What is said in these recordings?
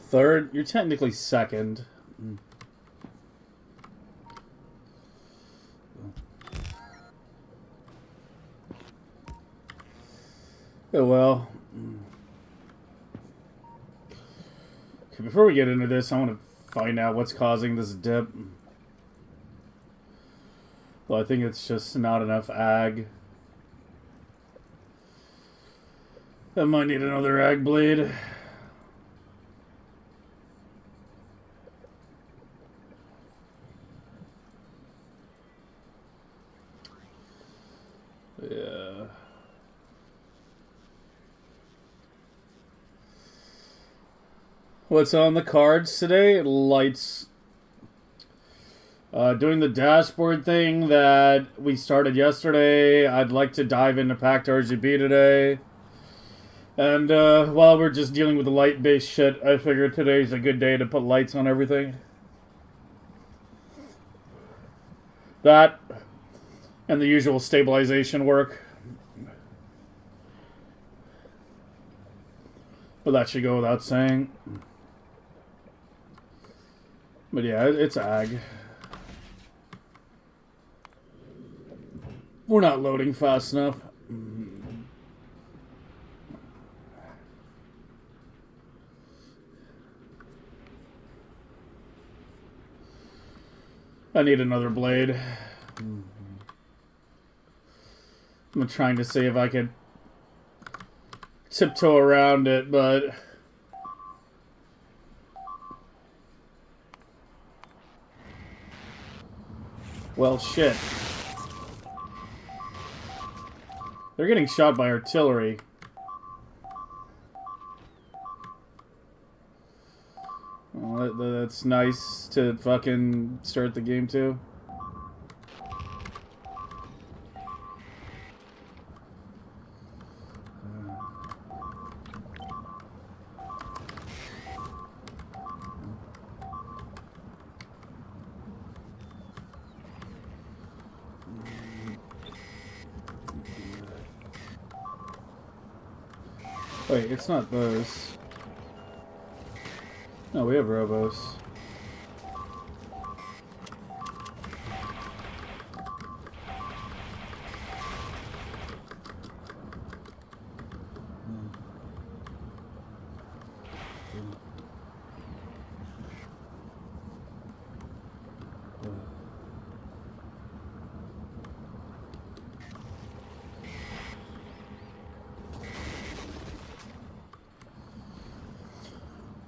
Third? You're technically second. Oh well. Okay, before we get into this, I want to find out what's causing this dip. Well, I think it's just not enough ag. I might need another ag blade. Yeah. What's on the cards today? Lights. Doing the dashboard thing that we started yesterday. I'd like to dive into Packed RGB today. And while we're just dealing with the light-based shit, I figured today's a good day to put lights on everything. That and the usual stabilization work. But that should go without saying. But yeah, it's ag. We're not loading fast enough. I need another blade. I'm trying to see if I could tiptoe around it, but... Well, shit. They're getting shot by artillery. Well, that's nice to fucking start the game too. Wait, it's not those. No, we have robos.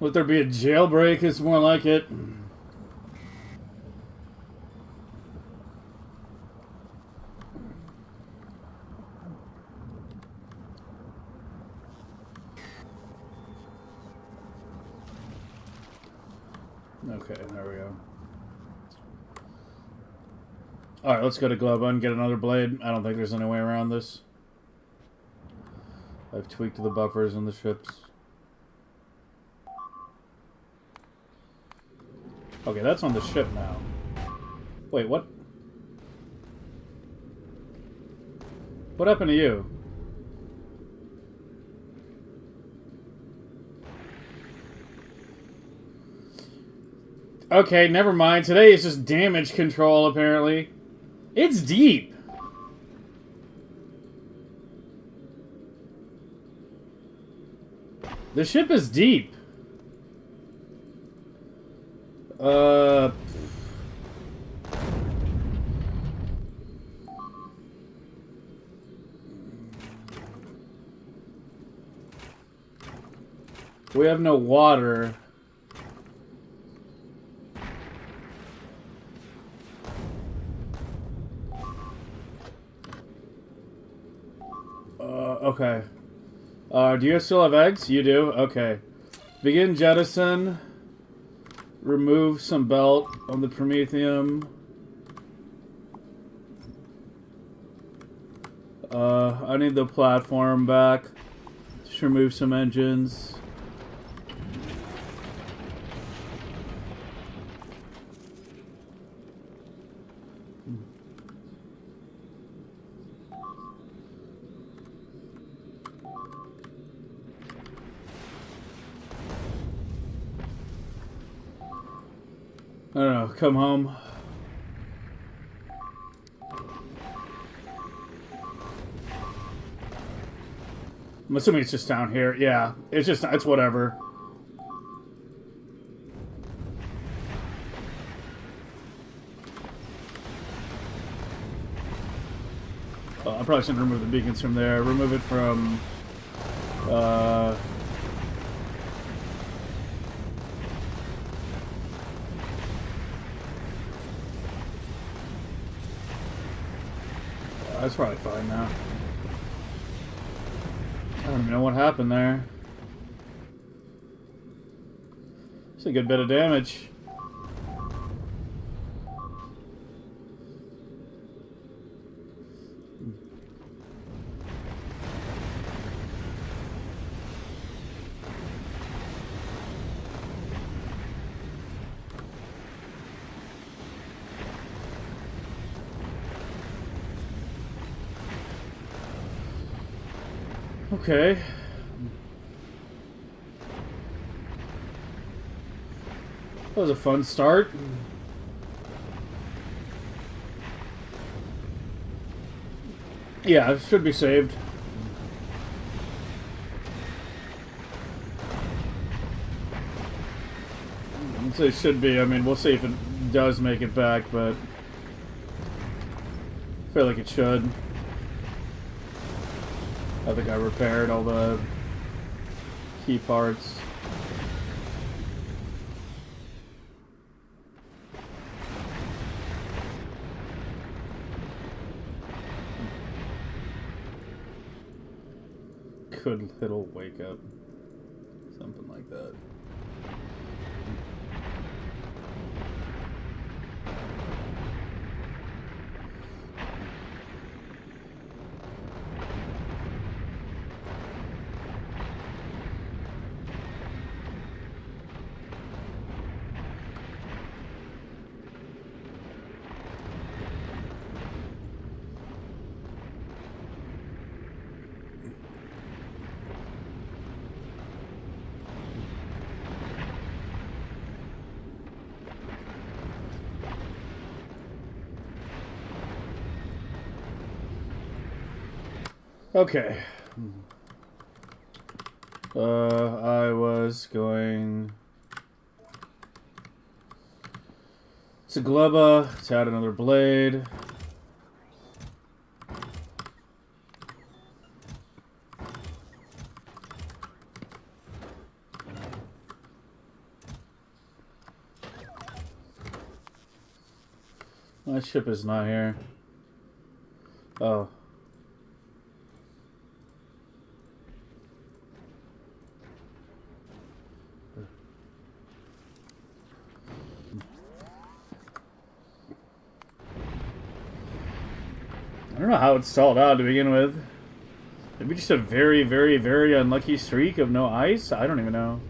Let there be a jailbreak is more like it. Okay, there we go. Alright, let's go to Globo and get another blade. I don't think there's any way around this. I've tweaked the buffers on the ships. Okay, that's on the ship now. Wait, what? What happened to you? Okay, never mind. Today is just damage control, apparently. It's deep. The ship is deep. We have no water. Okay. Do you still have eggs? You do? Okay. Begin jettison. Remove some belt on the Promethium. I need the platform back. Just remove some engines. I don't know, come home. I'm assuming it's just down here. Yeah, it's whatever. Oh, I probably shouldn't remove the beacons from there. Remove it from... That's probably fine now. I don't even know what happened there. It's a good bit of damage. Okay. That was a fun start. Yeah, it should be saved. I'd say it should be. I mean, we'll see if it does make it back, but I feel like it should. I think I repaired all the key parts. Good little wake up. Something like that. Okay. I was going to Gleba to add another blade. My ship is not here. Oh. I don't know how it stalled out to begin with. Maybe just a very, very, very unlucky streak of no ice? I don't even know.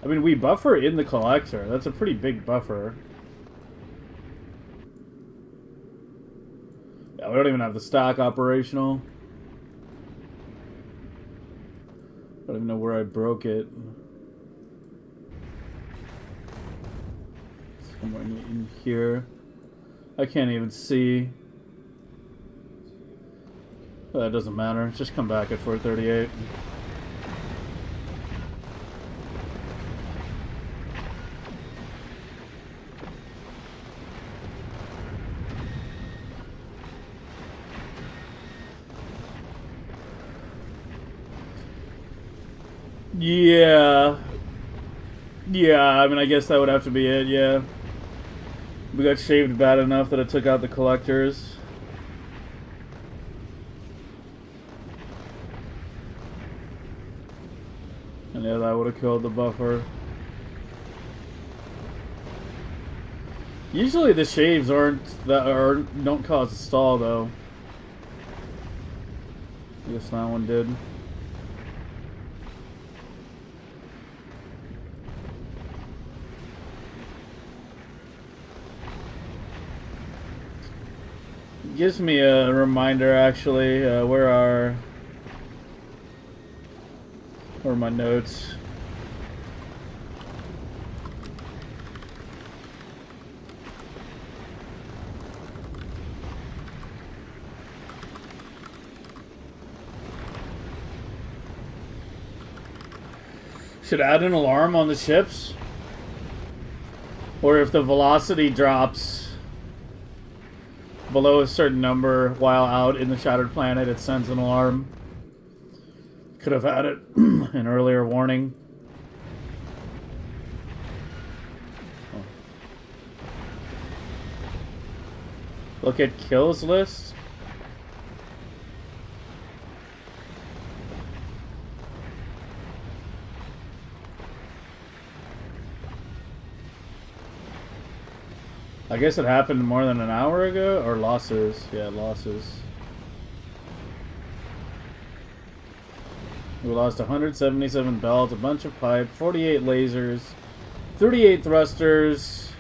I mean, we buffer in the collector. That's a pretty big buffer. Yeah, we don't even have the stock operational. I don't even know where I broke it. Somewhere in here. I can't even see. That doesn't matter. Just come back at 438. Yeah. Yeah, I mean, I guess that would have to be it, yeah. We got shaved bad enough that it took out the collectors. And Yeah, that would have killed the buffer. Usually the shaves don't cause a stall though. I guess that one did. Gives me a reminder actually, where are my notes? Should add an alarm on the ships, or if the velocity drops below a certain number while out in the shattered planet, it sends an alarm. Could have had it an earlier warning. Oh. Look at kills list. I guess it happened more than an hour ago, or losses. Yeah, losses. We lost 177 belts, a bunch of pipe, 48 lasers, 38 thrusters,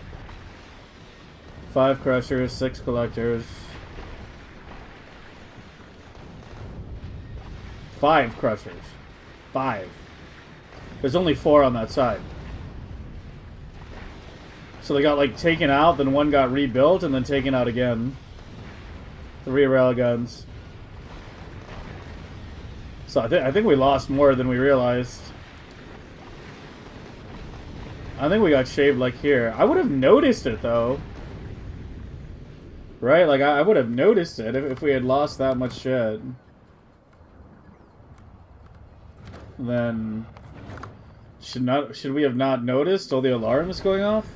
5 crushers, 6 collectors, 5 crushers. 5. There's only 4 on that side. So they got like taken out, then one got rebuilt, and then taken out again. 3 railguns. So I think we lost more than we realized. I think we got shaved like here. I would have noticed it though. Right? Like I would have noticed it if we had lost that much shit. Then should we have not noticed all the alarms going off?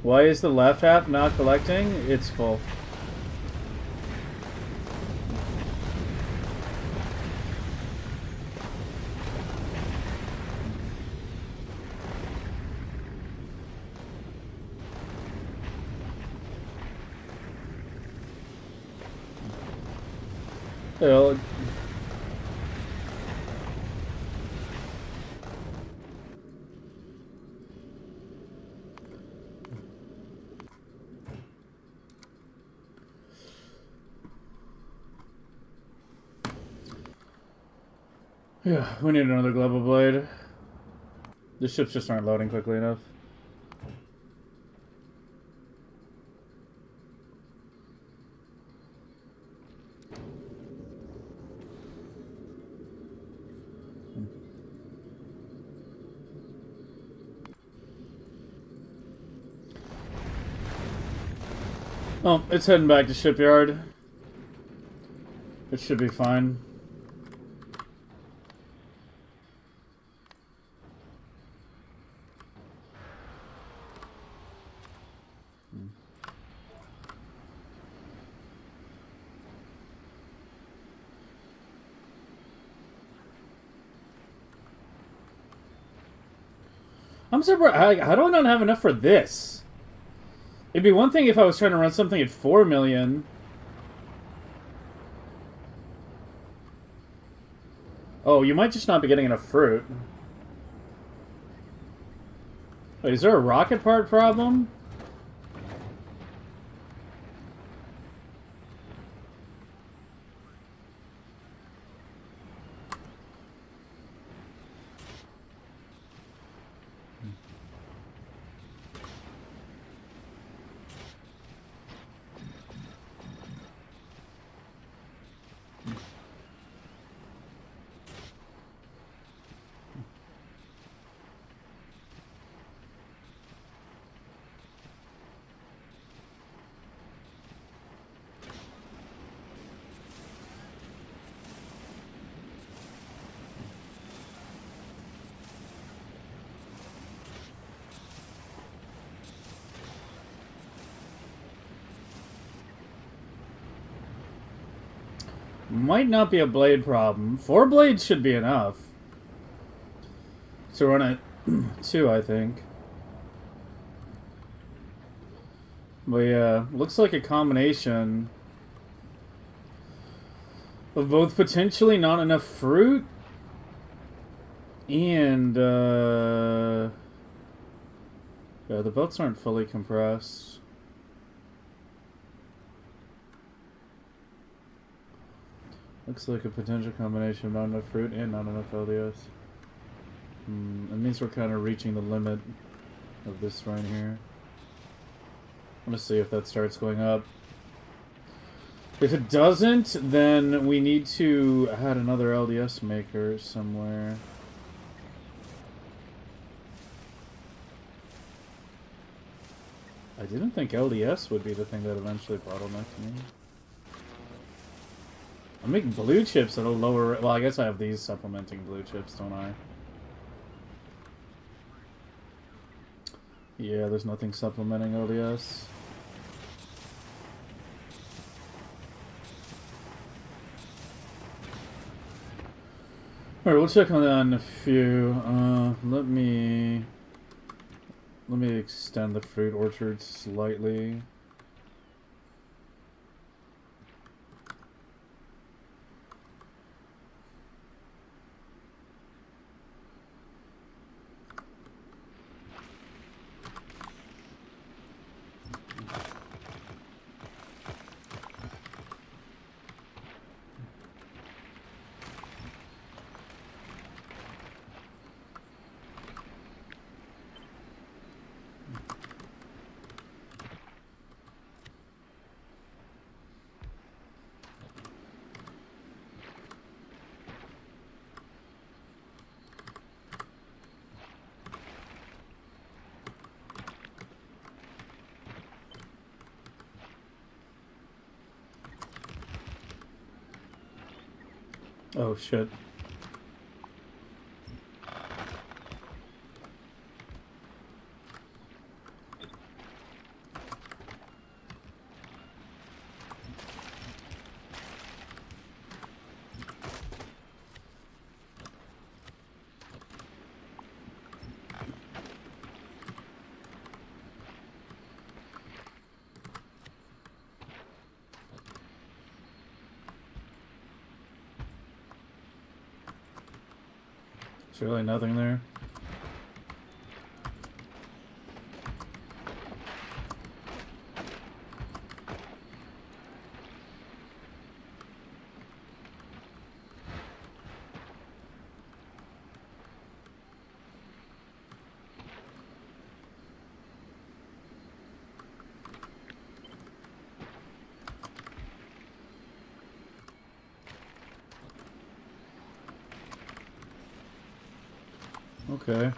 Why is the left half not collecting? It's full. Well, yeah, we need another global blade. The ships just aren't loading quickly enough. Oh, it's heading back to shipyard. It should be fine. I'm surprised. How do I not have enough for this? It'd be one thing if I was trying to run something at 4 million. Oh, you might just not be getting enough fruit. Wait, is there a rocket part problem? Might not be a blade problem. 4 blades should be enough to run it 2, I think. But yeah, looks like a combination of both potentially not enough fruit and yeah, the belts aren't fully compressed. Looks like a potential combination of not enough fruit and not enough LDS. It means we're kind of reaching the limit of this right here. I'm gonna see if that starts going up. If it doesn't, then we need to add another LDS maker somewhere. I didn't think LDS would be the thing that eventually bottlenecked me. I'm making blue chips at a lower... Well, I guess I have these supplementing blue chips, don't I? Yeah, there's nothing supplementing LDS. Alright, we'll check on that in a few. Let me extend the fruit orchard slightly. Oh shit. There's really nothing there. Okay.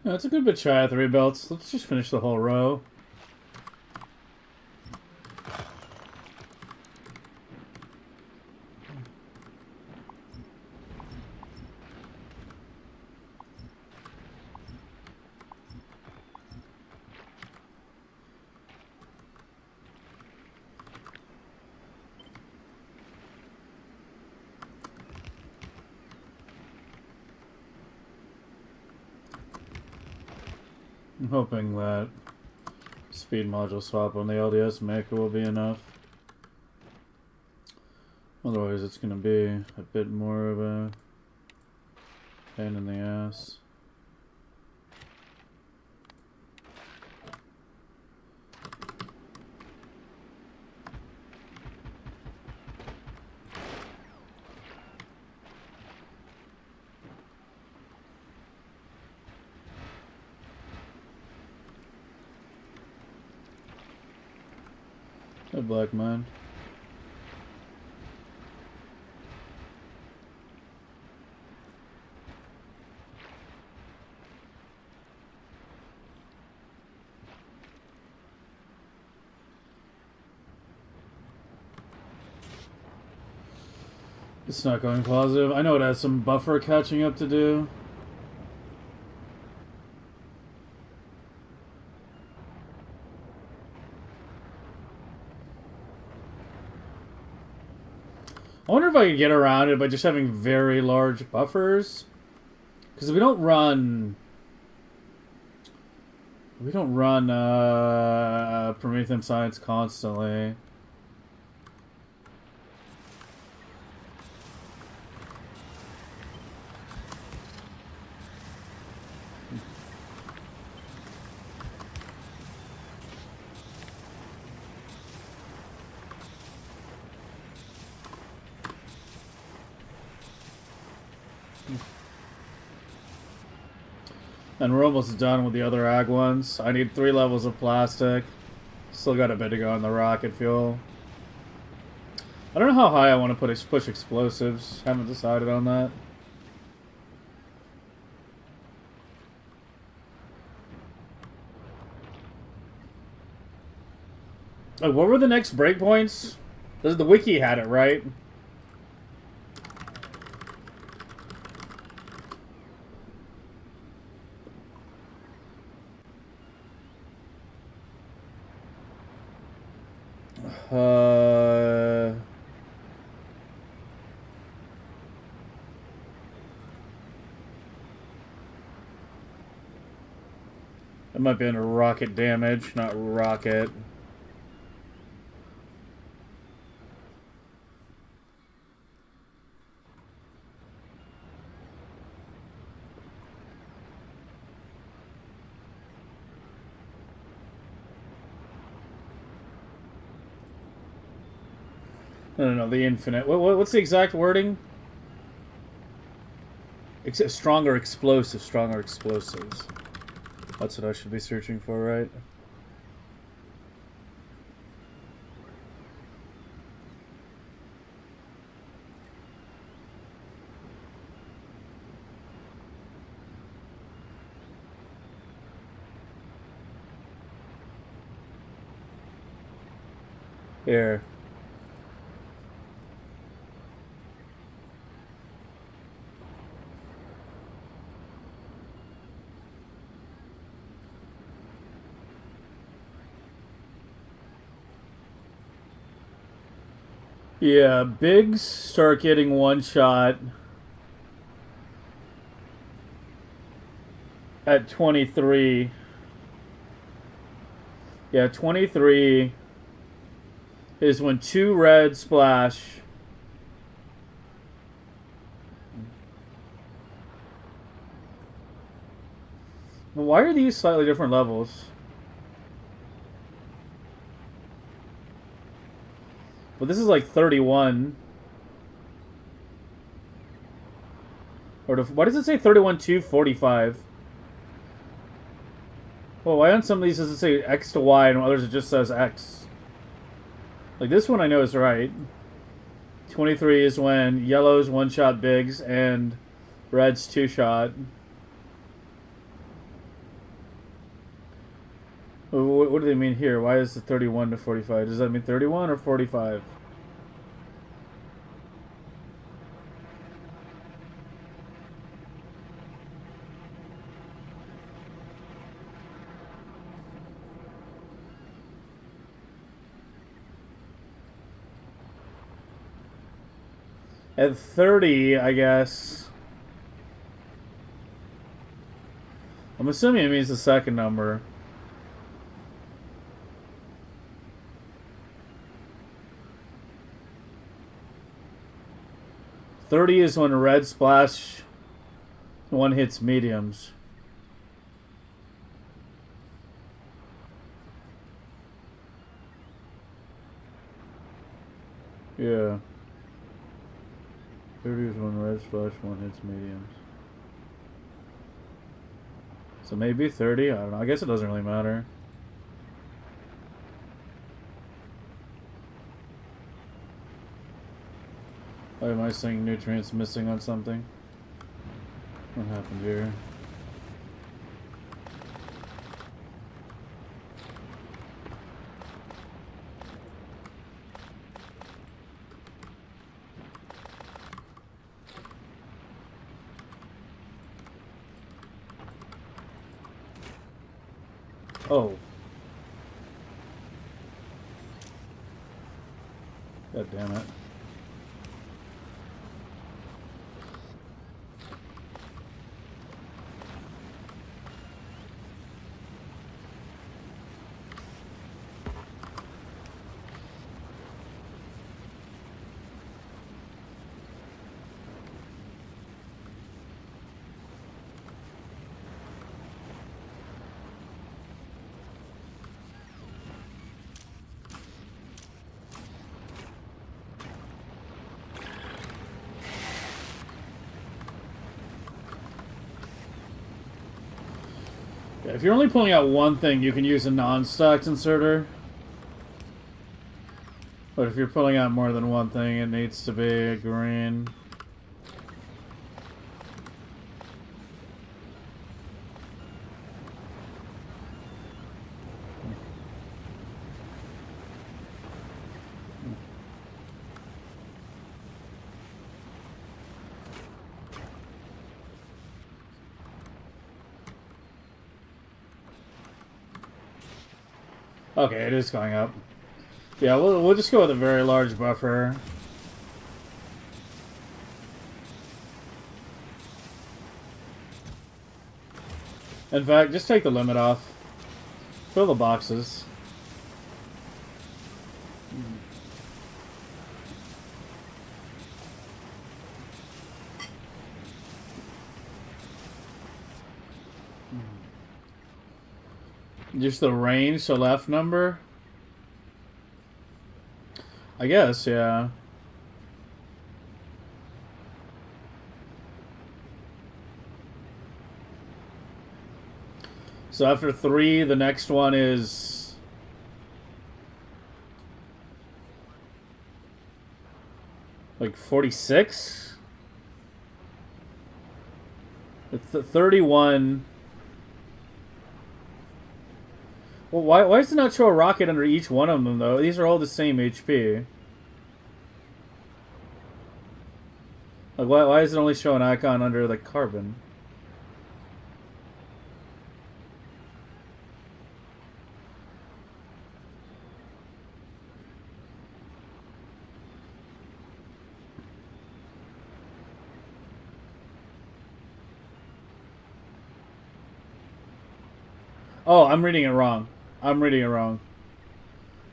Yeah, that's a good bit shy of 3 belts. Let's just finish the whole row. I'm hoping that speed module swap on the LDS maker will be enough. Otherwise it's going to be a bit more of a pain in the ass. Hey, Black Man. It's not going positive. I know it has some buffer catching up to do. I wonder if I could get around it by just having very large buffers. Because we don't run Prometheum Science constantly. And we're almost done with the other ag ones. I need 3 levels of plastic. Still got a bit to go on the rocket fuel. I don't know how high I want to push explosives. Haven't decided on that. Oh, what were the next breakpoints? The wiki had it, right? It might be under rocket damage, not rocket. No, the infinite. What's the exact wording? Stronger explosives, stronger explosives. That's what I should be searching for, right? Here. Yeah, bigs start getting one shot at 23. Yeah, 23 is when 2 red splash. Why are these slightly different levels? But this is like 31. Or why does it say 31 to 45? Well, why on some of these does it say X to Y and on others it just says X? Like this one I know is right. 23 is when yellow's one-shot bigs and red's two-shot. What do they mean here? Why is it 31 to 45? Does that mean 31 or 45? At 30, I guess. I'm assuming it means the second number. $30 is when red splash one hits mediums. Yeah. 30 is when red splash one hits mediums. So maybe 30? I don't know. I guess it doesn't really matter. Why am I saying nutrients missing on something? What happened here? Oh. God damn it. If you're only pulling out one thing, you can use a non-stacked inserter. But if you're pulling out more than one thing, it needs to be a green. Okay, it is going up. Yeah, we'll just go with a very large buffer. In fact, just take the limit off. Fill the boxes. Just the range, so left number? I guess, yeah. So after 3, the next one is... like 46? It's 31... Well, why does it not show a rocket under each one of them, though? These are all the same HP. Like, why does it only show an icon under the carbon? Oh, I'm reading it wrong. I'm reading it wrong.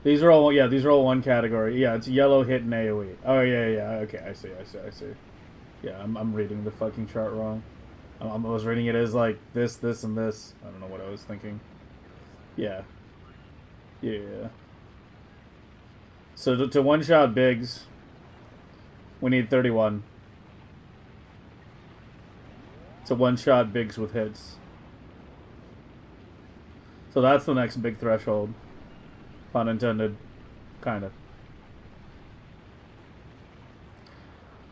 These are all, yeah, these are all one category. Yeah, it's yellow, hit, and AoE. Oh, yeah. Okay, I see. Yeah, I'm reading the fucking chart wrong. I was reading it as, like, this, and this. I don't know what I was thinking. Yeah. Yeah. So to one-shot bigs, we need 31. To one-shot bigs with hits. So that's the next big threshold. Pun intended. Kinda.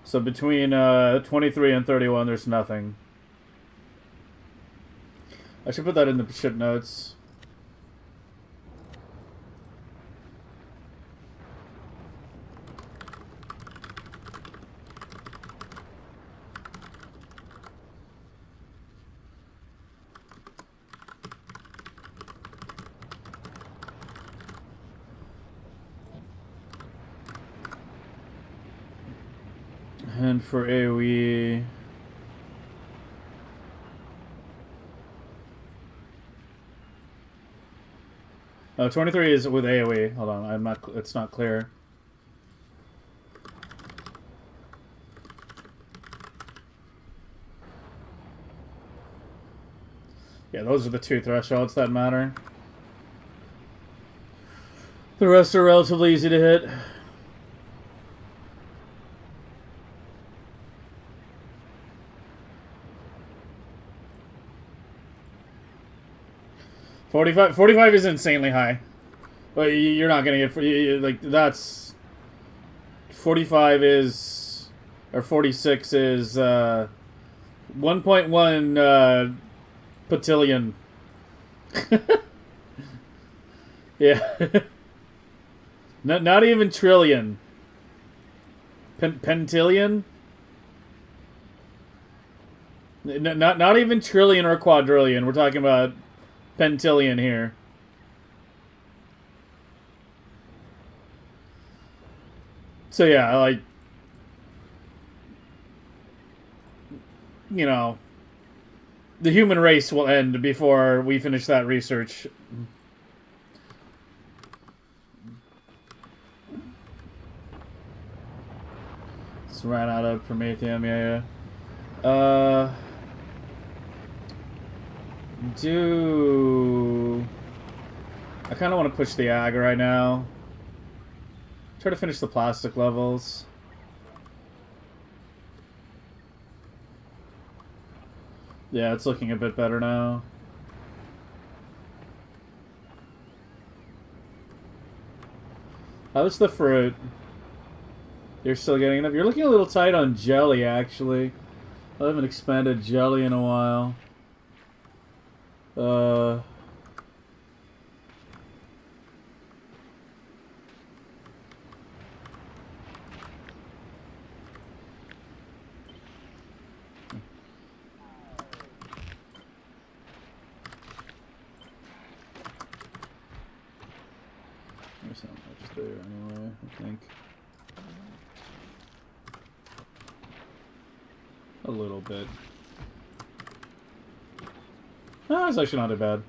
So between 23 and 31, there's nothing. I should put that in the shit notes. And for AoE... Oh, 23 is with AoE. Hold on, I'm not. It's not clear. Yeah, those are the two thresholds that matter. The rest are relatively easy to hit. 45 is insanely high. But you're not gonna get like that's 45 is or 46 is 1.1 patillion. Yeah. Not even trillion. Pentillion? Not even trillion or quadrillion. We're talking about pentillion here. So yeah, like, you know, the human race will end before we finish that research. Just ran out of Promethium, yeah. I kind of want to push the ag right now. Try to finish the plastic levels. Yeah, it's looking a bit better now. How's the fruit? You're still getting enough? You're looking a little tight on jelly, actually. I haven't expanded jelly in a while. There's not much there anyway, I think. A little bit. Oh, it's actually not too bad.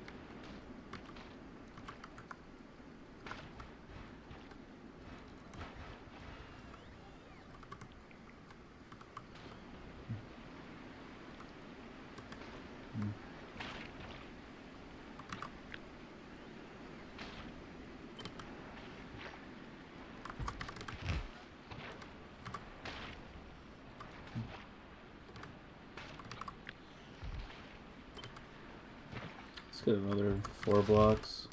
Let's get another 4 blocks.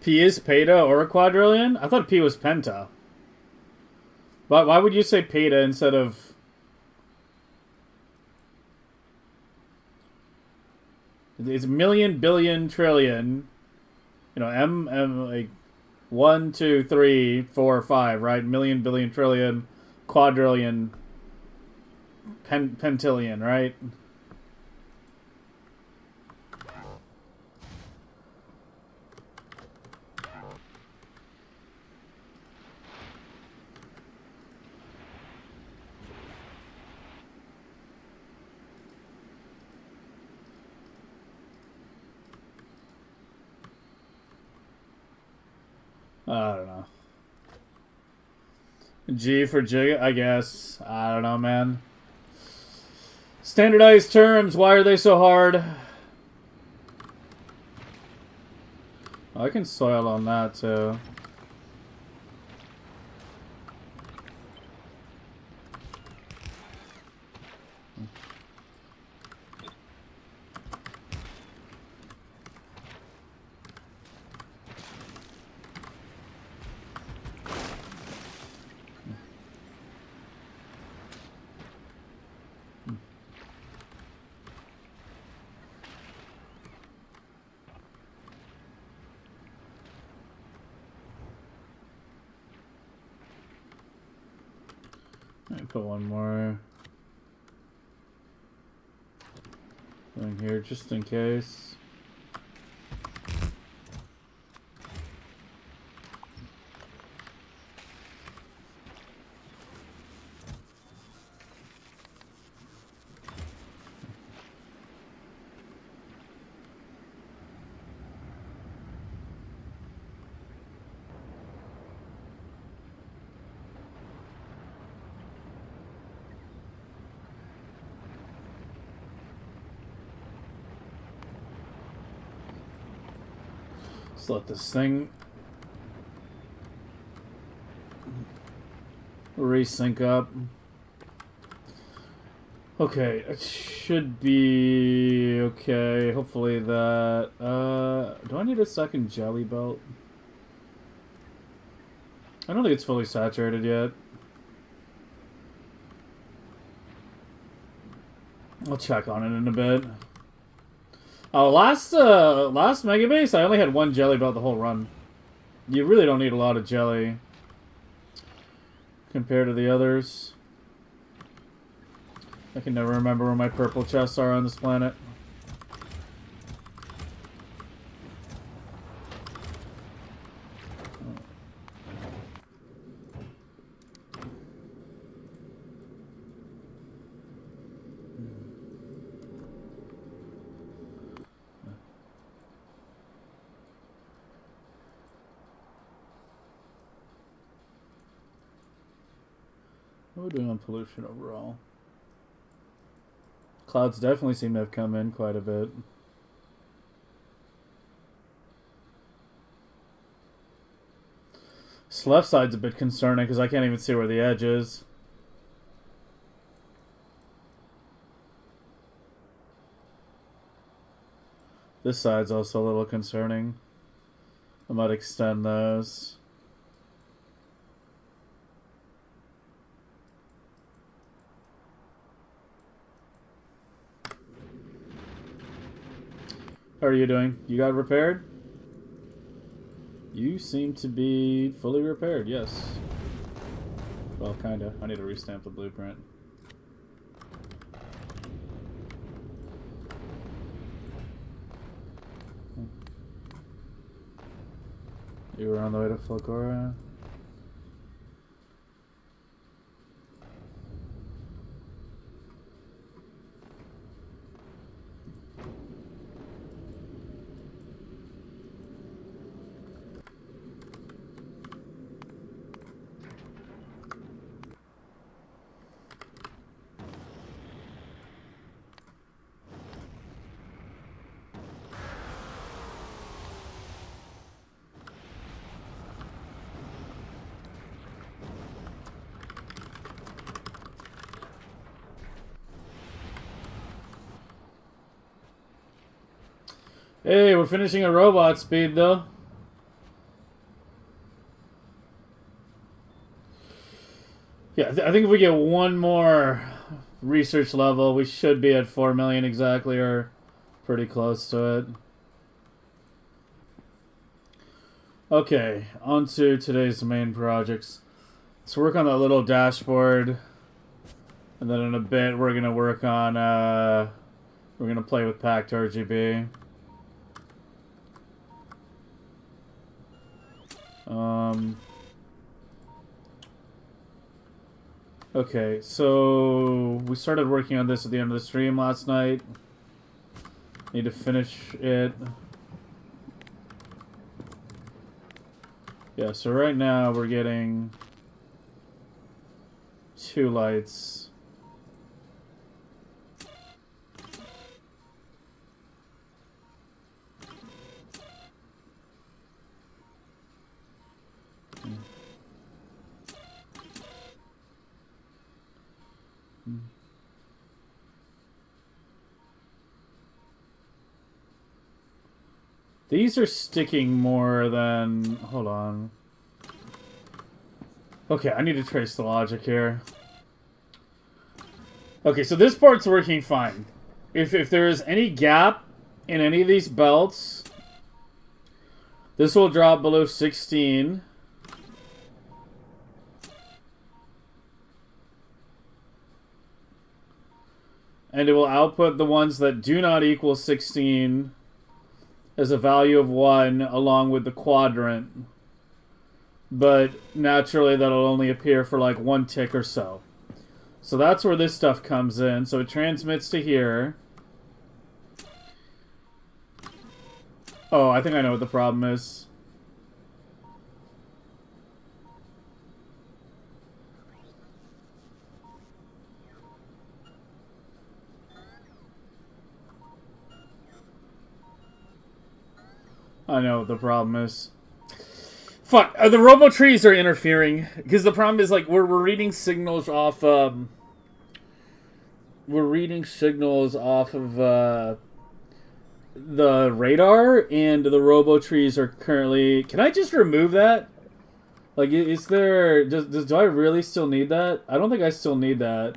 P is peta or a quadrillion? I thought P was penta. But why would you say peta instead of... It's million, billion, trillion. You know, M like 1, 2, 3, 4, 5, right? Million, billion, trillion, quadrillion, pentillion, right? I don't know. G for Jig, I guess. I don't know, man. Standardized terms, why are they so hard? Oh, I can soil on that, too. Let me put one more. Going here just in case. Let's let this thing resync up. Okay, it should be okay. Hopefully that. Do I need a second jelly belt? I don't think it's fully saturated yet. I'll check on it in a bit. Oh, last Megabase, I only had one jelly belt the whole run. You really don't need a lot of jelly compared to the others. I can never remember where my purple chests are on this planet. What are we doing on pollution overall? Clouds definitely seem to have come in quite a bit. This left side's a bit concerning because I can't even see where the edge is. This side's also a little concerning. I might extend those. How are you doing? You got repaired? You seem to be fully repaired, yes. Well, kinda. I need to restamp the blueprint. You were on the way to Flagora? Hey, we're finishing a robot speed, though. Yeah, I think if we get one more research level, we should be at 4 million exactly, or pretty close to it. Okay, on to today's main projects. Let's work on that little dashboard. And then in a bit, we're going to work on, we're going to play with packed RGB. Okay, so we started working on this at the end of the stream last night. Need to finish it. Yeah, so right now we're getting 2 lights. These are sticking more than... Hold on. Okay, I need to trace the logic here. Okay, so this part's working fine. If there is any gap in any of these belts, this will drop below 16. And it will output the ones that do not equal 16 as a value of 1 along with the quadrant. But naturally that'll only appear for like 1 tick or so. So that's where this stuff comes in. So it transmits to here. Oh, I think I know what the problem is. I know what the problem is. Fuck, the robo trees are interfering. Because the problem is, like, we're reading signals off, we're reading signals off of, the radar, and the robo trees are currently... Can I just remove that? Like, is there... Do I really still need that? I don't think I still need that.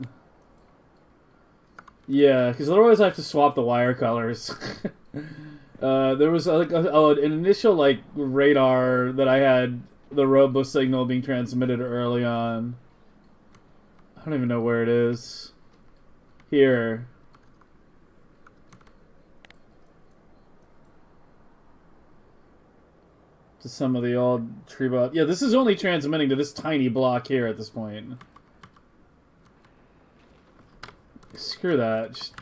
Yeah, because otherwise I have to swap the wire colors. There was like an initial like radar that I had the robo signal being transmitted early on. I don't even know where it is. Here. To some of the old tree bot. Yeah, this is only transmitting to this tiny block here at this point. Screw that. Just...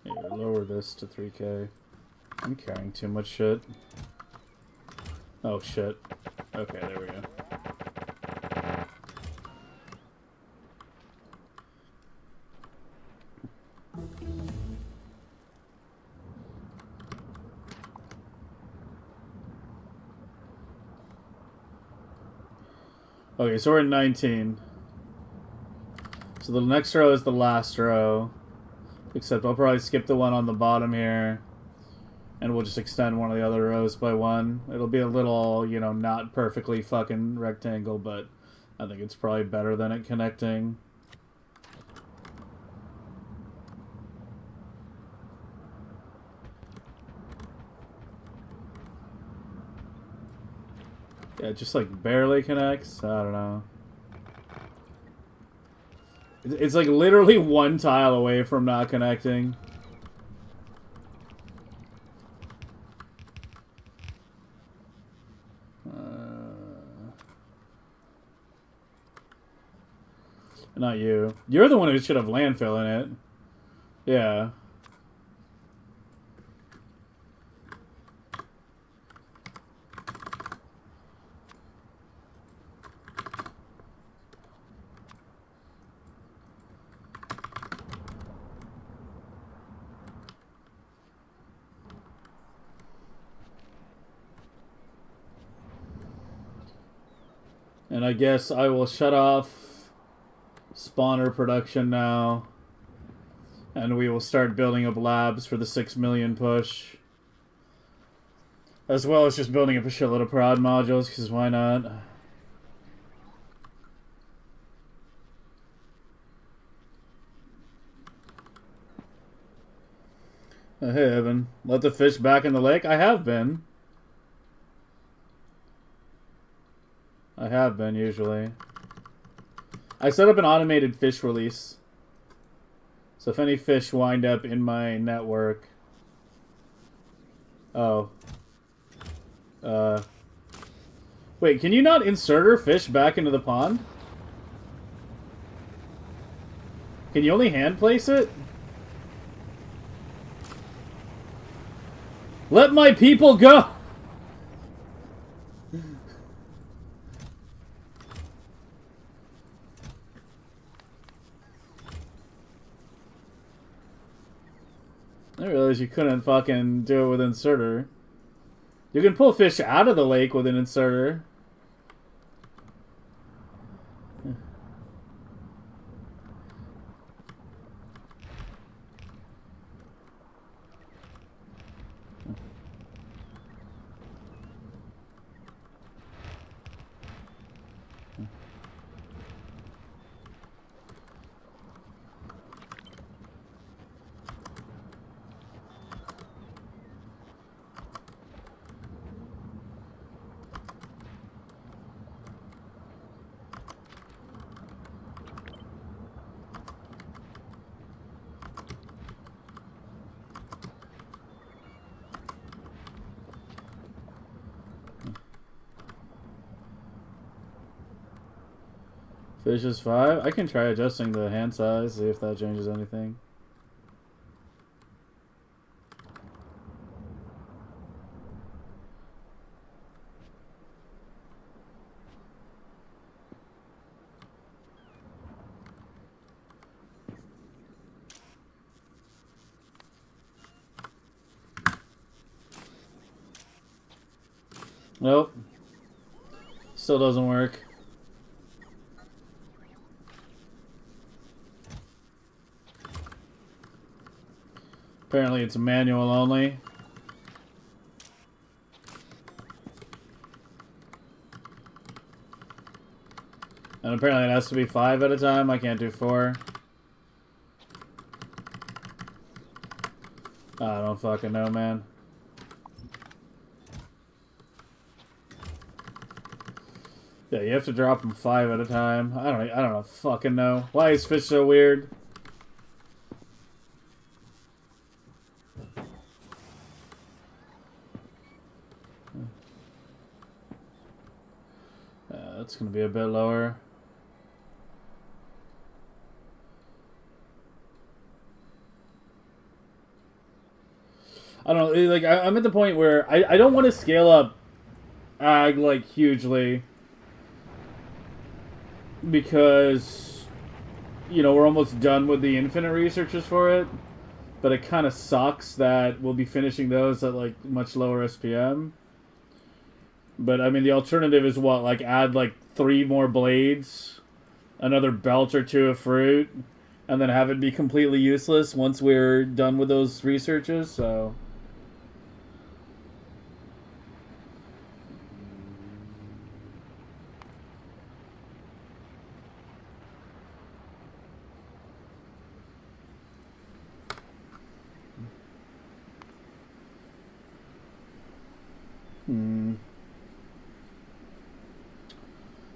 Here, lower this to 3K. I'm carrying too much shit. Oh shit. Okay, there we go. Okay, so we're at 19. So the next row is the last row. Except I'll probably skip the one on the bottom here. And we'll just extend one of the other rows by 1. It'll be a little, you know, not perfectly fucking rectangle, but I think it's probably better than it connecting. Yeah, it just like barely connects. I don't know. It's like literally 1 tile away from not connecting. Not you. You're the one who should have landfill in it. Yeah. And I guess I will shut off spawner production now. And we will start building up labs for the 6 million push. As well as just building up a shitload of prod modules, because why not? Hey, Evan. Let the fish back in the lake? I have been. I have been, usually. I set up an automated fish release. So if any fish wind up in my network... Oh. Wait, can you not inserter fish back into the pond? Can you only hand place it? Let my people go! I realized you couldn't fucking do it with inserter. You can pull fish out of the lake with an inserter. Fish is 5. I can try adjusting the hand size, see if that changes anything. Nope. Still doesn't work. Apparently it's manual only. And apparently it has to be 5 at a time. I can't do 4. I don't fucking know, man. Yeah, you have to drop them 5 at a time. I don't fucking know. Why is fish so weird? That's gonna be a bit lower. I don't know, like, I'm at the point where I don't want to scale up ag, like, hugely. Because, you know, we're almost done with the infinite researches for it. But it kind of sucks that we'll be finishing those at, like, much lower SPM. But, I mean, the alternative is what? Like, add, like, 3 more blades, another belt or 2 of fruit, and then have it be completely useless once we're done with those researches, so...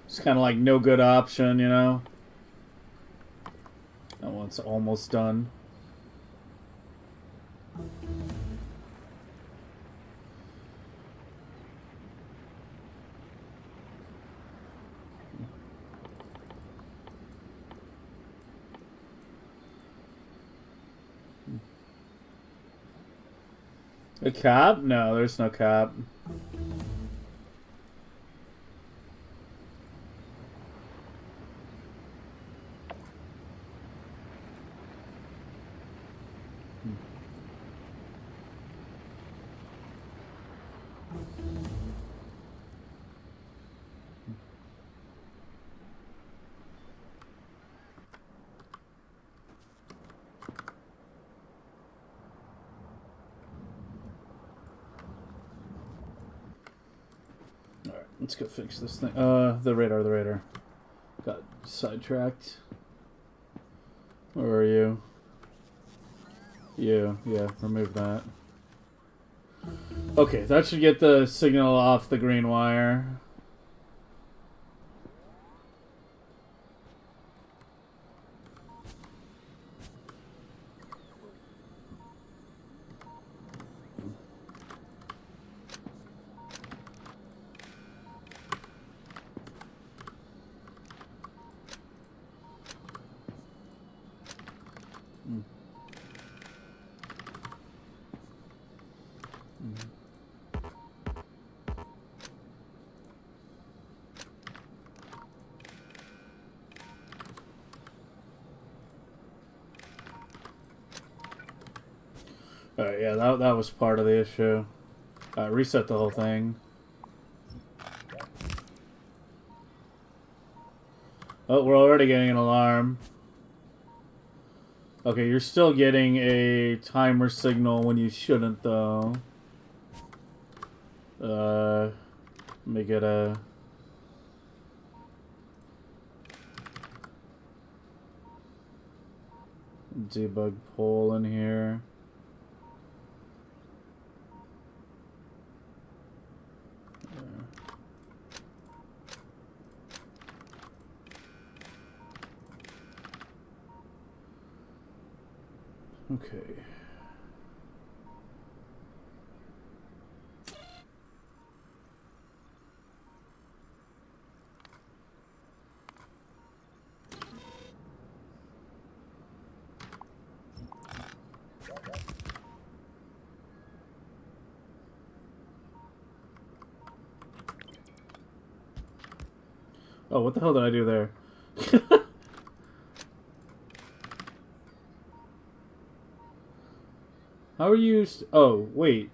It's kind of like no good option, you know? That one's almost done. A cap? No, there's no cap. Alright, let's go fix this thing. The radar. Got sidetracked. Where are you? You, yeah, remove that. Okay, that should get the signal off the green wire. Alright, yeah, that was part of the issue. Reset the whole thing. Oh, we're already getting an alarm. Okay, you're still getting a timer signal when you shouldn't, though. Let me get a... debug poll in here. Okay. Oh, what the hell did I do there? How are you... Oh, wait.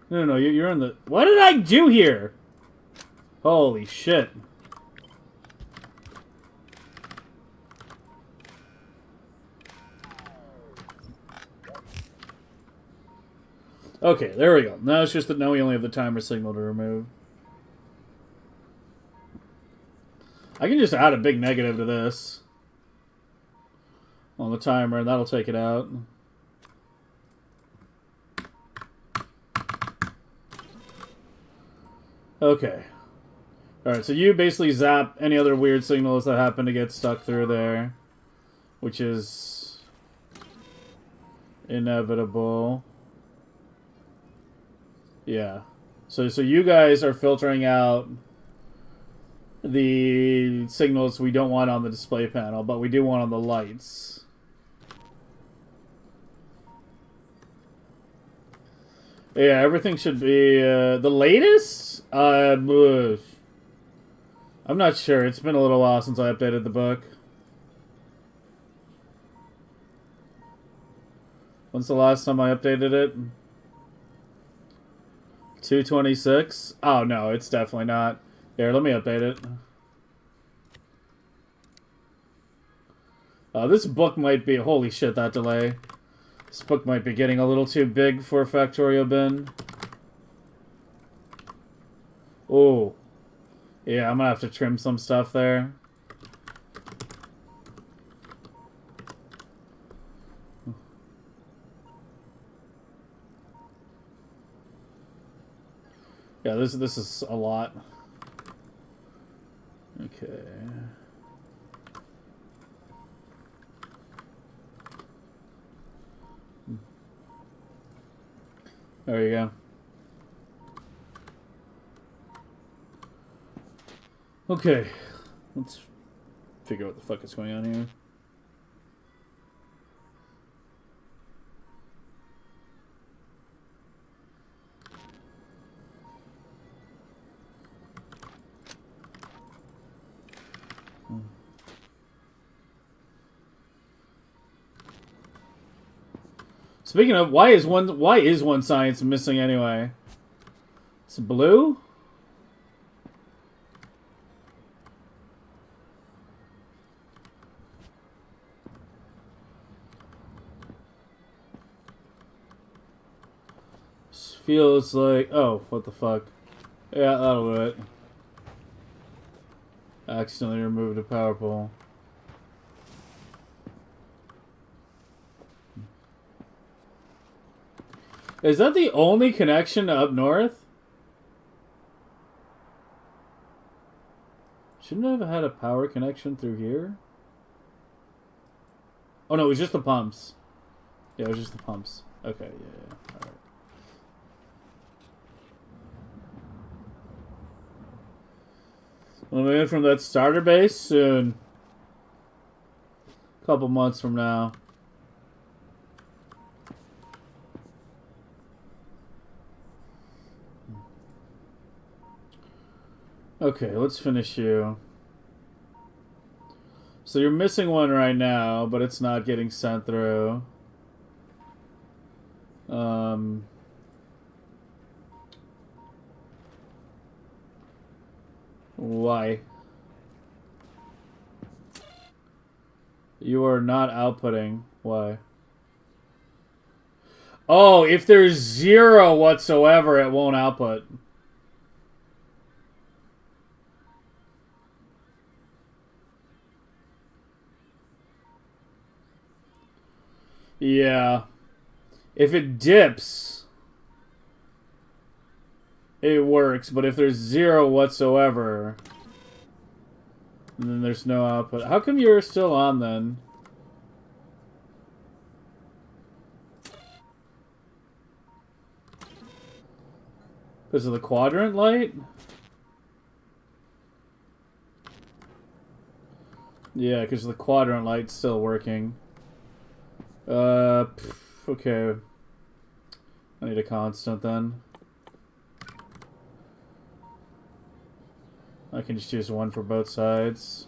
No, you're in the... What did I do here? Holy shit. Okay, there we go. Now it's just that now we only have the timer signal to remove. I can just add a big negative to this on the timer, and that'll take it out. Okay. Alright, so you basically zap any other weird signals that happen to get stuck through there, which is inevitable. Yeah. So you guys are filtering out the signals we don't want on the display panel, but we do want on the lights. Yeah, everything should be the latest? I'm not sure. It's been a little while since I updated the book. When's the last time I updated it? 226? Oh, no, it's definitely not. Here, let me update it. This book might be... Holy shit, that delay. This book might be getting a little too big for a Factorio bin. Oh. Yeah, I'm gonna have to trim some stuff there. Yeah, this is a lot. Okay. There you go. Okay. Let's figure out what the fuck is going on here. Speaking of, why is one science missing anyway? It's blue? This feels like... Oh, what the fuck. Yeah, that'll do it. Accidentally removed a power pole. Is that the only connection up north? Shouldn't I have had a power connection through here? Oh no, it was just the pumps. Yeah, it was just the pumps. Okay, yeah. Alright. We'll move from that starter base soon. A couple months from now. Okay, let's finish you. So you're missing one right now, but it's not getting sent through. Why? You are not outputting. Why? Oh, if there's 0 whatsoever, it won't output. Yeah. If it dips, it works. But if there's 0 whatsoever, then there's no output. How come you're still on then? Because of the quadrant light? Yeah, because the quadrant light's still working. Okay. I need a constant then. I can just use one for both sides.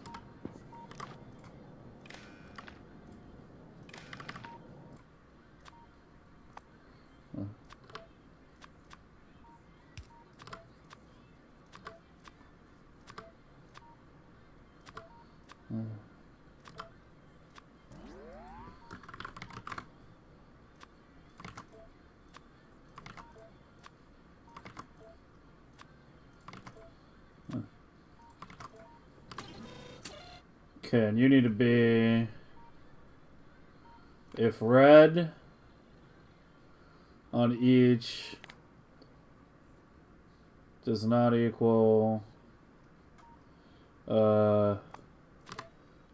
Okay, and you need to be... If red on each does not equal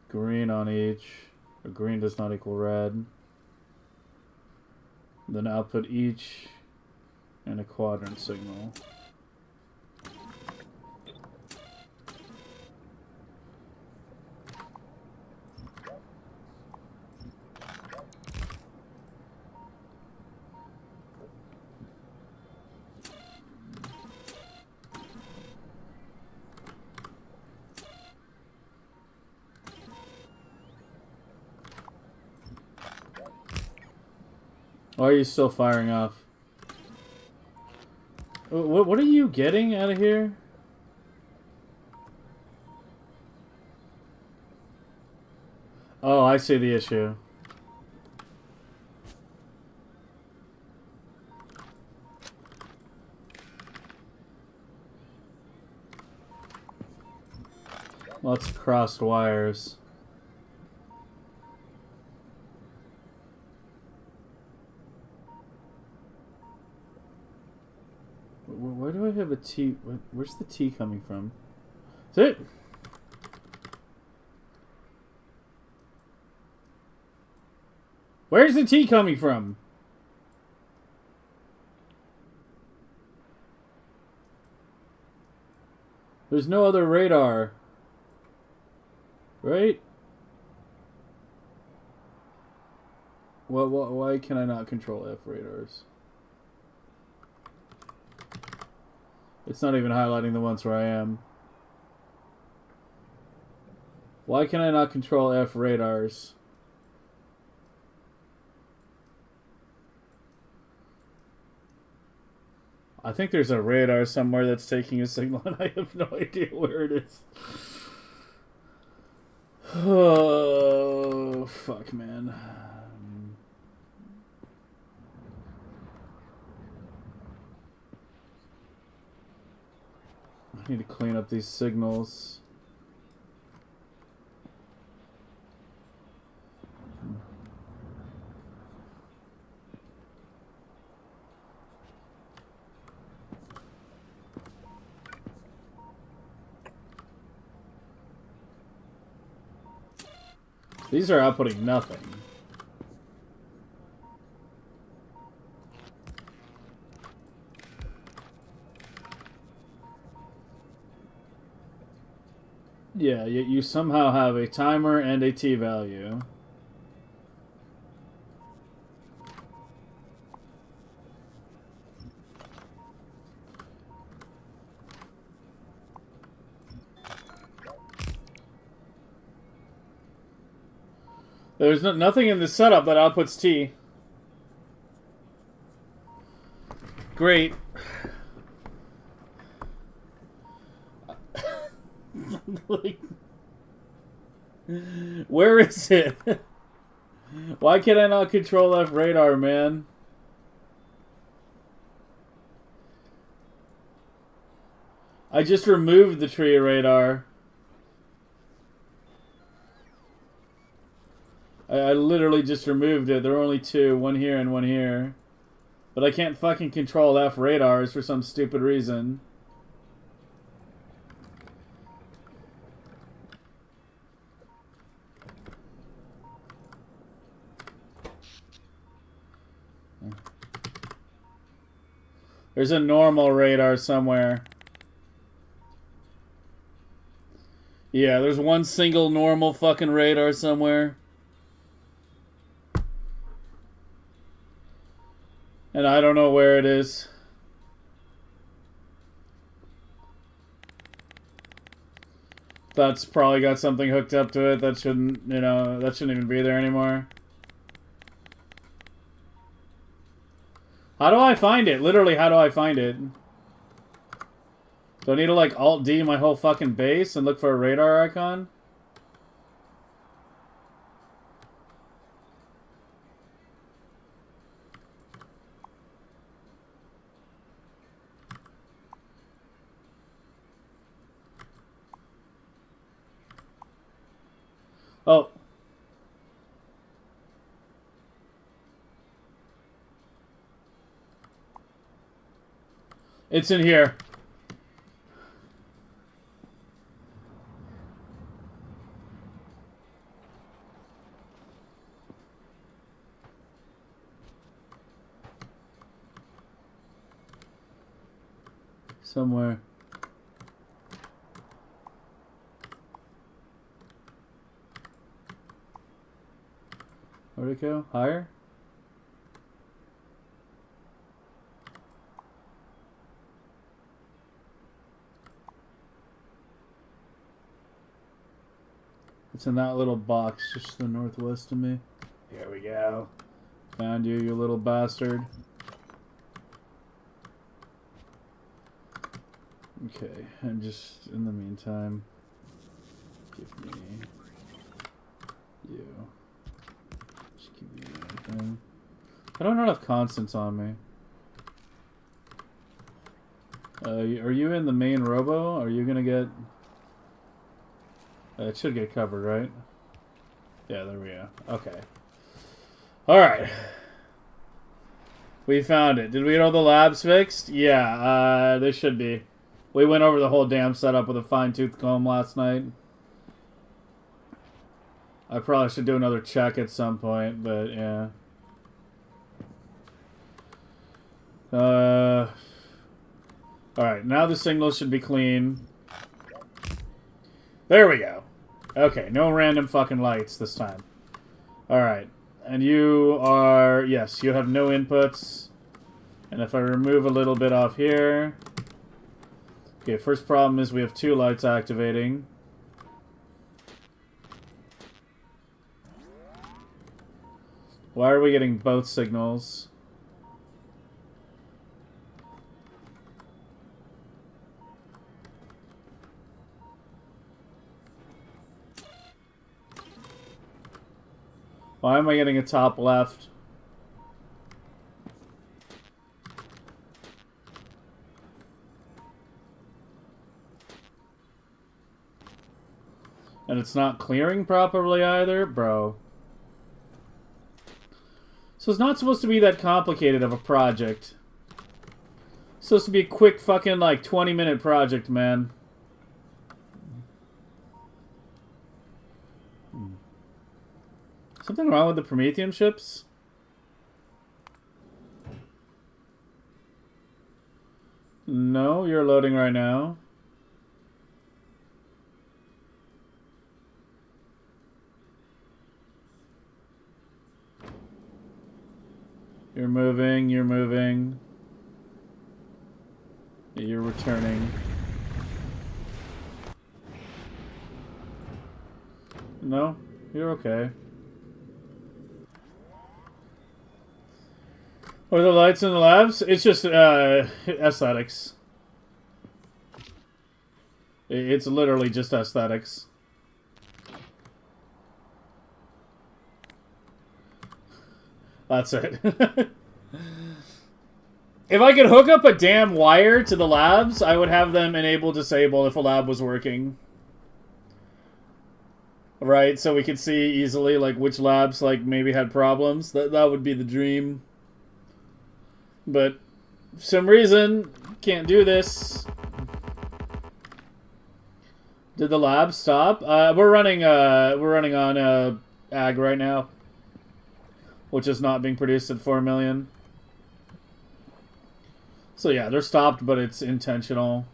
green on each, or green does not equal red, then output each in a quadrant signal. Why are you still firing off? What are you getting out of here? Oh, I see the issue. Lots of crossed wires. Where do I have a T? Where's the T coming from? Is it? Where's the T coming from? There's no other radar. Right? Why can I not control F radars? It's not even highlighting the ones where I am. Why can I not control F radars? I think there's a radar somewhere that's taking a signal and I have no idea where it is. Oh, fuck, man. I need to clean up these signals. These are outputting nothing. Yeah, you somehow have a timer and a T value. There's nothing in the setup that outputs T. Great. Like, where is it? Why can I not control F radar, man? I just removed the tree radar. I literally just removed it. There are only two, one here and one here. But I can't fucking control F radars for some stupid reason. There's a normal radar somewhere. Yeah, there's one single normal fucking radar somewhere. And I don't know where it is. That's probably got something hooked up to it that shouldn't, you know, that shouldn't even be there anymore. How do I find it? Literally, how do I find it? Do I need to, like, Alt-D my whole fucking base and look for a radar icon? Oh. It's in here. Somewhere. Where'd it go? Higher? It's in that little box just to the northwest of me. Here we go. Found you, you little bastard. Okay, and just in the meantime, give me you. Just give me anything. I don't have enough constants on me. Are you in the main robo? Are you gonna get... it should get covered, right? Yeah, there we go. Okay. Alright. We found it. Did we get all the labs fixed? Yeah, they should be. We went over the whole damn setup with a fine-tooth comb last night. I probably should do another check at some point, but yeah. Alright, now the signal should be clean. There we go. Okay, no random fucking lights this time. Alright, and you are... Yes, you have no inputs. And if I remove a little bit off here... Okay, first problem is we have 2 lights activating. Why are we getting both signals? Why am I getting a top left? And it's not clearing properly either? Bro. So it's not supposed to be that complicated of a project. It's supposed to be a quick fucking, like, 20-minute project, man. Something wrong with the Prometheum ships? No, you're loading right now. You're moving, you're moving. You're returning. No, you're okay. What are the lights in the labs? It's just aesthetics. It's literally just aesthetics. That's it. If I could hook up a damn wire to the labs, I would have them enable disable if a lab was working. Right, so we could see easily like which labs like maybe had problems. That would be the dream. But for some reason, can't do this. Did the lab stop? We're running on ag right now, which is not being produced at 4 million. So yeah, they're stopped, but it's intentional.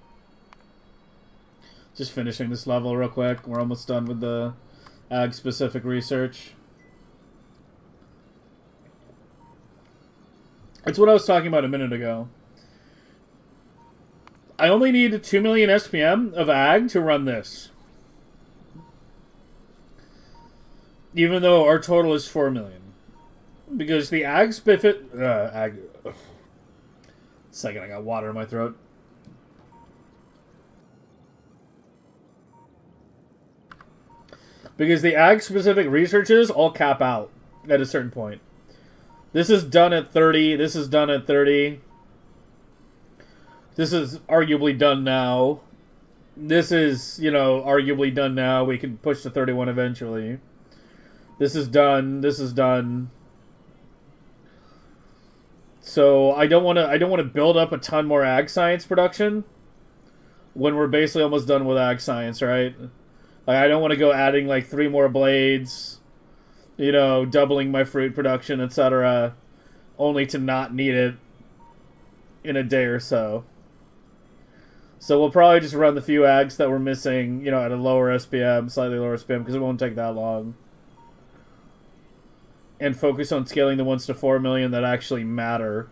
Just finishing this level real quick. We're almost done with the ag-specific research. It's what I was talking about a minute ago. I only need 2 million SPM of ag to run this. Even though our total is 4 million. Because the ag spiffit... Second, I got water in my throat. Because the ag-specific researches all cap out at a certain point. This is done at 30. This is done at 30. This is arguably done now. This is, you know, arguably done now. We can push to 31 eventually. This is done. This is done. So I don't want to build up a ton more ag science production when we're basically almost done with ag science, right? Like, I don't want to go adding like 3 more blades, you know, doubling my fruit production, etc., only to not need it in a day or so. So we'll probably just run the few ags that we're missing, you know, at a lower SPM, slightly lower SPM, because it won't take that long. And focus on scaling the ones to 4 million that actually matter.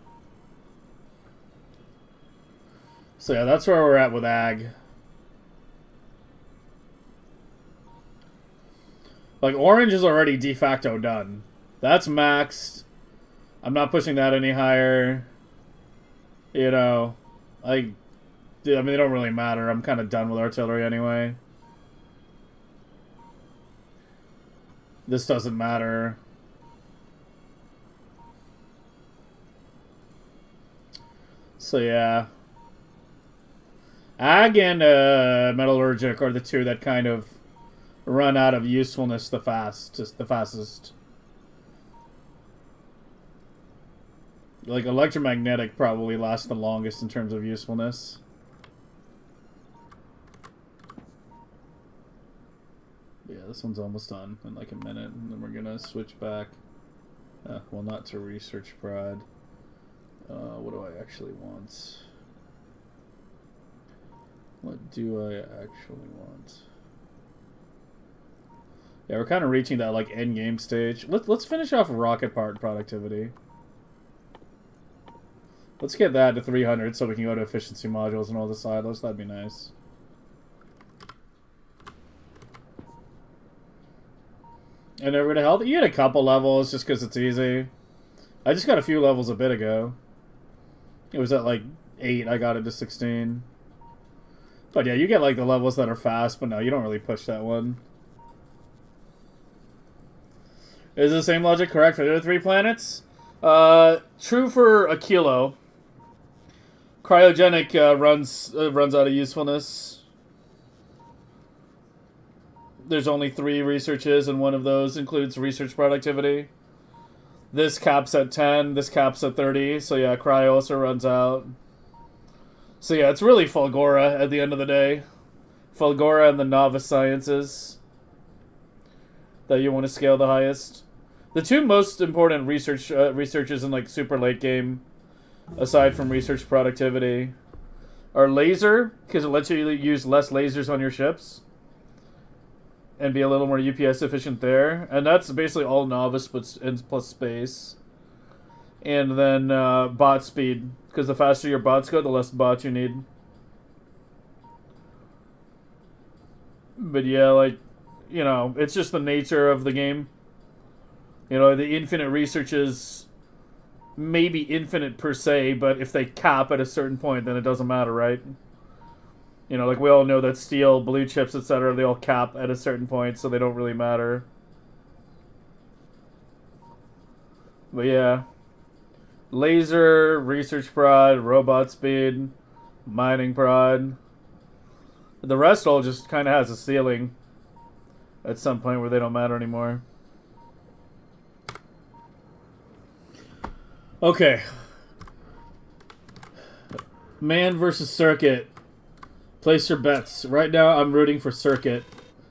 So yeah, that's where we're at with ag. Like, orange is already de facto done. That's maxed. I'm not pushing that any higher. You know, I mean, they don't really matter. I'm kind of done with artillery anyway. This doesn't matter. So yeah. Ag and metallurgic are the two that kind of run out of usefulness the fastest. Like, electromagnetic probably lasts the longest in terms of usefulness. Yeah, this one's almost done in like a minute, and then we're gonna switch back. Well, not to research prod. What do I actually want? What do I actually want? Yeah, we're kind of reaching that like end game stage. Let's finish off rocket part productivity. Let's get that to 300 so we can go to efficiency modules and all the silos. That'd be nice. And then we're gonna health. You get a couple levels just because it's easy. I just got a few levels a bit ago. It was at like 8. I got it to 16. But yeah, you get like the levels that are fast, but no, you don't really push that one. Is the same logic correct for the other 3 planets? True for a kilo. Cryogenic runs out of usefulness. There's only 3 researches, and one of those includes research productivity. This caps at 10, this caps at 30, so yeah, cryo also runs out. So yeah, it's really Fulgora at the end of the day. Fulgora and the novice sciences that you want to scale the highest. The 2 most important researches in like super late game, aside from research productivity, are laser, because it lets you use less lasers on your ships and be a little more UPS efficient there. And that's basically all novice plus space. And then bot speed, because the faster your bots go, the less bots you need. But yeah, like, you know, it's just the nature of the game. You know, the infinite researches may be infinite per se, but if they cap at a certain point, then it doesn't matter, right? You know, like we all know that steel, blue chips, etc., they all cap at a certain point, so they don't really matter. But yeah. Laser, research prod, robot speed, mining prod. The rest all just kind of has a ceiling at some point where they don't matter anymore. Okay. Man versus Circuit. Place your bets. Right now, I'm rooting for Circuit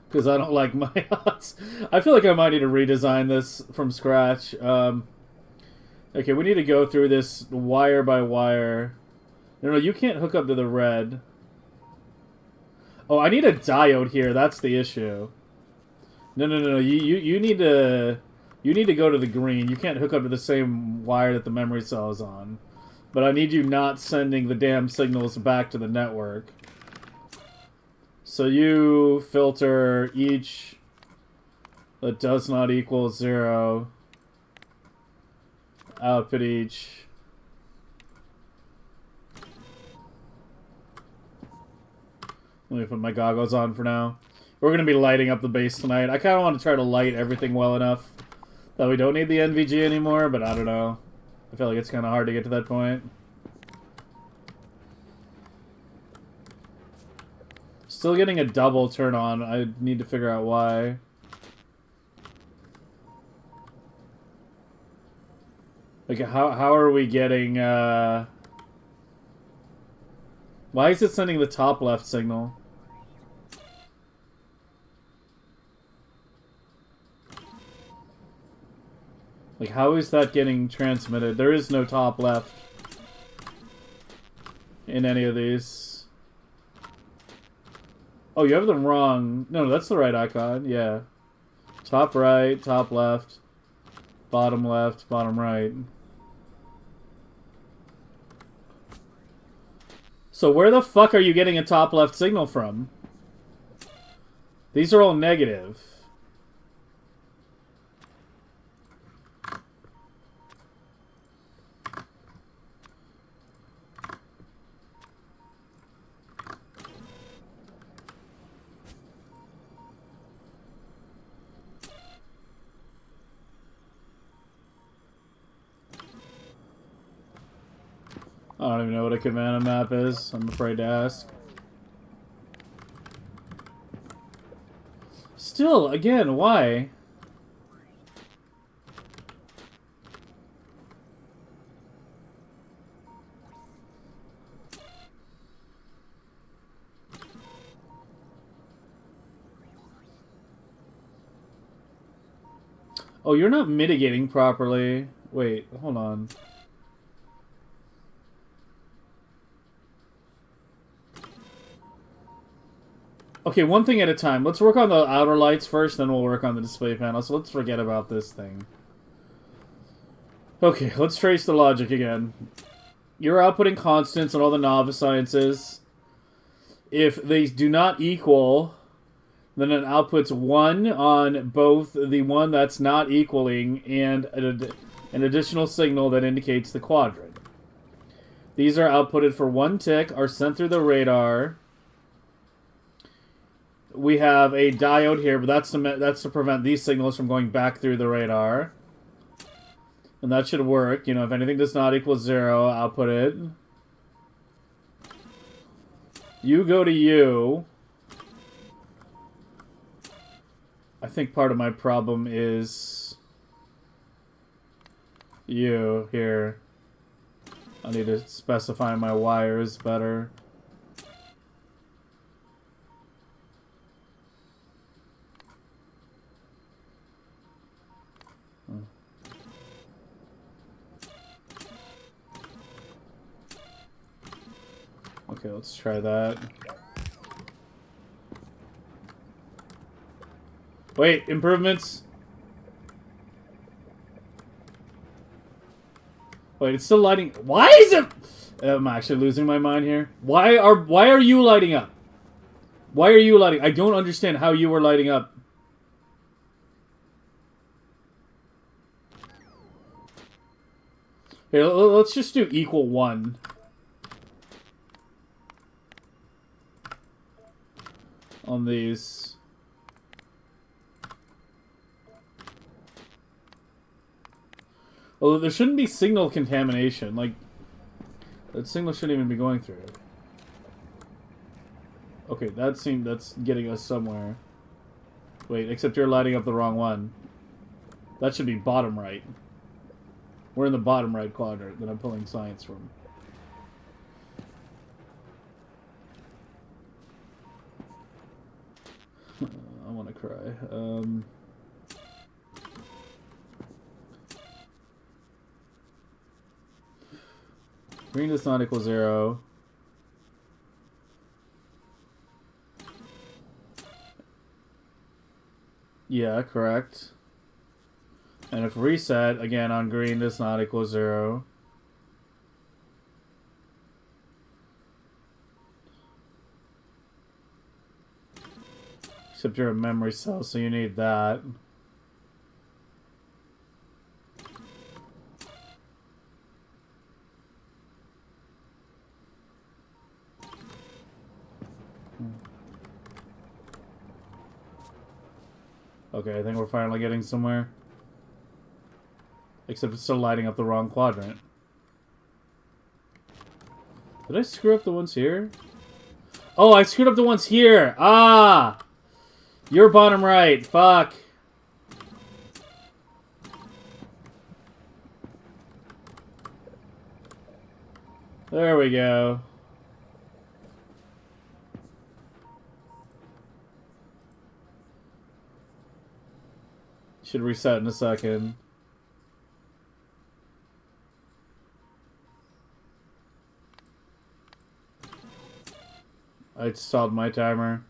because I don't like my odds. I feel like I might need to redesign this from scratch. Okay, we need to go through this wire by wire. No, you can't hook up to the red. Oh, I need a diode here. That's the issue. No. You need to go to the green. You can't hook up to the same wire that the memory cell is on. But I need you not sending the damn signals back to the network. So you filter each that does not equal 0. Output each. Let me put my goggles on for now. We're going to be lighting up the base tonight. I kind of want to try to light everything well enough that we don't need the NVG anymore, but I don't know. I feel like it's kind of hard to get to that point. Still getting a double turn on. I need to figure out why. Like, how are we getting, Why is it sending the top left signal? Like, how is that getting transmitted? There is no top left in any of these. Oh, you have them wrong. No, that's the right icon. Yeah. Top right, top left, bottom right. So where the fuck are you getting a top left signal from? These are all negative. I don't even know what a command map is. I'm afraid to ask. Still, again, why? Oh, you're not mitigating properly. Wait, hold on. Okay, one thing at a time. Let's work on the outer lights first, then we'll work on the display panel. So let's forget about this thing. Okay, let's trace the logic again. You're outputting constants on all the novice sciences. If they do not equal, then it outputs 1 on both the one that's not equaling and an additional signal that indicates the quadrant. These are outputted for 1 tick, are sent through the radar. We have a diode here, but that's to prevent these signals from going back through the radar. And that should work. You know, if anything does not equal 0, output it. You go to you. I think part of my problem is you here. I need to specify my wires better. Okay, let's try that. Wait, improvements? Wait, it's still lighting. Why is it? I'm actually losing my mind here. Why are you lighting up? Why are you lighting? I don't understand how you were lighting up. Here, let's just do equal 1. On these. Well, there shouldn't be signal contamination. Like, that signal shouldn't even be going through it. Okay, that's getting us somewhere. Wait, except you're lighting up the wrong one. That should be bottom right. We're in the bottom right quadrant that I'm pulling science from. I want to cry. Green does not equal 0. Yeah, correct. And if reset, again, on green does not equal 0. Except you're a memory cell, so you need that. Okay, I think we're finally getting somewhere. Except it's still lighting up the wrong quadrant. Did I screw up the ones here? Oh, I screwed up the ones here! Ah! You're bottom right. Fuck. There we go. Should reset in a second. I stalled my timer.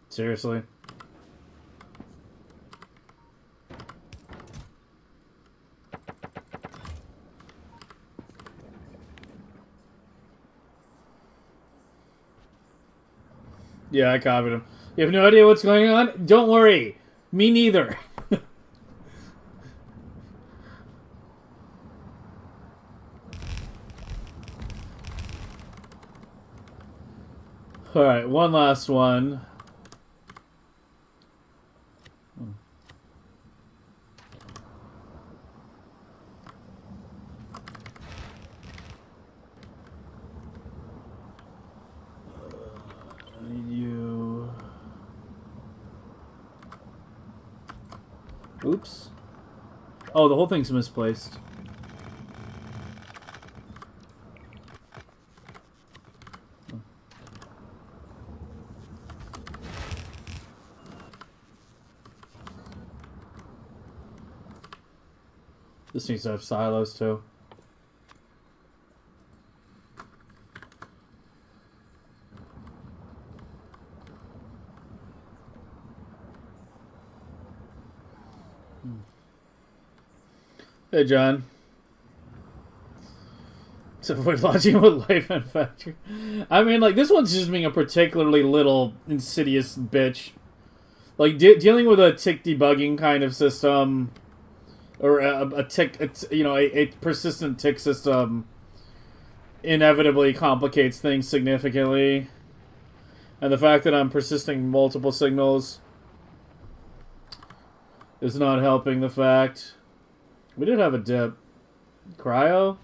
Seriously? Yeah, I copied him. You have no idea what's going on? Don't worry. Me neither. Alright, one last one. You. Oops. Oh, the whole thing's misplaced. This needs to have silos too. Hey, John. So avoid lodging with life and factory. I mean, like, this one's just being a particularly little insidious bitch. Like, dealing with a tick debugging kind of system, or a tick, a persistent tick system, inevitably complicates things significantly. And the fact that I'm persisting multiple signals is not helping the fact. We did have a dip. Cryo?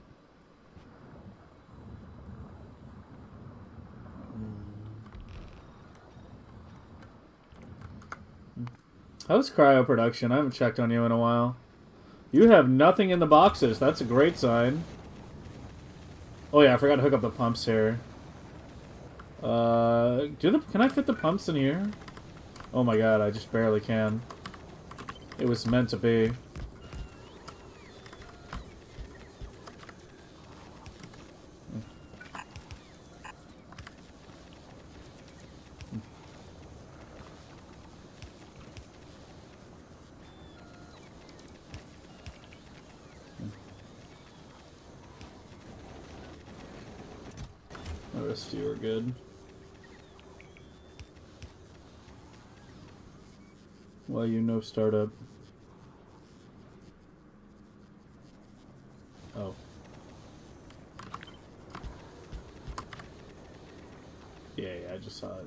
How's cryo production? I haven't checked on you in a while. You have nothing in the boxes. That's a great sign. Oh yeah, I forgot to hook up the pumps here. Can I fit the pumps in here? Oh my god, I just barely can. It was meant to be. The rest of you are good. Well, you know startup. Oh. Yeah, I just saw it.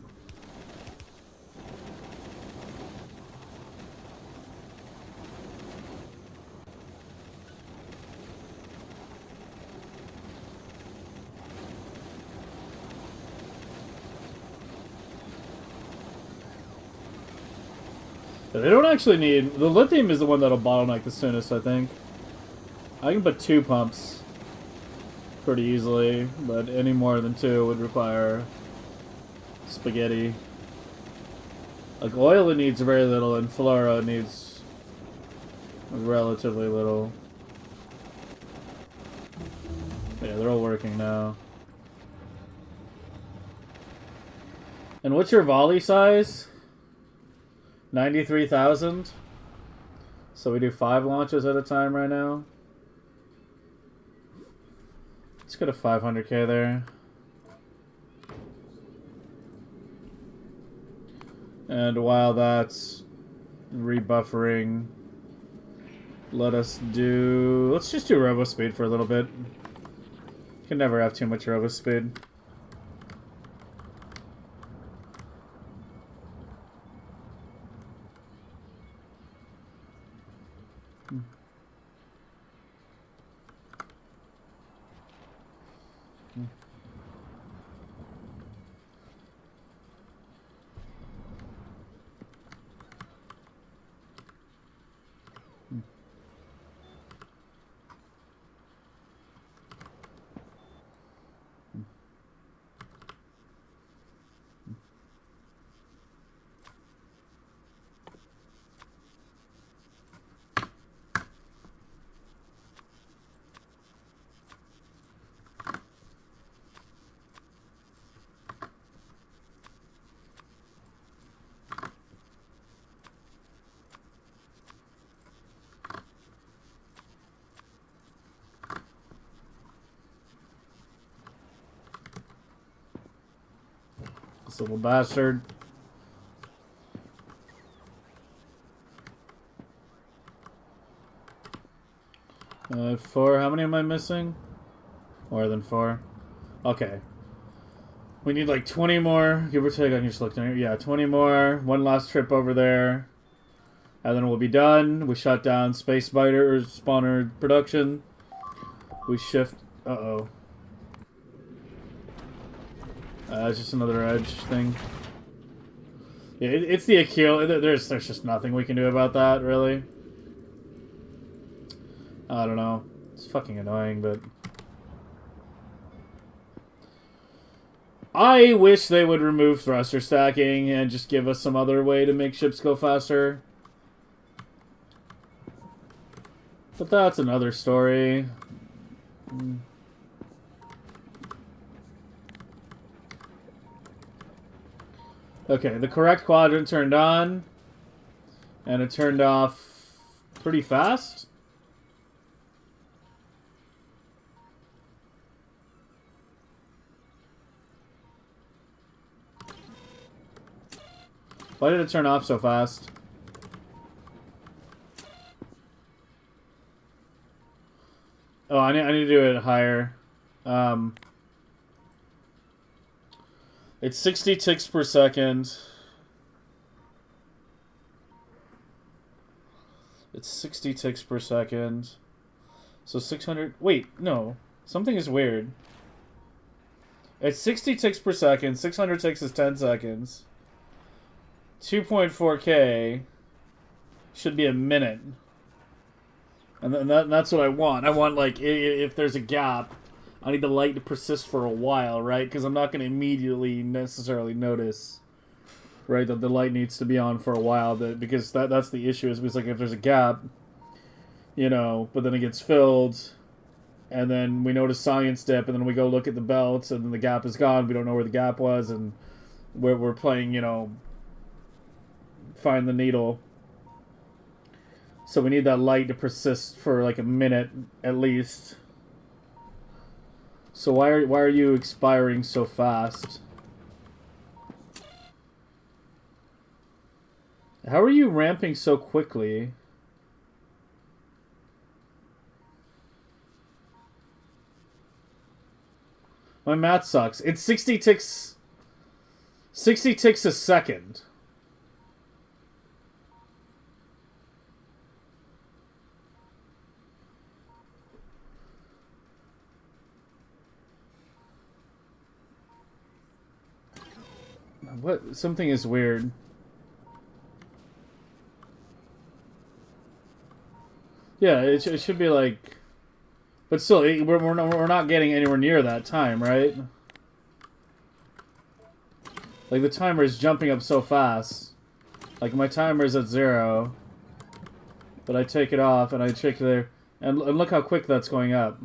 They don't actually need... The lithium is the one that'll bottleneck the soonest, I think. I can put 2 pumps pretty easily, but any more than 2 would require spaghetti. Like, oil, it needs very little, and Flora needs relatively little. Yeah, they're all working now. And what's your volley size? 93,000. So we do 5 launches at a time right now. Let's go to 500k there. And while that's rebuffering, let's just do robo speed for a little bit. You can never have too much robo speed. This little bastard. Four. How many am I missing? More than 4. Okay. We need like 20 more, give or take. I can just look down here. Yeah, 20 more. One last trip over there. And then we'll be done. We shut down Space Spider or Spawner production. We shift. Uh-oh. It's just another edge thing. Yeah, it's the Akil. There's just nothing we can do about that, really. I don't know. It's fucking annoying, but... I wish they would remove thruster stacking and just give us some other way to make ships go faster. But that's another story. Okay, the correct quadrant turned on. And it turned off pretty fast. Why did it turn off so fast? Oh, I need to do it higher. It's 60 ticks per second. It's 60 ticks per second. So 600... Wait, no. Something is weird. It's 60 ticks per second. 600 ticks is 10 seconds. 2.4K should be a minute. And that's what I want. I want, like, if there's a gap, I need the light to persist for a while, right? Because I'm not going to immediately necessarily notice, right, that the light needs to be on for a while. Because that's the issue, is because, like, if there's a gap, you know, but then it gets filled, and then we notice science dip, and then we go look at the belts, and then the gap is gone. We don't know where the gap was, and we're playing, you know, find the needle. So we need that light to persist for like a minute at least. So why are you expiring so fast? How are you ramping so quickly? My math sucks. It's 60 ticks. 60 ticks a second. What? Something is weird. Yeah, it should be like... But still, we're not getting anywhere near that time, right? Like, the timer is jumping up so fast. Like, my timer is at 0. But I take it off, and I check there. And look how quick that's going up.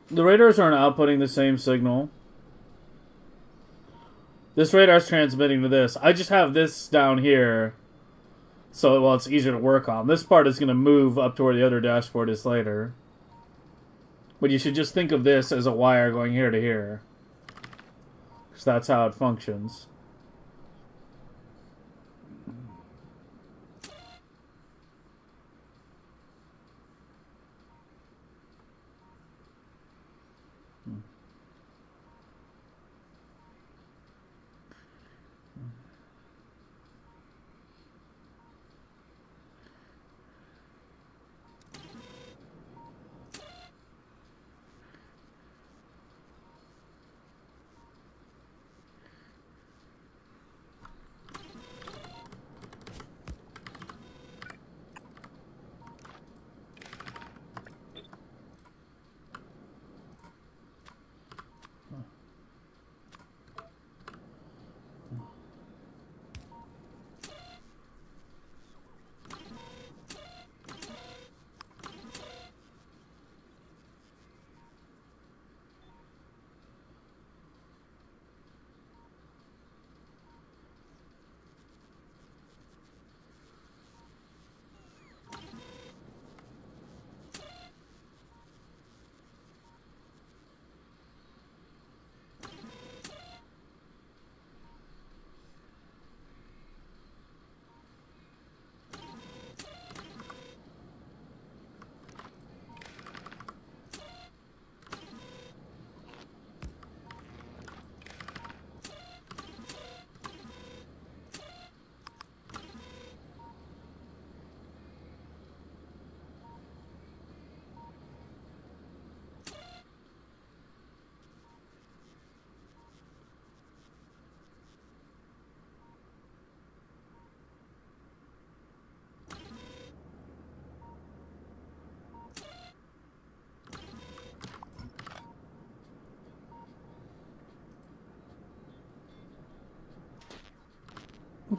The radars aren't outputting the same signal. This radar's transmitting to this. I just have this down here. So, well, it's easier to work on. This part is going to move up to where the other dashboard is later. But you should just think of this as a wire going here to here. Because that's how it functions.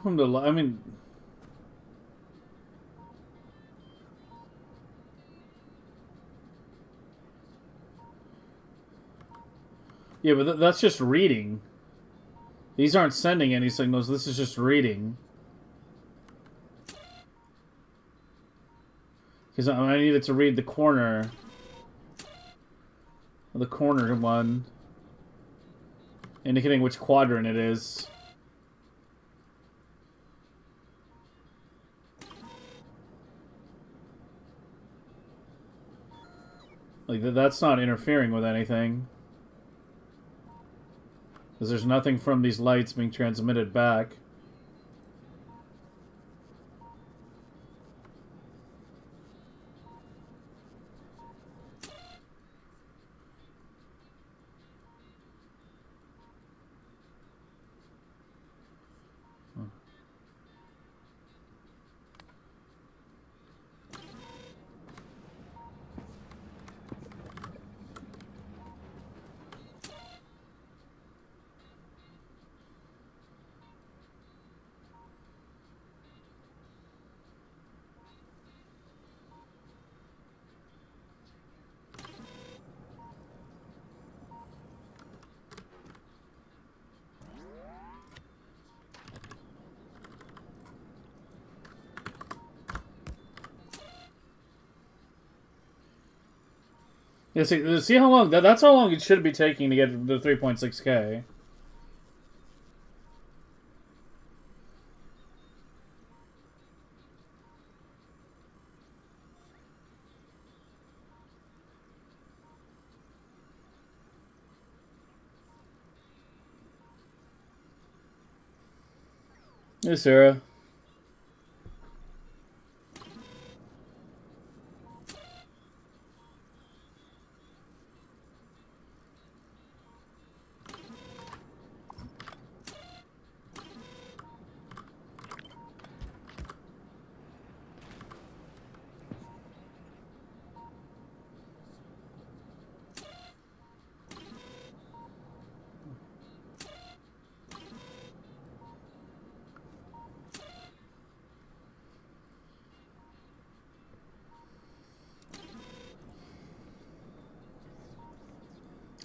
I mean... Yeah, but that's just reading. These aren't sending any signals. This is just reading. Because I need it to read the corner. The corner one. Indicating which quadrant it is. Like, that's not interfering with anything. Because there's nothing from these lights being transmitted back. Yeah, see how long that's how long it should be taking to get the 3.6K. Hey, Sarah.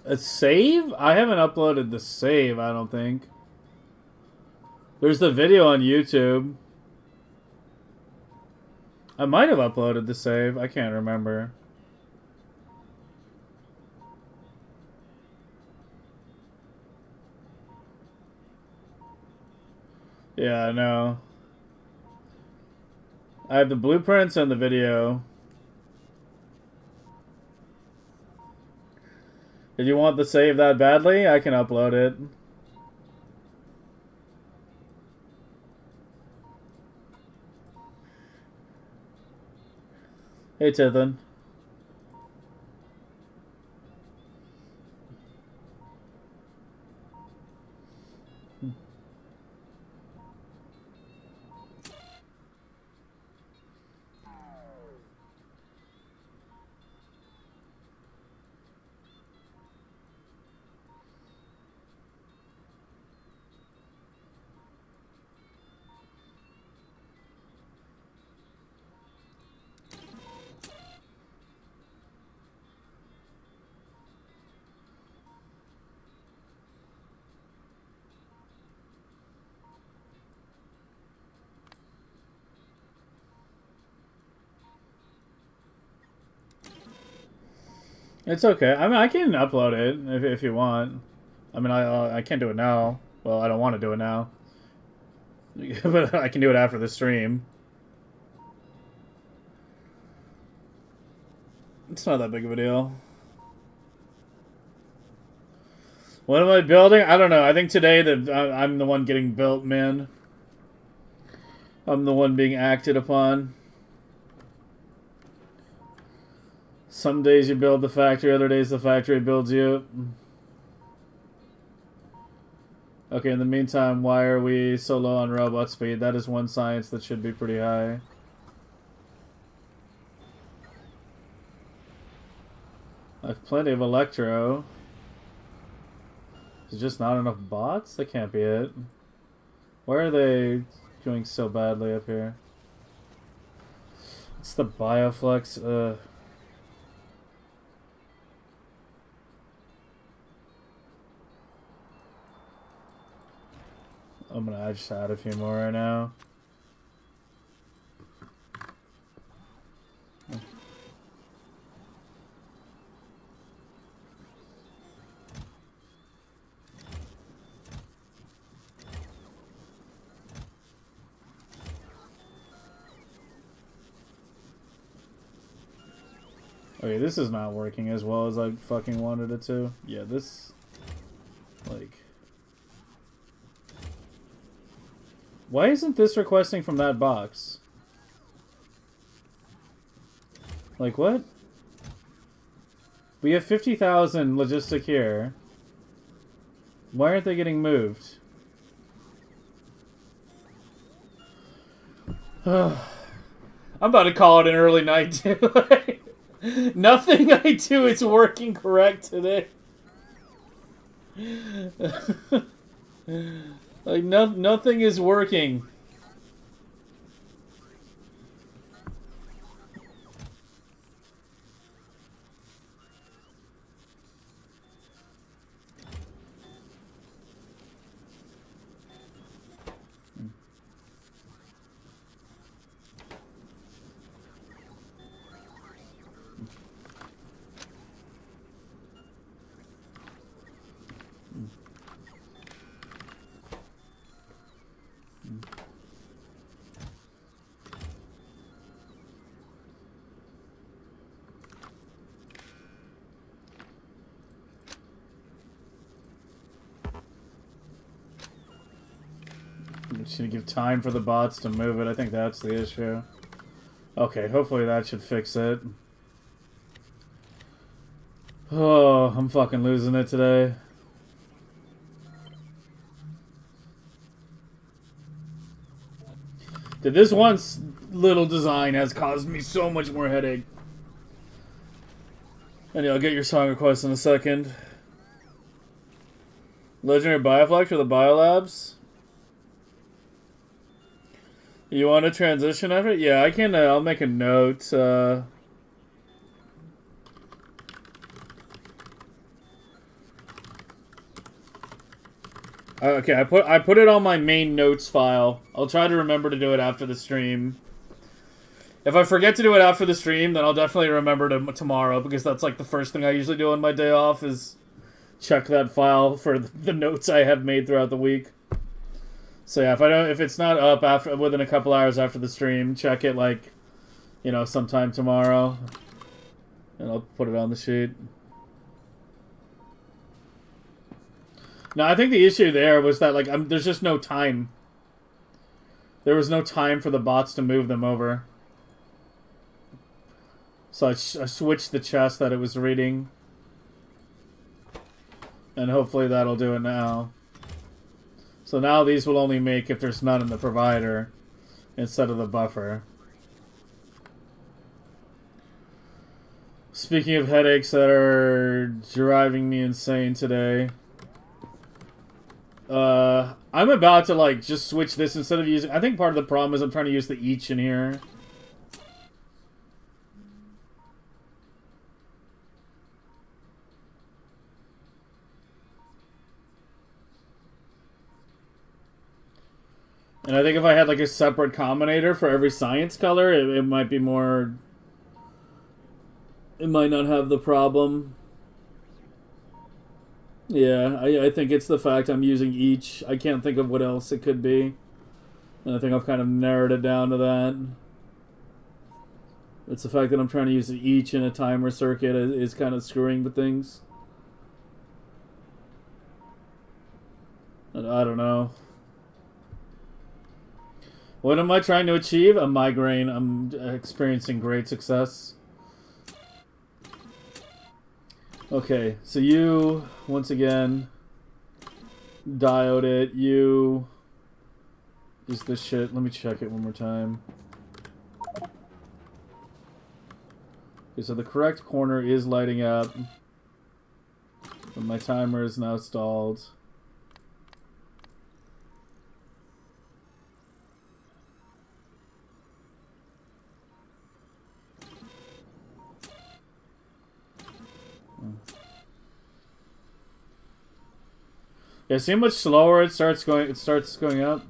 A save? I haven't uploaded the save, I don't think. There's the video on YouTube. I might have uploaded the save. I can't remember. Yeah, I know. I have the blueprints and the video. Did you want the save that badly? I can upload it. Hey, Tithan. It's okay. I mean, I can upload it if you want. I mean, I can't do it now. Well, I don't want to do it now. But I can do it after the stream. It's not that big of a deal. What am I building? I don't know. I think today that I'm the one getting built, man. I'm the one being acted upon. Some days you build the factory, other days the factory builds you. Okay, in the meantime, why are we so low on robot speed? That is one science that should be pretty high. I have plenty of electro. There's just not enough bots? That can't be it. Why are they doing so badly up here? It's the Bioflex. I'm gonna just add a few more right now. Okay, this is not working as well as I fucking wanted it to. Yeah, this... Like... Why isn't this requesting from that box? Like, what? We have 50,000 logistic here. Why aren't they getting moved? I'm about to call it an early night, too. Nothing I do is working correct today. Like, nothing is working. Just gonna give time for the bots to move it. I think that's the issue. Okay, hopefully that should fix it. Oh, I'm fucking losing it today. Dude, this one little design has caused me so much more headache. And I'll get your song request in a second. Legendary Bioflex or the Biolabs? You want to transition effort? Yeah, I can. I'll make a note. Okay, I put it on my main notes file. I'll try to remember to do it after the stream. If I forget to do it after the stream, then I'll definitely remember tomorrow, because that's like the first thing I usually do on my day off is check that file for the notes I have made throughout the week. So yeah, if it's not up within a couple hours after the stream, check it like, sometime tomorrow, and I'll put it on the sheet. No, I think the issue there was that like there's just no time. There was no time for the bots to move them over. So I switched the chest that it was reading, and hopefully that'll do it now. So now these will only make if there's none in the provider instead of the buffer. Speaking of headaches that are driving me insane today, I'm about to like just switch this instead of using. I think part of the problem is I'm trying to use the each in here. And I think if I had like a separate combinator for every science color, it might be more. It might not have the problem. Yeah, I think it's the fact I'm using each. I can't think of what else it could be. And I think I've kind of narrowed it down to that. It's the fact that I'm trying to use each in a timer circuit is kind of screwing with things. And I don't know. What am I trying to achieve? A migraine. I'm experiencing great success. Okay, so you, once again, diode it. You is this shit. Let me check it one more time. Okay, so the correct corner is lighting up. But my timer is now stalled. Yeah, see how much slower it starts going up?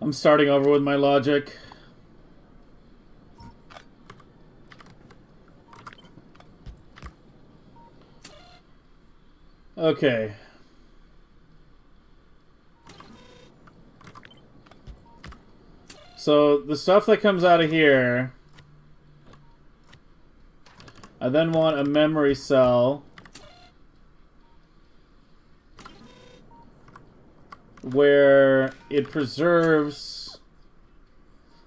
I'm starting over with my logic. Okay. So the stuff that comes out of here, I then want a memory cell where it preserves,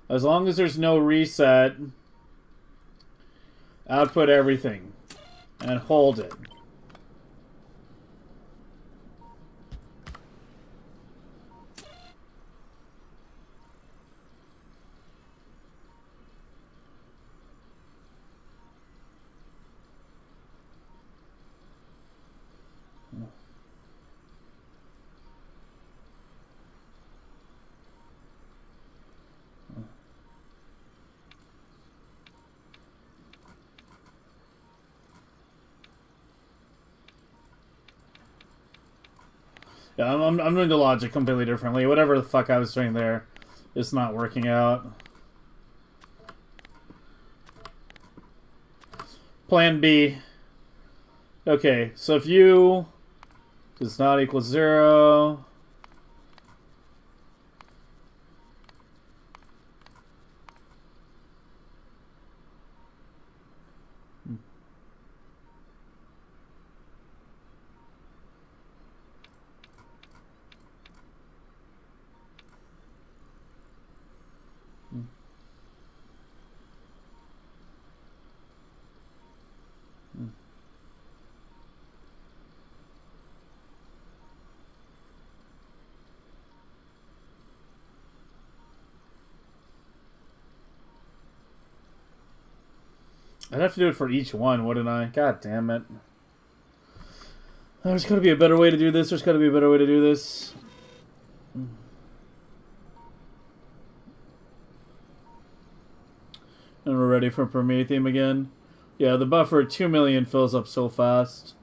as long as there's no reset, output everything and hold it. Yeah, I'm doing the logic completely differently. Whatever the fuck I was doing there, it's not working out. Plan B. Okay, so if u does not equal 0... I'd have to do it for each one, wouldn't I? God damn it. There's gotta be a better way to do this. There's gotta be a better way to do this. And we're ready for Prometheum again. Yeah, the buffer at 2 million fills up so fast.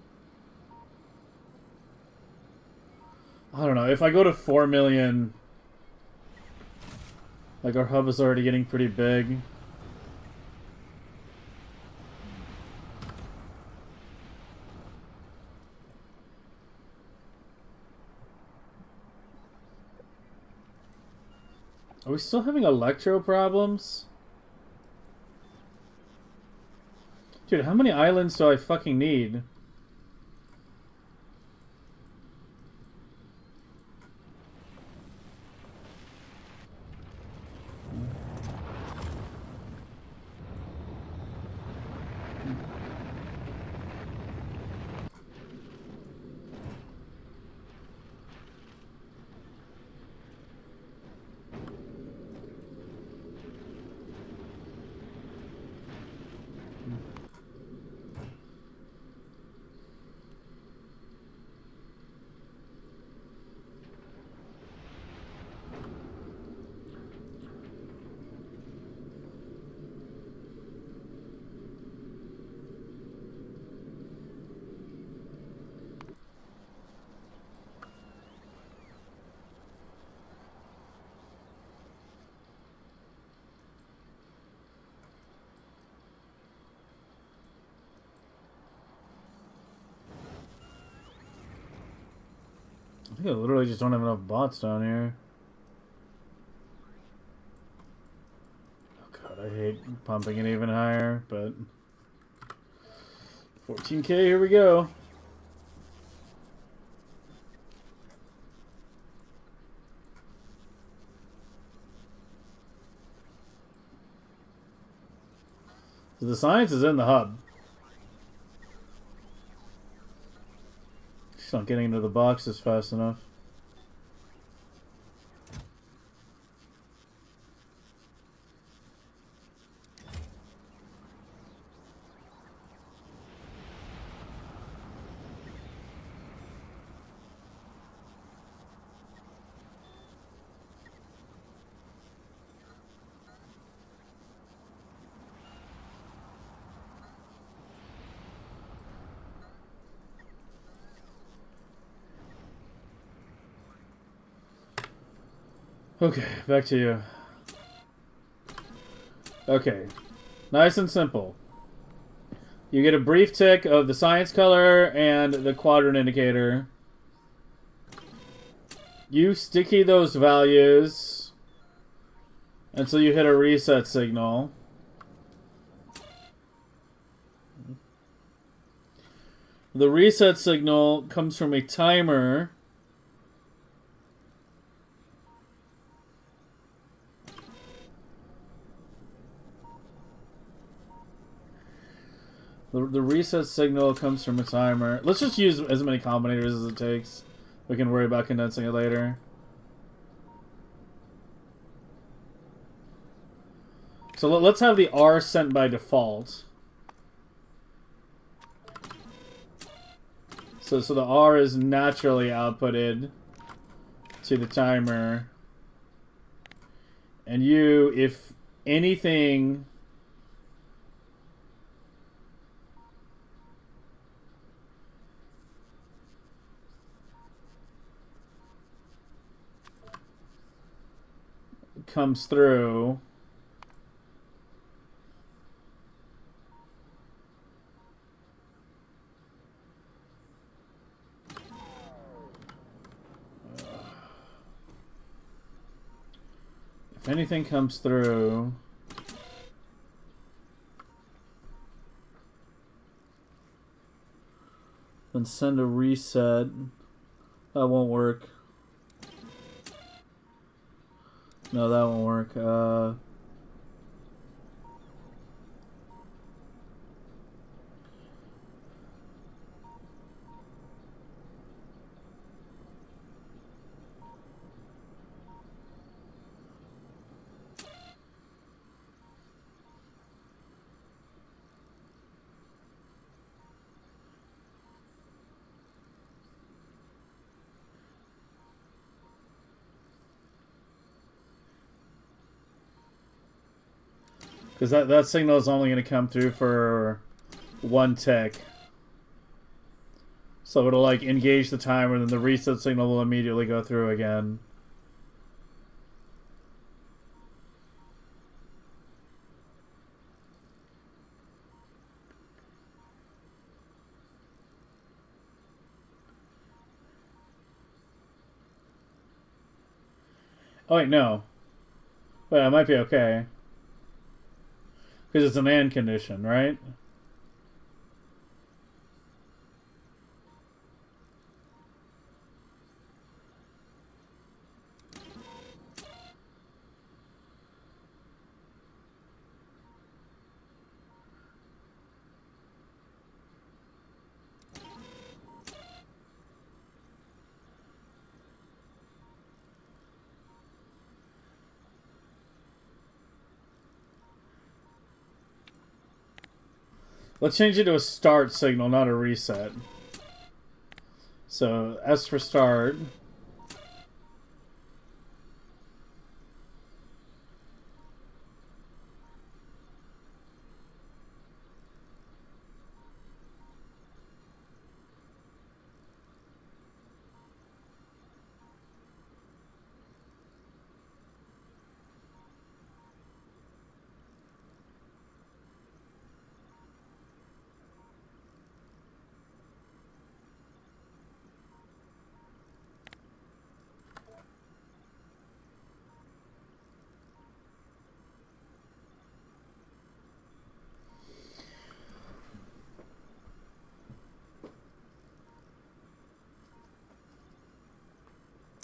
I don't know. If I go to 4 million... Like, our hub is already getting pretty big. Are we still having electro problems? Dude, how many islands do I fucking need? I think I literally just don't have enough bots down here. Oh god, I hate pumping it even higher, but... 14k, here we go. So the science is in the hub. Just not getting into the boxes fast enough. Okay, back to you. Okay, nice and simple. You get a brief tick of the science color and the quadrant indicator. You sticky those values until you hit a reset signal. The reset signal comes from a timer. The reset signal comes from a timer. Let's just use as many combinators as it takes. We can worry about condensing it later. So let's have the R sent by default. So the R is naturally outputted to the timer. And you, if anything... comes through. If anything comes through... then send a reset. That won't work. No, that won't work. Because that signal is only going to come through for 1 tick. So it'll like engage the timer, and then the reset signal will immediately go through again. Oh wait, no. Wait, I might be okay. Because it's an and condition, right? Let's change it to a start signal, not a reset. So, S for start.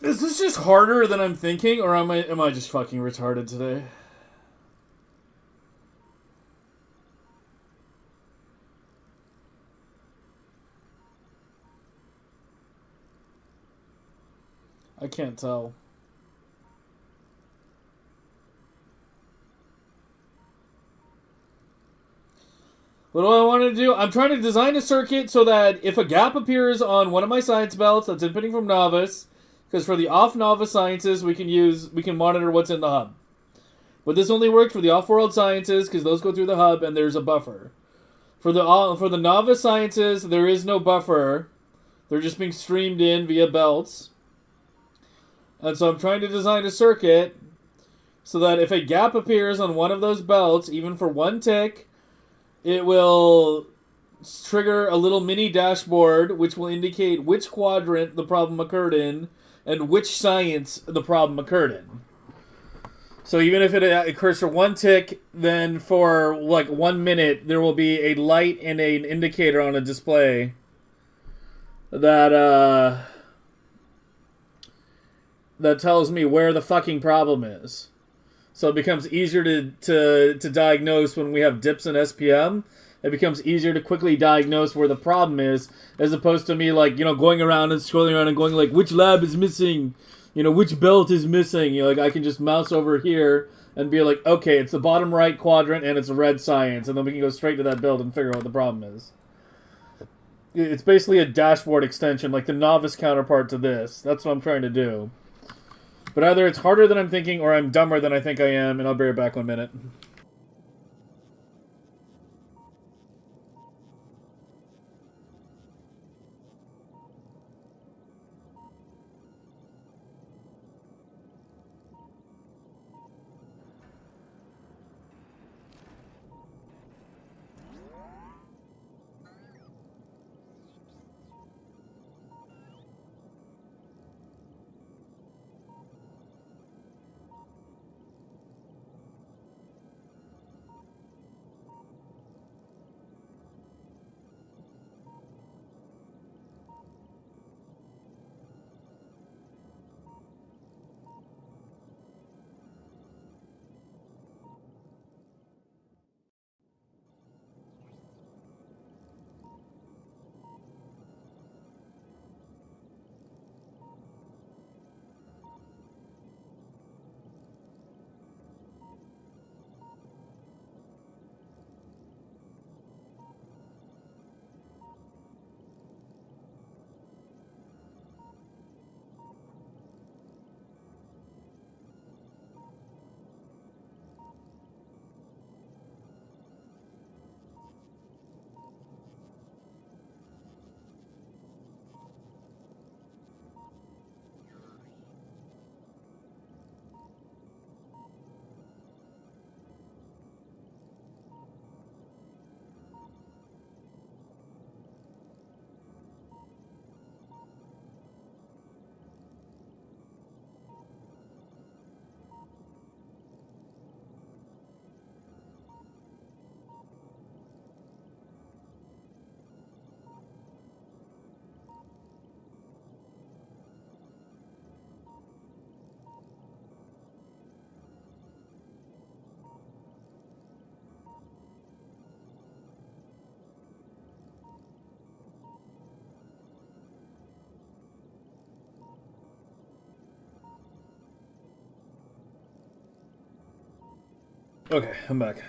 Is this just harder than I'm thinking, or am I just fucking retarded today? I can't tell. What do I want to do? I'm trying to design a circuit so that if a gap appears on one of my science belts that's inputting from novice, because for the off-novice sciences, we can monitor what's in the hub. But this only works for the off-world sciences, because those go through the hub and there's a buffer. For the novice sciences, there is no buffer. They're just being streamed in via belts. And so I'm trying to design a circuit so that if a gap appears on one of those belts, even for 1 tick, it will trigger a little mini dashboard which will indicate which quadrant the problem occurred in and which science the problem occurred in. So even if it occurs for 1 tick, then for like 1 minute, there will be a light and an indicator on a display that tells me where the fucking problem is. So it becomes easier to diagnose when we have dips in SPM. It becomes easier to quickly diagnose where the problem is, as opposed to me like, going around and scrolling around and going like, which lab is missing? Which belt is missing? Like I can just mouse over here and be like, okay, it's the bottom right quadrant and it's a red science, and then we can go straight to that belt and figure out what the problem is. It's basically a dashboard extension, like the novice counterpart to this. That's what I'm trying to do. But either it's harder than I'm thinking or I'm dumber than I think I am, and I'll be right back 1 minute. Okay, I'm back.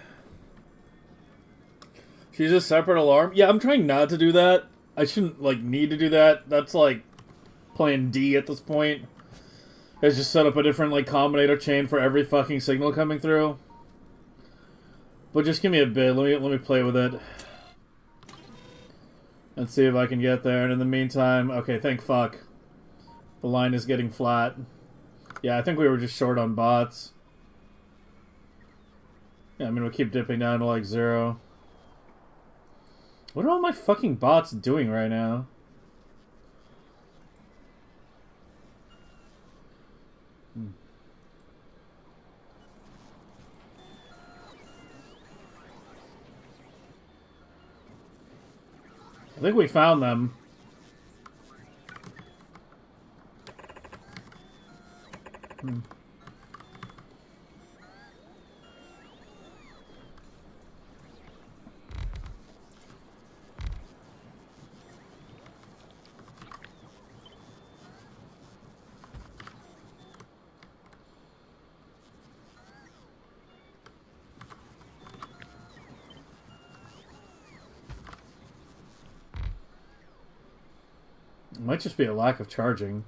She's a separate alarm? Yeah, I'm trying not to do that. I shouldn't, like, need to do that. That's, like, playing D at this point. I just set up a different, like, combinator chain for every fucking signal coming through. But just give me a bit. Let me play with it. And see if I can get there. And in the meantime, okay, thank fuck. The line is getting flat. Yeah, I think we were just short on bots. Yeah, I mean, we'll keep dipping down to, like, 0. What are all my fucking bots doing right now? I think we found them. It might just be a lack of charging.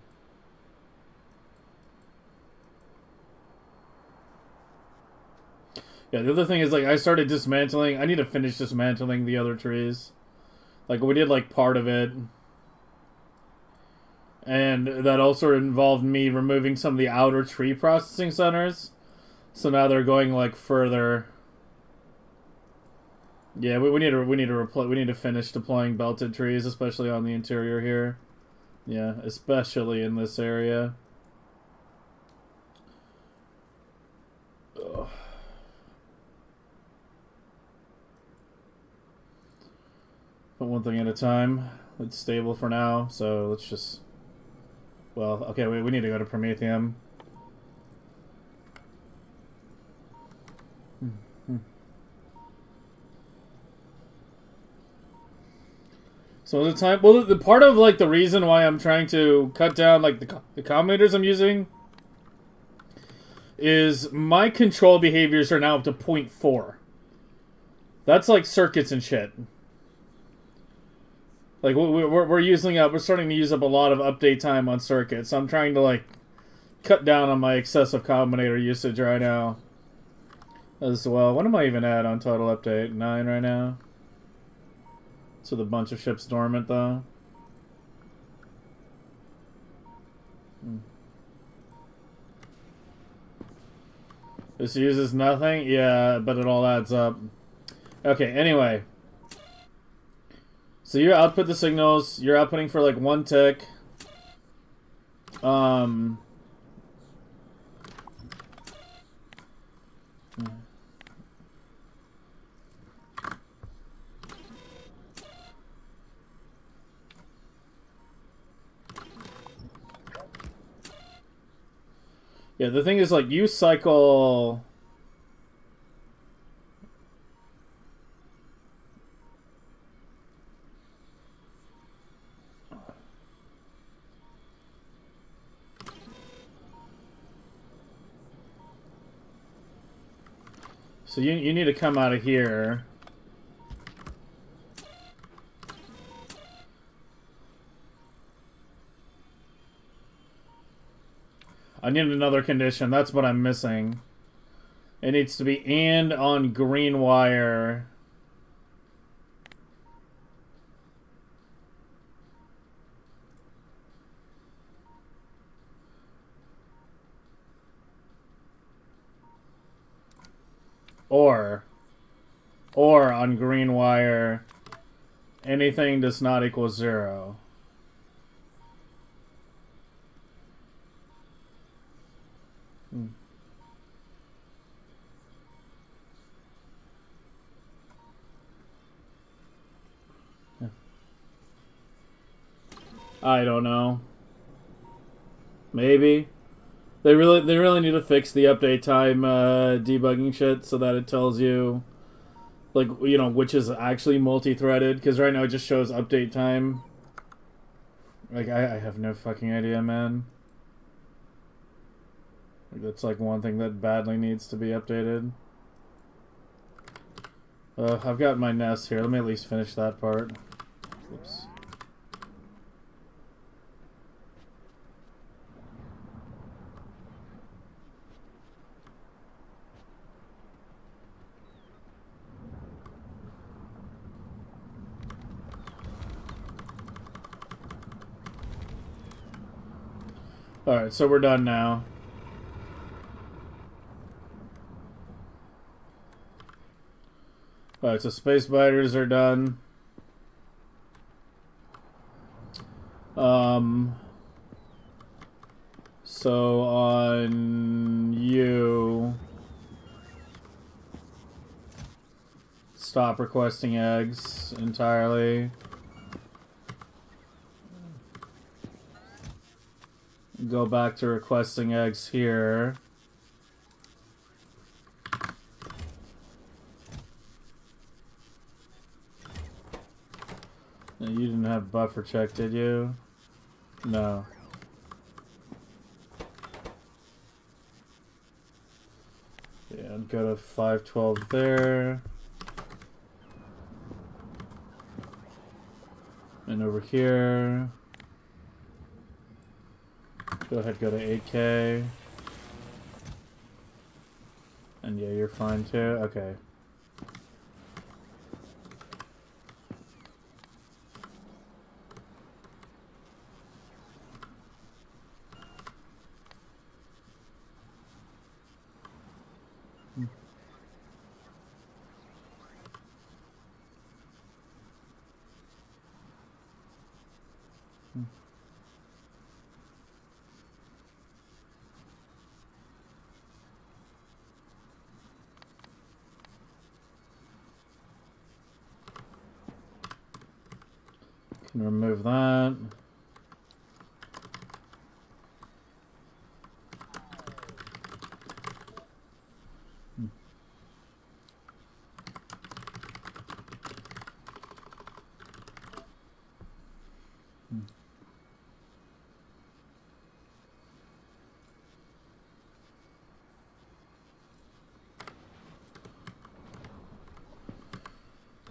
Yeah, the other thing is, like, I started dismantling. I need to finish dismantling the other trees. Like, we did, like, part of it. And that also involved me removing some of the outer tree processing centers. So now they're going, like, further. Yeah, we need to finish deploying belted trees, especially on the interior here. Yeah, especially in this area. Ugh. But one thing at a time. It's stable for now, so let's just... Well, okay, we need to go to Prometheum. So the time... Well, the part of, like, the reason why I'm trying to cut down, like, the combinators I'm using is my control behaviors are now up to 0.4. That's, like, circuits and shit. Like, we're starting to use up a lot of update time on circuits. So I'm trying to, like, cut down on my excessive combinator usage right now. As well. What am I even at on total update? 9 right now? So the bunch of ships dormant, though. This uses nothing? Yeah, but it all adds up. Okay, anyway. So you output the signals. You're outputting for like 1 tick. Yeah, the thing is, like, you cycle... So you need to come out of here. I need another condition. That's what I'm missing. It needs to be and on green wire. Or on green wire, anything does not equal 0. I don't know. Maybe. They really need to fix the update time debugging shit so that it tells you, like, you know, which is actually multi-threaded, because right now it just shows update time. Like, I have no fucking idea, man. Like, that's like one thing that badly needs to be updated. I've got my nest here. Let me at least finish that part. Oops. Alright, so we're done now. Alright, so space biters are done. So on you, stop requesting eggs entirely. Go back to requesting eggs here. You didn't have buffer check, did you? No. Yeah, I'd go to 512 there. And over here. Go ahead, go to 8K. And yeah, you're fine too? Okay. Can remove that.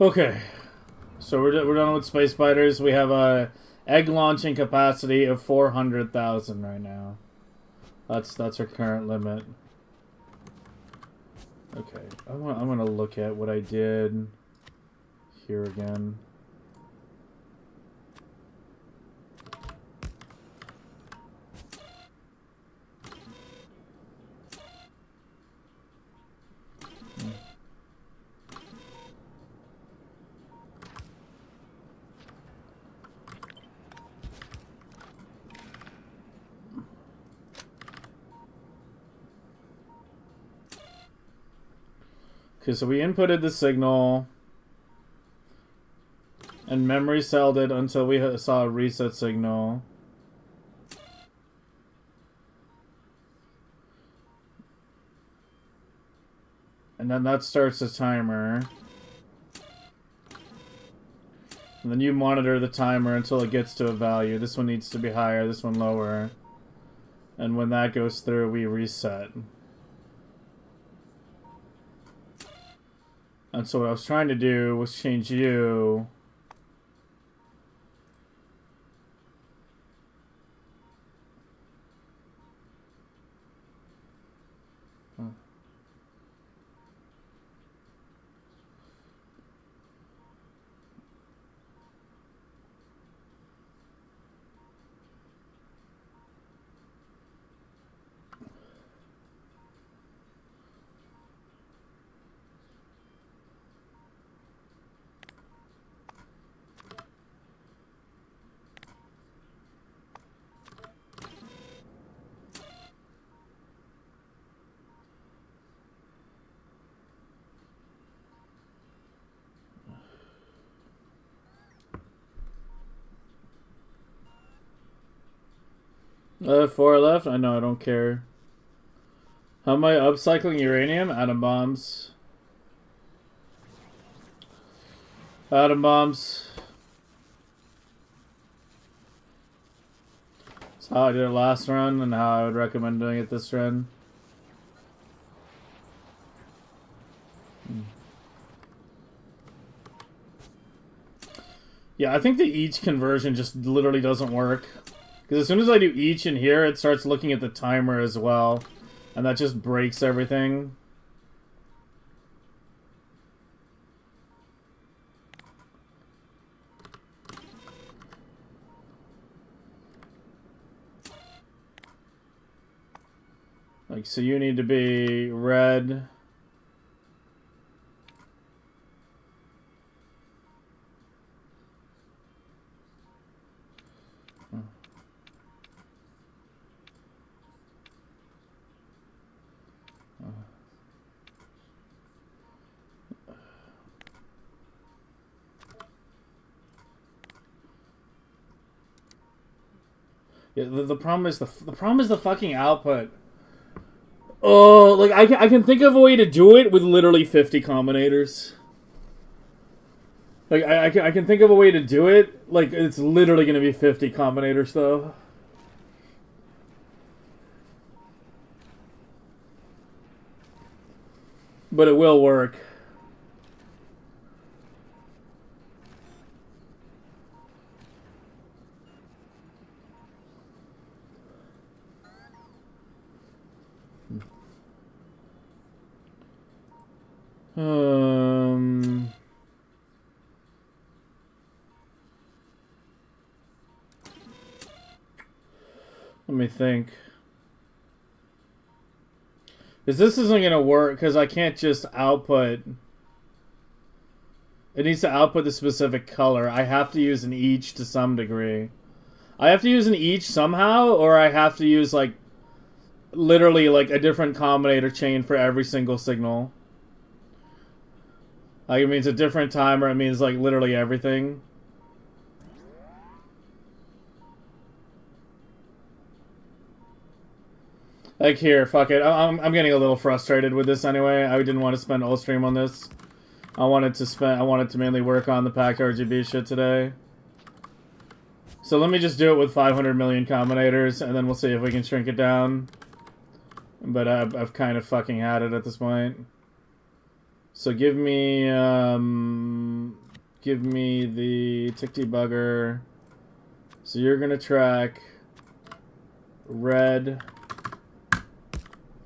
Okay, so we're done with space spiders. We have a egg launching capacity of 400,000 right now. That's our current limit. Okay, I'm gonna look at what I did here again. Okay, so we inputted the signal and memory celled it until we saw a reset signal. And then that starts the timer. And then you monitor the timer until it gets to a value. This one needs to be higher, this one lower. And when that goes through, we reset. And so what I was trying to do was change you. Four left? I know, I don't care. How am I upcycling uranium? Atom bombs. Atom bombs. That's how I did it last run and how I would recommend doing it this run. Yeah, I think the each conversion just literally doesn't work. Because as soon as I do each in here, it starts looking at the timer as well. And that just breaks everything. Like, so you need to be red. Yeah, the problem is the problem is the fucking output. Oh, like I can think of a way to do it with literally 50 combinators. Like I can think of a way to do it. Like it's literally gonna be 50 combinators though. But it will work. Let me think. Because this isn't going to work because I can't just output. It needs to output the specific color. I have to use an each to some degree. I have to use an each somehow, or I have to use, like, literally, like, a different combinator chain for every single signal. Like, it means a different timer. It means, like, literally everything. Like, here, fuck it. I'm getting a little frustrated with this anyway. I didn't want to spend all stream on this. I wanted to mainly work on the packed RGB shit today. So let me just do it with 500 million combinators, and then we'll see if we can shrink it down. But I've kind of fucking had it at this point. So give me the tick debugger. So you're gonna track red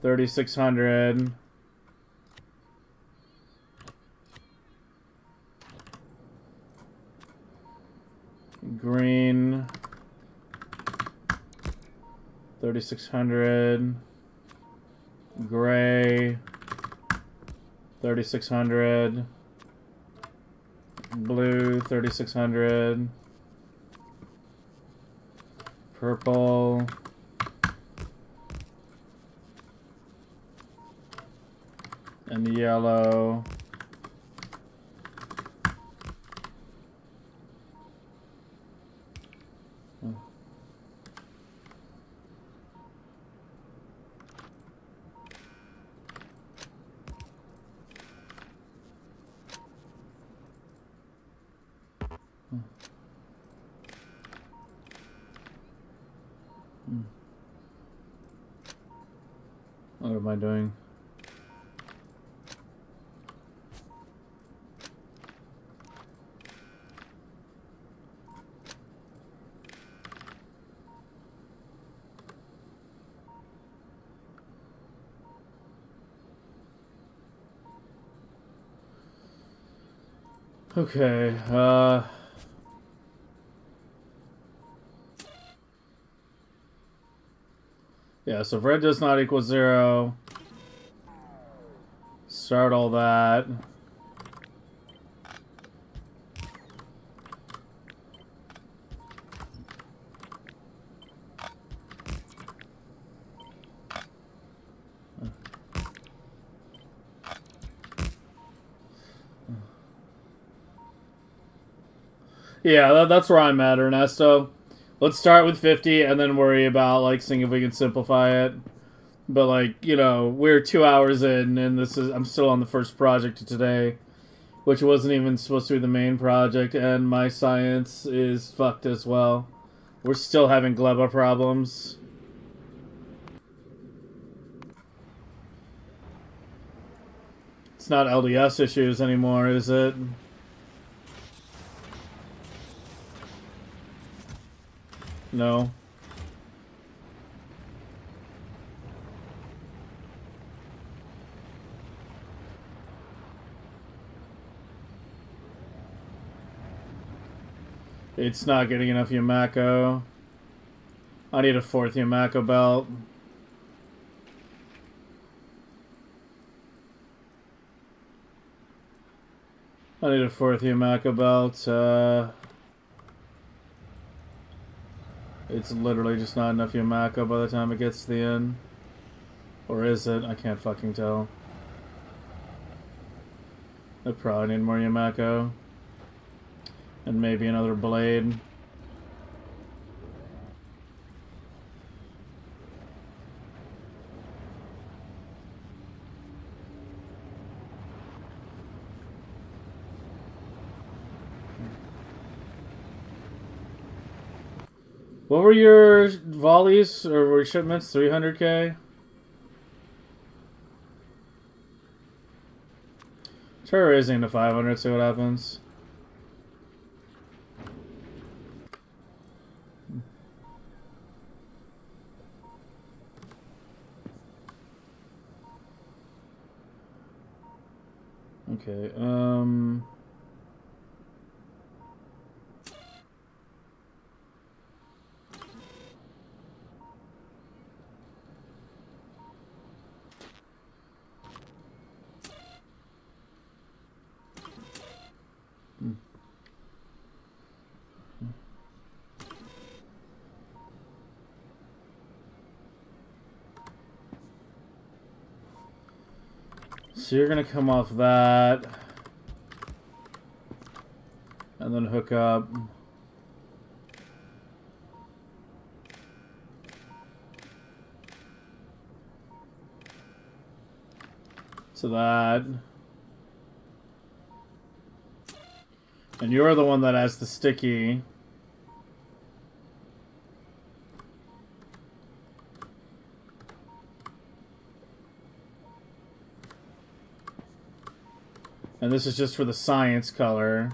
3600. Green 3600. Gray 3600. Blue 3600. Purple. And yellow. What am I doing? Okay, yeah, so if red does not equal 0, start all that. Yeah, that's where I'm at, Ernesto. Let's start with 50 and then worry about, like, seeing if we can simplify it. But, like, you know, we're 2 hours in, and I'm still on the first project today, which wasn't even supposed to be the main project, and my science is fucked as well. We're still having gleba problems. It's not LDS issues anymore, is it? No. It's not getting enough Yumako. I need a 4th Yumako belt. I need a 4th Yumako belt. It's literally just not enough Yumako by the time it gets to the end. Or is it? I can't fucking tell. I probably need more Yumako. And maybe another blade. What were your volleys or were shipments? 300k? Try raising to 500, see what happens. Okay, so you're gonna come off that and then hook up to that. And you're the one that has the sticky. And this is just for the science color.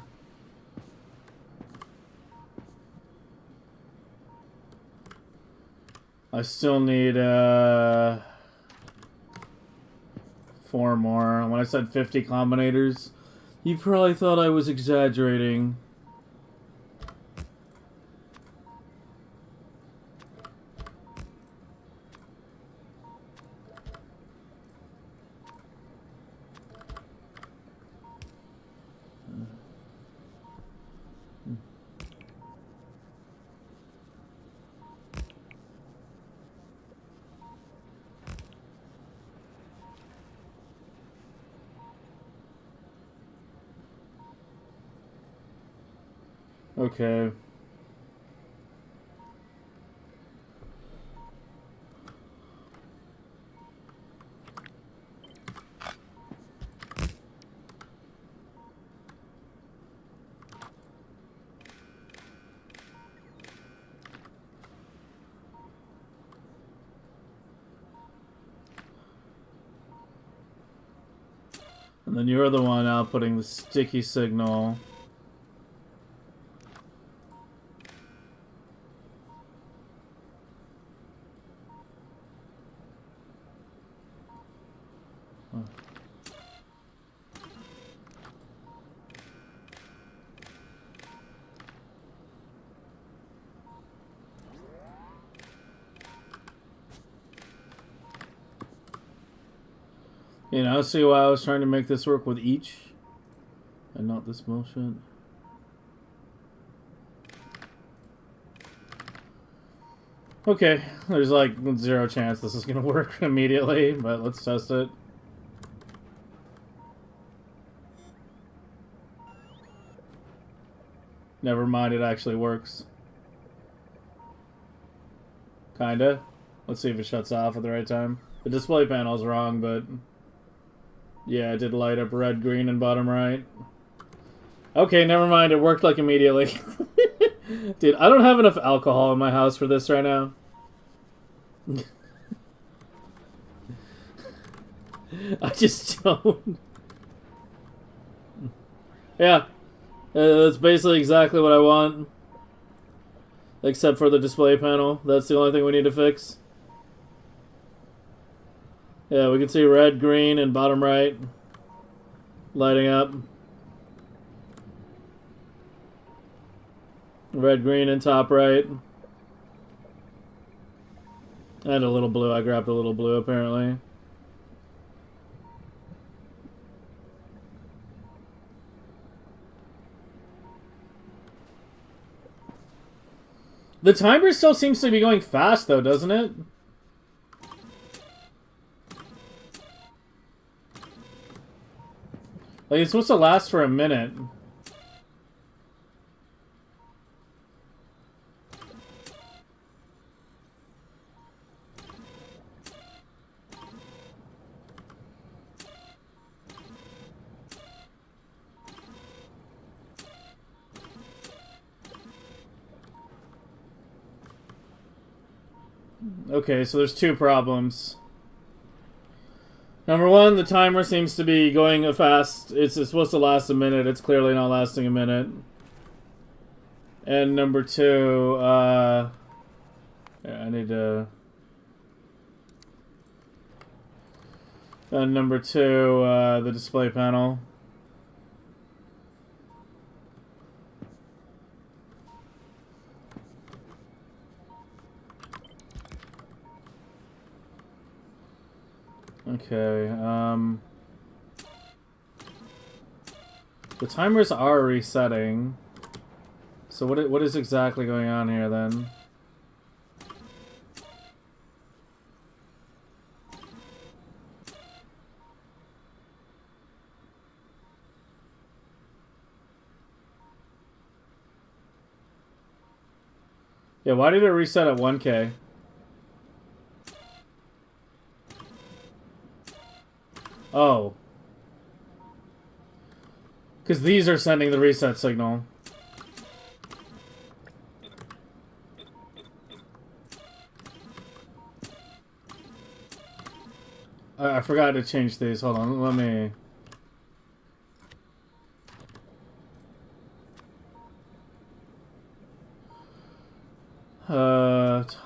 I still need 4 more. When I said 50 combinators, you probably thought I was exaggerating. Okay. And then you're the one outputting the sticky signal. You know, see why I was trying to make this work with each and not this bullshit. Okay, there's like 0 chance this is gonna work immediately, but let's test it. Never mind, it actually works. Kinda. Let's see if it shuts off at the right time. The display panel's wrong, but yeah, it did light up red, green, and bottom right. Okay, never mind. It worked like immediately. Dude, I don't have enough alcohol in my house for this right now. I just don't. Yeah, that's basically exactly what I want. Except for the display panel. That's the only thing we need to fix. Yeah, we can see red, green, and bottom right lighting up. Red, green, and top right. And a little blue. I grabbed a little blue, apparently. The timer still seems to be going fast, though, doesn't it? Like, it's supposed to last for a minute. Okay, so there's two problems. Number one, the timer seems to be going fast. It's supposed to last a minute. It's clearly not lasting a minute. And number two, yeah, I need to... And number two, the display panel. Okay, the timers are resetting. So what is exactly going on here then? Yeah, why did it reset at 1K? Oh. Because these are sending the reset signal. I forgot to change these. Hold on, let me...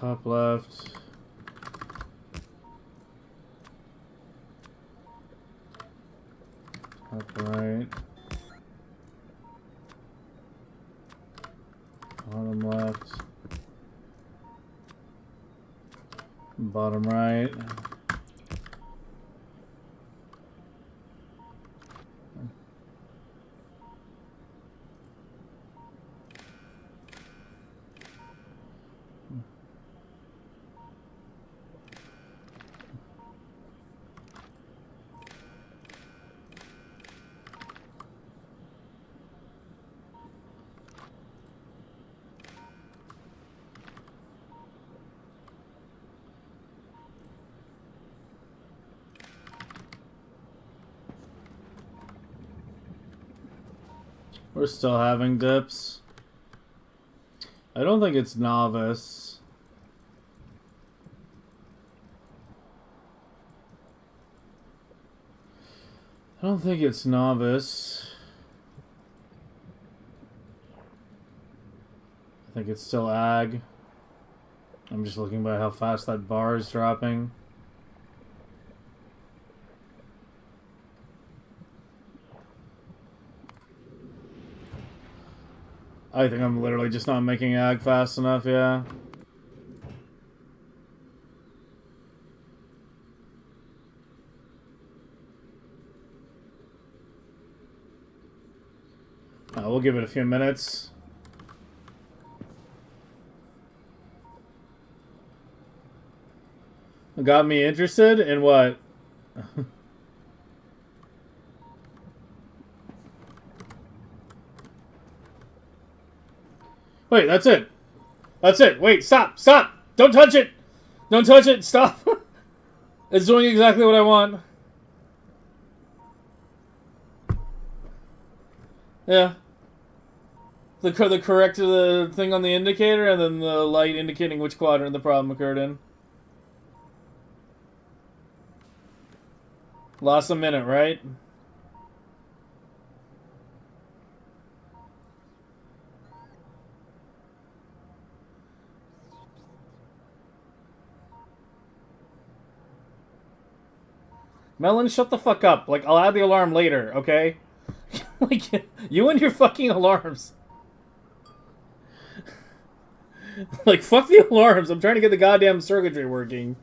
top left. Top right. Bottom left. Bottom right. We're still having dips. I don't think it's novice. I don't think it's novice. I think it's still ag. I'm just looking by how fast that bar is dropping. I think I'm literally just not making ag fast enough, yeah. We'll give it a few minutes. Got me interested in what? Wait, that's it. That's it. Wait, stop. Stop. Don't touch it. Don't touch it. Stop. It's doing exactly what I want. Yeah. The correct thing on the indicator and then the light indicating which quadrant the problem occurred in. Lost a minute, right? Melon, shut the fuck up. Like, I'll add the alarm later, okay? Like, you and your fucking alarms. Like, fuck the alarms. I'm trying to get the goddamn circuitry working.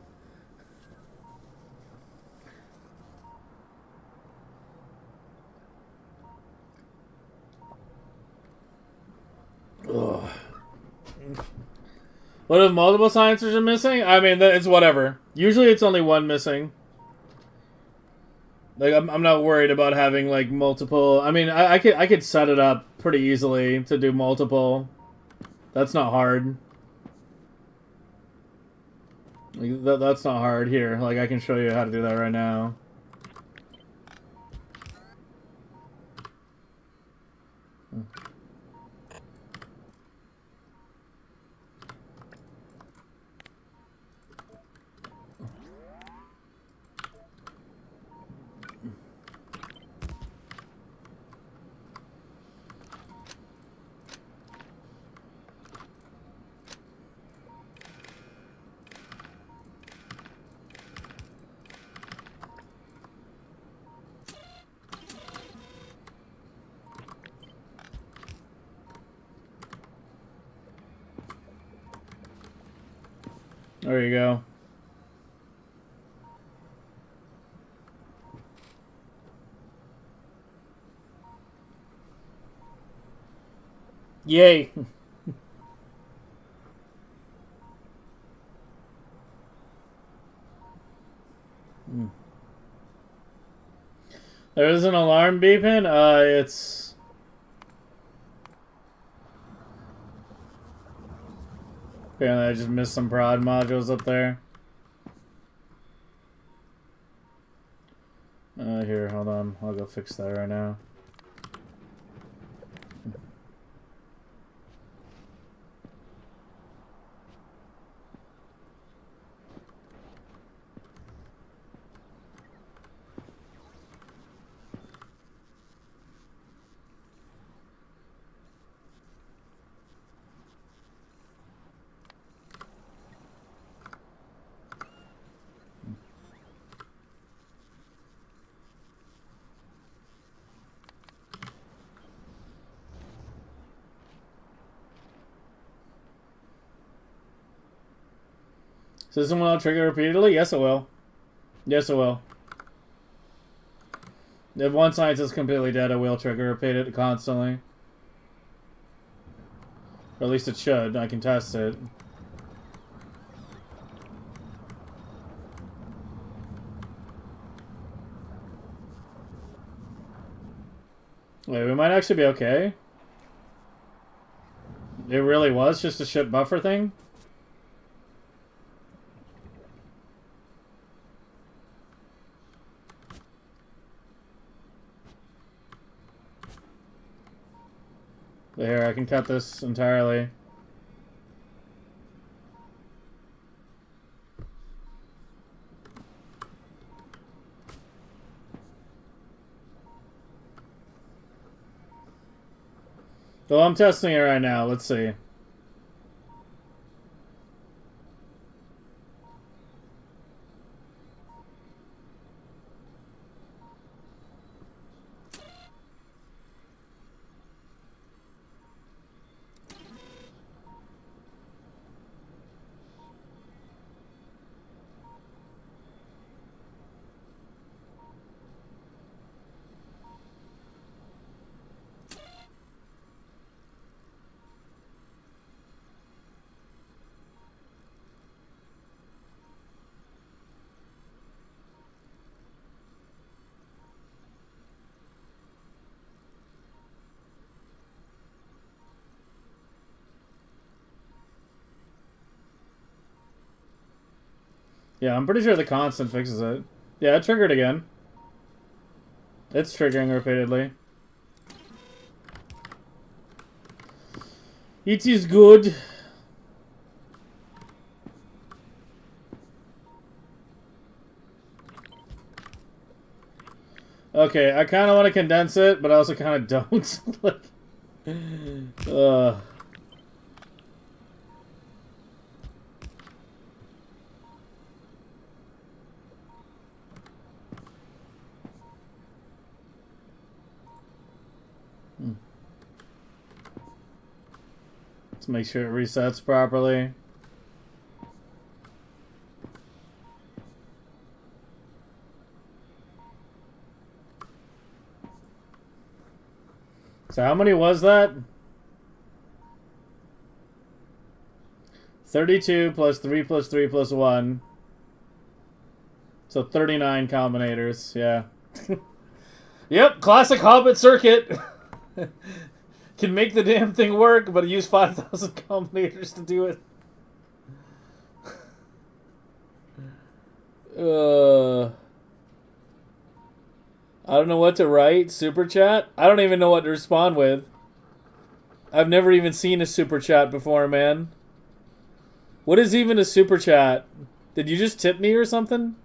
Ugh. What if multiple silencers are missing? I mean, it's whatever. Usually it's only one missing. Like, I'm not worried about having, like, multiple... I mean, I could set it up pretty easily to do multiple. That's not hard. Like, that's not hard. Here, like, I can show you how to do that right now. There you go. Yay. There is an alarm beeping. It's... Apparently I just missed some prod modules up there. Here, hold on. I'll go fix that right now. System will trigger repeatedly? Yes, it will. Yes, it will. If one science is completely dead, it will trigger repeated constantly. Or at least it should. I can test it. Wait, we might actually be okay. It really was just a shit buffer thing? Here, I can cut this entirely. Well, I'm testing it right now. Let's see. Yeah, I'm pretty sure the constant fixes it. Yeah, it triggered again. It's triggering repeatedly. It is good. Okay, I kind of want to condense it, but I also kind of don't. Like, make sure it resets properly. So how many was that? 32 plus 3 plus 3 plus 1. So 39 combinators, yeah. Yep, classic Hobbit circuit. Can make the damn thing work, but use 5,000 combinators to do it. I don't know what to write. Super chat? I don't even know what to respond with. I've never even seen a super chat before, man. What is even a super chat? Did you just tip me or something?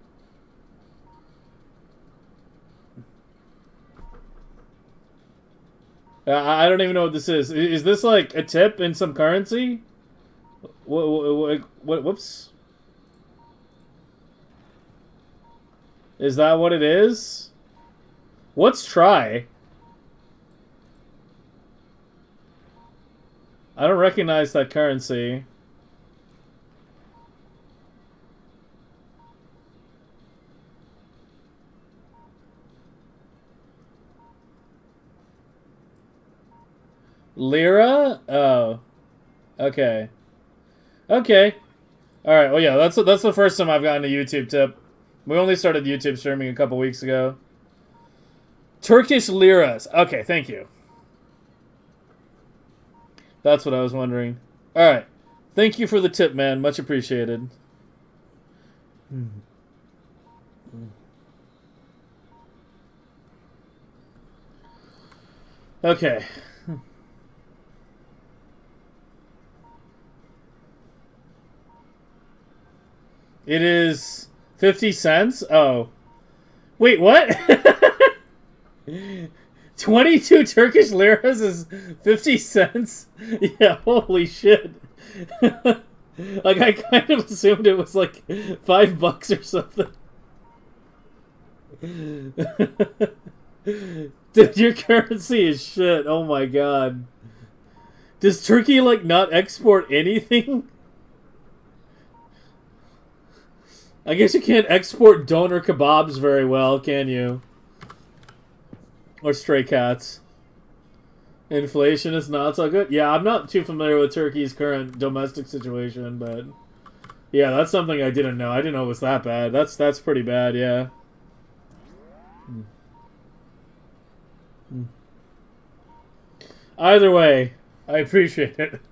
I don't even know what this is. Is this like a tip in some currency? Whoops. Is that what it is? What's try? I don't recognize that currency. Lira? Oh. Okay. Okay. Alright, well yeah, that's the first time I've gotten a YouTube tip. We only started YouTube streaming a couple weeks ago. Turkish liras. Okay, thank you. That's what I was wondering. Alright. Thank you for the tip, man. Much appreciated. Okay. It is 50 cents? Oh. Wait, what? 22 Turkish liras is 50 cents? Yeah, holy shit. Like, I kind of assumed it was like $5 or something. Dude, your currency is shit. Oh my god. Does Turkey, like, not export anything? I guess you can't export doner kebabs very well, can you? Or stray cats. Inflation is not so good. Yeah, I'm not too familiar with Turkey's current domestic situation, but yeah, that's something I didn't know. I didn't know it was that bad. That's pretty bad, yeah. Either way, I appreciate it.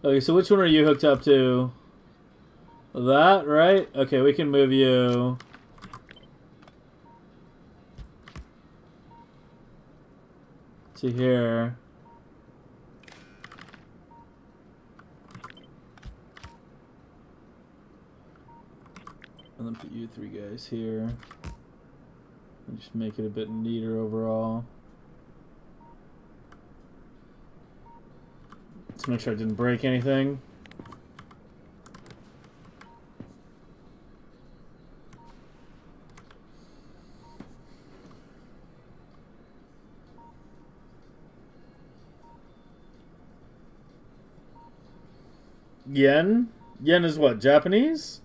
Okay, so which one are you hooked up to? That, right? Okay, we can move you. To here. And then put you three guys here. And just make it a bit neater overall. Let's make sure I didn't break anything. Yen? Yen is what? Japanese?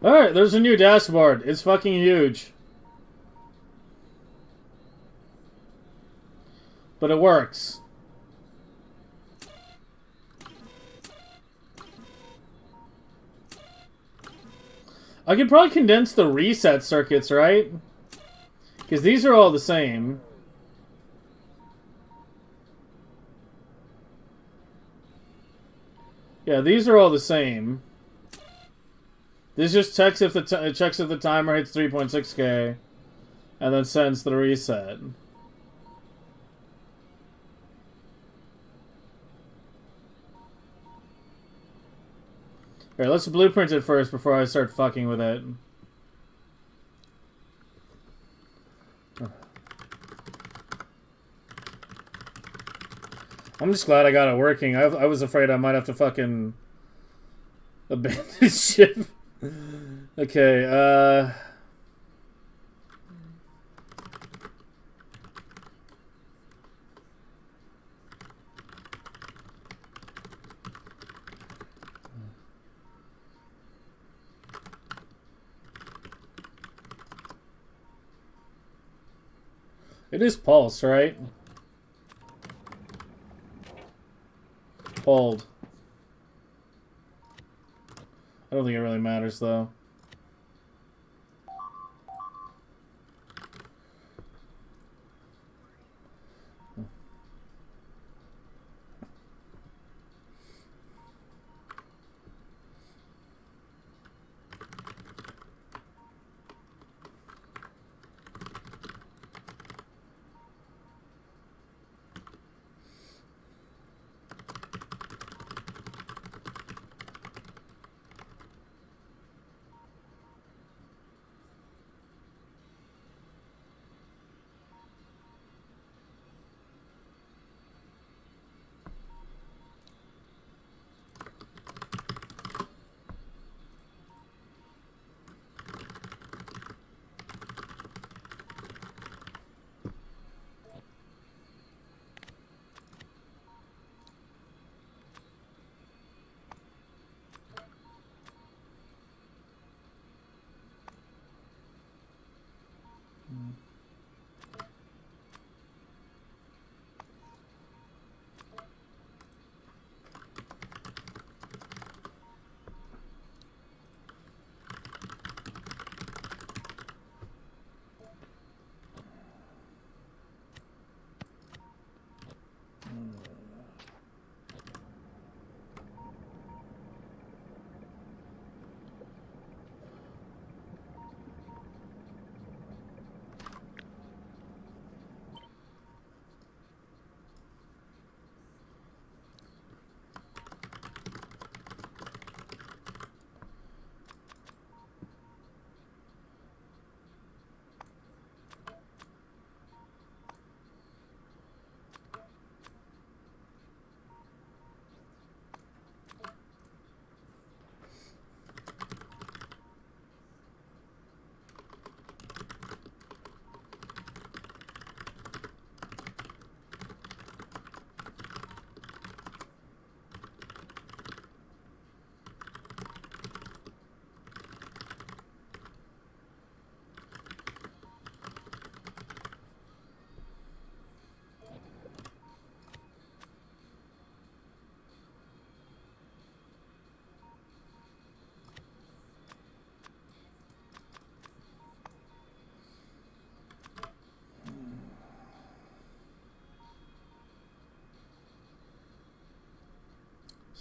Alright, there's a new dashboard. It's fucking huge. But it works. I could probably condense the reset circuits, right? Because these are all the same. Yeah, these are all the same. This just checks if the timer hits 3.6k, and then sends the reset. Alright, let's blueprint it first before I start fucking with it. I'm just glad I got it working. I was afraid I might have to fucking abandon ship. Okay, it is pulse, right? Hold. I don't think it really matters, though.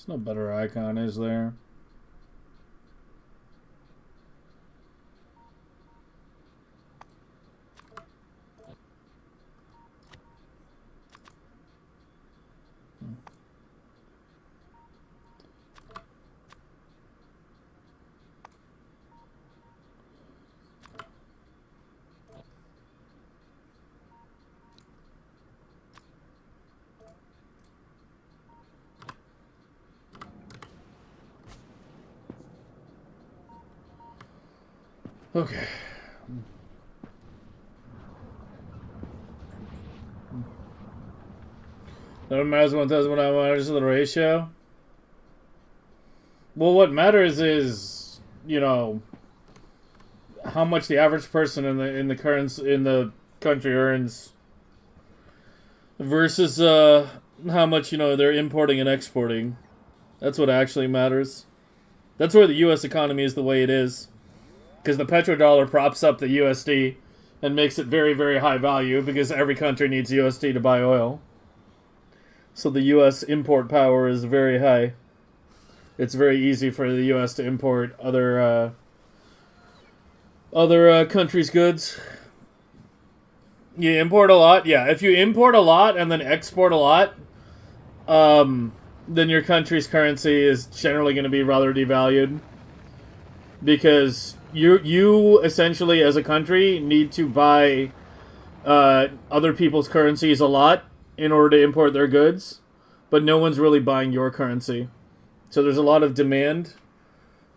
There's no better icon, is there? Okay. That matters 1,000 matters to the ratio. Well, what matters is, you know, how much the average person in the country earns versus how much, you know, they're importing and exporting. That's what actually matters. That's why the U.S. economy is the way it is. Because the petrodollar props up the USD and makes it very, very high value because every country needs USD to buy oil. So the U.S. import power is very high. It's very easy for the U.S. to import other countries' goods. You import a lot, yeah. If you import a lot and then export a lot, then your country's currency is generally going to be rather devalued, because you essentially as a country need to buy other people's currencies a lot in order to import their goods, but no one's really buying your currency. So there's a lot of demand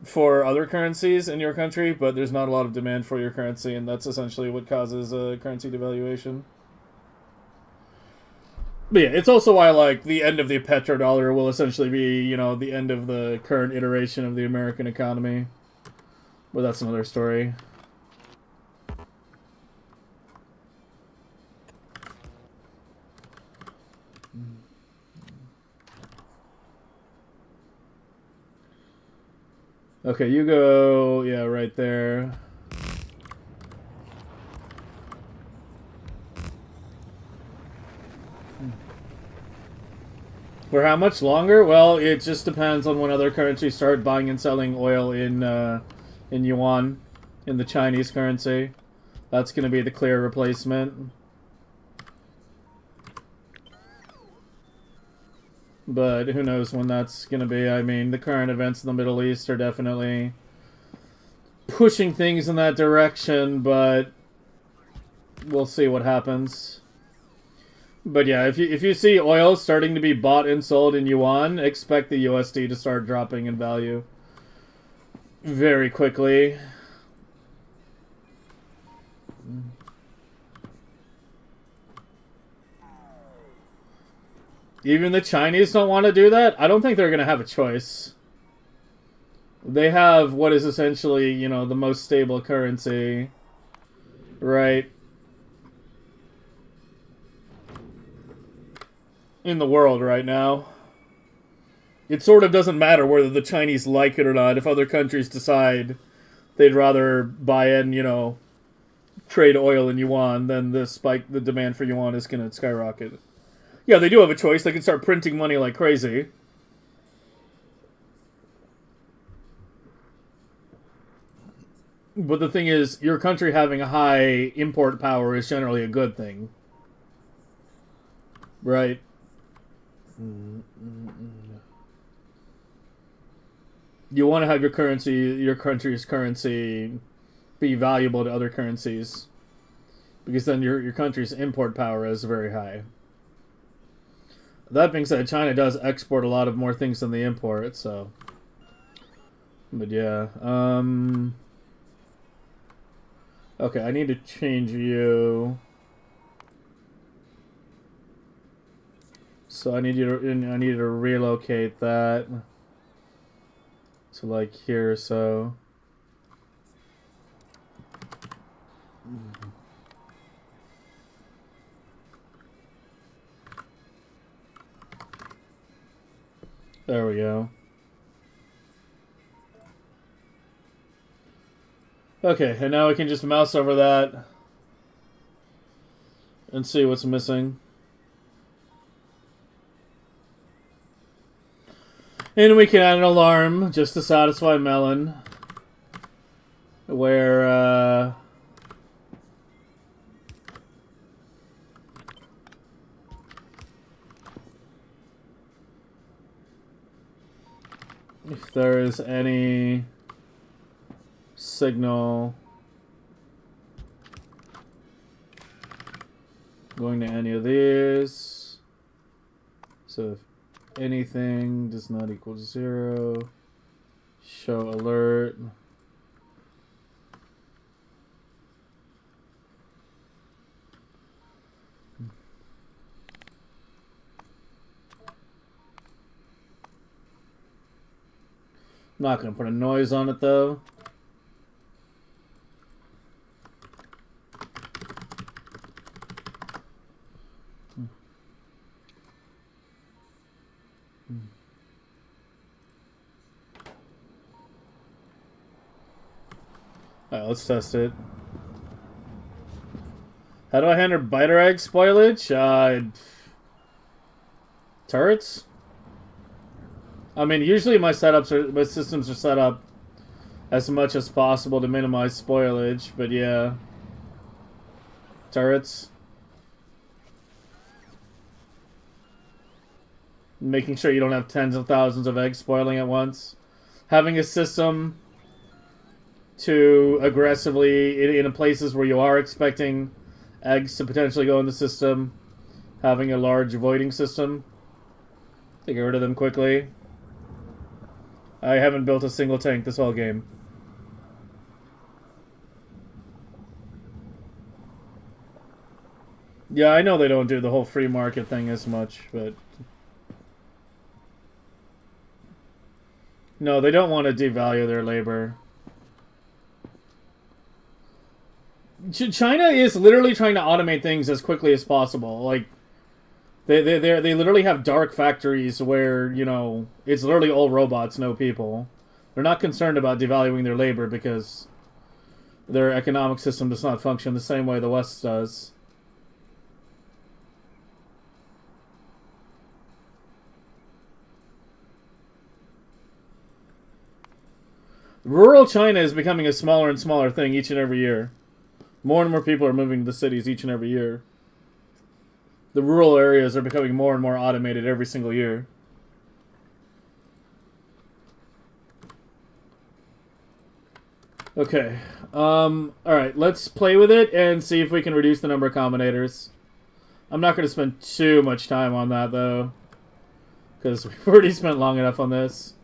for other currencies in your country, but there's not a lot of demand for your currency, and that's essentially what causes a currency devaluation. But yeah, it's also why, like, the end of the petrodollar will essentially be, you know, the end of the current iteration of the American economy. But that's another story. Okay, you go, yeah, right there. For how much longer? Well, it just depends on when other countries start buying and selling oil in yuan, in the Chinese currency. That's going to be the clear replacement. But who knows when that's going to be. I mean, the current events in the Middle East are definitely pushing things in that direction, but we'll see what happens. But yeah, if you see oil starting to be bought and sold in yuan, expect the USD to start dropping in value very quickly. Even the Chinese don't want to do that? I don't think they're going to have a choice. They have what is essentially, you know, the most stable currency, right, in the world right now. It sort of doesn't matter whether the Chinese like it or not. If other countries decide they'd rather buy in, you know, trade oil in yuan, then the demand for yuan is going to skyrocket. Yeah, they do have a choice. They can start printing money like crazy. But the thing is, your country having a high import power is generally a good thing. Right? You want to have your country's currency, be valuable to other currencies, because then your country's import power is very high. That being said, China does export a lot of more things than they import, so. But yeah, okay, I need to change you. So I need to relocate that to like here, so. There we go. Okay, and now we can just mouse over that and see what's missing. And we can add an alarm just to satisfy Melon, where if there is any signal going to any of these, so if anything does not equal 0, show alert. I'm not going to put a noise on it, though. Alright, let's test it. How do I handle biter egg spoilage? Turrets? I mean, usually my systems are set up as much as possible to minimize spoilage, but yeah. Turrets. Making sure you don't have tens of thousands of eggs spoiling at once. Having a system to aggressively, in places where you are expecting eggs to potentially go in the system, having a large voiding system to get rid of them quickly. I haven't built a single tank this whole game. Yeah, I know they don't do the whole free market thing as much, but... No, they don't want to devalue their labor. China is literally trying to automate things as quickly as possible. Like, they literally have dark factories where, you know, it's literally all robots, no people. They're not concerned about devaluing their labor because their economic system does not function the same way the West does. Rural China is becoming a smaller and smaller thing each and every year. More and more people are moving to the cities each and every year. The rural areas are becoming more and more automated every single year. Okay. Alright, let's play with it and see if we can reduce the number of combinators. I'm not going to spend too much time on that, though. Because we've already spent long enough on this.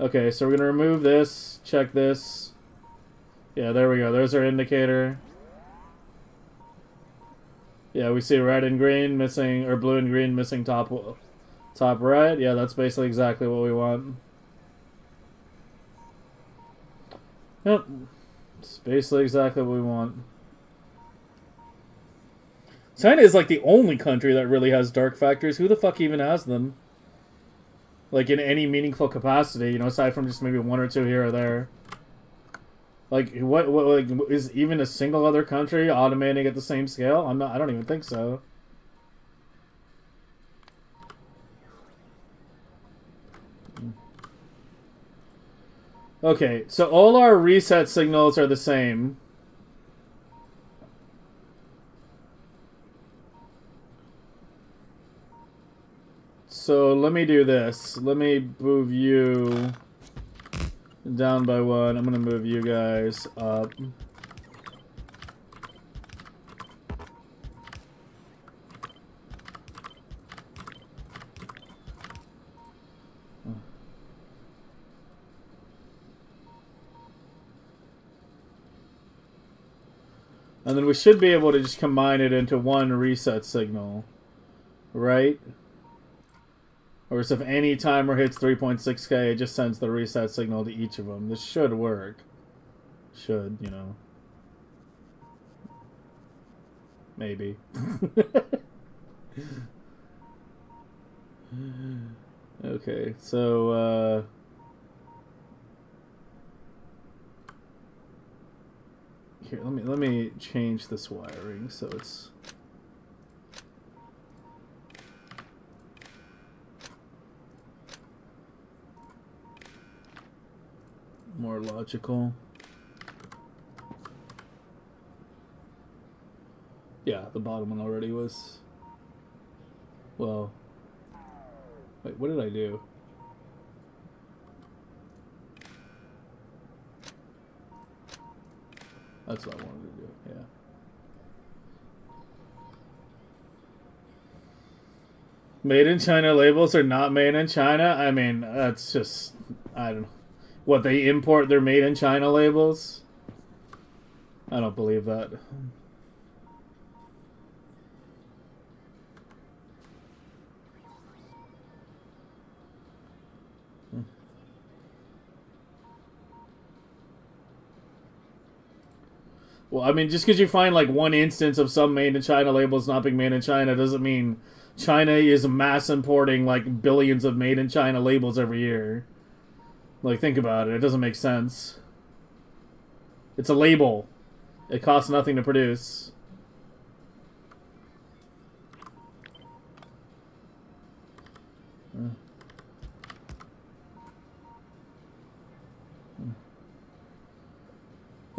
Okay, so we're going to remove this, check this. Yeah, there we go. There's our indicator. Yeah, we see red and green missing, or blue and green missing top right. Yeah, that's basically exactly what we want. Yep. It's basically exactly what we want. China is like the only country that really has dark factories. Who the fuck even has them? Like, in any meaningful capacity, you know, aside from just maybe one or two here or there. Like, what like, is even a single other country automating at the same scale? I don't even think so. Okay, so all our reset signals are the same. So let me do this. Let me move you down by one. I'm gonna move you guys up. And then we should be able to just combine it into one reset signal. Right? Or if any timer hits 3.6k, it just sends the reset signal to each of them. This should work. Should, you know. Maybe. Okay, so, here, let me change this wiring so it's... more logical. Yeah, the bottom one already was... Well... Wait, what did I do? That's what I wanted to do, yeah. Made in China labels are not made in China? I mean, that's just... I don't know. What, they import their made in China labels? I don't believe that. Well, I mean, just because you find like one instance of some made in China labels not being made in China doesn't mean China is mass importing like billions of made in China labels every year. Like, think about it. It doesn't make sense. It's a label. It costs nothing to produce.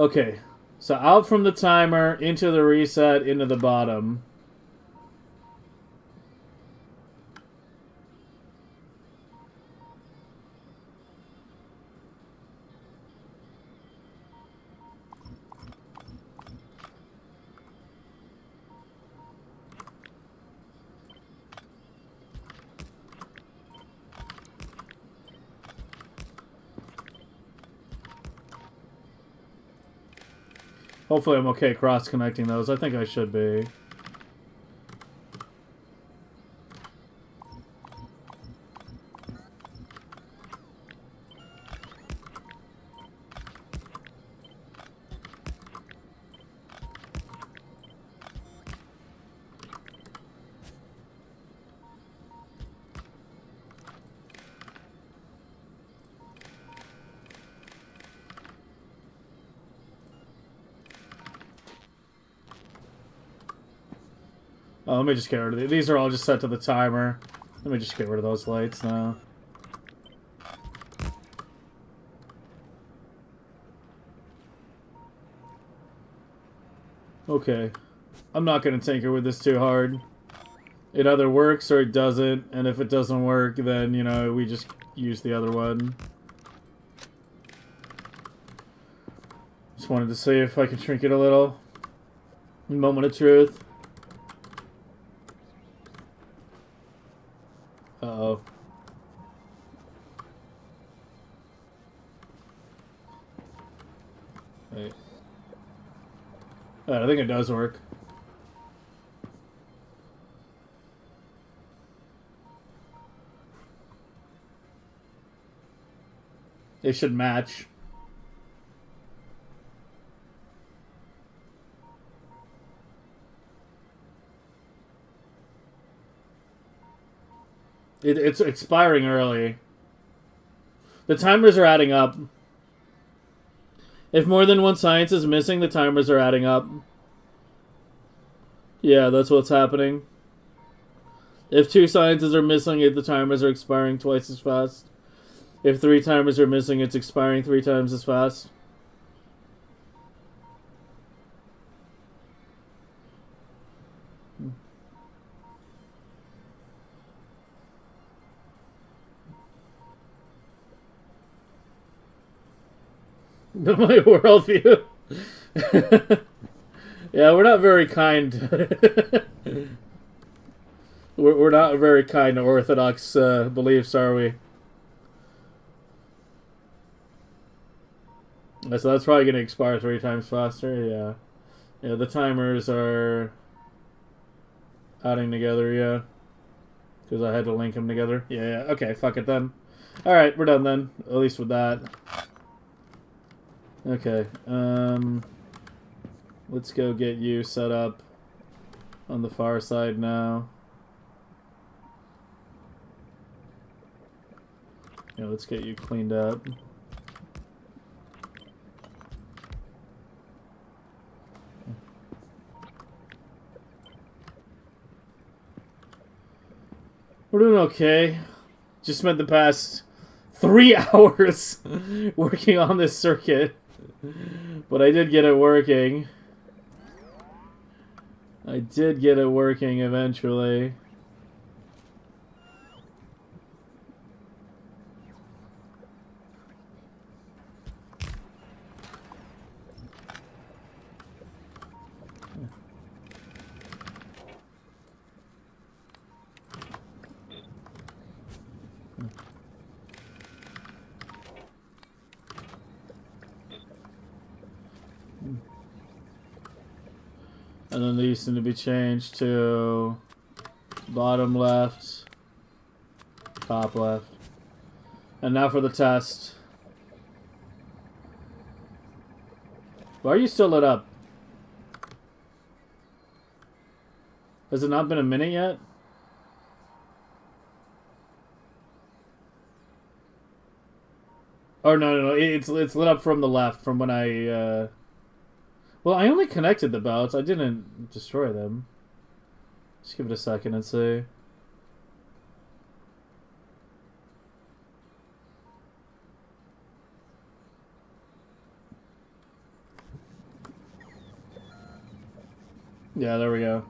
Okay, so out from the timer, into the reset, into the bottom. Hopefully I'm okay cross-connecting those. I think I should be. Oh, let me just get rid of these. These are all just set to the timer. Let me just get rid of those lights now. Okay. I'm not going to tinker with this too hard. It either works or it doesn't, and if it doesn't work, then, you know, we just use the other one. Just wanted to see if I could shrink it a little. Moment of truth. Uh-oh. Wait. I think it does work. They should match. It's expiring early. The timers are adding up. If more than one science is missing, the timers are adding up. Yeah, that's what's happening. If 2 sciences are missing, the timers are expiring twice as fast. If 3 timers are missing, it's expiring 3 times as fast. My worldview. Yeah, we're not very kind. We're not very kind to Orthodox beliefs, are we? So that's probably going to expire 3 times faster, yeah. Yeah, the timers are adding together, yeah. Because I had to link them together. Yeah, yeah, okay, fuck it then. Alright, we're done then. At least with that. Okay, let's go get you set up on the far side now. Yeah, let's get you cleaned up. We're doing okay. Just spent the past 3 hours working on this circuit. But I did get it working. I did get it working eventually. And then these need to be changed to bottom left, top left. And now for the test. Why are you still lit up? Has it not been a minute yet? Oh, no. It's lit up from the left, from when I, Well, I only connected the belts. I didn't destroy them. Just give it a second and see. Yeah, there we go.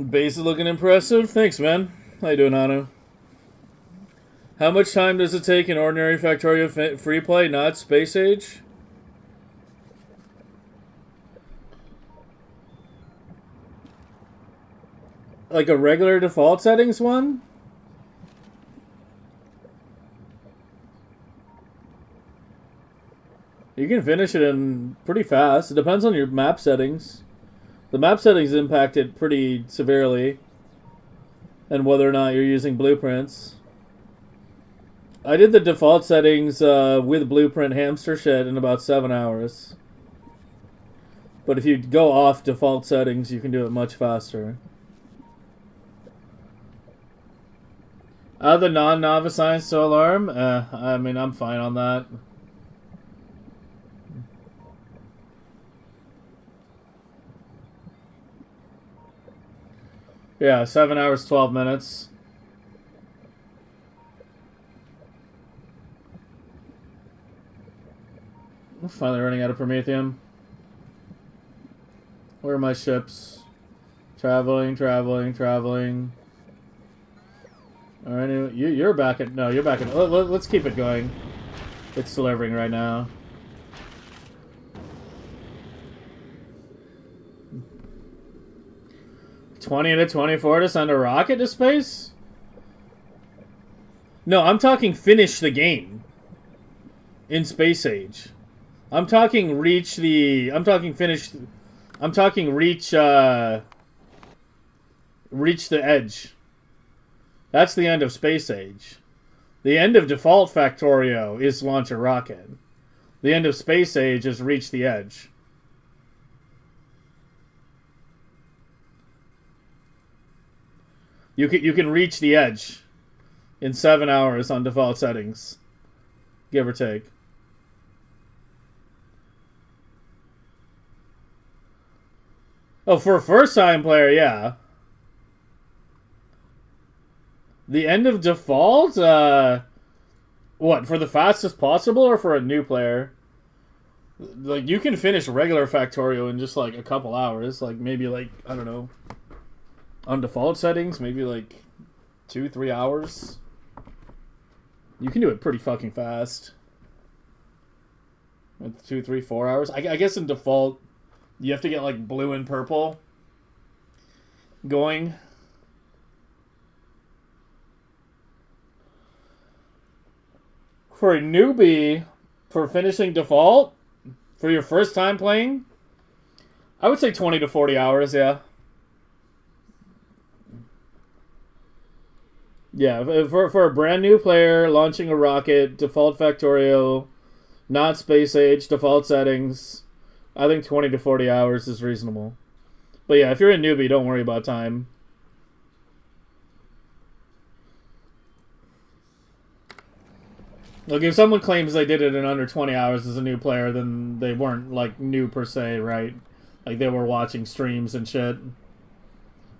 Base is looking impressive. Thanks, man. How you doing, Anu? How much time does it take in ordinary Factorio free play, not Space Age? Like a regular default settings one? You can finish it in pretty fast. It depends on your map settings. The map settings impact it pretty severely. And whether or not you're using blueprints. I did the default settings with blueprint hamster shit in about 7 hours. But if you go off default settings, you can do it much faster. The non-novice science to alarm? I mean, I'm fine on that. Yeah, 7 hours, 12 minutes. I'm finally running out of Promethium. Where are my ships? Traveling. Alright, you're back at... No, you're back at... Let's keep it going. It's delivering right now. $20 to $24 to send a rocket to space? No, I'm talking finish the game. In Space Age. I'm talking reach the... I'm talking finish... I'm talking reach... reach the edge. That's the end of Space Age. The end of default Factorio is launch a rocket. The end of Space Age is reach the edge. You can reach the edge in 7 hours on default settings, give or take. Oh, for a first-time player, yeah. The end of default? What, for the fastest possible or for a new player? Like, you can finish regular Factorio in just, like, a couple hours. Like, maybe, like, I don't know. On default settings, maybe, like, 2-3 hours. You can do it pretty fucking fast. 2, 3, 4 hours. I guess in default, you have to get, like, blue and purple going. For a newbie, for finishing default, for your first time playing, I would say 20 to 40 hours, yeah. Yeah, for a brand new player, launching a rocket, default Factorio, not Space Age, default settings, I think 20 to 40 hours is reasonable. But yeah, if you're a newbie, don't worry about time. Like, if someone claims they did it in under 20 hours as a new player, then they weren't, like, new per se, right? Like, they were watching streams and shit.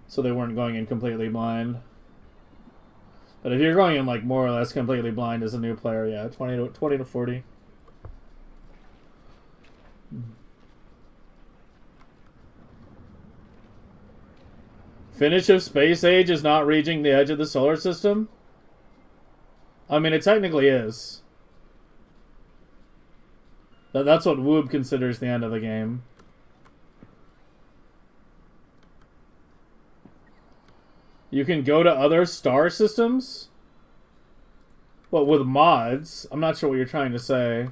So they weren't going in completely blind. But if you're going in, like, more or less completely blind as a new player, yeah, 20 to 40. Finish of Space Age is not reaching the edge of the solar system? I mean, it technically is. That's what Woob considers the end of the game. You can go to other star systems? What, with mods? I'm not sure what you're trying to say.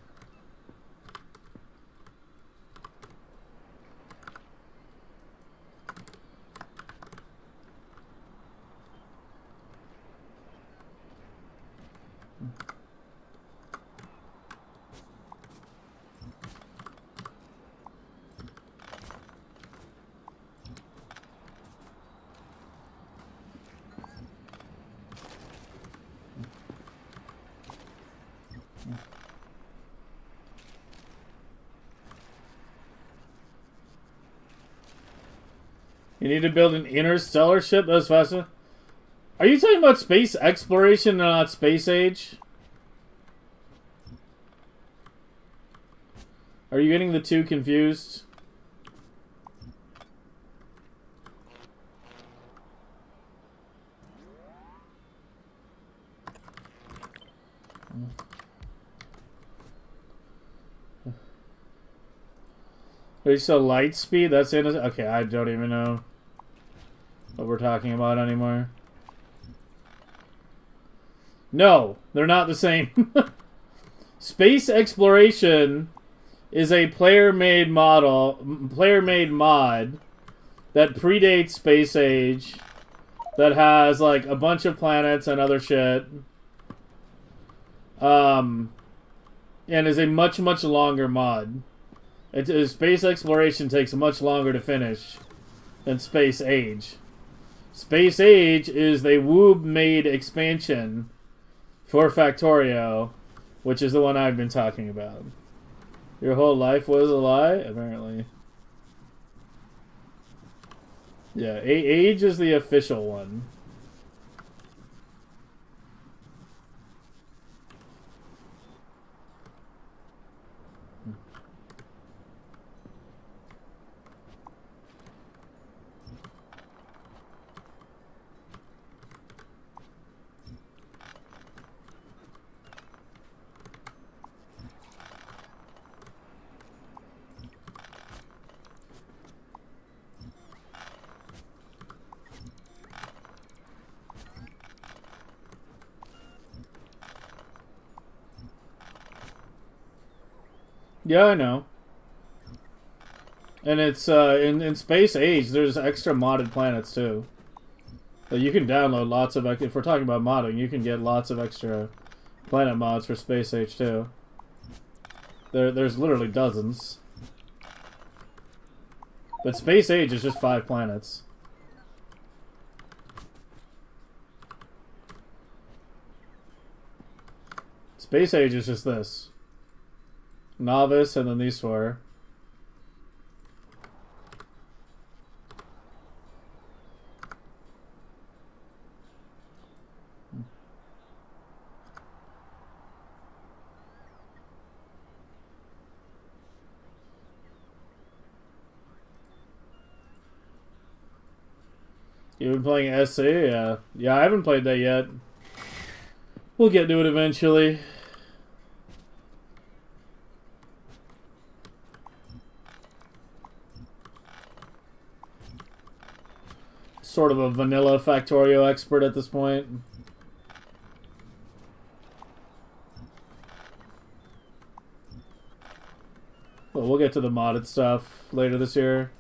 You need to build an interstellar ship? That's faster. Are you talking about space exploration and not space age? Are you getting the two confused? Are you so light speed? That's in. Okay, I don't even know what we're talking about anymore. No, they're not the same. Space exploration is a player-made mod that predates Space Age, that has like a bunch of planets and other shit, and is a much longer mod. Space exploration takes much longer to finish than Space Age. Space Age is the Woob-made expansion for Factorio, which is the one I've been talking about. Your whole life was a lie? Apparently. Yeah, Age is the official one. Yeah, I know. And it's, in Space Age, there's extra modded planets, too. So you can download lots of, if we're talking about modding, you can get lots of extra planet mods for Space Age, too. There's literally dozens. But Space Age is just 5 planets. Space Age is just this. Novice, and then these 4. You've been playing SC? Yeah. Yeah, I haven't played that yet. We'll get to it eventually. Sort of a vanilla Factorio expert at this point. But we'll get to the modded stuff later this year.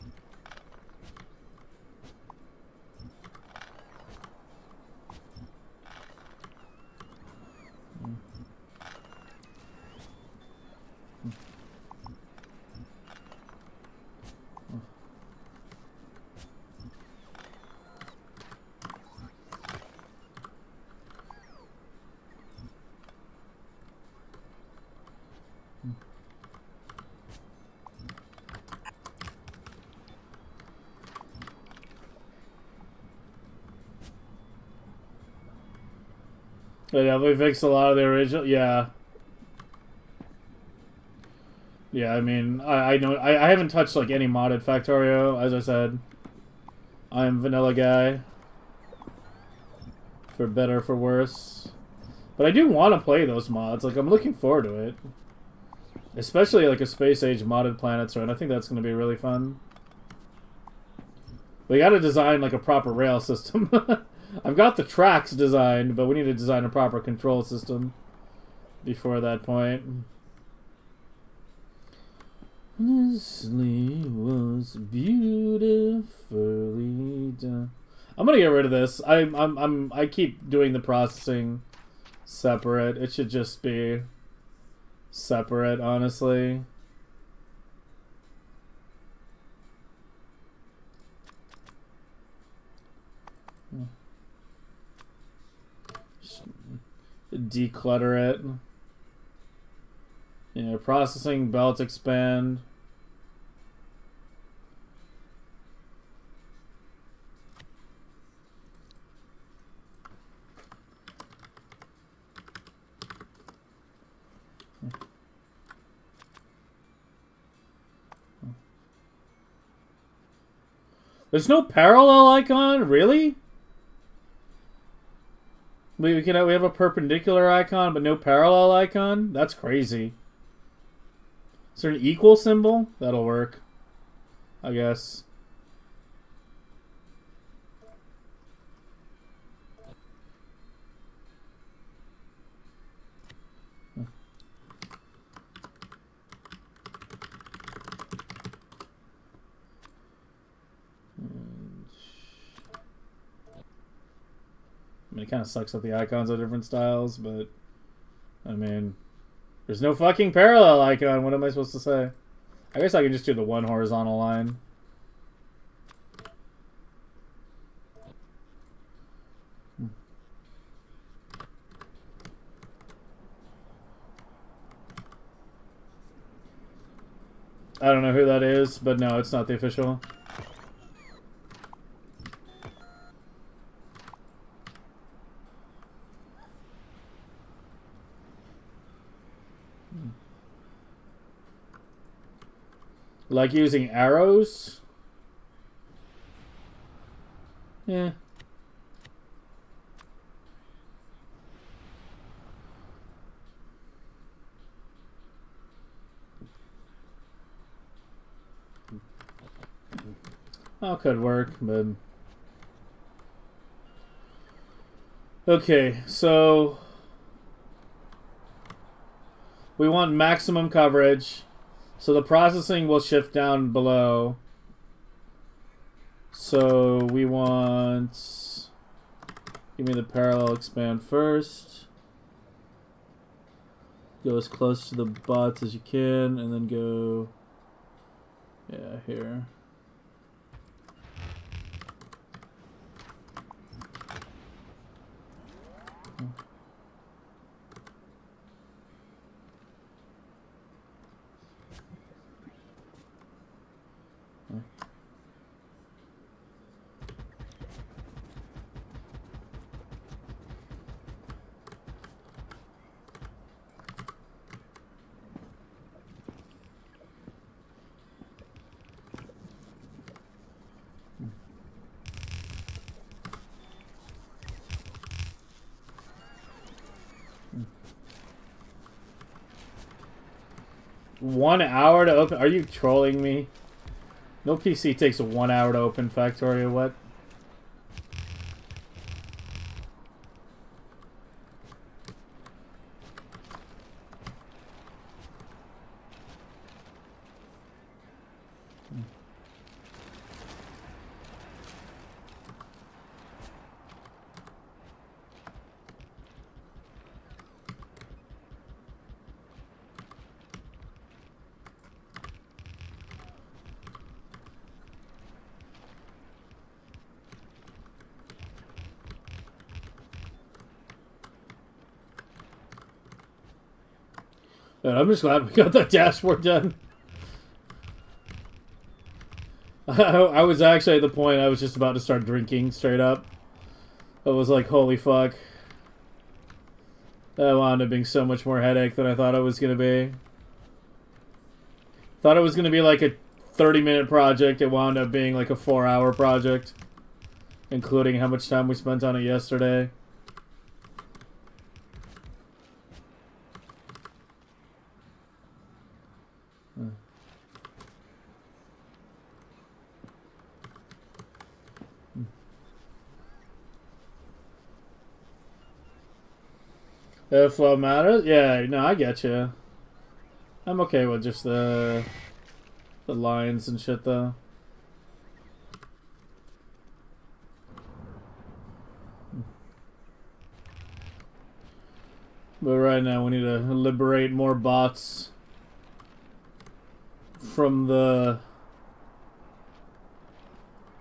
Yeah, we fixed a lot of the original. Yeah. Yeah, I mean, I know I haven't touched like any modded Factorio, as I said. I'm vanilla guy. For better or for worse. But I do want to play those mods. Like, I'm looking forward to it. Especially like a Space Age modded Planets run. I think that's going to be really fun. We got to design like a proper rail system. I've got the tracks designed, but we need to design a proper control system before that point. Leslie was beautifully done. I'm gonna get rid of this. I keep doing the processing separate. It should just be separate, honestly. Declutter it. You know, processing, belt expand. There's no parallel icon? Really? We have a perpendicular icon, but no parallel icon? That's crazy. Is there an equal symbol? That'll work, I guess. I mean, it kind of sucks that the icons are different styles, but I mean, there's no fucking parallel icon. What am I supposed to say? I guess I can just do the one horizontal line. I don't know who that is, but no, it's not the official. Like using arrows? Yeah. Oh, could work, but... Okay, so... we want maximum coverage. So the processing will shift down below. So we want... give me the parallel expand first. Go as close to the bots as you can, and then go... yeah, here. One hour to open? Are you trolling me? No PC takes 1 hour to open Factorio, what? I'm just glad we got that dashboard done. I was actually at the point I was just about to start drinking straight up. I was like, holy fuck. That wound up being so much more headache than I thought it was going to be. Thought it was going to be like a 30-minute project. It wound up being like a 4-hour project. Including how much time we spent on it yesterday. If what matters? Yeah, no, I get you. I'm okay with just the lines and shit, though. But right now, we need to liberate more bots from the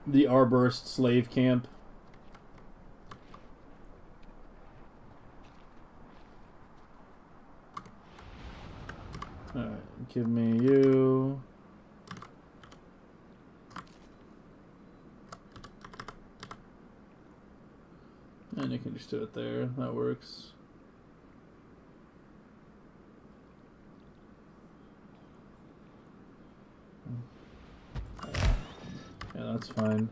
Arborist slave camp. Alright, give me you. And you can just do it there. That works. Yeah, that's fine.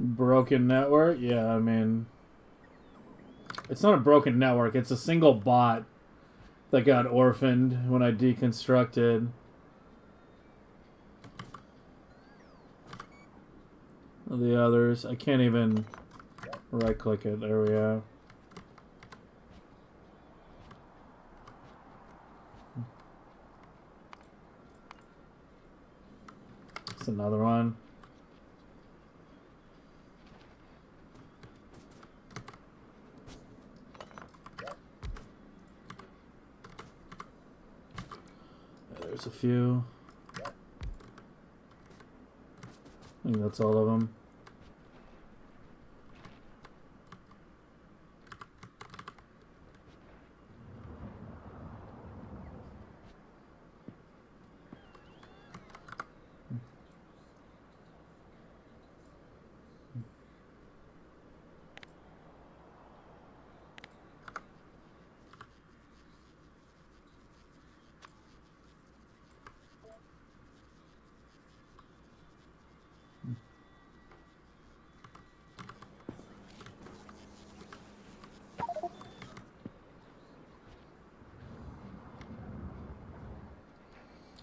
Broken network? Yeah, I mean... It's not a broken network. It's a single bot that got orphaned when I deconstructed. The others, I can't even right-click it. There we go. It's another one. There's a few. I think that's all of them.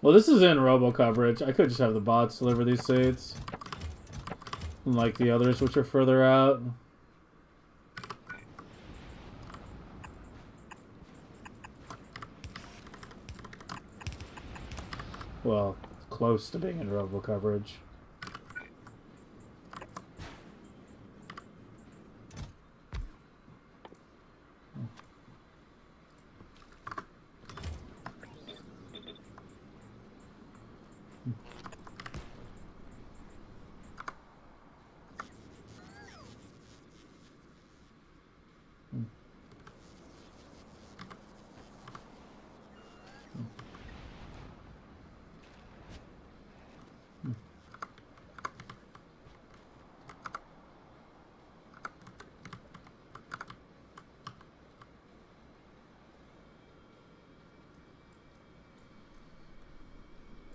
Well, this is in robo coverage. I could just have the bots deliver these seats. Unlike the others, which are further out. Well, close to being in robo coverage.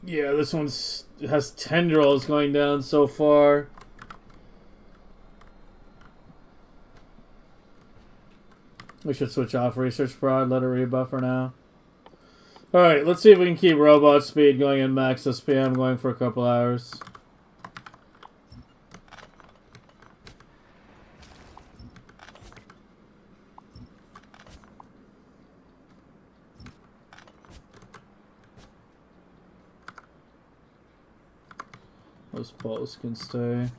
Yeah, this one's has tendrils going down so far. We should switch off research prod, let it rebuff for now. Alright, let's see if we can keep robot speed going in max SPM going for a couple hours. Those balls can stay.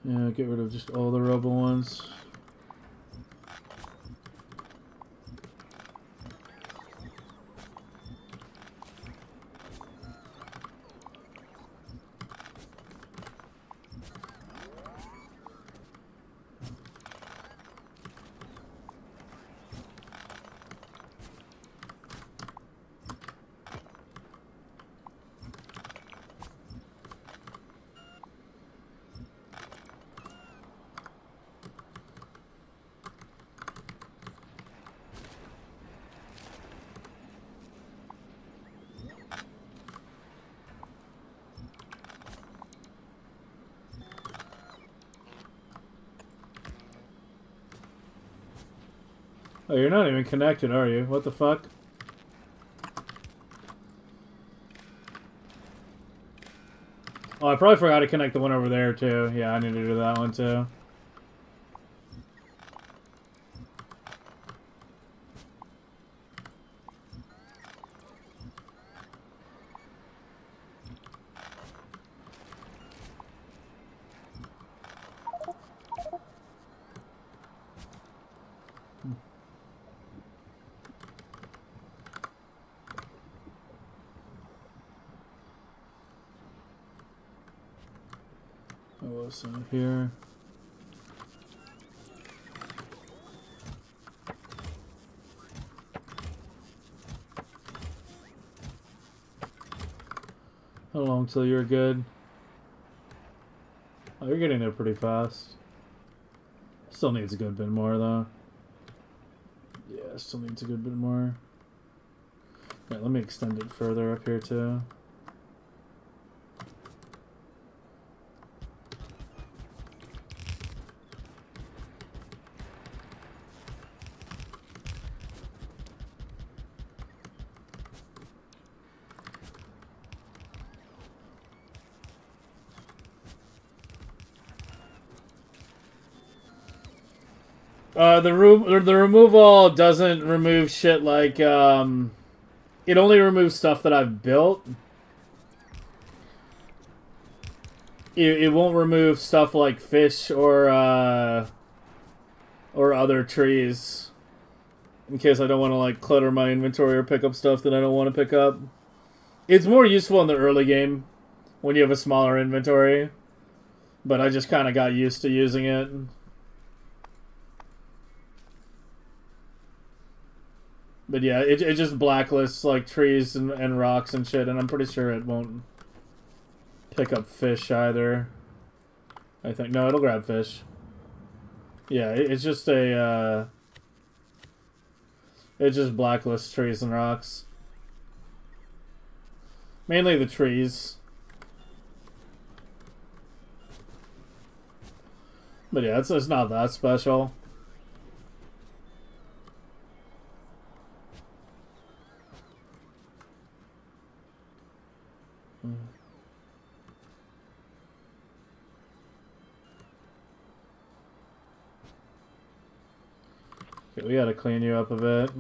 Yeah, get rid of just all the robo ones. Oh, you're not even connected, are you? What the fuck? Oh, I probably forgot to connect the one over there, too. Yeah, I need to do that one, too. What's in here? How long till you're good? Oh, you're getting there pretty fast. Still needs a good bit more, though. Yeah, still needs a good bit more. Yeah, let me extend it further up here, too. The removal doesn't remove shit like, it only removes stuff that I've built. It won't remove stuff like fish or other trees. In case I don't want to, like, clutter my inventory or pick up stuff that I don't want to pick up. It's more useful in the early game when you have a smaller inventory. But I just kind of got used to using it. But yeah, it just blacklists like trees and rocks and shit, and I'm pretty sure it won't pick up fish either. I think. No, it'll grab fish. Yeah, it's just a, it just blacklists trees and rocks. Mainly the trees. But yeah, it's not that special. Okay, we gotta clean you up a bit.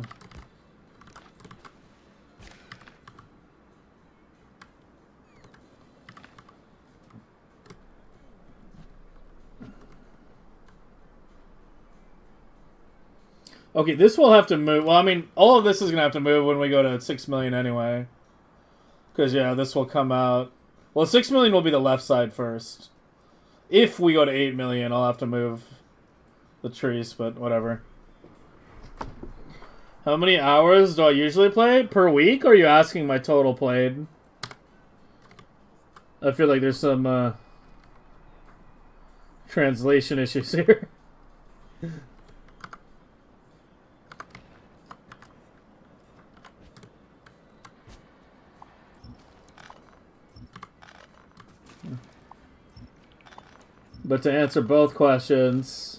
Okay, this will have to move. Well, I mean, all of this is gonna have to move when we go to 6 million anyway. Because, yeah, this will come out... Well, 6 million will be the left side first. If we go to 8 million, I'll have to move the trees, but whatever. How many hours do I usually play? Per week? Or are you asking my total played? I feel like there's some, translation issues here. But to answer both questions,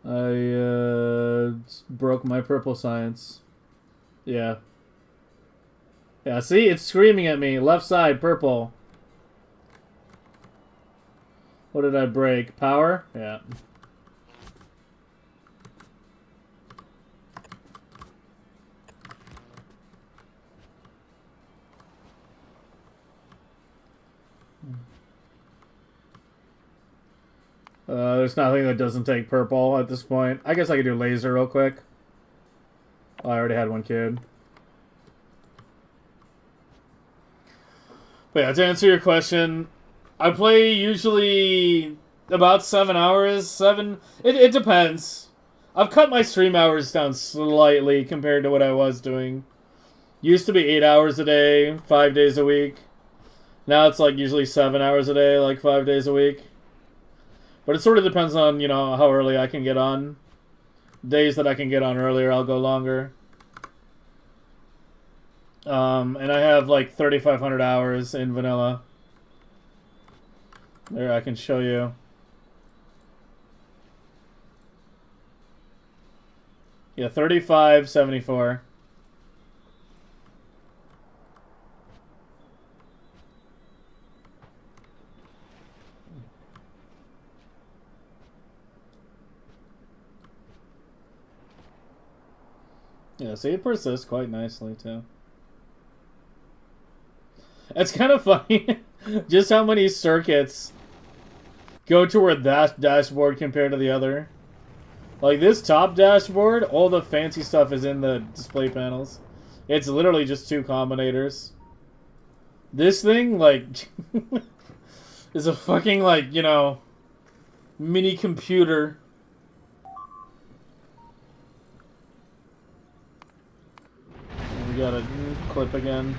I broke my purple science. Yeah. Yeah, see? It's screaming at me. Left side, purple. What did I break? Power? Yeah. There's nothing that doesn't take purple at this point. I guess I could do laser real quick. Oh, I already had one kid. But yeah, to answer your question, I play usually about 7 hours. 7... It depends. I've cut my stream hours down slightly compared to what I was doing. Used to be 8 hours a day, 5 days a week. Now it's like usually 7 hours a day, like 5 days a week. But it sort of depends on, you know, how early I can get on. Days that I can get on earlier, I'll go longer. And I have like 3,500 hours in vanilla. There, I can show you. Yeah, 3574. Yeah, see, it persists quite nicely, too. It's kind of funny, just how many circuits go toward that dashboard compared to the other. Like, this top dashboard, all the fancy stuff is in the display panels. It's literally just 2 combinators. This thing, like, is a fucking, like, you know, mini computer. We got a clip again.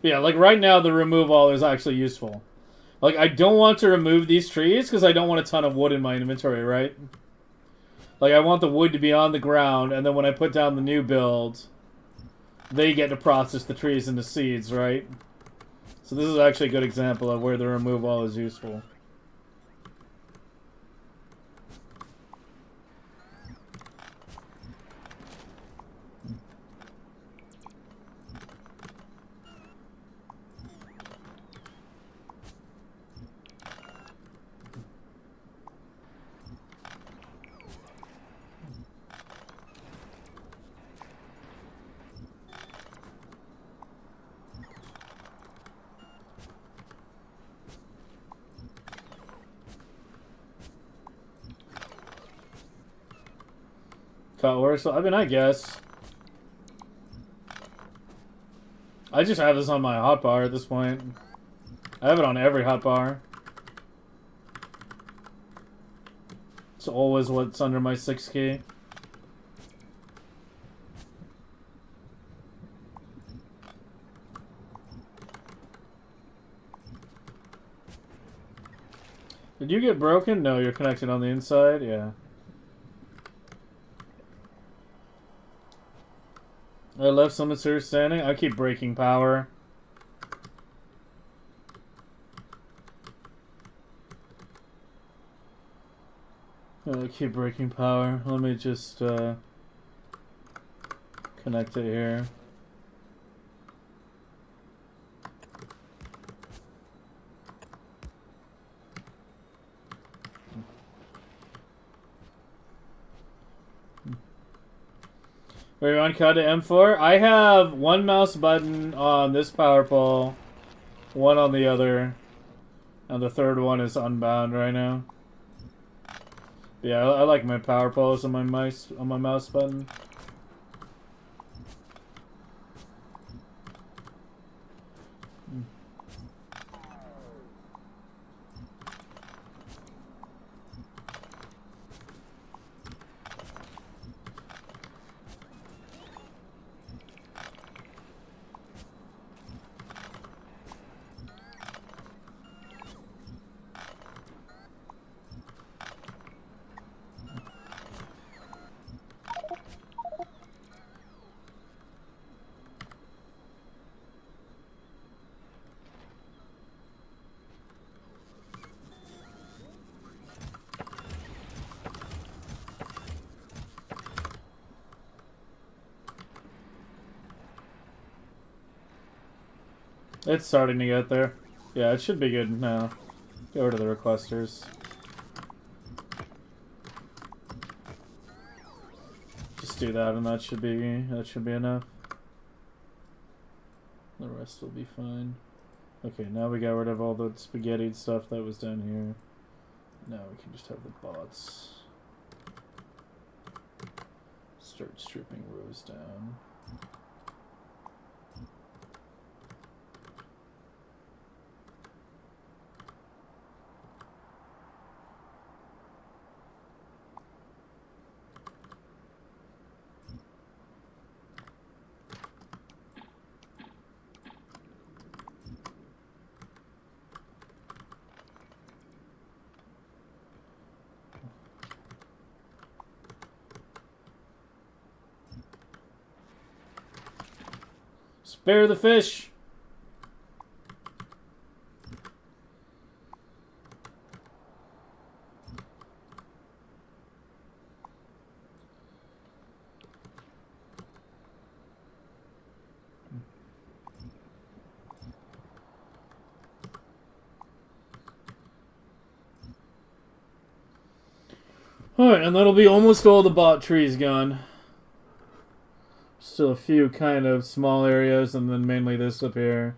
Yeah, like right now the remove all is actually useful. Like I don't want to remove these trees because I don't want a ton of wood in my inventory, right? Like I want the wood to be on the ground, and then when I put down the new build, they get to process the trees into seeds, right? So this is actually a good example of where the remove all is useful. Cut works. I mean, I guess. I just have this on my hotbar at this point. I have it on every hotbar. It's always what's under my 6 key. Did you get broken? No, you're connected on the inside? Yeah. I left some material standing. I keep breaking power. I keep breaking power. Let me just connect it here. Wait, you want to cut to M4? I have 1 mouse button on this power pole, 1 on the other, and the 3rd one is unbound right now. Yeah, I like my power poles on my mouse button. It's starting to get there. Yeah, it should be good now. Go over to the requesters. Just do that and that should be enough. The rest will be fine. Okay, now we got rid of all the spaghetti stuff that was down here. Now we can just have the bots start stripping rows down. Spare the fish! Alright, and that'll be almost all the bot trees gone. Still a few kind of small areas, and then mainly this up here.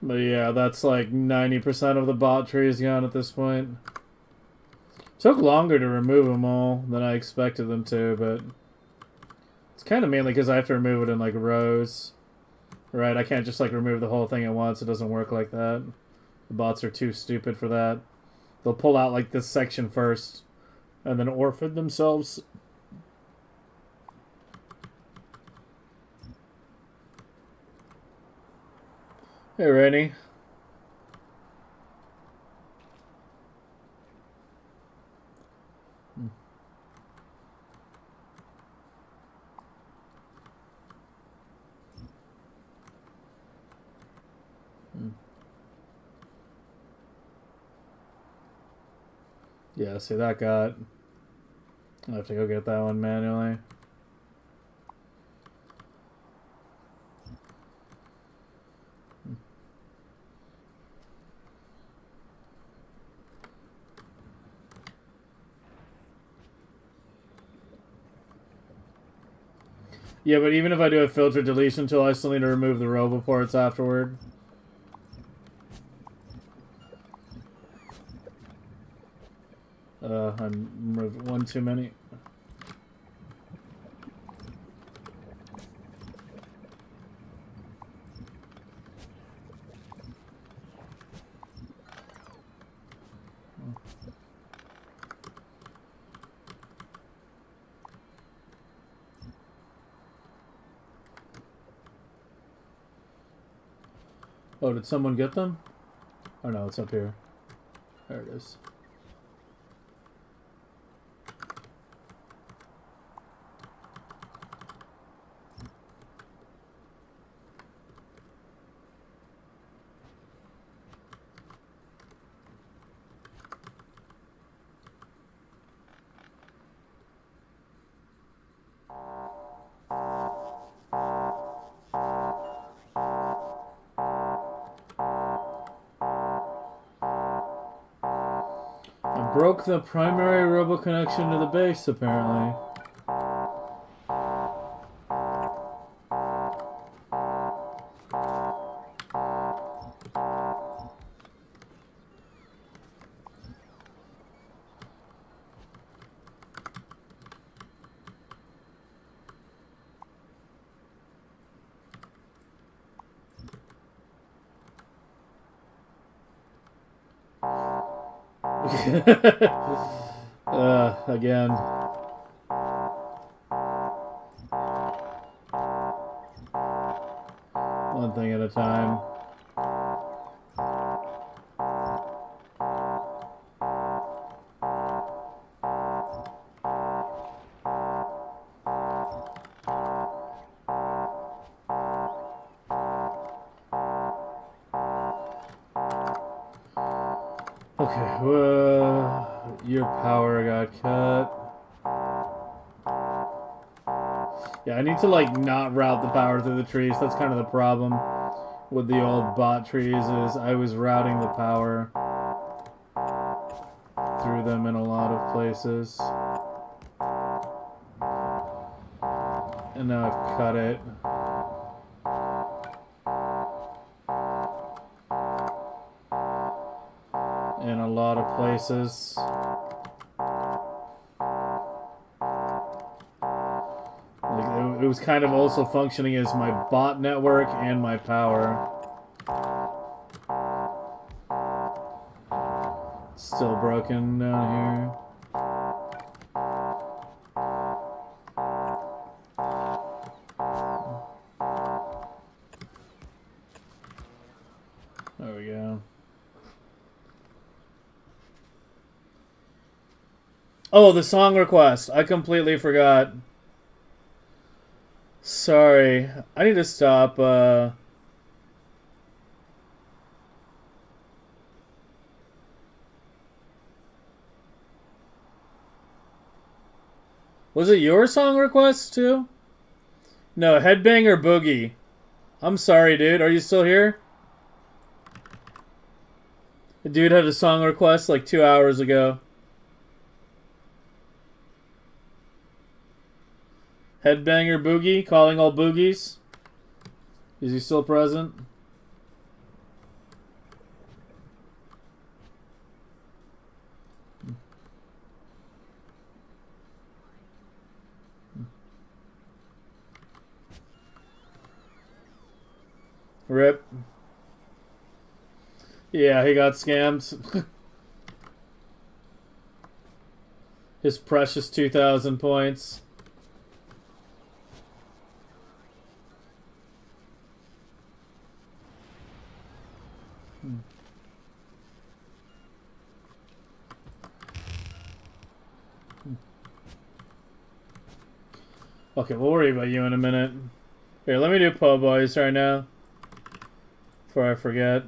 But yeah, that's like 90% of the bot trees gone at this point. Took longer to remove them all than I expected them to, but it's kind of mainly because I have to remove it in like rows. Right, I can't just like remove the whole thing at once. It doesn't work like that. The bots are too stupid for that. They'll pull out like this section first and then orphan themselves. Hey, Rennie. Yeah, see that got... I have to go get that one manually. Yeah, but even if I do a filter deletion tool, I still need to remove the roboports afterward. I removed one too many. Oh, did someone get them? Oh no, it's up here. There it is. Broke the primary robo connection to the base, apparently. Again. One thing at a time. Okay, your power got cut. Yeah, I need to like not route the power through the trees. That's kind of the problem with the old bot trees is I was routing the power through them in a lot of places. And now I've cut it. In a lot of places. Like, it was kind of also functioning as my bot network and my power. Still broken down here. There we go. Oh, the song request. I completely forgot. Sorry. I need to stop, Was it your song request, too? No, Headbanger Boogie. I'm sorry, dude. Are you still here? The dude had a song request like 2 hours ago. Headbanger Boogie, calling all boogies. Is he still present? Rip. Yeah, he got scammed. His precious 2,000 points. Okay, we'll worry about you in a minute. Here, let me do Po' Boys right now. Before I forget.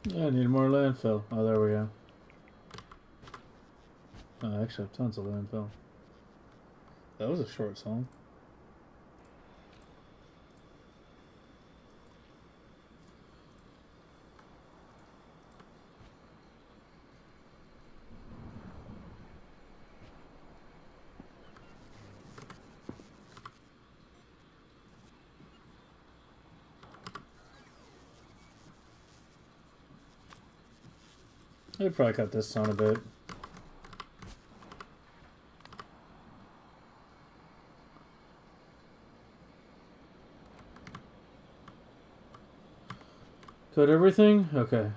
Yeah, I need more landfill. Oh, there we go. Oh, I actually have tons of landfill. That was a short song. I'd probably cut this down a bit. Cut everything? Okay.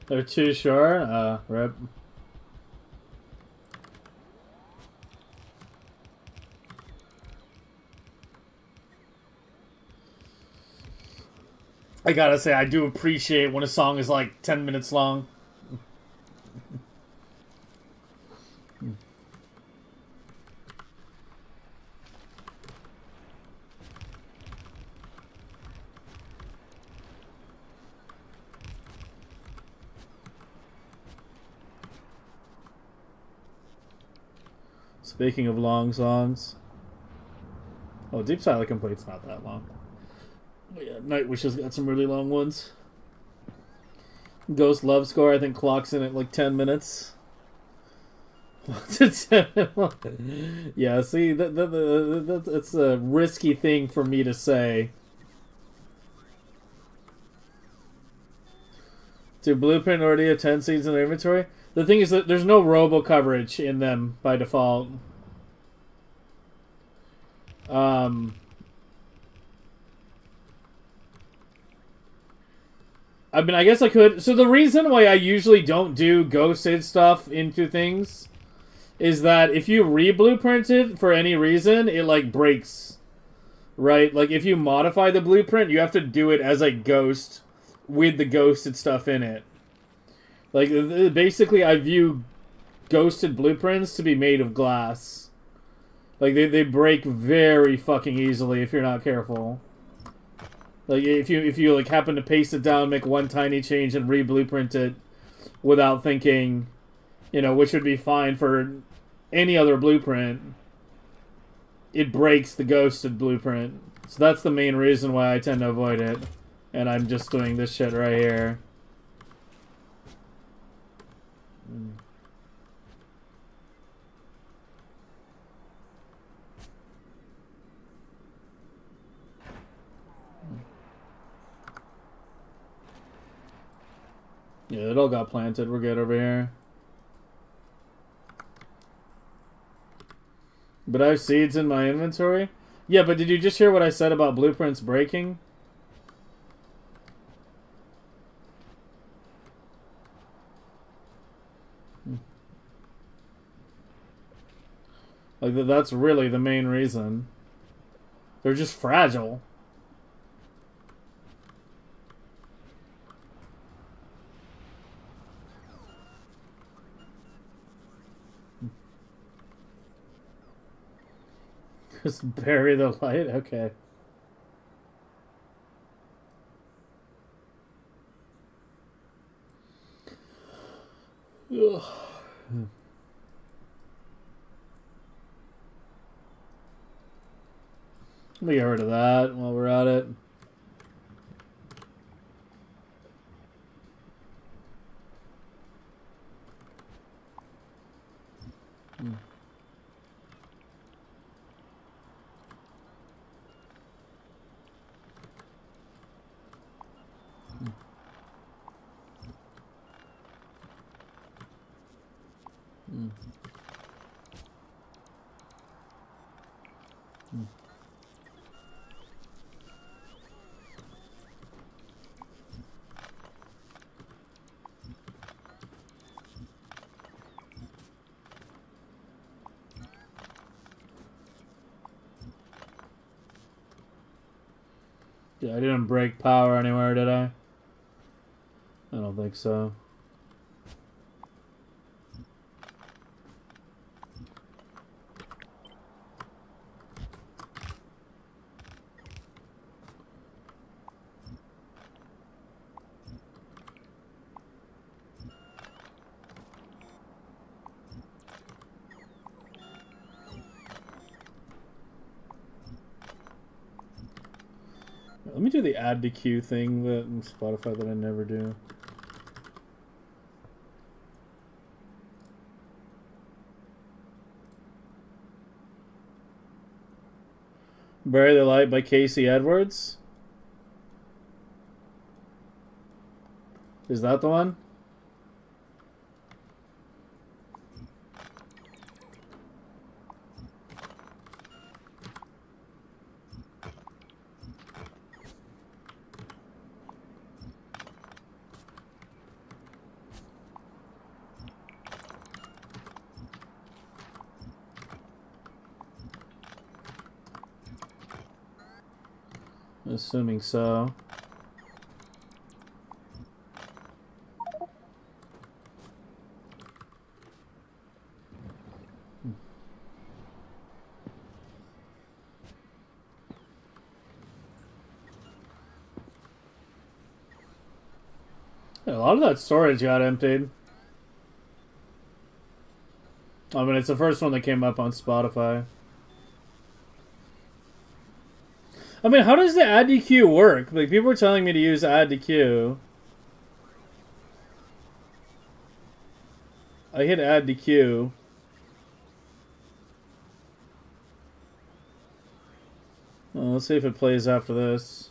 They're too short? Rip. I gotta say, I do appreciate when a song is like 10 minutes long. Speaking of long songs. Oh, Deep Silent Complete's not that long. But yeah, Nightwish has got some really long ones. Ghost Love Score, I think, clocks in at like 10 minutes. Yeah, see, that's a risky thing for me to say. Do Blueprint already have 10 seeds in their inventory? The thing is that there's no robo coverage in them by default. I mean, I guess I could. So the reason why I usually don't do ghosted stuff into things is that if you re-blueprint it for any reason, it, like, breaks. Right? Like, if you modify the blueprint, you have to do it as a ghost with the ghosted stuff in it. Like, basically, I view ghosted blueprints to be made of glass. Like, they break very fucking easily if you're not careful. Like, if you like, happen to paste it down, make one tiny change, and re-blueprint it without thinking, you know, which would be fine for any other blueprint, it breaks the ghosted blueprint. So that's the main reason why I tend to avoid it. And I'm just doing this shit right here. Yeah, it all got planted. We're good over here. But I have seeds in my inventory? Yeah, but did you just hear what I said about blueprints breaking? Like, that's really the main reason. They're just fragile. Just bury the light? Okay. Ugh. Let me get rid of that while we're at it. Yeah, I didn't break power anywhere, did I? I don't think so. Let me do the add to queue thing that in Spotify that I never do. Bury the Light by Casey Edwards. Is that the one? Assuming so. A lot of that storage got emptied. I mean, it's the first one that came up on Spotify. I mean, how does the add to queue work? Like, people were telling me to use add to queue. I hit add to queue. Well, let's see if it plays after this.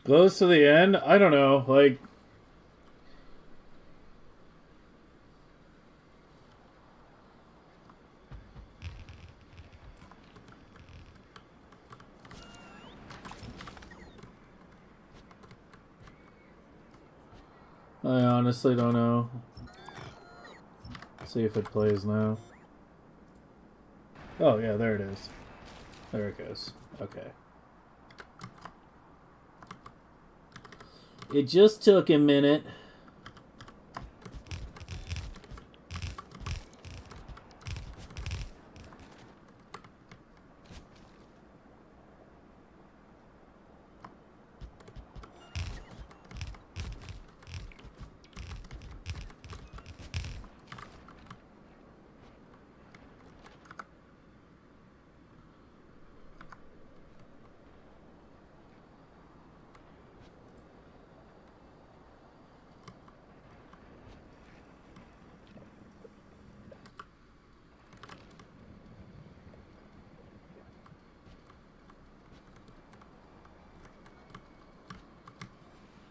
Close to the end? I don't know. Like, I honestly don't know. Let's see if it plays now. Oh, yeah, there it is. There it goes. Okay. It just took a minute.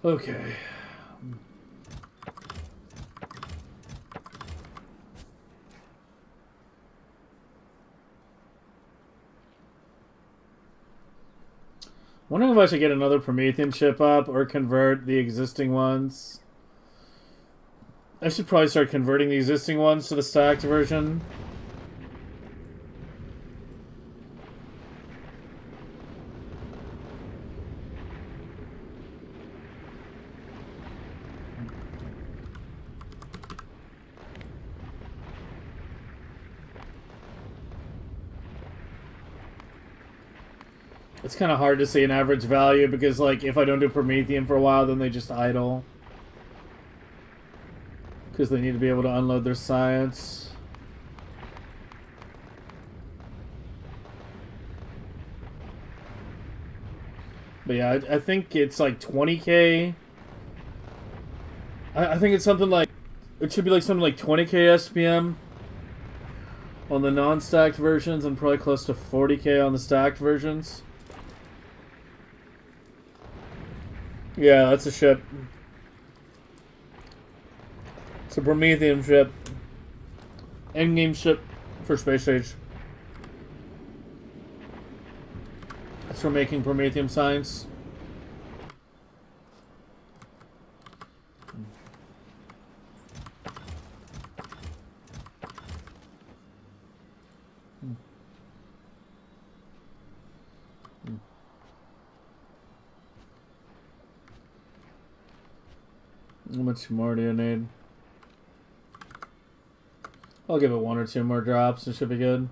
Okay. Wondering if I should get another Prometheum ship up or convert the existing ones. I should probably start converting the existing ones to the stacked version. It's kind of hard to see an average value because, like, if I don't do Prometheum for a while, then they just idle. Because they need to be able to unload their science. But yeah, I think it's like 20k. I think it's something like... It should be like something like 20k SPM on the non-stacked versions and probably close to 40k on the stacked versions. Yeah, that's a ship. It's a Prometheum ship. Endgame ship for Space Age. That's for making Prometheum science. How much more do you need? I'll give it 1 or 2 more drops. It should be good.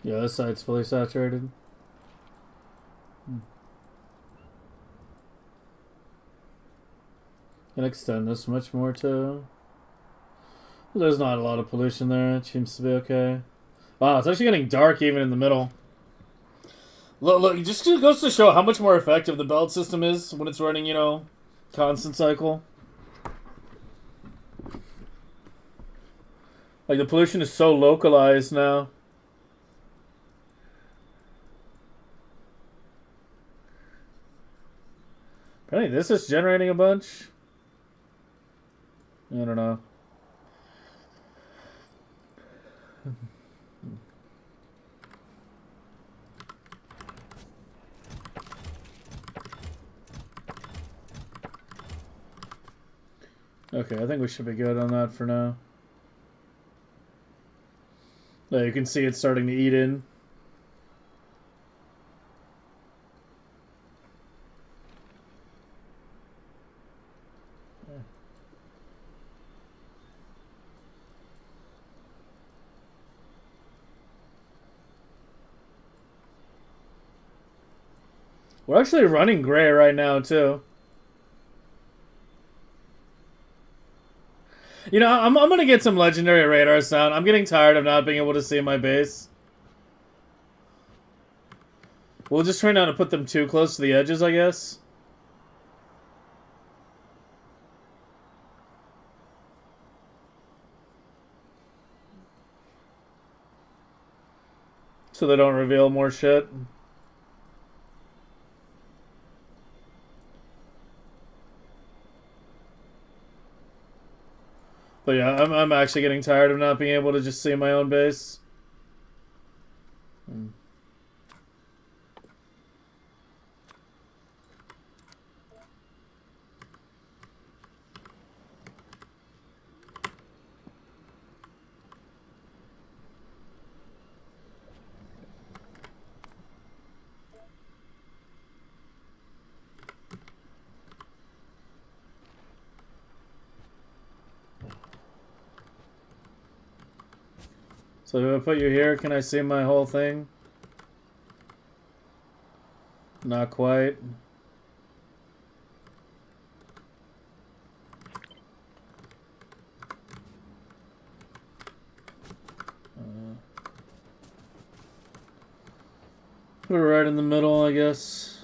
Yeah, this side's fully saturated. Can extend this much more too. There's not a lot of pollution there. It seems to be okay. Wow, it's actually getting dark even in the middle. Look, it just goes to show how much more effective the belt system is when it's running, you know, constant cycle. Like, the pollution is so localized now. Apparently this is generating a bunch. I don't know. Okay, I think we should be good on that for now. Yeah, you can see it's starting to eat in. We're actually running gray right now, too. You know, I'm gonna get some legendary radar sound. I'm getting tired of not being able to see my base. We'll just try not to put them too close to the edges, I guess. So they don't reveal more shit. But yeah, I'm actually getting tired of not being able to just see my own base. So do I put you here? Can I see my whole thing? Not quite. Put it right in the middle, I guess.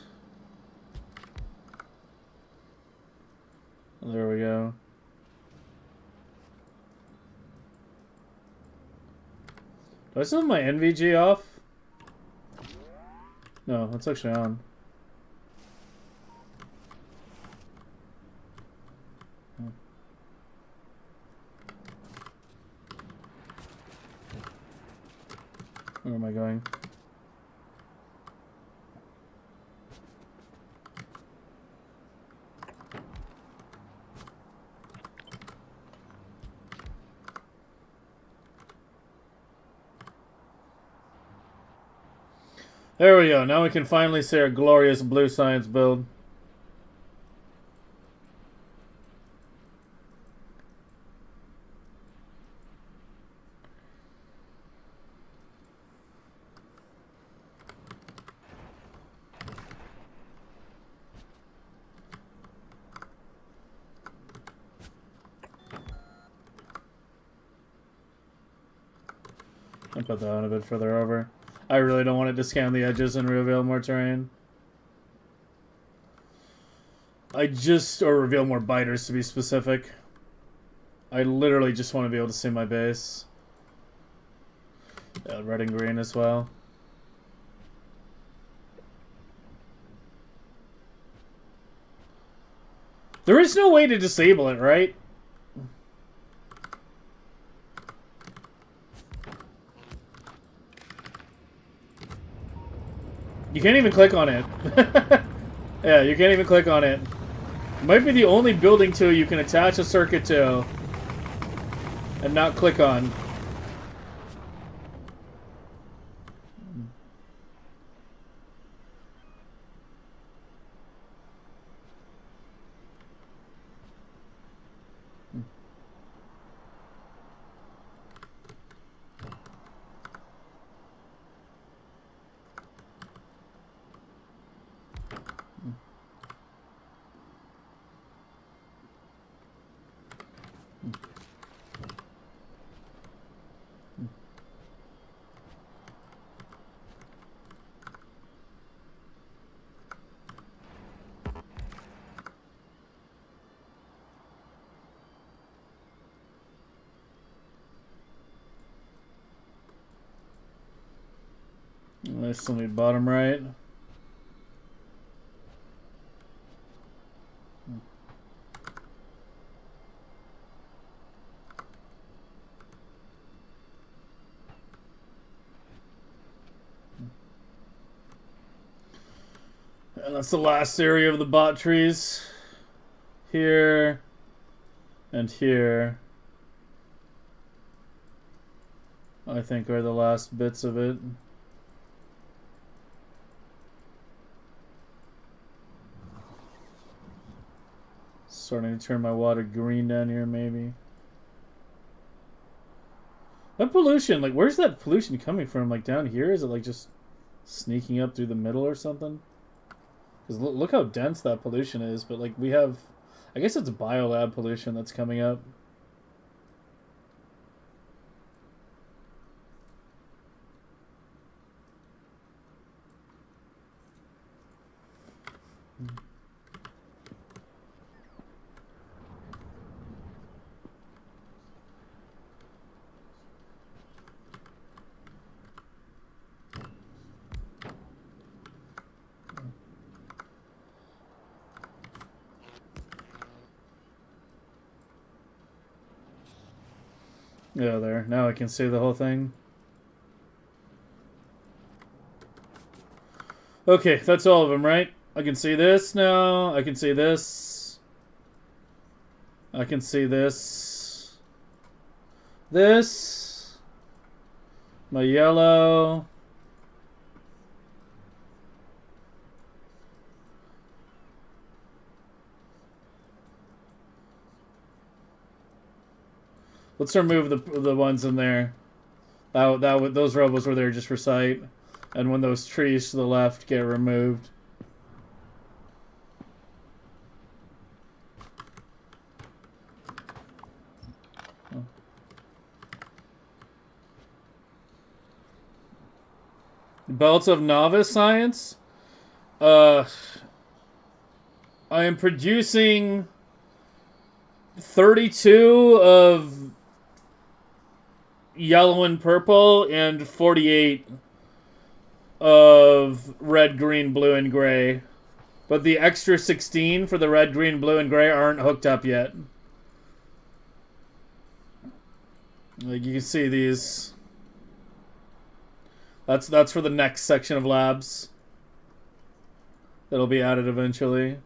There we go. Do I still have my NVG off? No, it's actually on. Where am I going? There we go. Now we can finally see our glorious blue science build. I'll put that one a bit further over. I really don't want it to scan the edges and reveal more terrain. Or reveal more biters to be specific. I literally just want to be able to see my base. Yeah, red and green as well. There is no way to disable it, right? You can't even click on it. Yeah, you can't even click on it. It might be the only building to you can attach a circuit to and not click on. I still need bottom right. And that's the last area of the bot trees. Here and here, I think, are the last bits of it. Starting to turn my water green down here, maybe. That pollution, like, where's that pollution coming from? Like, down here? Is it, like, just sneaking up through the middle or something? Because look how dense that pollution is. But, like, we have... I guess it's biolab pollution that's coming up. Yeah, there. Now I can see the whole thing. Okay, that's all of them, right? I can see this now. I can see this. I can see this. This. My yellow. Let's remove the ones in there. Those robos were there just for sight. And when those trees to the left get removed. Oh. Belts of novice science? I am producing 32 of yellow and purple and 48 of red, green, blue, and gray. But the extra 16 for the red, green, blue, and gray aren't hooked up yet. Like, you can see these. That's for the next section of labs. That'll be added eventually.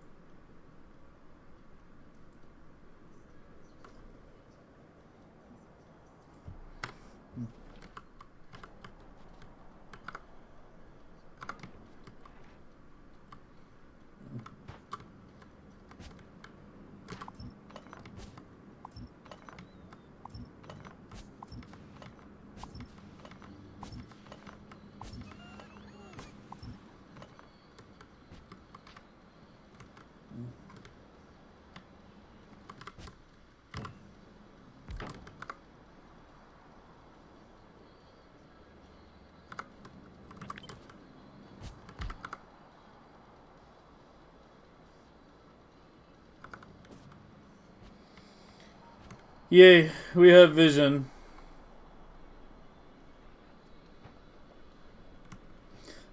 Yay, we have vision.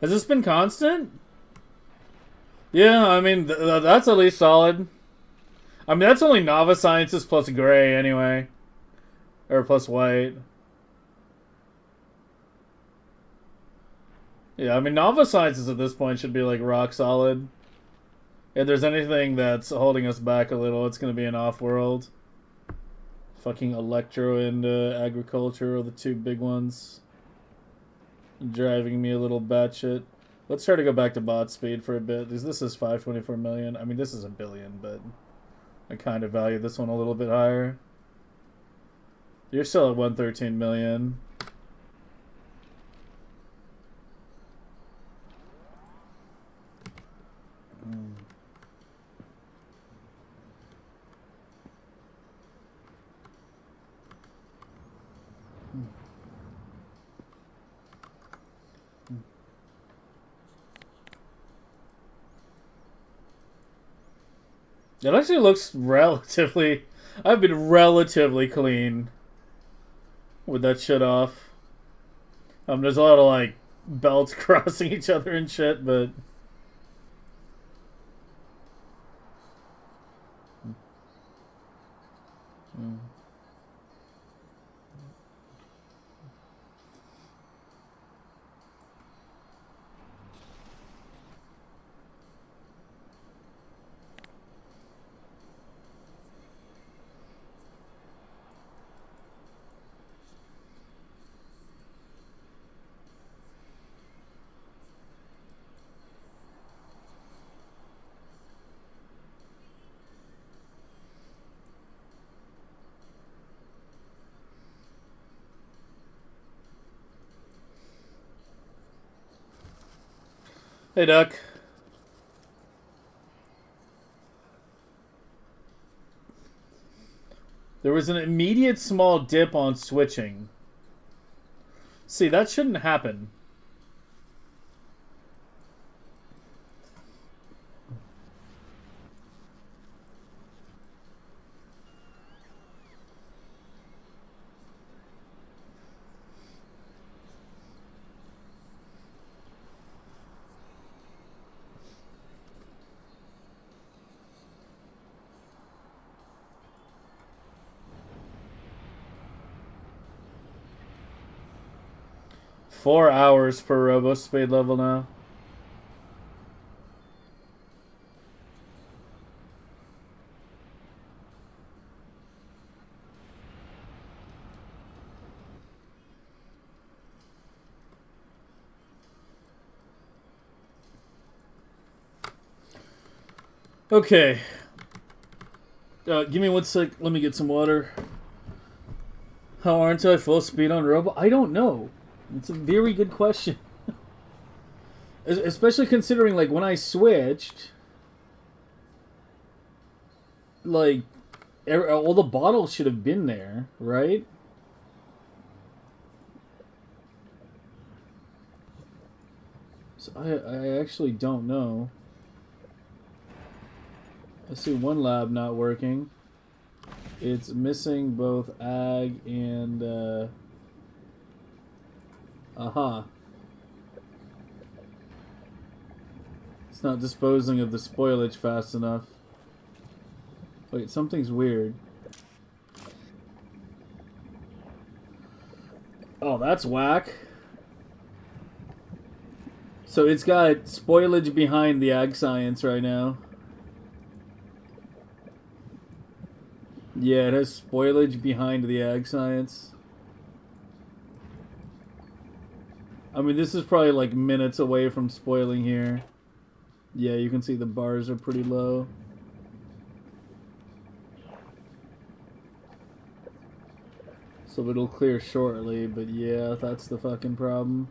Has this been constant? Yeah, I mean, that's at least solid. I mean, that's only Nova Sciences plus gray anyway. Or plus white. Yeah, I mean, Nova Sciences at this point should be like rock solid. If there's anything that's holding us back a little, it's going to be an off-world. Fucking Electro and Agriculture are the two big ones. Driving me a little batshit. Let's try to go back to bot speed for a bit, because this is 524 million. I mean, this is a billion, but I kind of value this one a little bit higher. You're still at 113 million. It actually looks relatively... I've been relatively clean with that shit off. There's a lot of, like, belts crossing each other and shit, but... Mm. 'Hey, Duck. There was an immediate small dip on switching. See, that shouldn't happen. Four hours per robo speed level now. Okay. Give me 1 sec. Let me get some water. How aren't I full speed on robo? I don't know. It's a very good question. Especially considering, like, when I switched, like, all the bottles should have been there, right? So I actually don't know. I see one lab not working. It's missing both ag and, aha. It's not disposing of the spoilage fast enough. Wait, something's weird. Oh, that's whack. So it's got spoilage behind the ag science right now. Yeah, it has spoilage behind the ag science. I mean, this is probably like minutes away from spoiling here. Yeah, you can see the bars are pretty low. So it'll clear shortly, but yeah, that's the fucking problem.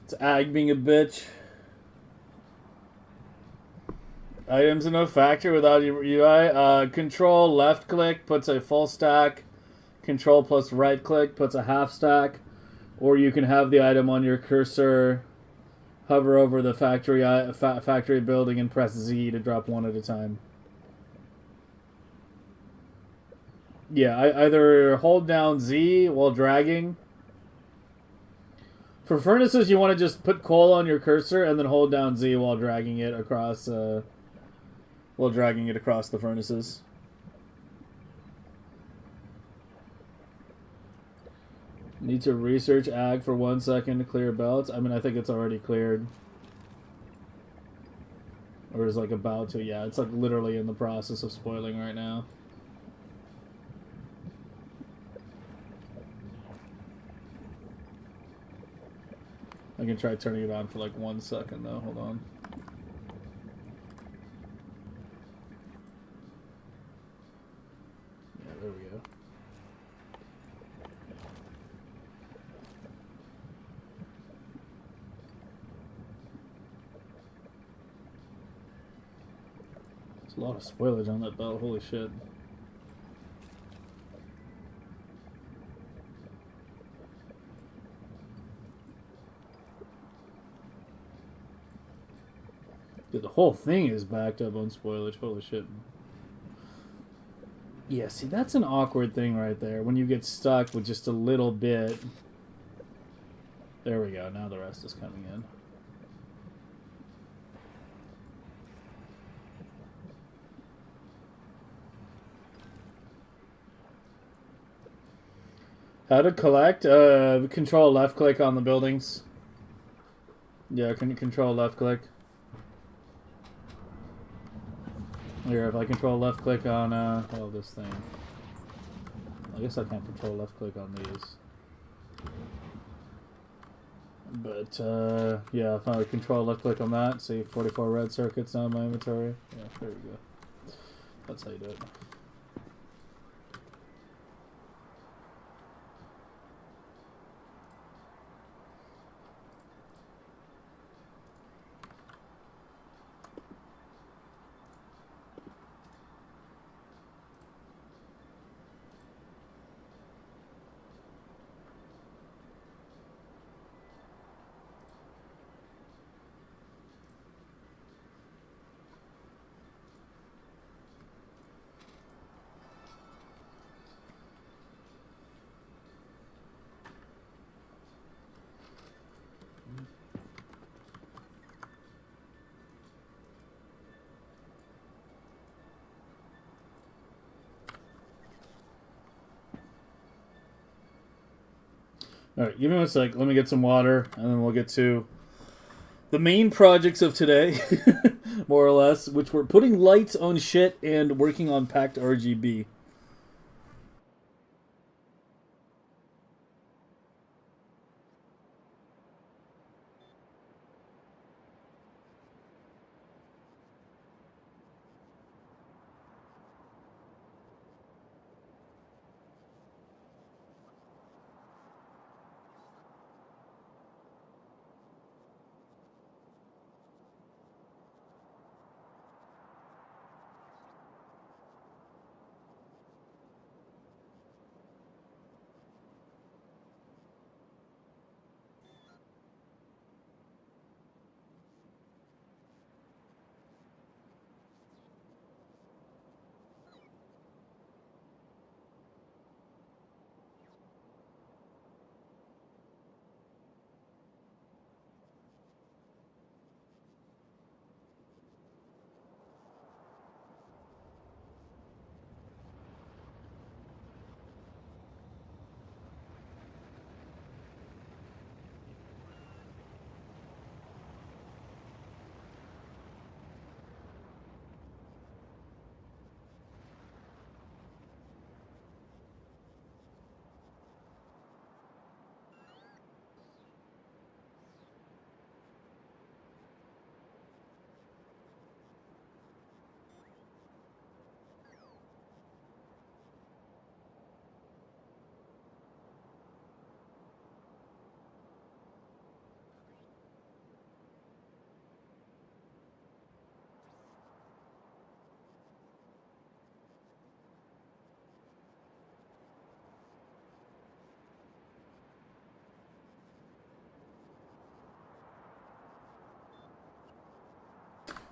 It's ag being a bitch. Items in no factory without UI. Control left click puts a full stack. Control plus right click puts a half stack. Or you can have the item on your cursor, hover over the factory building, and press Z to drop one at a time. Yeah, I either hold down Z while dragging, For furnaces, you want to just put coal on your cursor and then hold down Z while dragging it across. While dragging it across the furnaces. Need to research ag for 1 second to clear belts. I mean, I think it's already cleared. Or is like about to. Yeah, it's like literally in the process of spoiling right now. I can try turning it on for like 1 second though. Hold on. Yeah, there we go. There's a lot of spoilage on that belt. Holy shit. Dude, the whole thing is backed up on spoilage. Holy shit. Yeah, see, that's an awkward thing right there. When you get stuck with just a little bit. There we go. Now the rest is coming in. How to collect? Control left click on the buildings. Yeah, can you control left click? Here, if I control left click on, oh, this thing. I guess I can't control left click on these. But, yeah, if I control left click on that, see 44 red circuits now in my inventory. Yeah, there we go. That's how you do it. Alright, give me 1 sec. Let me get some water, and then we'll get to the main projects of today, more or less, which were putting lights on shit and working on packed RGB.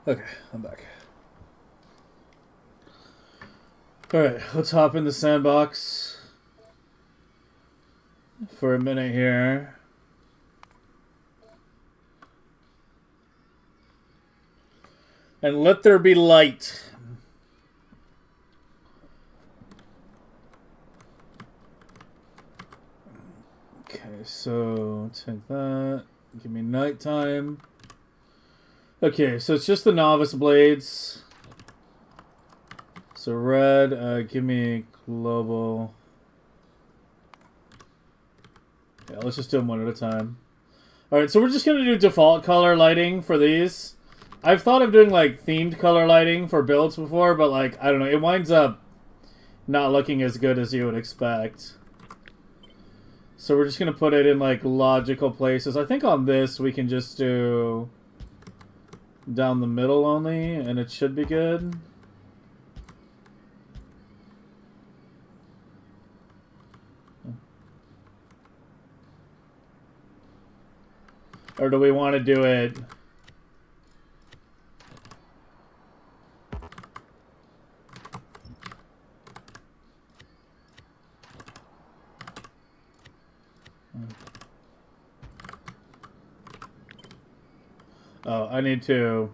Okay, I'm back. Alright, let's hop in the sandbox for a minute here. And let there be light. Okay, so take that. Give me nighttime. Okay, so it's just the novice blades. So red, give me global. Yeah, let's just do them one at a time. Alright, so we're just going to do default color lighting for these. I've thought of doing, like, themed color lighting for builds before, but, like, I don't know. It winds up not looking as good as you would expect. So we're just going to put it in, like, logical places. I think on this we can just do down the middle only, and it should be good. Or do we want to do it... Oh, I need to...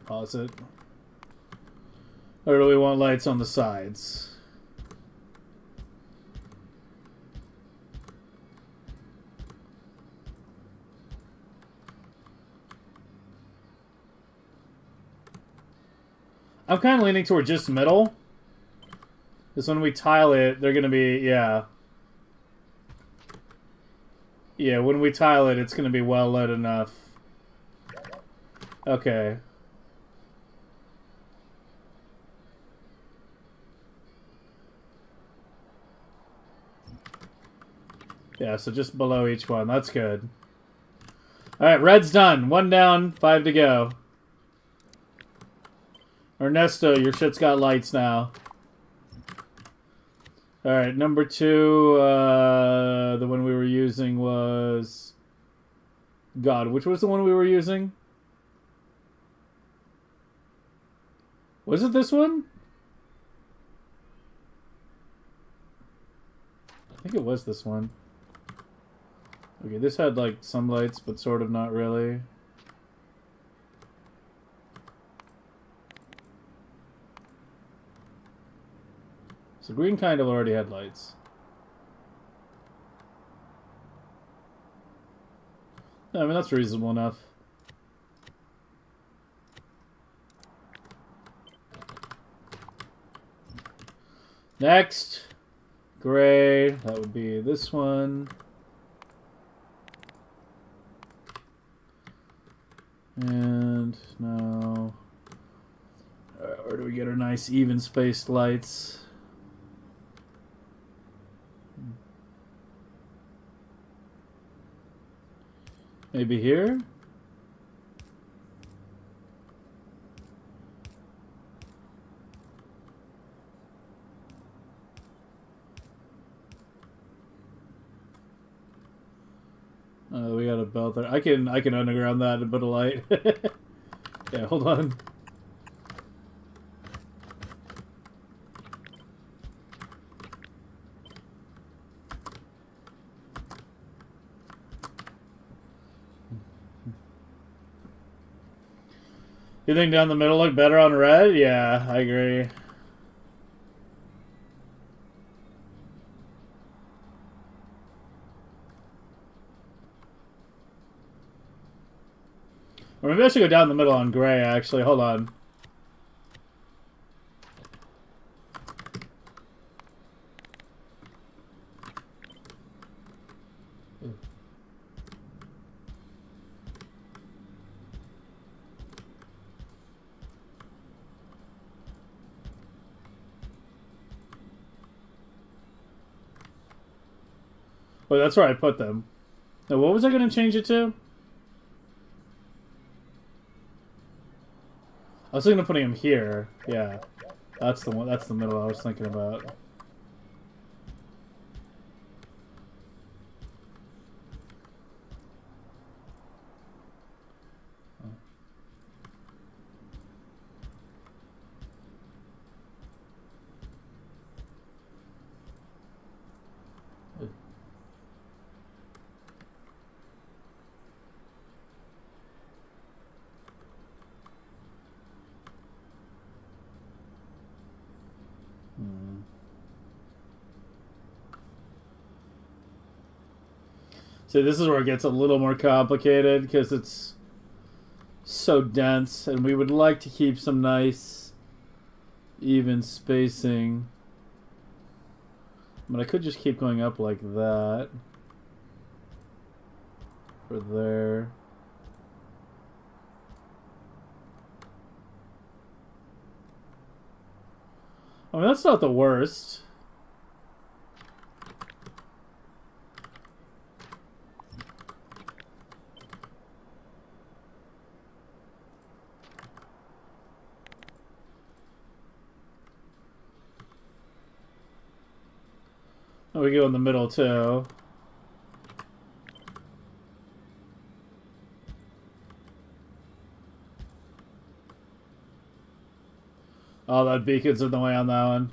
pause it. Or do we want lights on the sides? I'm kind of leaning toward just middle. Because when we tile it, they're going to be... Yeah. Yeah, when we tile it, it's going to be well lit enough. Okay. Yeah, so just below each one. That's good. Alright, red's done. 1 down, 5 to go. Ernesto, your shit's got lights now. Alright, number 2, the one we were using was... God, which was the one we were using? Was it this one? I think it was this one. Okay, this had, like, some lights, but sort of not really. So green kind of already had lights. I mean, that's reasonable enough. Next. Gray. That would be this one. And now... where do we get our nice even-spaced lights? Maybe here? We got a belt there. I can underground that and put a light. Yeah, hold on. You think down the middle look better on red? Yeah, I agree. Or maybe I should go down the middle on gray, actually. Hold on. Oh, that's where I put them. Now, what was I going to change it to? I was thinking of putting him here. Yeah. That's the one. That's the middle I was thinking about. So this is where it gets a little more complicated because it's so dense, and we would like to keep some nice even spacing. But I could just keep going up like that for there. I mean, that's not the worst. Oh, we go in the middle too. Oh, that beacon's in the way on that one.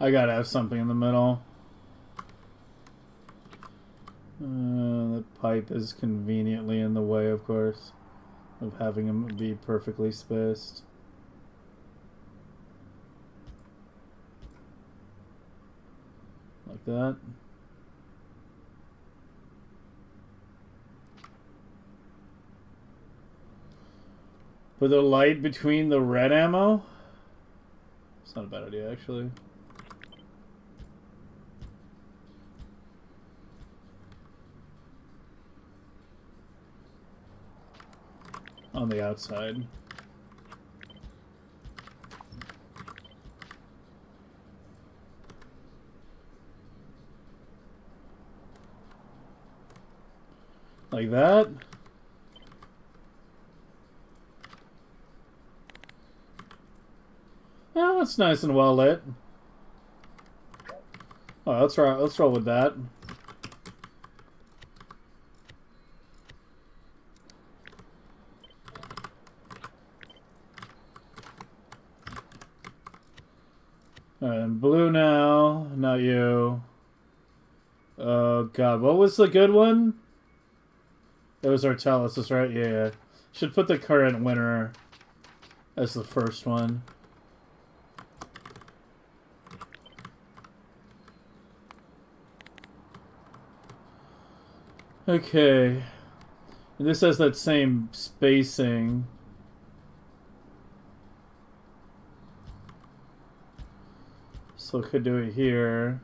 I gotta have something in the middle. The pipe is conveniently in the way, of course, of having them be perfectly spaced. Like that. Put the light between the red ammo? It's not a bad idea, actually. On the outside. Like that. Oh, that's nice and well lit. Oh, let's roll with that. And blue now, not you. Oh god, what was the good one? It was Artellis, right? Yeah. Should put the current winner as the first one. Okay. And this has that same spacing. So I could do it here.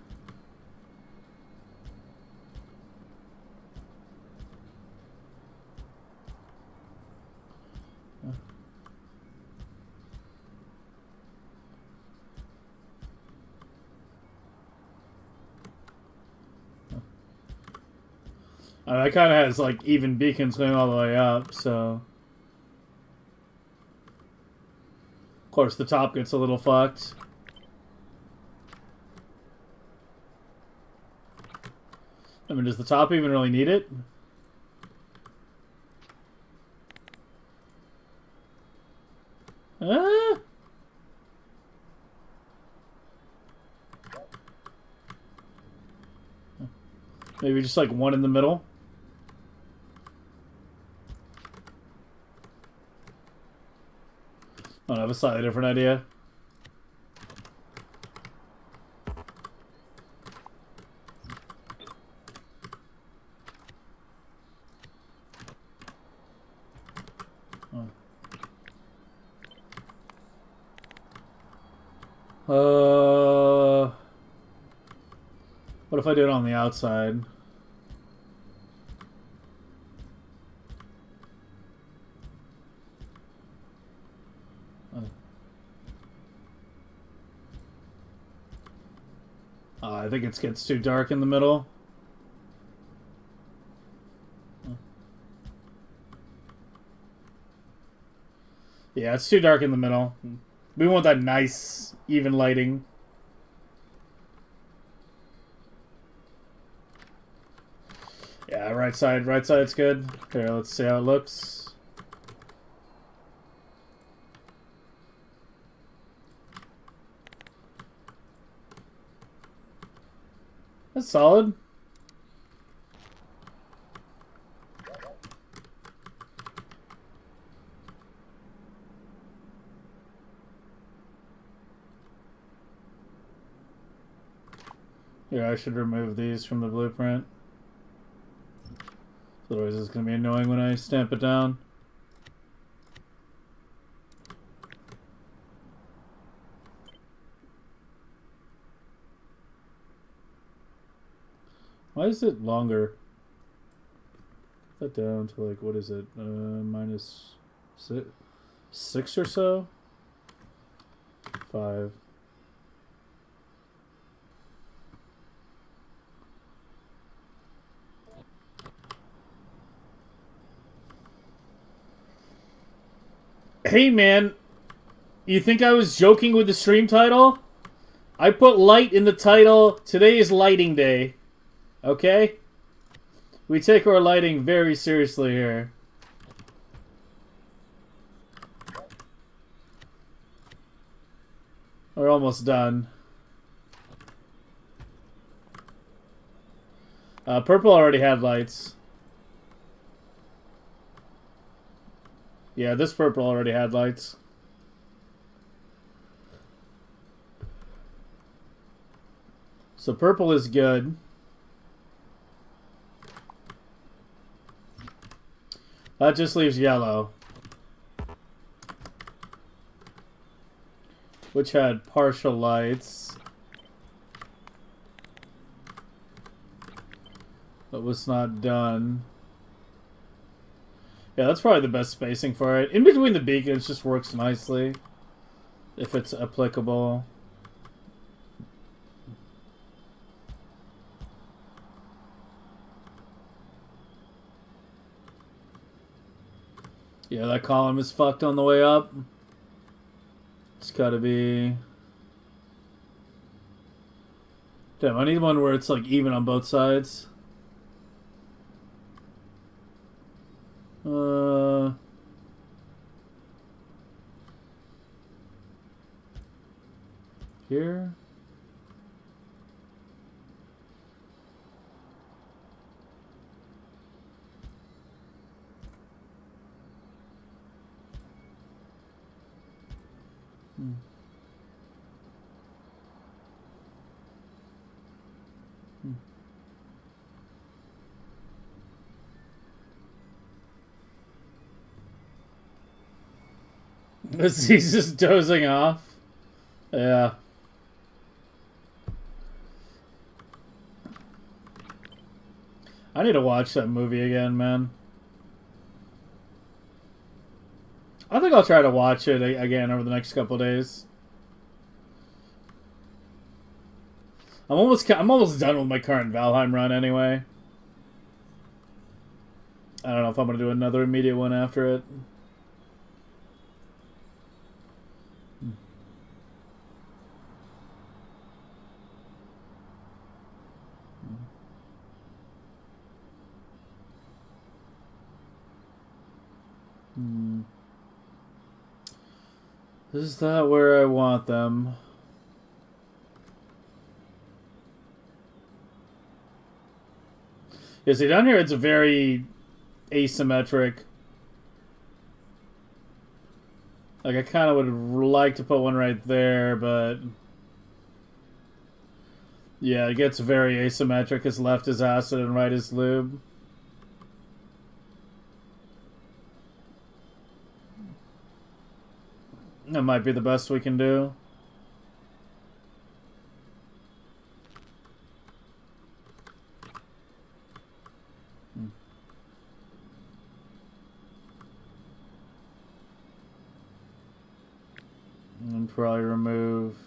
That kind of has like even beacons going all the way up, so. Of course, the top gets a little fucked. I mean, does the top even really need it? Ah! Maybe just like one in the middle. I have a slightly different idea. What if I do it on the outside? I think it gets too dark in the middle. Yeah, it's too dark in the middle. We want that nice, even lighting. Yeah, right side's good. Here, let's see how it looks. That's solid. Yeah, I should remove these from the blueprint. Otherwise it's going to be annoying when I stamp it down. Why is it longer? Put that down to like, what is it? Minus 6 or so? 5. Hey man, you think I was joking with the stream title? I put light in the title. Today is lighting day. Okay? We take our lighting very seriously here. We're almost done. Purple already had lights. Yeah, this purple already had lights. So purple is good. That just leaves yellow, which had partial lights, but was not done. Yeah, that's probably the best spacing for it. In between the beacons just works nicely, if it's applicable. Yeah, that column is fucked on the way up. It's gotta be... Damn, I need one where it's like even on both sides. Here. He's just dozing off. Yeah. I need to watch that movie again, man. I think I'll try to watch it again over the next couple days. I'm almost done with my current Valheim run anyway. I don't know if I'm gonna do another immediate one after it. Is that where I want them? Yeah, see, down here it's very asymmetric. Like, I kind of would like to put one right there, but... Yeah, it gets very asymmetric because left is acid and right is lube. That might be the best we can do. And probably remove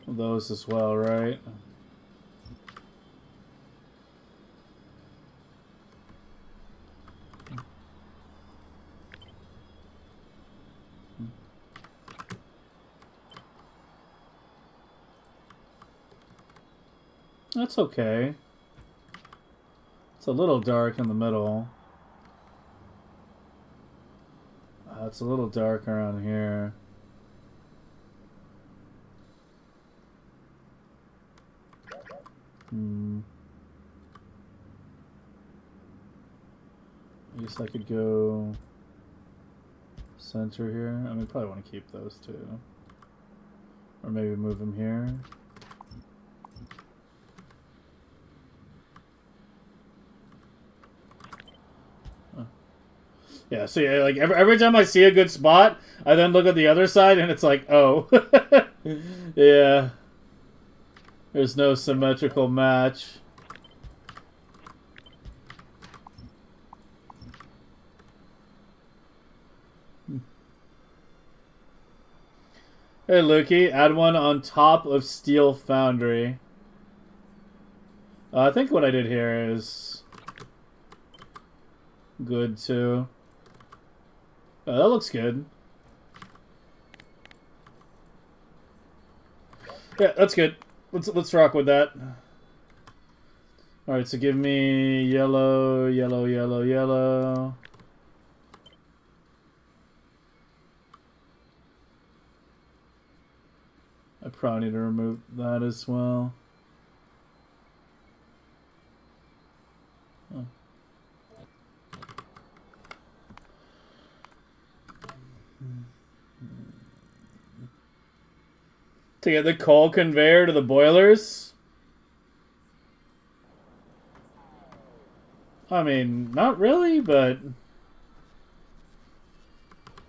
those as well, right? That's okay. It's a little dark in the middle. It's a little dark around here. I guess I could go center here. I mean, probably want to keep those two. Or maybe move them here. Yeah, see, like every time I see a good spot, I then look at the other side and it's like, oh. Yeah. There's no symmetrical match. Hey, Lukey, add one on top of Steel Foundry. I think what I did here is good too. That looks good. Yeah, that's good. Let's rock with that. All right, so give me yellow, yellow, yellow, yellow. I probably need to remove that as well. Oh. To get the coal conveyor to the boilers? I mean, not really, but...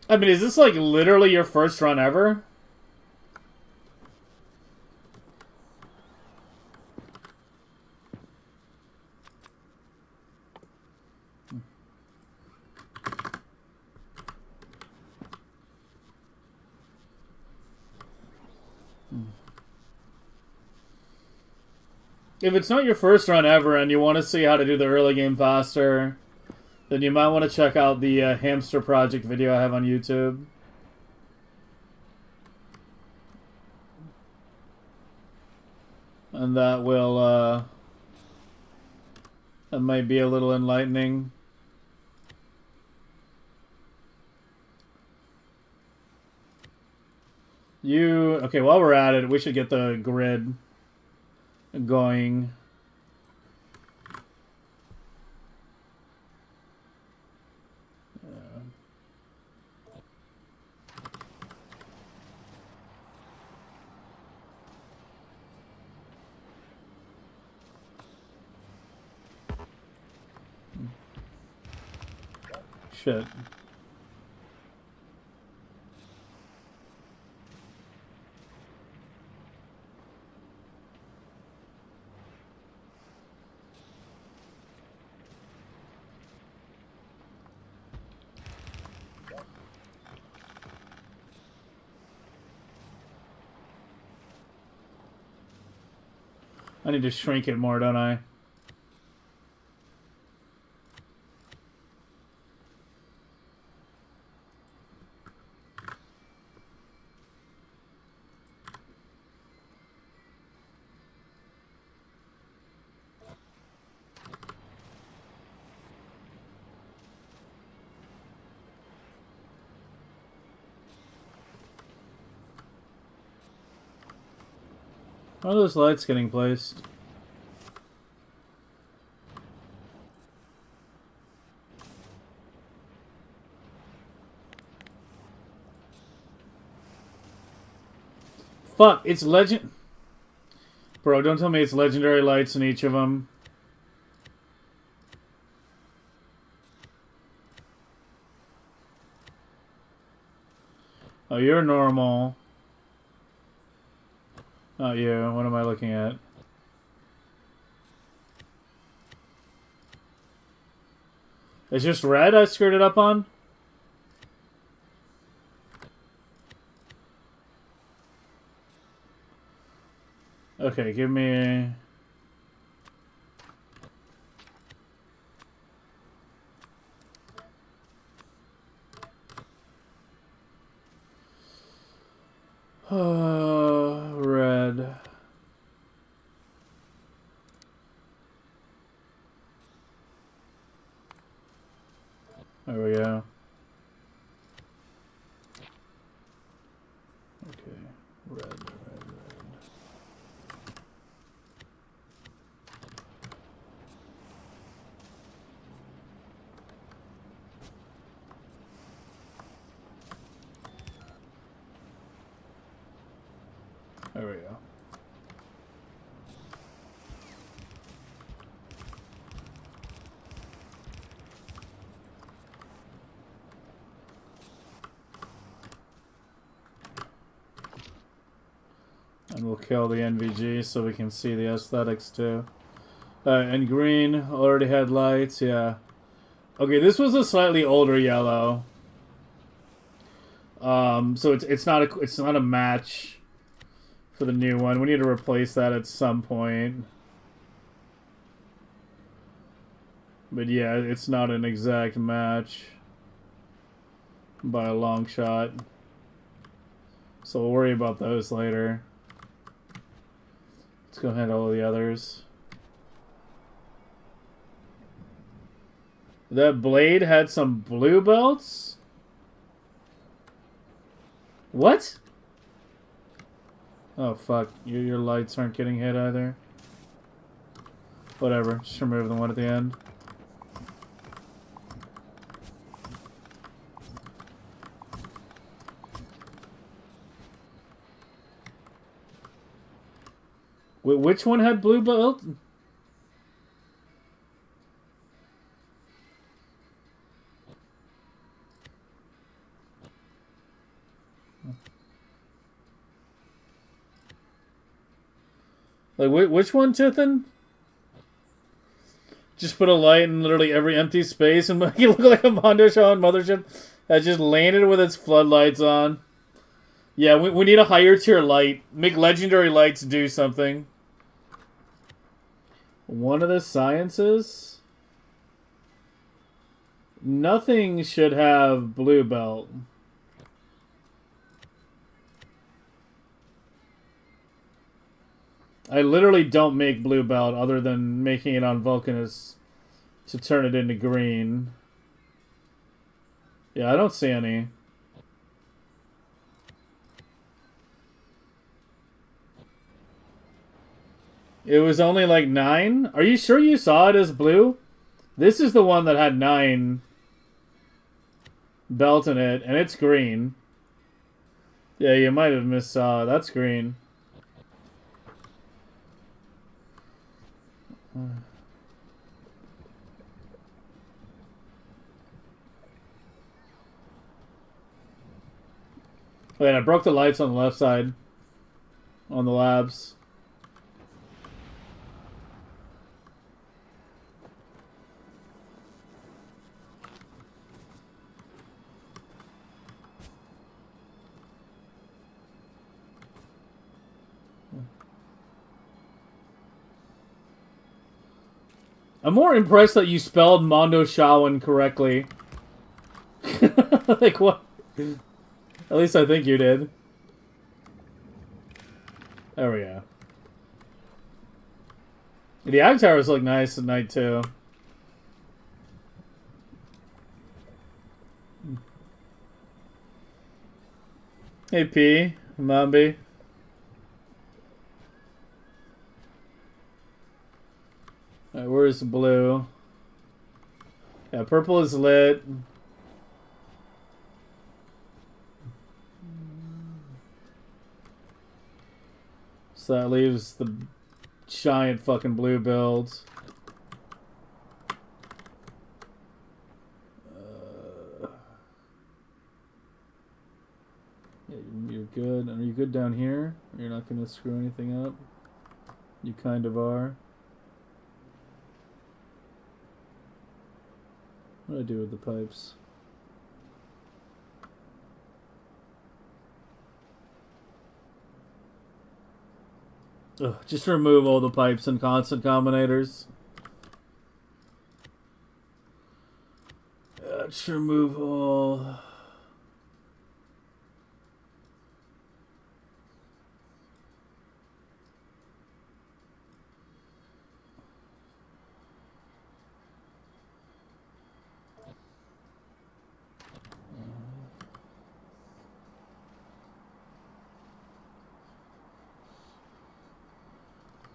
I mean, is this like literally your first run ever? If it's not your first run ever and you want to see how to do the early game faster, then you might want to check out the hamster project video I have on YouTube. And that will, that might be a little enlightening. Okay, while we're at it, we should get the grid going. Shit. I need to shrink it more, don't I? How are those lights getting placed? Fuck, it's legend... Bro, don't tell me it's legendary lights in each of them. Oh, you're normal. Not you. What am I looking at? It's just red I screwed it up on? Okay, give me... red. And we'll kill the NVG so we can see the aesthetics too. And green already had lights, yeah. Okay, this was a slightly older yellow. So it's not a match for the new one. We need to replace that at some point. But yeah, it's not an exact match by a long shot. So we'll worry about those later. Let's go handle all the others. That blade had some blue belts? What? Oh fuck, your lights aren't getting hit either. Whatever, just remove the one at the end. Wait, which one had blue belt? Like, which one, Tithan? Just put a light in literally every empty space and make it look like a Mondo Shaw mothership that just landed with its floodlights on. Yeah, we need a higher tier light. Make legendary lights do something. One of the sciences? Nothing should have blue belt. I literally don't make blue belt other than making it on Vulcanus to turn it into green. Yeah, I don't see any. It was only like 9? Are you sure you saw it as blue? This is the one that had 9 belt in it, and it's green. Yeah, you might have missaw. That's green. Wait, I broke the lights on the left side. On the labs. I'm more impressed that you spelled Mondo Shawan correctly. Like, what? At least I think you did. There we go. The ag towers look nice at night, too. Hey, P. Mambi. Alright, where's the blue? Yeah, purple is lit. So that leaves the giant fucking blue build. Yeah, you're good. Are you good down here? You're not going to screw anything up? You kind of are. What do I do with the pipes? Ugh, just remove all the pipes and constant combinators. Just remove all.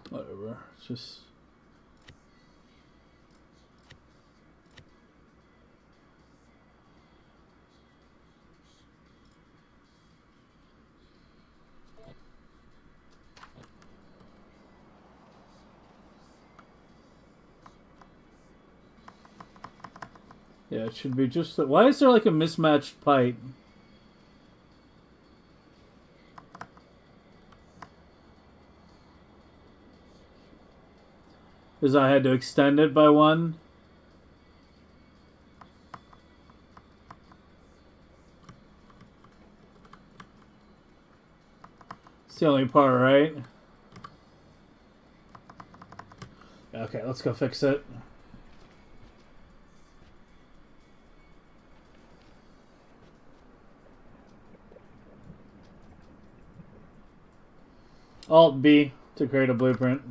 Whatever, it's just... Yeah, it should be just... Why is there like a mismatched pipe? Because I had to extend it by one. It's the only part, right? Okay, let's go fix it. Alt B to create a blueprint.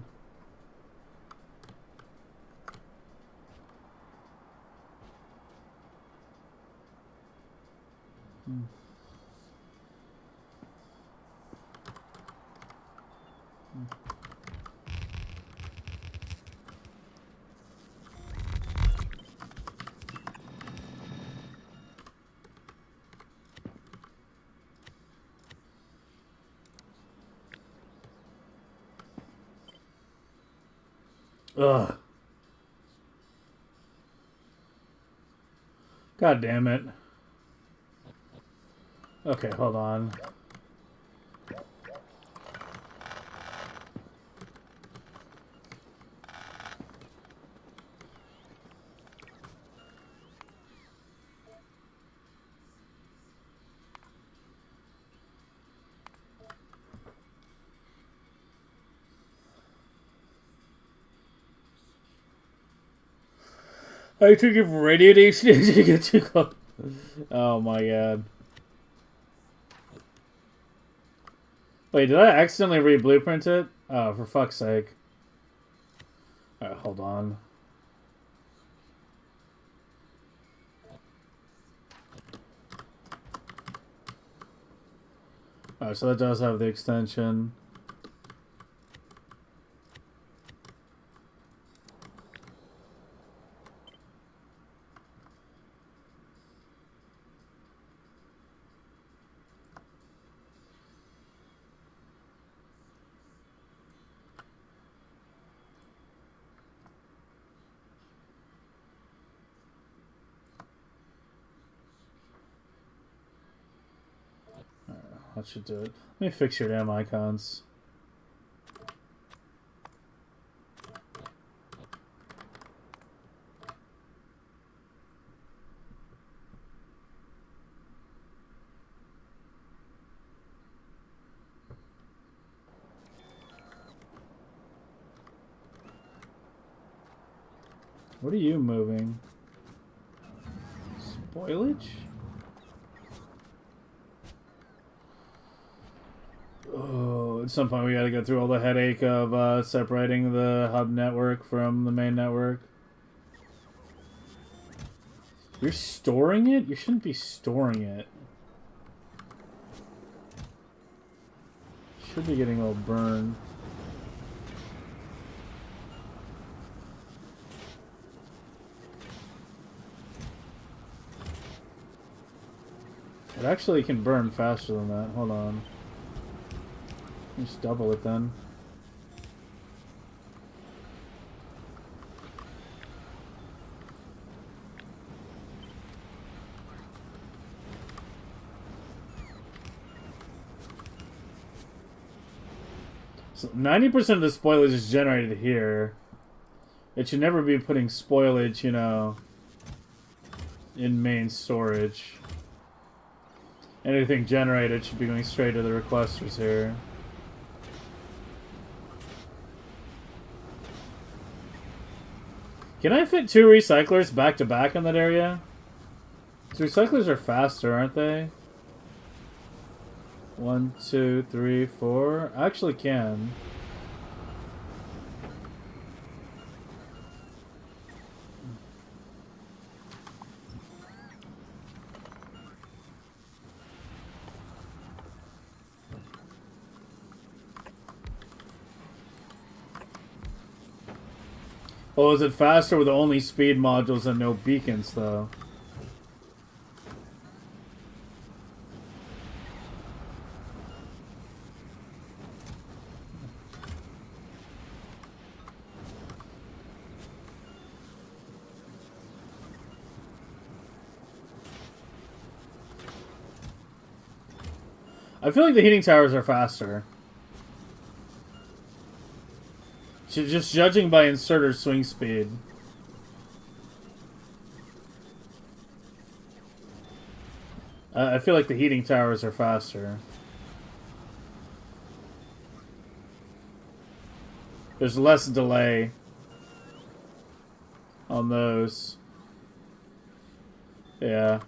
Ugh. God damn it. Okay, hold on. I took it for radiation to get too close. Oh my god. Wait, did I accidentally re-blueprint it? Oh, for fuck's sake. Alright, hold on. Alright, so that does have the extension. That should do it. Let me fix your damn icons. What are you moving? Spoilage? Oh, at some point we gotta go through all the headache of separating the hub network from the main network. You're storing it? You shouldn't be storing it. Should be getting all burned. It actually can burn faster than that. Hold on. Just double it then. So 90% of the spoilage is generated here. It should never be putting spoilage, you know, in main storage. Anything generated should be going straight to the requesters here. Can I fit 2 recyclers back to back in that area? Because recyclers are faster, aren't they? 1, 2, 3, 4. I actually can. Oh, is it faster with only speed modules and no beacons, though? I feel like the heating towers are faster. Just judging by inserter swing speed. I feel like the heating towers are faster. There's less delay on those. Yeah.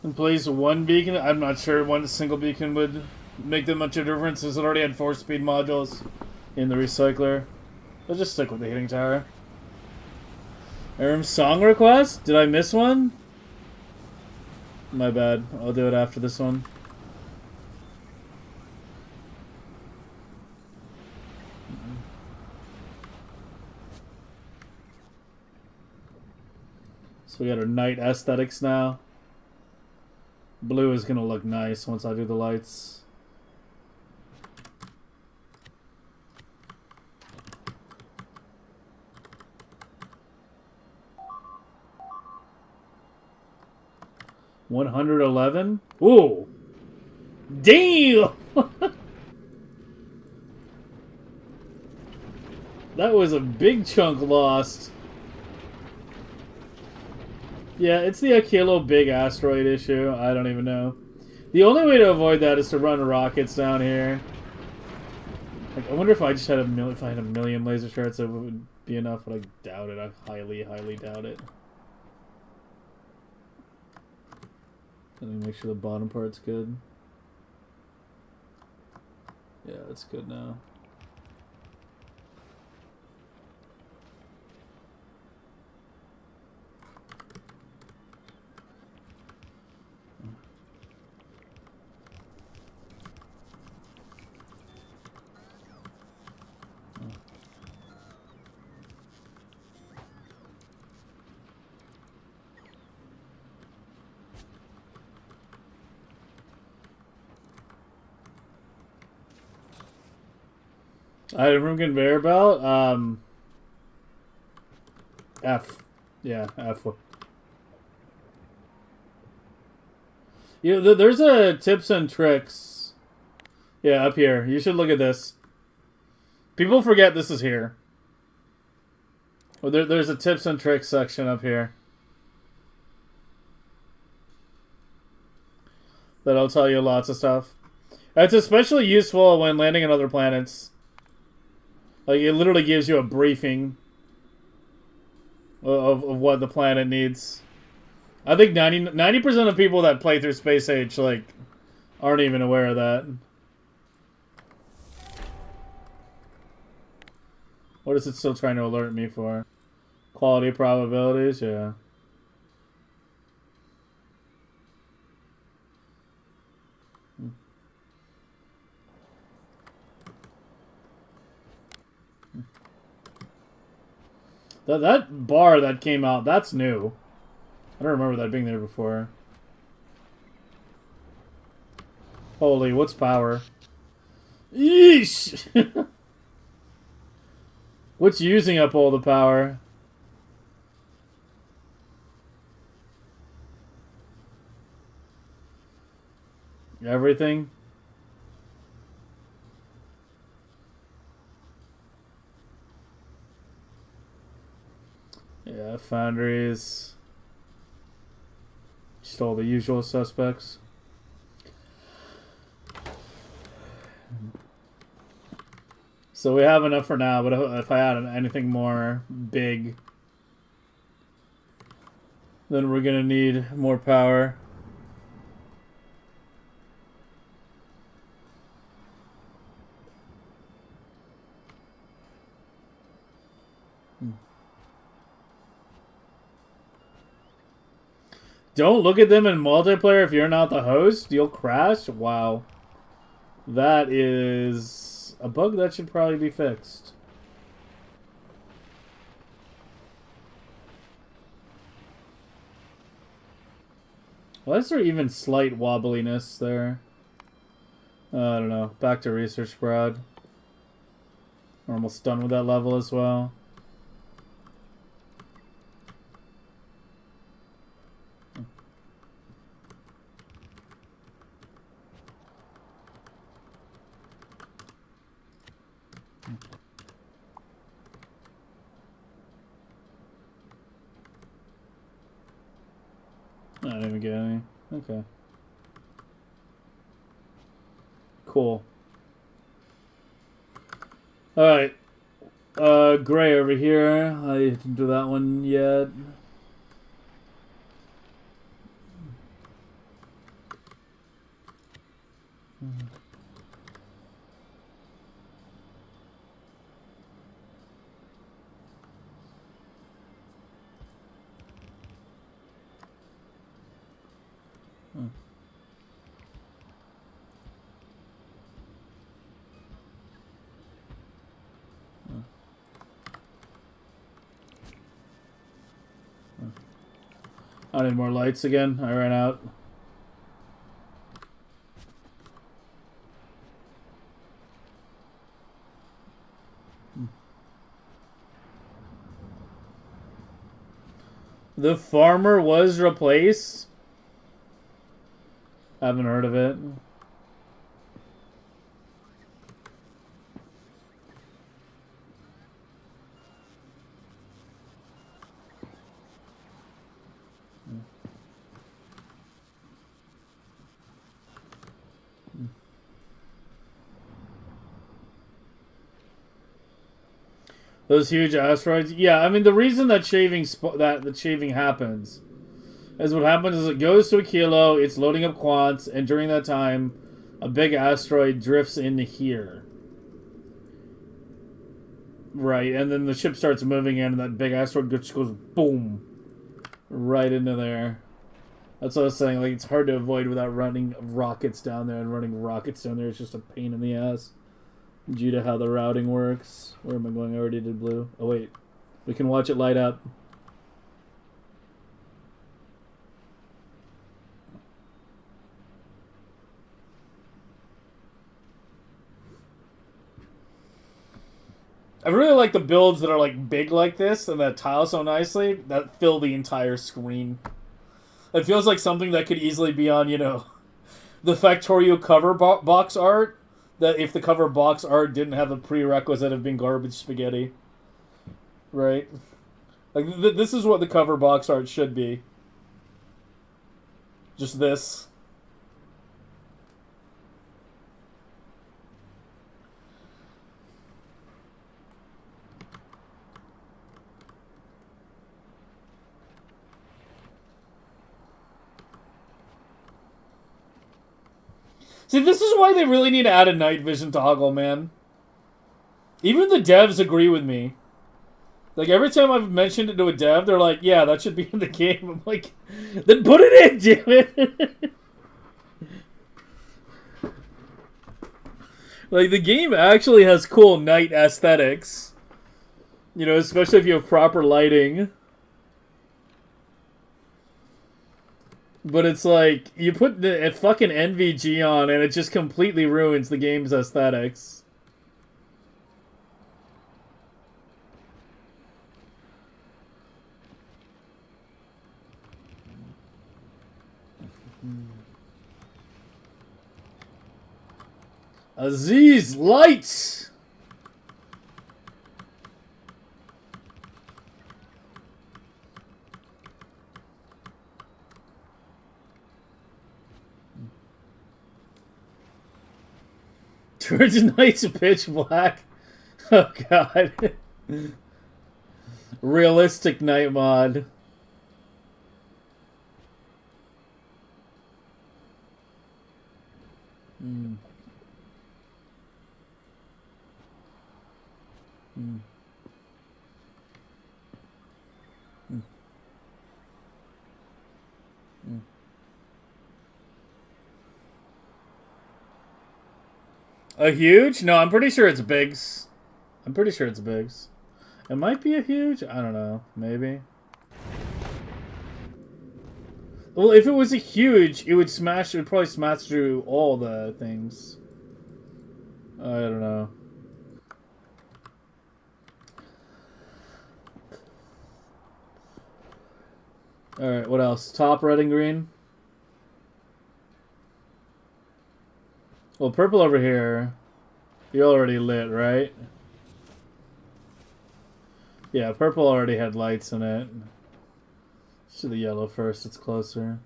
And place one beacon. I'm not sure one single beacon would make that much of a difference, since it already had 4-speed modules in the recycler. Let's just stick with the heating tower. Song request? Did I miss one? My bad. I'll do it after this one. So we got our night aesthetics now. Blue is gonna look nice once I do the lights. $111? Ooh! Damn! That was a big chunk lost. Yeah, it's the Akilo big asteroid issue. I don't even know. The only way to avoid that is to run rockets down here. Like, I wonder if I just had if I had a million laser shards, it would be enough, but I doubt it. I highly, highly doubt it. Let me make sure the bottom part's good. Yeah, it's good now. Item conveyor belt. F. Yeah, F. You know, there's a tips and tricks. Yeah, up here. You should look at this. People forget this is here. Well, there's a tips and tricks section up here. That'll tell you lots of stuff. It's especially useful when landing on other planets. Like, it literally gives you a briefing of what the planet needs. I think 90% of people that play through Space Age, like, aren't even aware of that. What is it still trying to alert me for? Quality probabilities? Yeah. That bar that came out, that's new. I don't remember that being there before. Holy, what's power? Yeesh! What's using up all the power? Everything? Yeah, foundries. Just all the usual suspects. So we have enough for now, but if I add anything more big, then we're gonna need more power. Don't look at them in multiplayer if you're not the host. You'll crash? Wow. That is a bug that should probably be fixed. Why is there even slight wobbliness there? I don't know. Back to research, Brad. We're almost done with that level as well. I didn't even get any. Okay. Cool. Alright. Gray over here. I didn't do that one yet. I need more lights again. I ran out. The farmer was replaced? Haven't heard of it. Those huge asteroids. Yeah, I mean the reason that shaving happens is what happens is it goes to a kilo, it's loading up quants, and during that time, a big asteroid drifts into here. Right, and then the ship starts moving in, and that big asteroid just goes boom, right into there. That's what I was saying. Like it's hard to avoid without running rockets down there, and running rockets down there is just a pain in the ass. Due to how the routing works. Where am I going? I already did blue. Oh, wait. We can watch it light up. I really like the builds that are like big like this and that tile so nicely that fill the entire screen. It feels like something that could easily be on, you know, the Factorio cover box art. That if the cover box art didn't have a prerequisite of being garbage spaghetti. Right? Like, this is what the cover box art should be. Just this. See, this is why they really need to add a night vision toggle, man. Even the devs agree with me. Like, every time I've mentioned it to a dev, they're like, yeah, that should be in the game. I'm like, then put it in, damn it. Like, the game actually has cool night aesthetics. You know, especially if you have proper lighting. But it's like, you put the fucking NVG on and it just completely ruins the game's aesthetics. Aziz, lights! Turns nights pitch black. Oh god. Realistic night mod. Mm. Mm. Mm. Mm. A huge? No, I'm pretty sure it's bigs. I'm pretty sure it's bigs. It might be a huge. I don't know. Maybe. Well, if it was a huge, it would smash. It would probably smash through all the things. I don't know. All right, what else? Top red and green. Well, purple over here. You already lit, right? Yeah, purple already had lights in it. Let's do the yellow first. It's closer.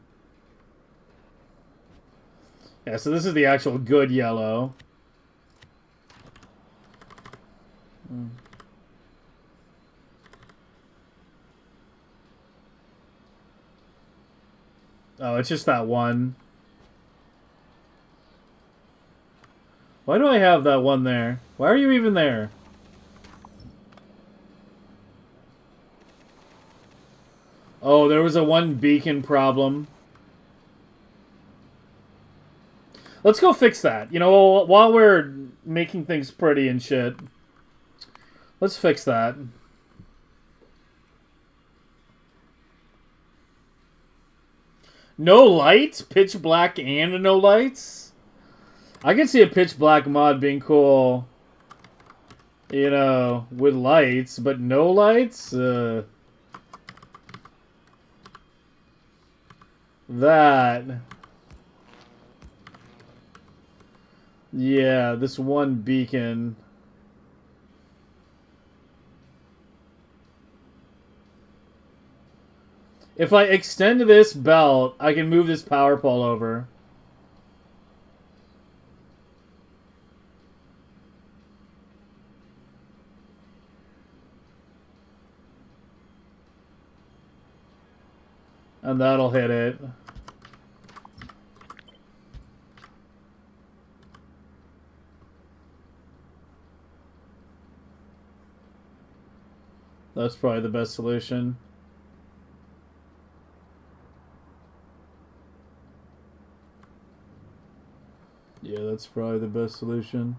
Yeah, so this is the actual good yellow. Oh, it's just that one. Why do I have that one there? Why are you even there? Oh, there was a one beacon problem. Let's go fix that. You know, while we're making things pretty and shit. Let's fix that. No lights? Pitch black and no lights? I can see a pitch black mod being cool. You know, with lights, but no lights? That. Yeah, this one beacon. If I extend this belt, I can move this power pole over. And that'll hit it. That's probably the best solution. Yeah, that's probably the best solution.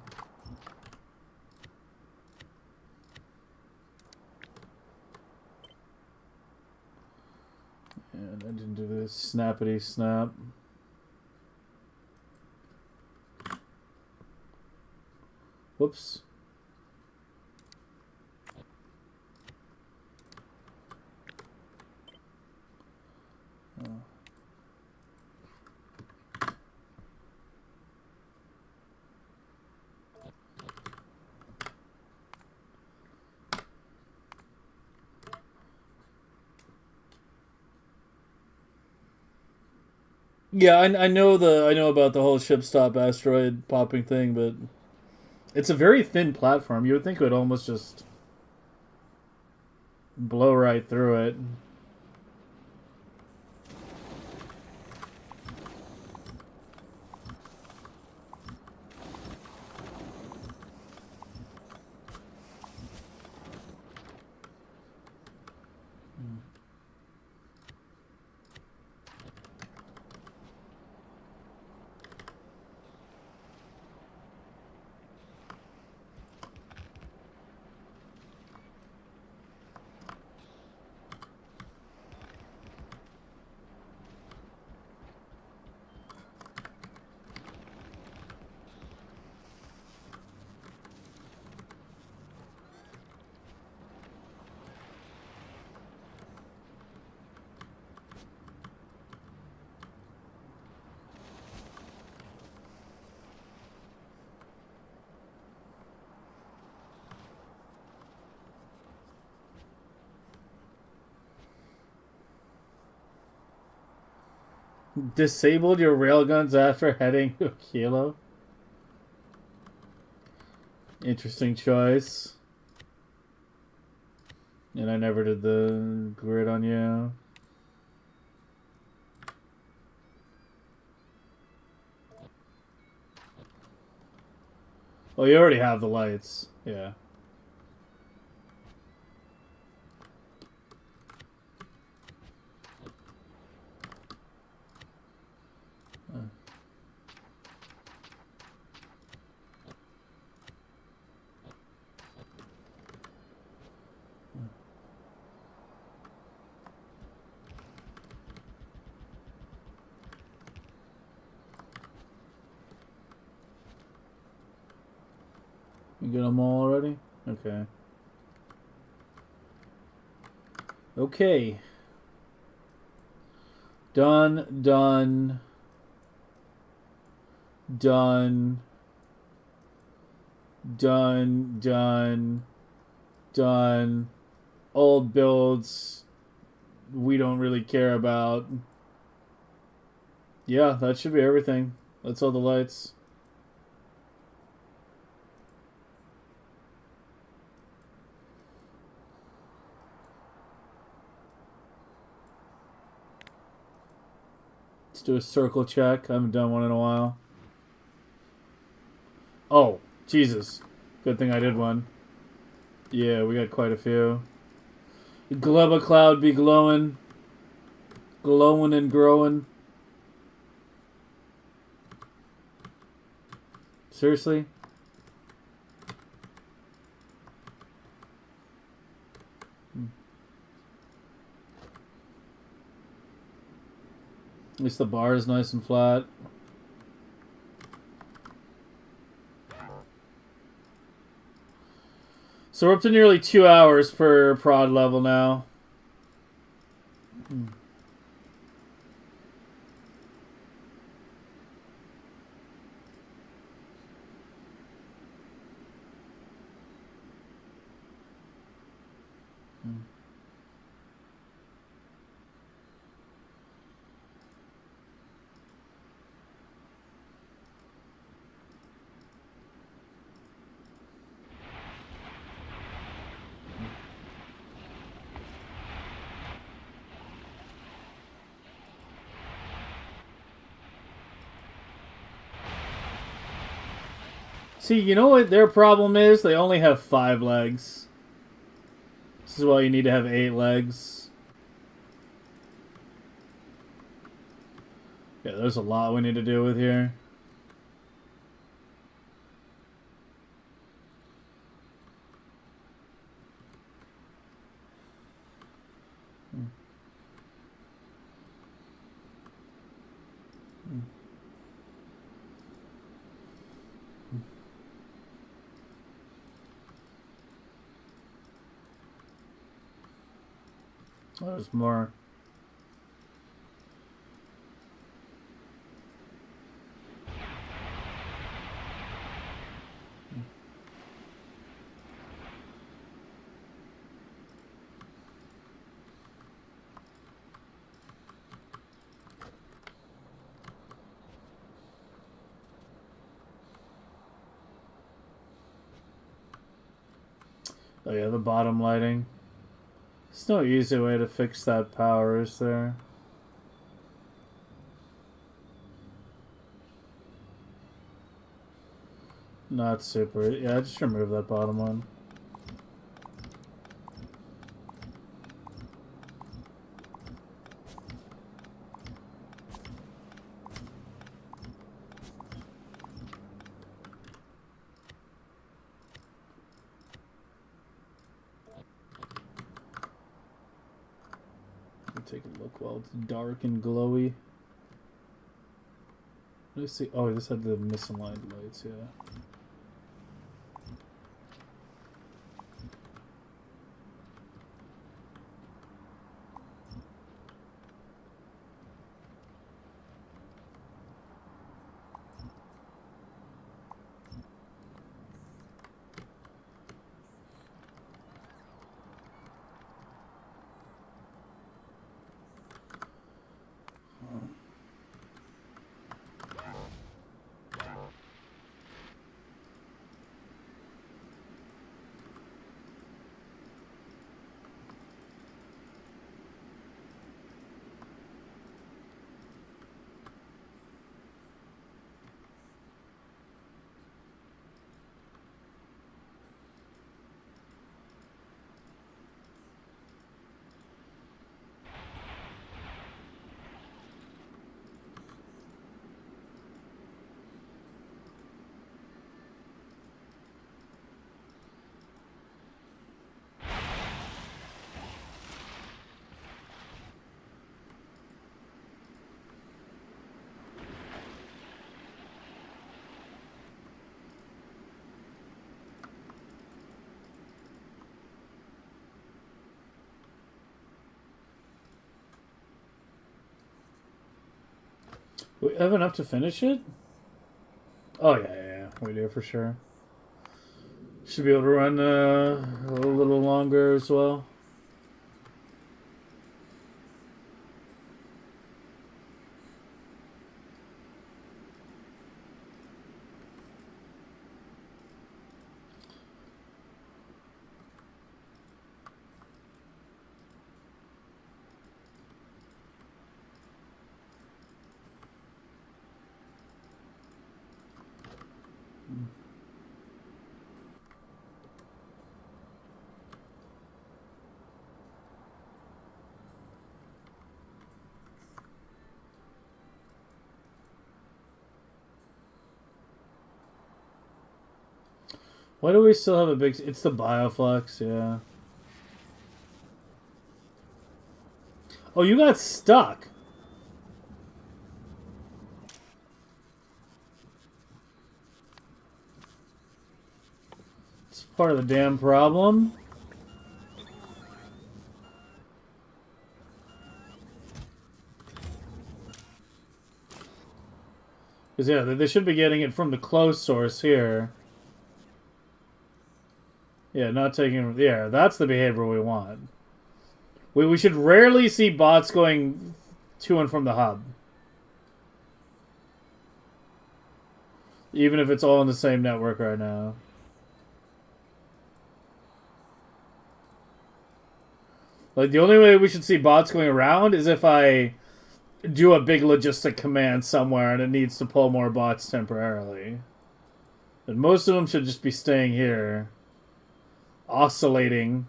And I didn't do this snappity snap. Whoops. Oh. Yeah, I know about the whole ship stop asteroid popping thing, but it's a very thin platform. You would think it would almost just blow right through it. Disabled your railguns after heading to Kilo? Interesting choice. And I never did the grid on you. Oh, you already have the lights. Yeah. You get them all already? Okay. Okay. Done, done, done, done, done, done. Old builds we don't really care about. Yeah, that should be everything. That's all the lights. Let's do a circle check. I haven't done one in a while. Oh, Jesus. Good thing I did one. Yeah, we got quite a few. Glubba Cloud be glowing. Glowing and growing. Seriously? At least the bar is nice and flat. So we're up to nearly 2 hours per prod level now. See, you know what their problem is? They only have 5 legs. This is why you need to have 8 legs. Yeah, there's a lot we need to deal with here. Oh, there's more. Oh yeah, the bottom lighting. There's no easy way to fix that power, is there? Not super. Yeah, just remove that bottom one. Take a look while it's dark and glowy. Let's see. Oh, this had the misaligned lights, yeah. We have enough to finish it? Oh, yeah, we do for sure. Should be able to run a little longer as well. Why do we still have a big... It's the Bioflux, yeah. Oh, you got stuck. It's part of the damn problem. Because, yeah, they should be getting it from the closed source here. Yeah, not taking... Yeah, that's the behavior we want. We should rarely see bots going to and from the hub. Even if it's all in the same network right now. Like, the only way we should see bots going around is if I do a big logistic command somewhere and it needs to pull more bots temporarily. But most of them should just be staying here. Oscillating.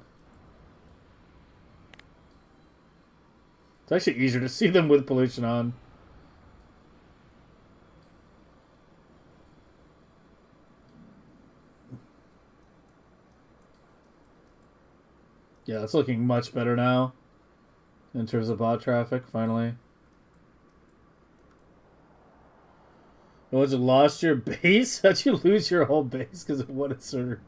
It's actually easier to see them with pollution on. Yeah, it's looking much better now. In terms of bot traffic, finally. Was it lost your base? How'd you lose your whole base because of what it's served?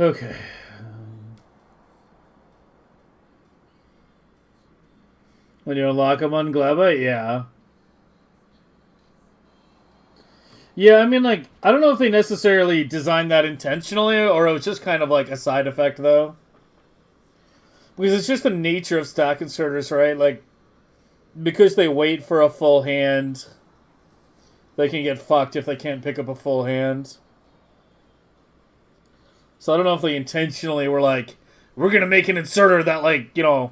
Okay. When you unlock them on Gleba, yeah. Yeah, I mean, like, I don't know if they necessarily designed that intentionally, or it was just kind of like a side effect, though. Because it's just the nature of stack inserters, right? Like, because they wait for a full hand, they can get fucked if they can't pick up a full hand. So I don't know if they intentionally were like, we're going to make an inserter that, like, you know,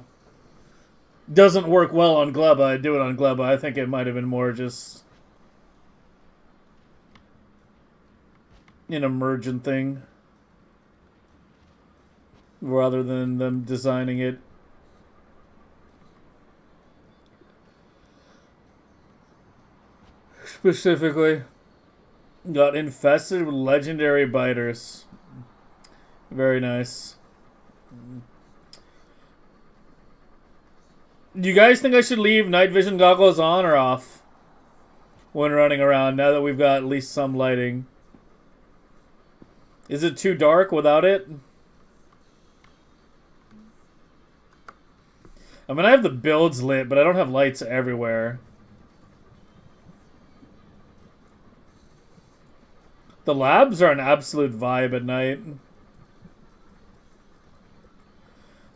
doesn't work well on Gleba and do it on Gleba. I think it might have been more just an emergent thing rather than them designing it. Specifically, got infested with legendary biters. Very nice. Do you guys think I should leave night vision goggles on or off when running around now that we've got at least some lighting? Is it too dark without it? I mean, I have the builds lit, but I don't have lights everywhere. The labs are an absolute vibe at night.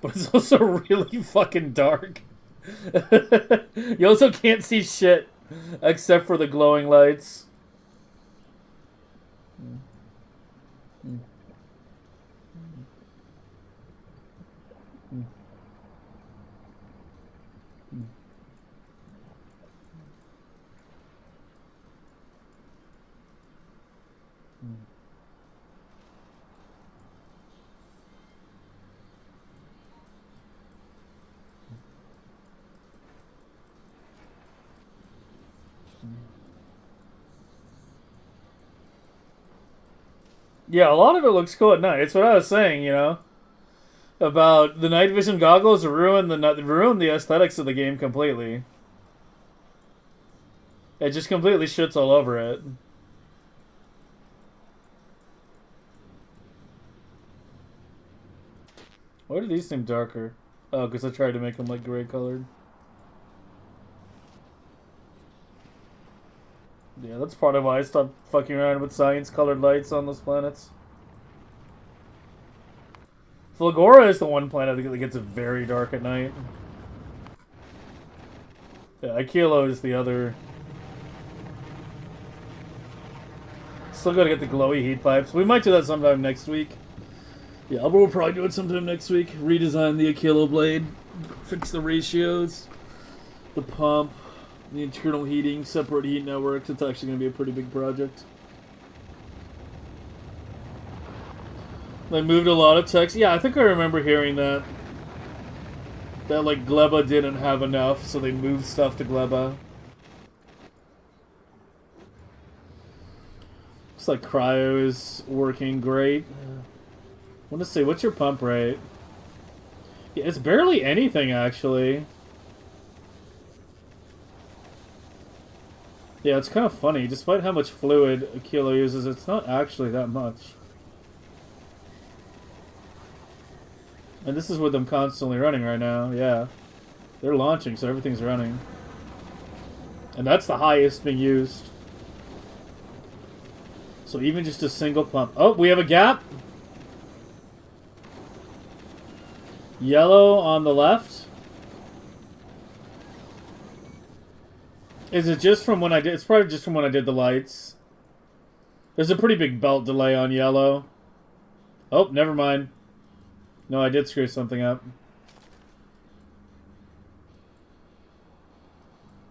But it's also really fucking dark. You also can't see shit except for the glowing lights. Yeah, a lot of it looks cool at night. It's what I was saying, you know, about the night vision goggles ruin the aesthetics of the game completely. It just completely shits all over it. Why do these seem darker? Oh, because I tried to make them like gray colored. Yeah, that's part of why I stopped fucking around with science colored lights on those planets. Flagora is the one planet that gets very dark at night. Yeah, Aquilo is the other. Still gotta get the glowy heat pipes. We might do that sometime next week. Yeah, we'll probably do it sometime next week. Redesign the Aquilo blade. Fix the ratios. The pump. The internal heating. Separate heat networks. It's actually gonna be a pretty big project. They moved a lot of text. Yeah, I think I remember hearing that. That, like, Gleba didn't have enough, so they moved stuff to Gleba. Looks like Cryo is working great. I want to say, what's your pump rate? Yeah, it's barely anything, actually. Yeah, it's kind of funny. Despite how much fluid Aquilo uses, it's not actually that much. And this is with them constantly running right now, yeah. They're launching, so everything's running. And that's the highest being used. So even just a single pump. Oh, we have a gap. Yellow on the left. Is it just from when I did... It's probably just from when I did the lights. There's a pretty big belt delay on yellow. Oh, never mind. No, I did screw something up.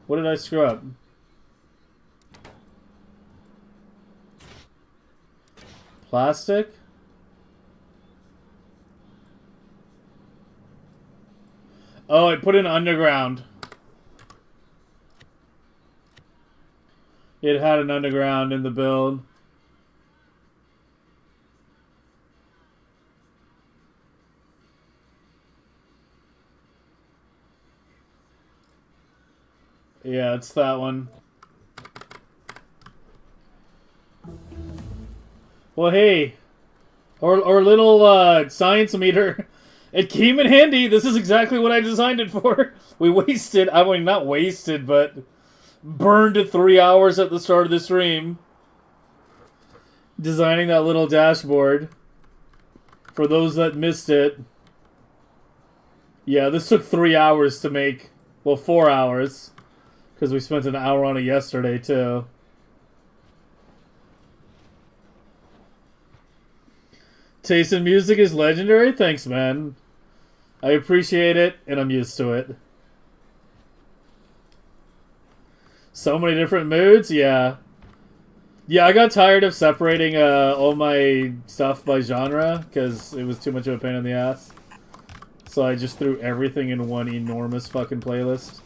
What did I screw up? Plastic? Oh, I put in underground. It had an underground in the build. Yeah, it's that one. Well, hey. Or little science meter. It came in handy. This is exactly what I designed it for. We wasted, I mean, not wasted, but burned 3 hours at the start of the stream designing that little dashboard. For those that missed it. Yeah, this took 3 hours to make. Well, 4 hours. Because we spent an hour on it yesterday, too. Taste in music is legendary? Thanks, man. I appreciate it, and I'm used to it. So many different moods? Yeah. Yeah, I got tired of separating all my stuff by genre, because it was too much of a pain in the ass. So I just threw everything in one enormous fucking playlist.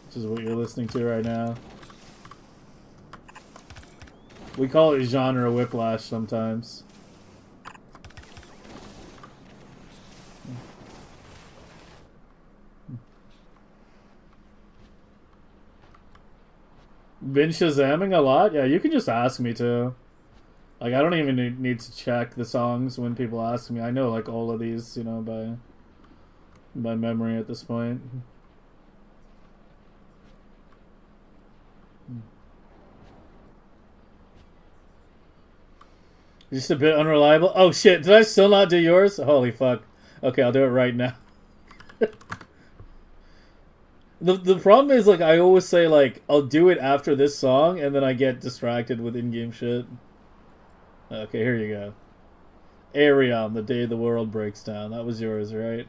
Which is what you're listening to right now. We call it genre whiplash sometimes. Been Shazamming a lot? Yeah, you can just ask me to. Like, I don't even need to check the songs when people ask me. I know, like, all of these, you know, by memory at this point. Just a bit unreliable. Oh, shit. Did I still not do yours? Holy fuck. Okay, I'll do it right now. The problem is, like, I always say, like, I'll do it after this song, and then I get distracted with in-game shit. Okay, here you go. Arion, The Day the World Breaks Down. That was yours, right?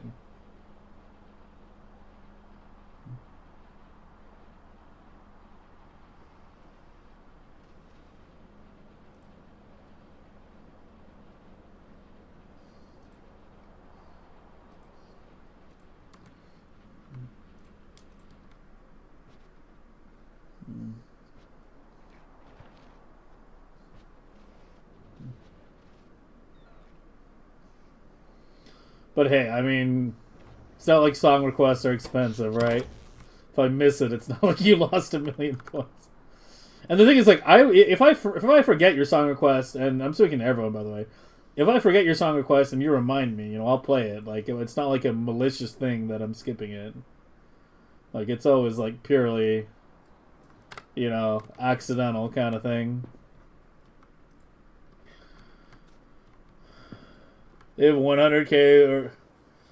But hey, I mean, it's not like song requests are expensive, right? If I miss it, it's not like you lost 1,000,000 points. And the thing is, like, if I forget your song request, and I'm speaking to everyone, by the way, if I forget your song request and you remind me, I'll play it. Like, it's not like a malicious thing that I'm skipping it. Like, it's always like purely, accidental kind of thing. They have 100K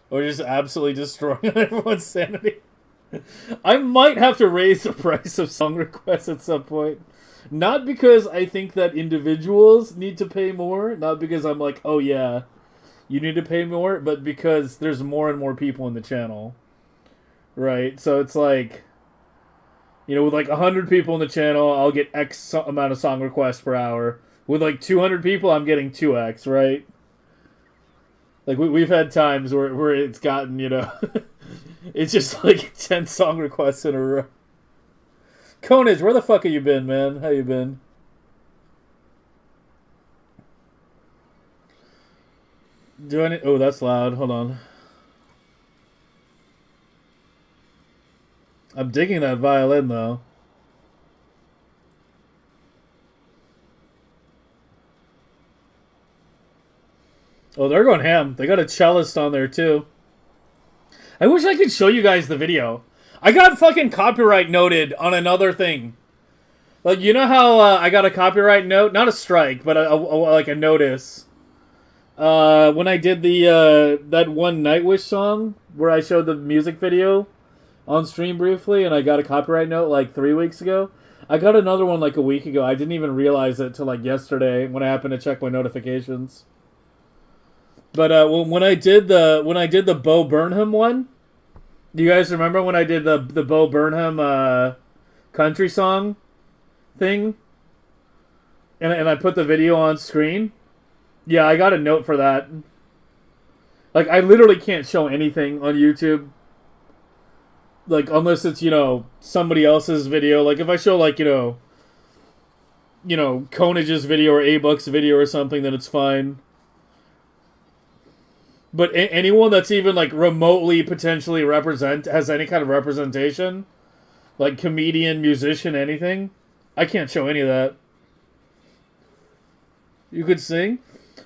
or just absolutely destroying everyone's sanity. I might have to raise the price of song requests at some point. Not because I think that individuals need to pay more, not because I'm like, oh yeah, you need to pay more, but because there's more and more people in the channel. Right? So it's like, with like 100 people in the channel, I'll get X amount of song requests per hour. With like 200 people, I'm getting 2X, right? Like, we've had times where it's gotten, it's just like 10 song requests in a row. Conage, where the fuck have you been, man? How you been? Oh, that's loud. Hold on. I'm digging that violin, though. Oh, they're going ham. They got a cellist on there, too. I wish I could show you guys the video. I got fucking copyright noted on another thing. Like, you know how I got a copyright note? Not a strike, but like a notice. When I did that one Nightwish song where I showed the music video on stream briefly, and I got a copyright note like 3 weeks ago. I got another one like a week ago. I didn't even realize it till like yesterday when I happened to check my notifications. But when I did the Bo Burnham one, do you guys remember when I did the Bo Burnham country song thing? And I put the video on screen? Yeah, I got a note for that. Like, I literally can't show anything on YouTube. Like, unless it's, somebody else's video. Like, if I show, like, Conage's video or A-Buck's video or something, then it's fine. But anyone that's even, like, remotely potentially has any kind of representation, like comedian, musician, anything, I can't show any of that. You could sing?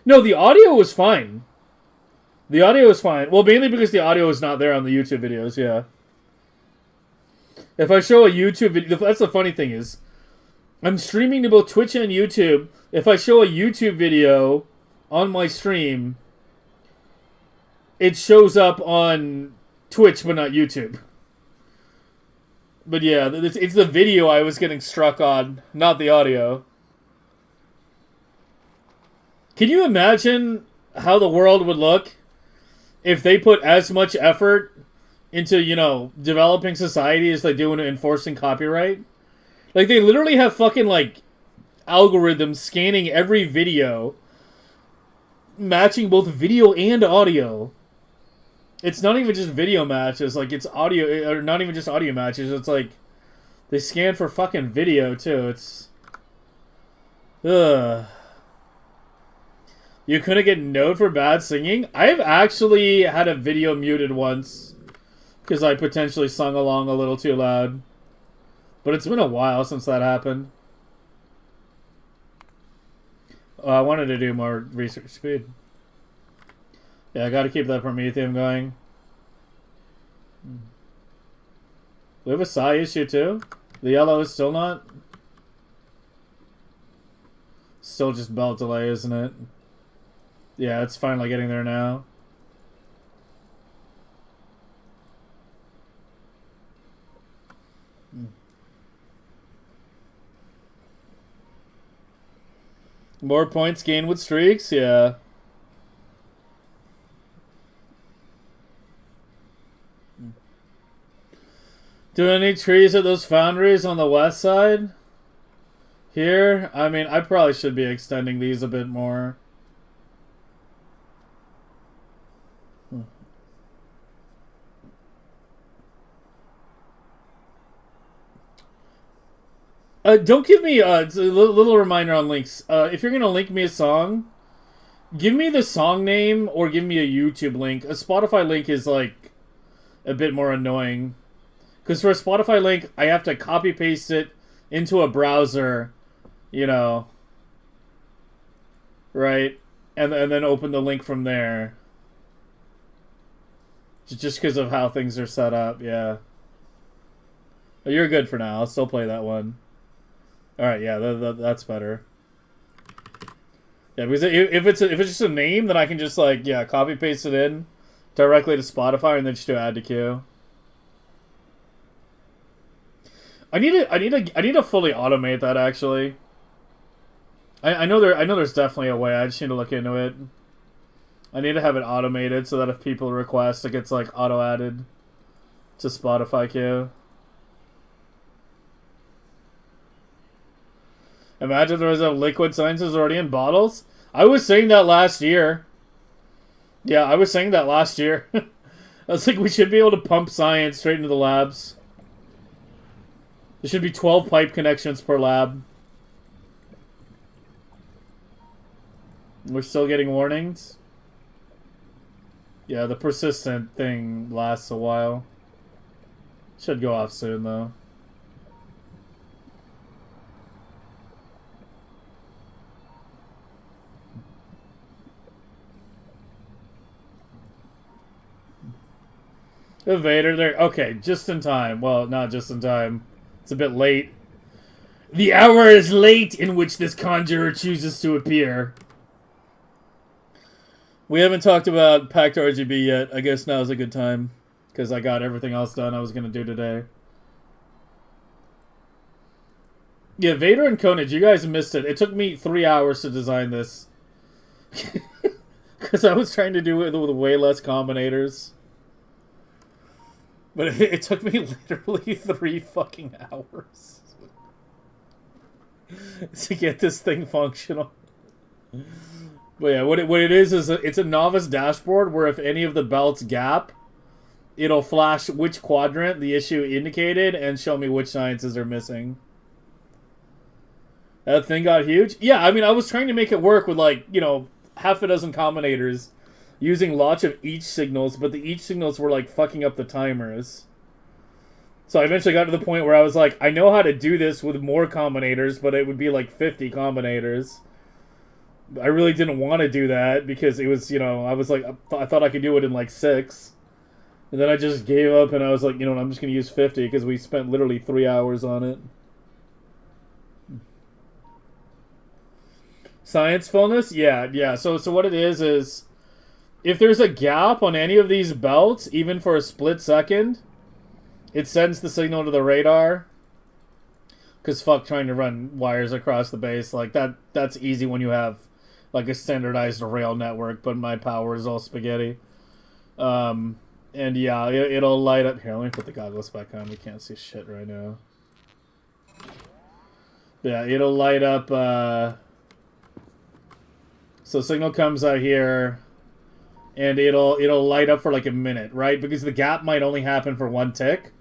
No, the audio was fine. The audio was fine. Well, mainly because the audio is not there on the YouTube videos, yeah. If I show a YouTube video, that's the funny thing is, I'm streaming to both Twitch and YouTube. If I show a YouTube video on my stream, it shows up on Twitch, but not YouTube. But yeah, it's the video I was getting struck on, not the audio. Can you imagine how the world would look if they put as much effort into, developing society as they do in enforcing copyright? Like, they literally have fucking, like, algorithms scanning every video, matching both video and audio. It's not even just video matches, like, it's audio, or not even just audio matches, it's like, they scan for fucking video, too, it's... Ugh. You couldn't get noted for bad singing? I've actually had a video muted once, because I potentially sung along a little too loud. But it's been a while since that happened. Oh, I wanted to do more research speed. Yeah, I gotta keep that Prometheum going. We have a Psy issue too? The yellow is still not? Still just belt delay, isn't it? Yeah, it's finally getting there now. More points gained with streaks? Yeah. Do any trees at those foundries on the west side? Here? I mean, I probably should be extending these a bit more. Don't give me it's a little reminder on links. If you're gonna link me a song, Give me the song name or give me a YouTube link. A Spotify link is like a bit more annoying. Because for a Spotify link, I have to copy paste it into a browser, you know, right? And then open the link from there. Just because of how things are set up, yeah. But you're good for now. I'll still play that one. Alright, yeah, that's better. Yeah, because if it's just a name, then I can just like, yeah, copy paste it in directly to Spotify and then just do add to queue. I need to fully automate that actually. I know there's definitely a way. I just need to look into it. I need to have it automated so that if people request, it gets like auto added to Spotify queue. Imagine there was a liquid sciences already in bottles. I was saying that last year. Yeah, I was saying that last year. I was like, we should be able to pump science straight into the labs. There should be 12 pipe connections per lab. We're still getting warnings. Yeah, the persistent thing lasts a while. Should go off soon, though. Vader there. Okay, just in time. Well, not just in time. It's a bit late. The hour is late in which this conjurer chooses to appear. We haven't talked about Packed RGB yet. I guess now's a good time. Because I got everything else done I was going to do today. Yeah, Vader and Konage, you guys missed it. It took me 3 hours to design this. Because I was trying to do it with way less combinators. But it took me literally 3 fucking hours to get this thing functional. But yeah, what it is it's a novice dashboard where if any of the belts gap, it'll flash which quadrant the issue indicated and show me which sciences are missing. That thing got huge? Yeah, I mean, I was trying to make it work with like, you know, half a dozen combinators using lots of each signals, but the each signals were like fucking up the timers. So I eventually got to the point where I was like, I know how to do this with more combinators, but it would be like 50 combinators. I really didn't want to do that because it was, you know, I was like, I thought I could do it in like 6. And then I just gave up and I was like, you know what, I'm just going to use 50 because we spent literally 3 hours on it. Science fullness? Yeah. So what it is if there's a gap on any of these belts, even for a split second, it sends the signal to the radar. Because fuck trying to run wires across the base. Like, that's easy when you have, like, a standardized rail network, but my power is all spaghetti. And yeah, it'll light up... Here, let me put the goggles back on. We can't see shit right now. Yeah, it'll light up... So signal comes out here... And it'll light up for like a minute, right? Because the gap might only happen for 1 tick,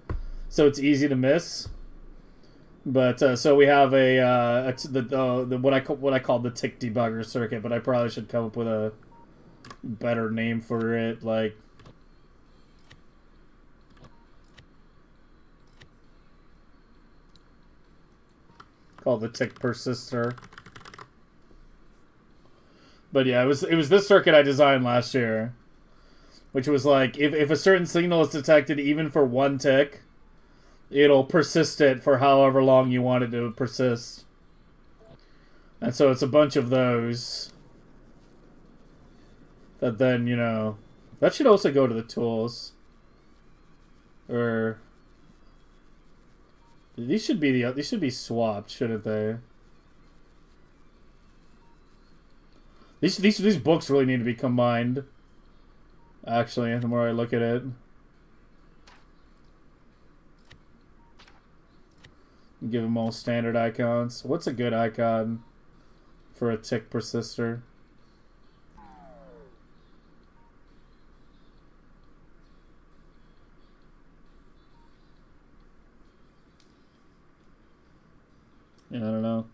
so it's easy to miss. But so we have what I call the tick debugger circuit, but I probably should come up with a better name for it, like called the tick persister. But yeah, it was this circuit I designed last year, which was like, if a certain signal is detected even for 1 tick, it'll persist it for however long you want it to persist. And so it's a bunch of those that then, you know, that should also go to the tools. Or these should be swapped, shouldn't they? These books really need to be combined. Actually, the more I look at it. Give them all standard icons. What's a good icon for a tick persister? Yeah, I don't know.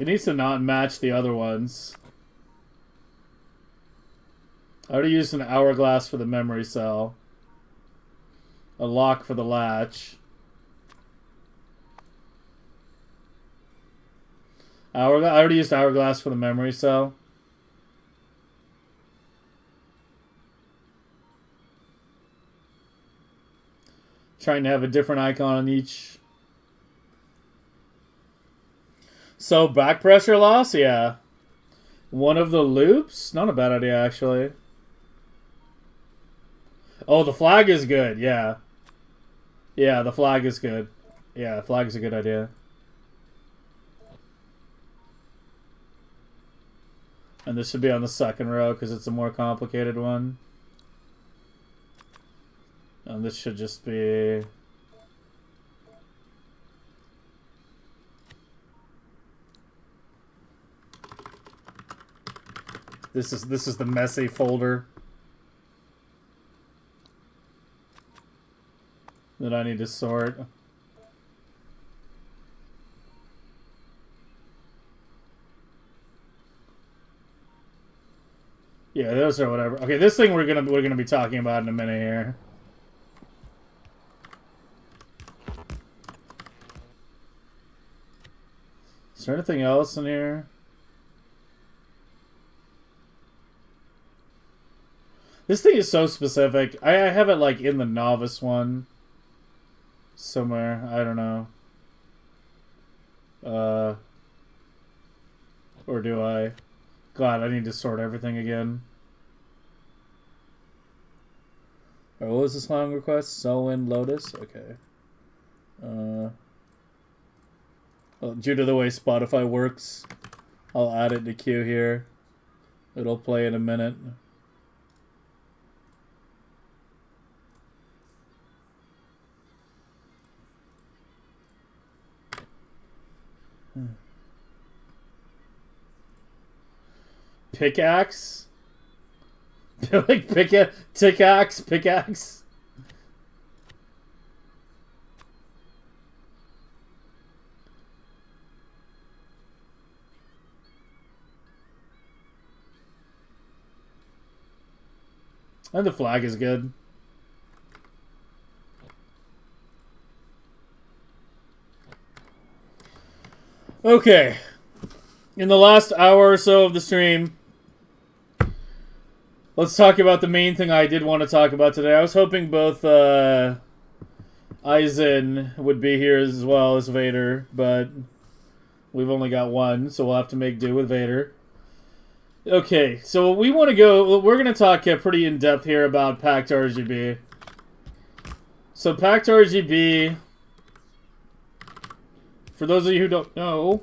It needs to not match the other ones. I already used an hourglass for the memory cell. A lock for the latch. I already used hourglass for the memory cell. Trying to have a different icon on each. So, back pressure loss? Yeah. One of the loops? Not a bad idea, actually. Oh, the flag is good, yeah. Yeah, the flag is good. Yeah, the flag is a good idea. And this should be on the second row because it's a more complicated one. And this should just be... This is the messy folder that I need to sort. Yeah, those are whatever. Okay, this thing we're gonna be talking about in a minute here. Is there anything else in here? This thing is so specific. I have it like in the novice one somewhere. I don't know. Or do I? God, I need to sort everything again. Alright, what was this long request? Selwyn Lotus? Okay. Well, due to the way Spotify works, I'll add it to queue here. It'll play in a minute. Pickaxe? Like pickaxe? And the flag is good. Okay. In the last hour or so of the stream, let's talk about the main thing I did want to talk about today. I was hoping both Aizen would be here as well as Vader, but we've only got one, so we'll have to make do with Vader. Okay, so we're going to talk pretty in-depth here about Packed RGB. So Packed RGB, for those of you who don't know,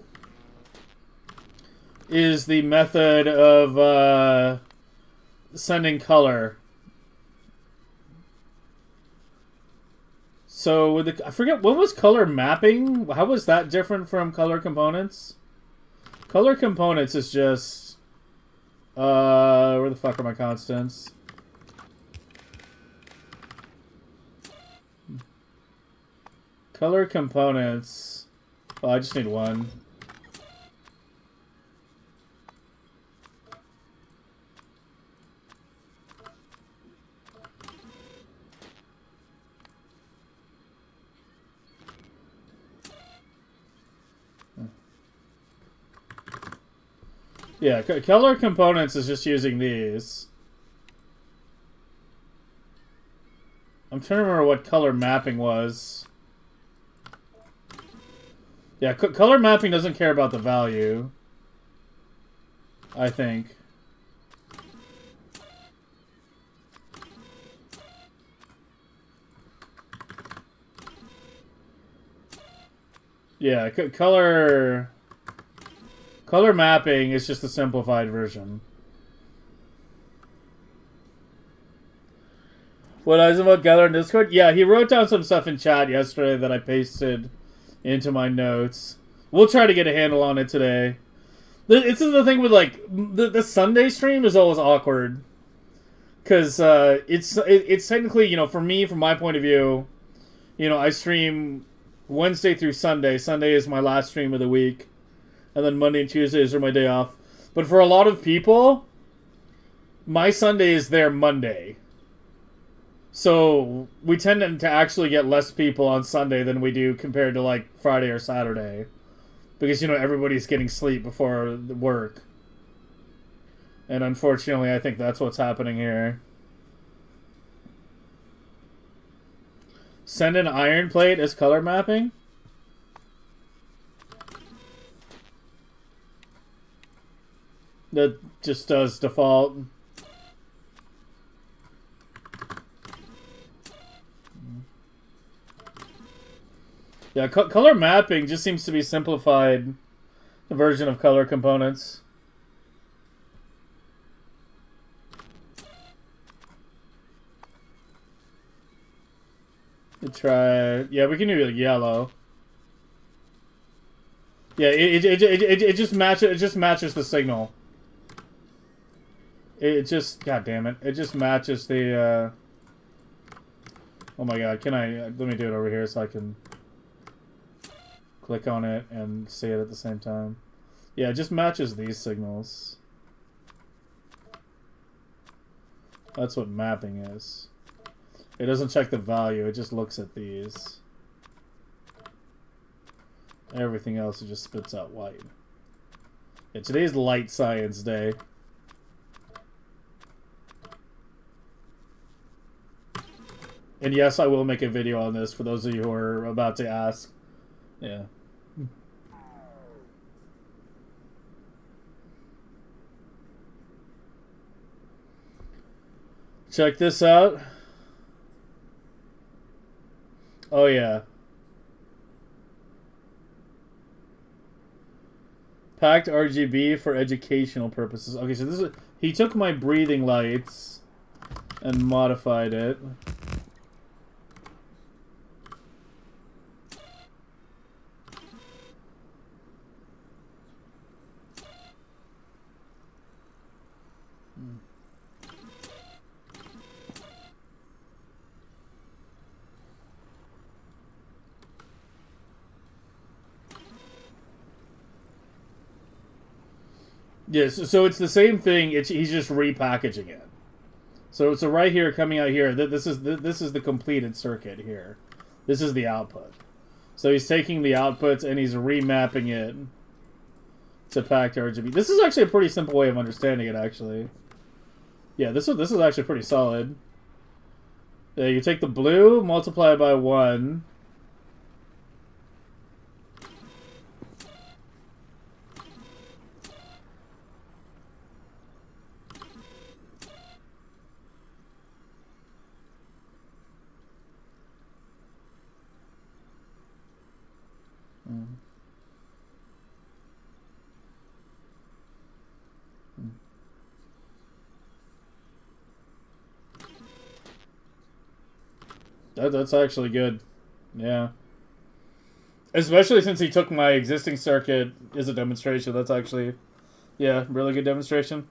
is the method of sending color. So with I forget, what was color mapping? How was that different from color components? Color components is just where the fuck are my constants? Color components. Oh, I just need one. Yeah, color components is just using these. I'm trying to remember what color mapping was. Yeah, color mapping doesn't care about the value, I think. Yeah, color mapping is just a simplified version. What Eisenberg gathered in Discord? Yeah, he wrote down some stuff in chat yesterday that I pasted into my notes. We'll try to get a handle on it today. This is the thing with, like, the Sunday stream is always awkward. Because it's technically, you know, for me, from my point of view, you know, I stream Wednesday through Sunday. Sunday is my last stream of the week. And then Monday and Tuesdays are my day off. But for a lot of people, my Sunday is their Monday. So we tend to actually get less people on Sunday than we do compared to like Friday or Saturday. Because, you know, everybody's getting sleep before work. And unfortunately, I think that's what's happening here. Send an iron plate as color mapping? That just does default. Yeah, color mapping just seems to be simplified version of color components. Try, yeah, we can do yellow. Yeah, it just matches the signal. It just, god damn it, it just matches the. Oh my god, can I? Let me do it over here so I can click on it and see it at the same time. Yeah, it just matches these signals. That's what mapping is. It doesn't check the value, it just looks at these. Everything else, it just spits out white. Yeah, today's light science day. And yes, I will make a video on this for those of you who are about to ask. Yeah. Check this out. Oh yeah. Packed RGB for educational purposes. Okay, so this is, he took my breathing lights and modified it. Yes, so it's the same thing. He's just repackaging it. So right here, coming out here, this is the completed circuit here. This is the output. So he's taking the outputs and he's remapping it to packed RGB. This is actually a pretty simple way of understanding it, actually. Yeah, this is actually pretty solid. Yeah, you take the blue, multiply it by 1. That's actually good. Yeah. Especially since he took my existing circuit as a demonstration. That's actually, yeah, really good demonstration.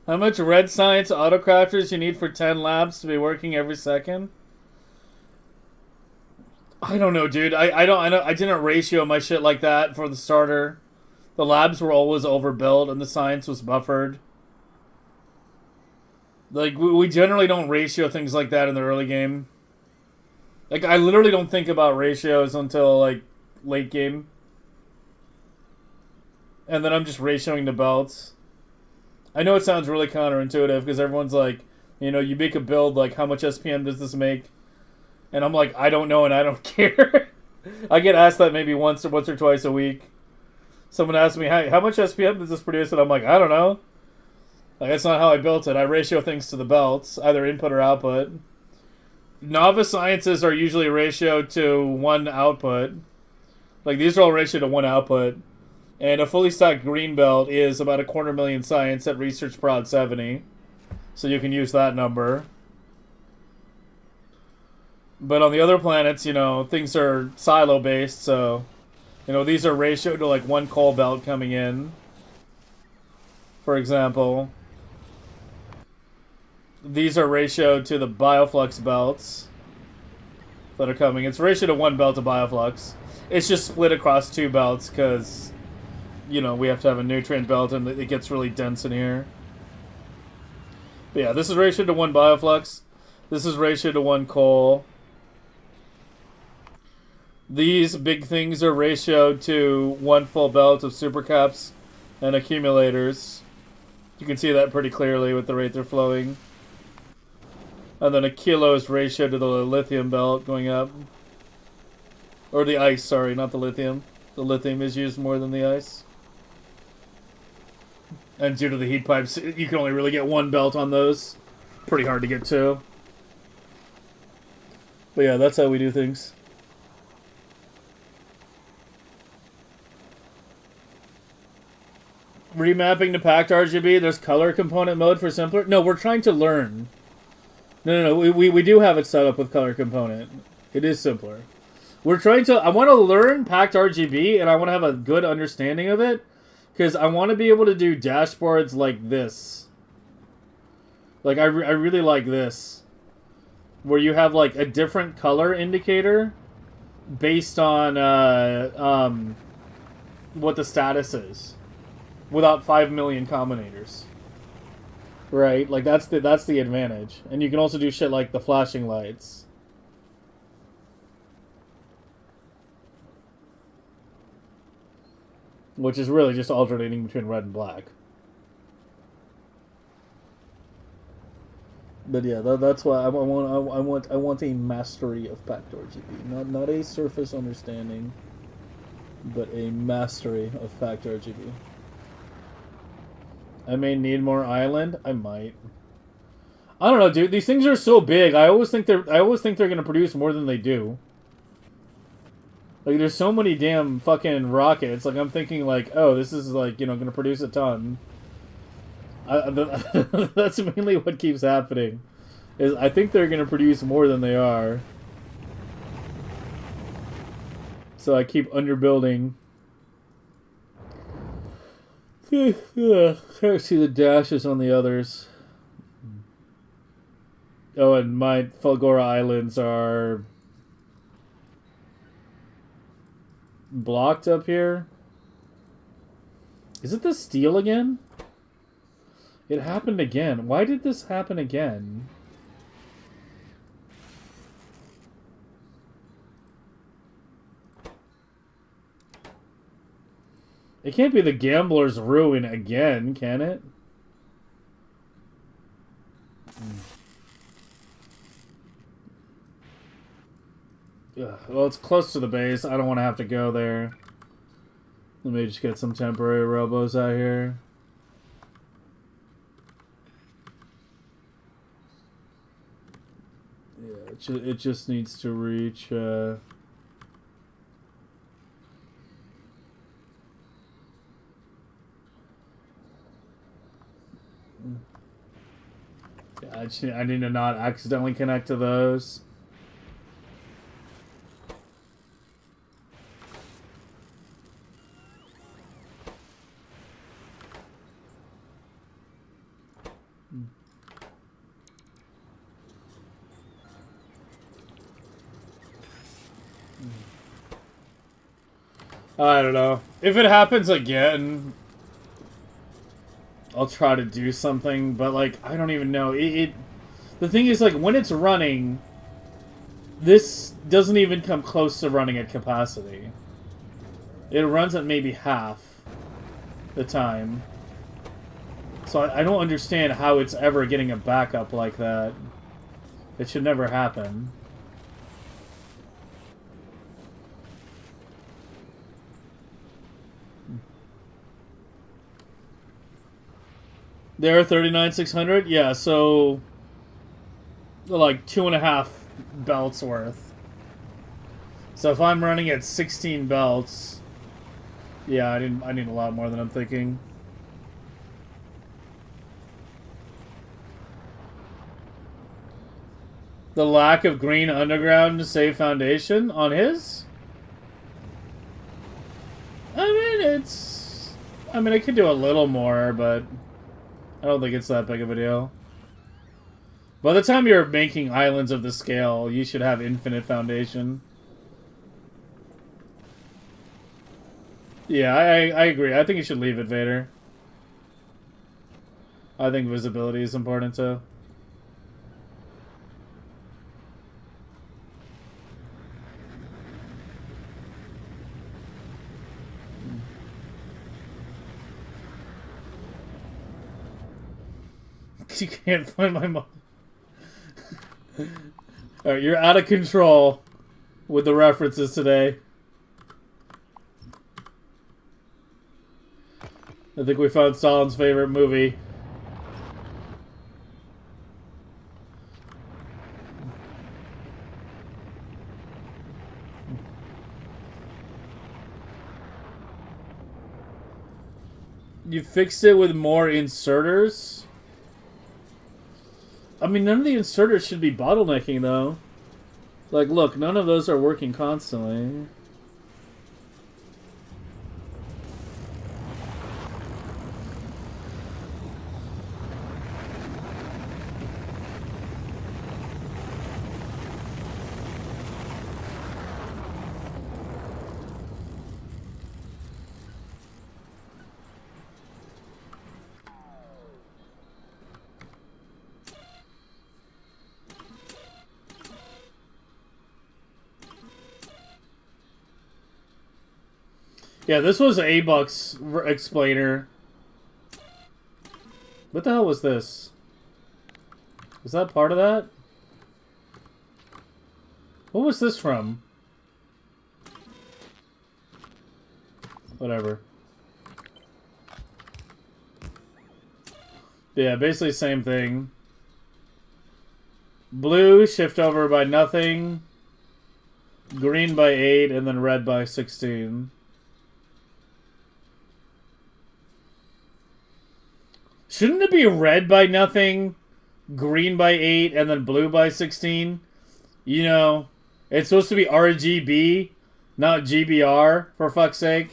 How much red science autocrafters you need for 10 labs to be working every second? I don't know, dude. I didn't ratio my shit like that for the starter. The labs were always overbuilt and the science was buffered. Like, we generally don't ratio things like that in the early game. Like, I literally don't think about ratios until, like, late game. And then I'm just ratioing the belts. I know it sounds really counterintuitive because everyone's like, you know, you make a build, like, how much SPM does this make? And I'm like, I don't know and I don't care. I get asked that maybe once or twice a week. Someone asks me, hey, how much SPM does this produce? And I'm like, I don't know. Like, that's not how I built it. I ratio things to the belts, either input or output. Novice sciences are usually ratioed to 1 output. Like, these are all ratioed to 1 output. And a fully stacked green belt is about 250,000 science at Research Prod 70. So you can use that number. But on the other planets, you know, things are silo-based, so You know, these are ratio to like one coal belt coming in. For example, these are ratio to the bioflux belts that are coming. It's ratio to one belt of bioflux. It's just split across two belts because, you know, we have to have a nutrient belt and it gets really dense in here. But yeah, this is ratio to one bioflux. This is ratio to one coal. These big things are ratio to one full belt of supercaps and accumulators. You can see that pretty clearly with the rate they're flowing. And then a kilo is ratio to the lithium belt going up. Or the ice, sorry, not the lithium. The lithium is used more than the ice. And due to the heat pipes, you can only really get one belt on those. Pretty hard to get two. But yeah, that's how we do things. Remapping to packed RGB, there's color component mode for simpler. No, we're trying to learn. No. We do have it set up with color component. It is simpler. We're trying to... I want to learn packed RGB, and I want to have a good understanding of it, because I want to be able to do dashboards like this. Like, I really like this. Where you have, like, a different color indicator based on what the status is. Without 5 million combinators. Right? Like, that's the advantage. And you can also do shit like the flashing lights. Which is really just alternating between red and black. But yeah, that's why I want a mastery of packed RGB. Not a surface understanding, but a mastery of packed RGB. I may need more island. I might. I don't know, dude. These things are so big. I always think they're gonna produce more than they do. Like, there's so many damn fucking rockets. Like, I'm thinking, like, oh, this is, like, you know, gonna produce a ton. That's mainly what keeps happening. Is I think they're gonna produce more than they are. So I keep underbuilding. Can't see the dashes on the others. Oh, and my Fulgora Islands are blocked up here. Is it the steel again? It happened again. Why did this happen again? It can't be the gambler's ruin again, can it? Well, it's close to the base. I don't want to have to go there. Let me just get some temporary robos out here. Yeah, it just needs to reach... Yeah, I need to not accidentally connect to those. I don't know. If it happens again, I'll try to do something, but, like, I don't even know. The thing is, like, when it's running, this doesn't even come close to running at capacity. It runs at maybe half the time. So I don't understand how it's ever getting a backup like that. It should never happen. There are 39,600? Yeah, so... like 2.5 belts worth. So if I'm running at 16 belts... Yeah, I need a lot more than I'm thinking. The lack of green underground to save foundation on his? It's... I mean, I could do a little more, but I don't think it's that big of a deal. By the time you're making islands of the scale, you should have infinite foundation. Yeah, I agree. I think you should leave it, Vader. I think visibility is important, too. You can't find my mom. Alright, you're out of control with the references today. I think we found Stalin's favorite movie. You fixed it with more inserters? I mean, none of the inserters should be bottlenecking, though. Like, look, none of those are working constantly. Yeah, this was A-Buck's explainer. What the hell was this? Was that part of that? What was this from? Whatever. Yeah, basically same thing. Blue, shift over by nothing. Green by 8, and then red by 16. Shouldn't it be red by nothing, green by 8, and then blue by 16? You know, it's supposed to be RGB, not GBR, for fuck's sake.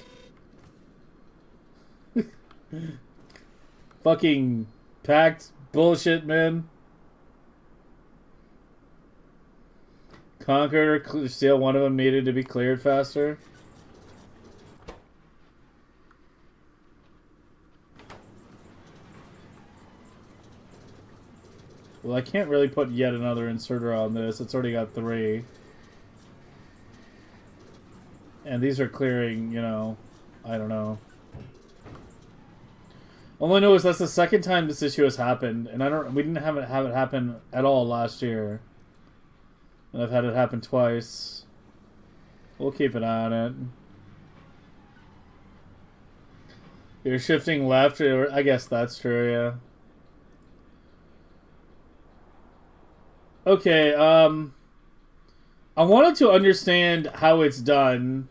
Fucking packed bullshit, man. Conquered or Steel, one of them needed to be cleared faster. Well, I can't really put yet another inserter on this. It's already got 3. And these are clearing, you know, I don't know. All I know is that's the second time this issue has happened, and we didn't have it happen at all last year. And I've had it happen twice. We'll keep an eye on it. You're shifting left, I guess that's true, yeah. Okay, I wanted to understand how it's done.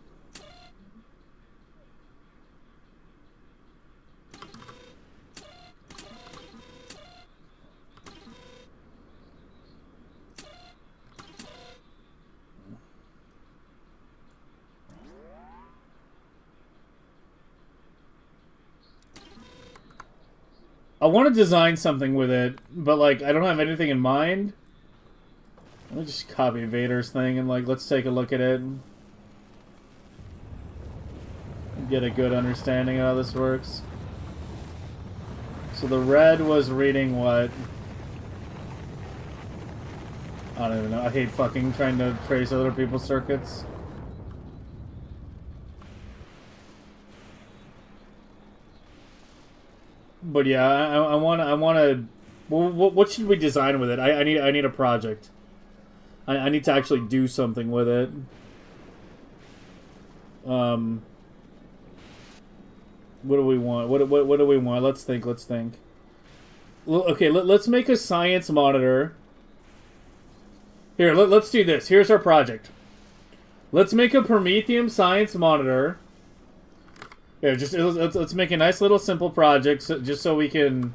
I want to design something with it, but, like, I don't have anything in mind. Let me just copy Vader's thing and, like, let's take a look at it. And get a good understanding of how this works. So the red was reading what? I don't even know. I hate fucking trying to trace other people's circuits. But yeah, I want to. Well, what should we design with it? I need a project. I need to actually do something with it. What do we want? What do we want? Let's think. Okay, let's make a science monitor. Here, let's do this. Here's our project. Let's make a Prometheum science monitor. Yeah, let's make a nice little simple project, just so we can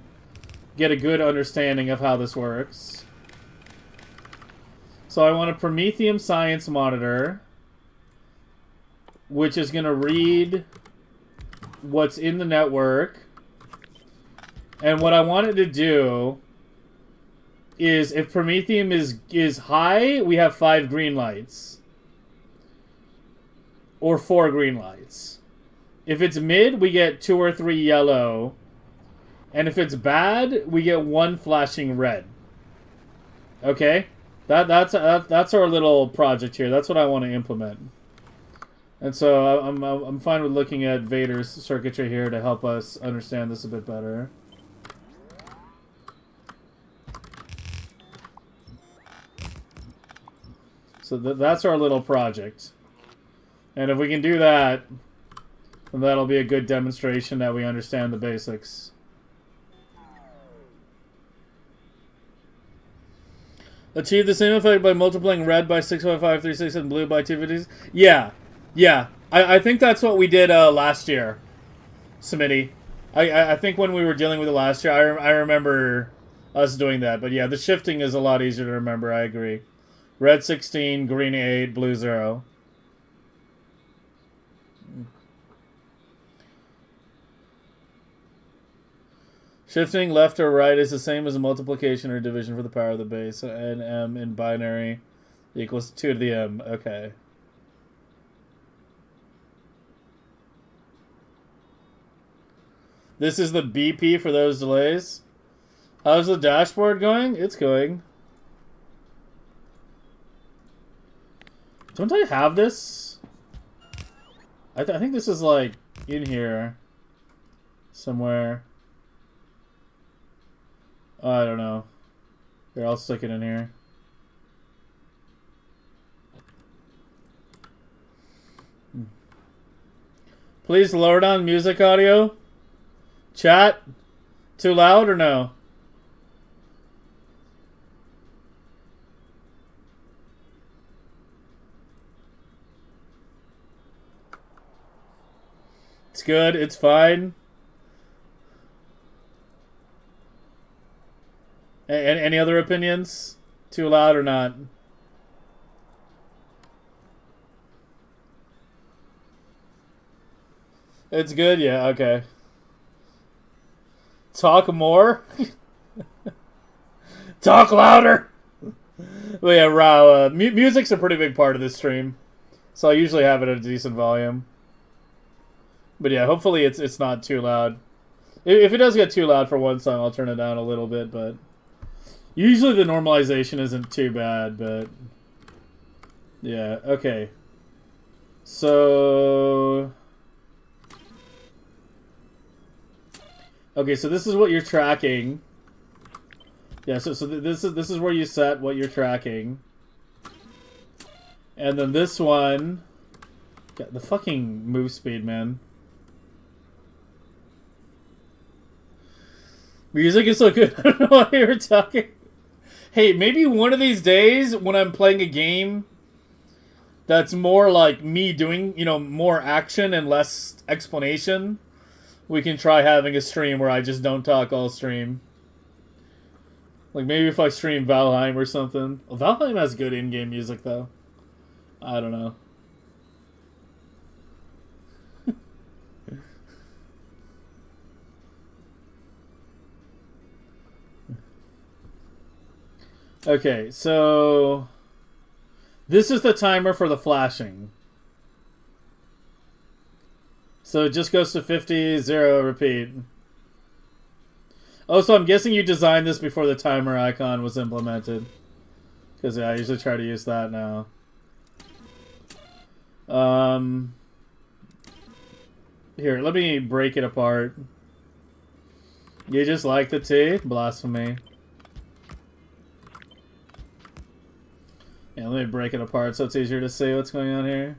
get a good understanding of how this works. So I want a Prometheum science monitor, which is going to read what's in the network. And what I wanted to do is, if Prometheum is high, we have 5 green lights. Or 4 green lights. If it's mid, we get 2 or 3 yellow. And if it's bad, we get 1 flashing red. Okay? That's our little project here. That's what I want to implement. And so I'm fine with looking at Vader's circuitry here to help us understand this a bit better. So that's our little project. And if we can do that, then that'll be a good demonstration that we understand the basics. Achieve the same effect by multiplying red by 65536 and blue by 250s? Yeah. Yeah. I think that's what we did last year, Smitty. I think when we were dealing with it last year, I remember us doing that. But yeah, the shifting is a lot easier to remember, I agree. Red 16, green 8, blue 0. Shifting left or right is the same as a multiplication or division for the power of the base. And m in binary equals 2 to the m. Okay. This is the BP for those delays. How's the dashboard going? It's going. Don't I have this? I think this is like in here somewhere. Oh, I don't know. Here, I'll stick it in here. Please lower down music audio. Chat. Too loud or no? It's good. It's fine. Any other opinions? Too loud or not? It's good? Yeah, okay. Talk more? Talk louder! Well, yeah, music's a pretty big part of this stream. So I usually have it at a decent volume. But yeah, hopefully it's not too loud. If it does get too loud for one song, I'll turn it down a little bit, but... Usually the normalization isn't too bad, but... Yeah, okay. So... Okay, so this is what you're tracking. Yeah, so this is where you set what you're tracking. And then this one... God, the fucking move speed, man. Music is so good. I don't know why you were talking. Hey, maybe one of these days when I'm playing a game that's more like me doing, you know, more action and less explanation, we can try having a stream where I just don't talk all stream. Like maybe if I stream Valheim or something. Well, Valheim has good in-game music though. I don't know. Okay, so this is the timer for the flashing. So it just goes to 50, 0, repeat. Oh, so I'm guessing you designed this before the timer icon was implemented. Because yeah, I usually try to use that now. Here, let me break it apart. You just like the T? Blasphemy. Yeah, let me break it apart so it's easier to see what's going on here.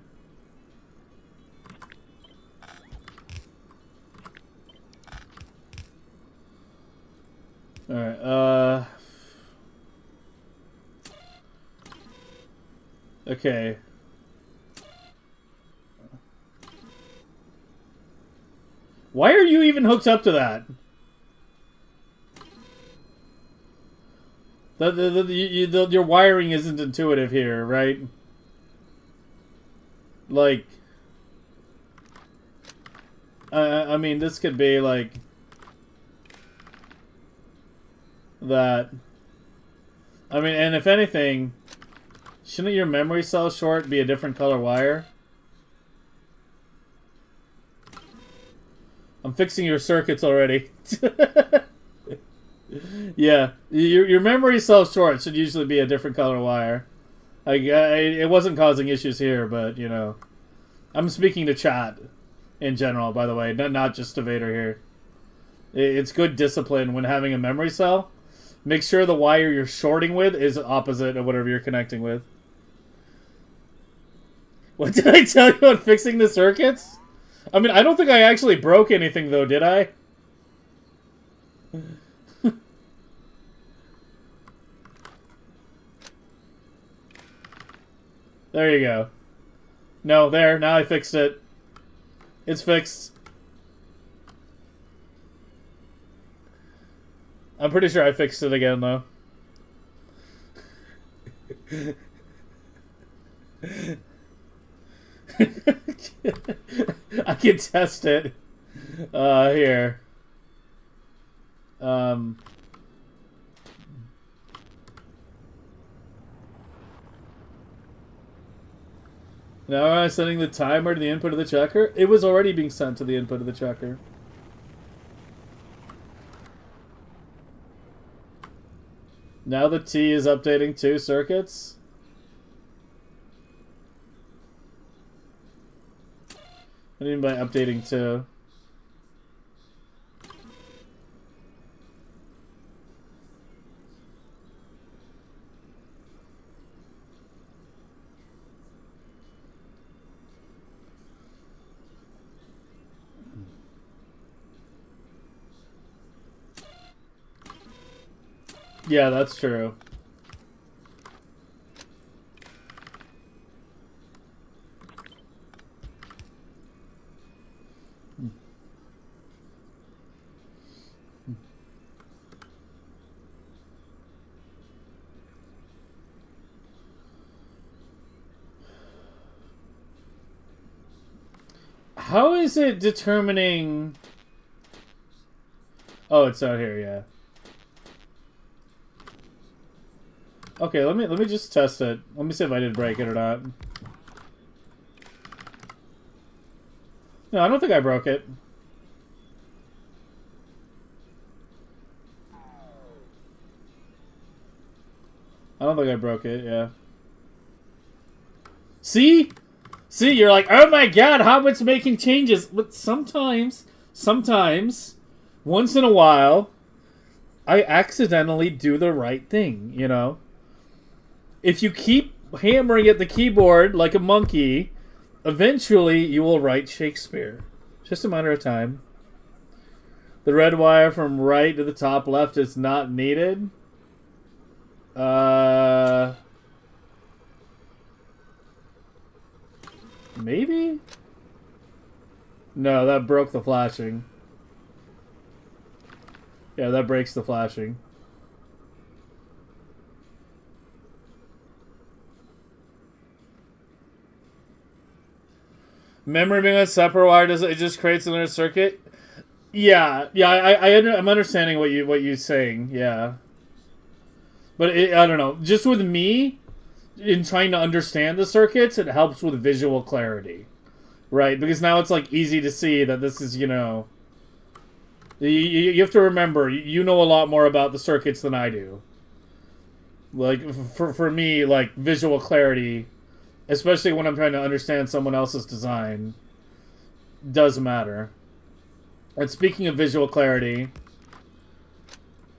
Alright, okay. Why are you even hooked up to that? Your wiring isn't intuitive here, right? Like, I mean, this could be like that. I mean, and if anything, shouldn't your memory cell short be a different color wire? I'm fixing your circuits already. Yeah, your memory cell short should usually be a different color wire. It wasn't causing issues here, but, you know. I'm speaking to chat in general, by the way, not just to Vader here. It's good discipline when having a memory cell. Make sure the wire you're shorting with is opposite of whatever you're connecting with. What did I tell you on fixing the circuits? I mean, I don't think I actually broke anything, though, did I? There you go. No, there. Now I fixed it. It's fixed. I'm pretty sure I fixed it again, though. I can test it. Here. Now am I sending the timer to the input of the checker? It was already being sent to the input of the checker. Now the T is updating 2 circuits. What do you mean by updating 2? Yeah, that's true. How is it determining... Oh, it's out here, yeah. Okay, let me just test it. Let me see if I did break it or not. No, I don't think I broke it. I don't think I broke it, yeah. See? See, you're like, oh my god, how it's making changes. But sometimes, once in a while, I accidentally do the right thing, you know? If you keep hammering at the keyboard like a monkey, eventually you will write Shakespeare. Just a matter of time. The red wire from right to the top left is not needed. Maybe? No, that broke the flashing. Yeah, that breaks the flashing. Memory being a separate wire, does it just creates another circuit? Yeah, I'm understanding what you're saying. Yeah, but I don't know. Just with me, in trying to understand the circuits, it helps with visual clarity, right? Because now it's like easy to see that this is, you know, you have to remember you know a lot more about the circuits than I do. Like for me, like visual clarity, especially when I'm trying to understand someone else's design, does matter. And speaking of visual clarity,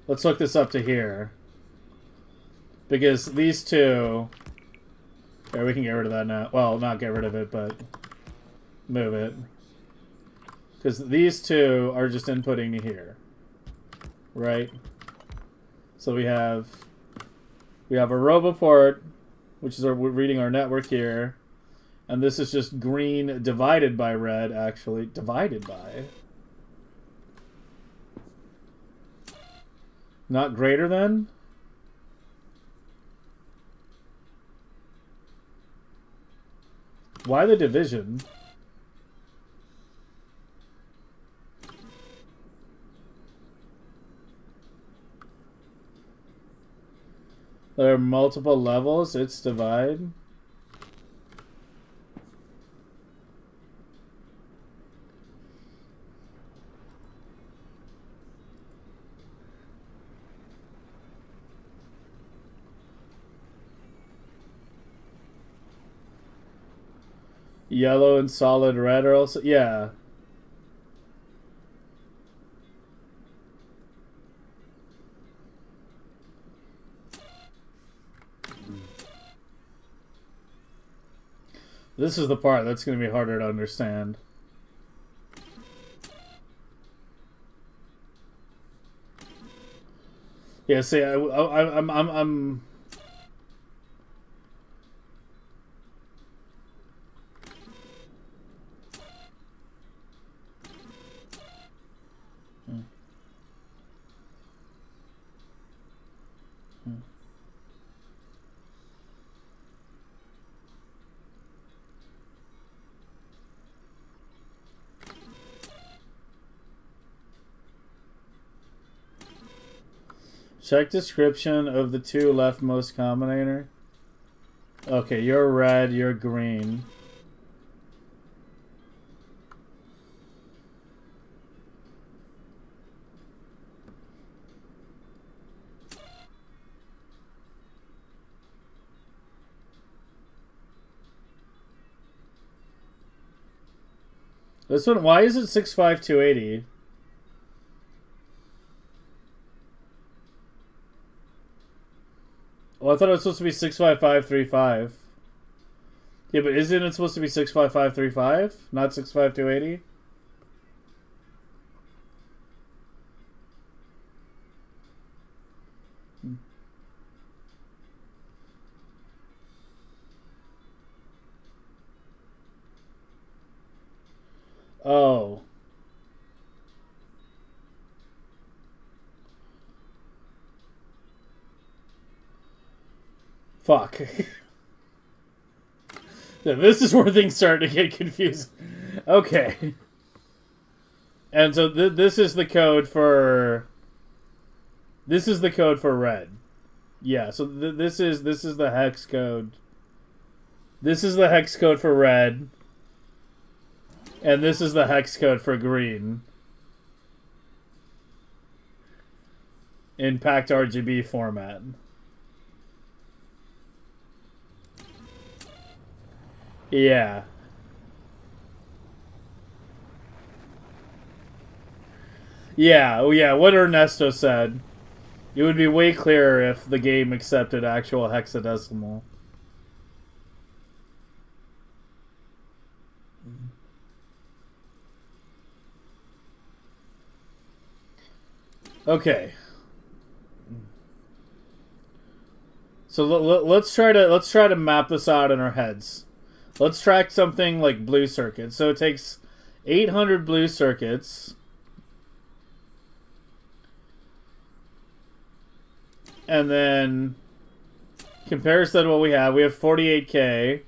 let's hook this up to here. Because these two... Here, we can get rid of that now. Well, not get rid of it, but move it. Because these two are just inputting to here. Right? So we have a roboport, which is reading our network here. And this is just green divided by red, actually. Divided by. Not greater than? Why the division? There are multiple levels. It's divide. Yellow and solid red are also... Yeah. This is the part that's going to be harder to understand. Yeah, see, I'm Check description of the two leftmost combinator. Okay, you're red, you're green. This one, why is it 65280? Well, I thought it was supposed to be 65535. Yeah, but isn't it supposed to be 65535, not 65280? Oh. Fuck. Yeah, this is where things start to get confusing. Okay. And so this is the code for... This is the code for red. Yeah, so this is the hex code. This is the hex code for red. And this is the hex code for green. In packed RGB format. Yeah. Yeah, oh yeah, what Ernesto said. It would be way clearer if the game accepted actual hexadecimal. Okay. So let's try to map this out in our heads. Let's track something like blue circuits. So it takes 800 blue circuits, and then compares that to what we have. We have 48K.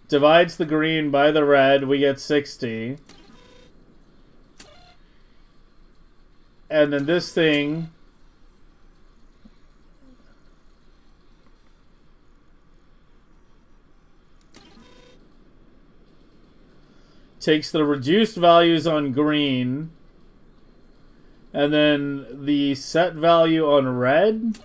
Divides the green by the red. We get 60. And then this thing takes the reduced values on green and then the set value on red.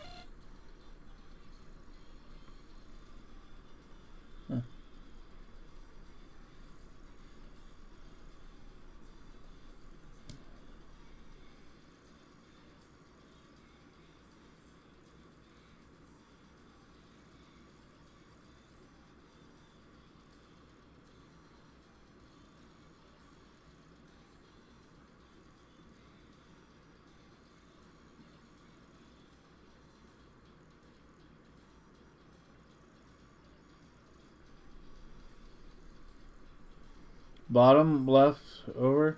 Bottom left over.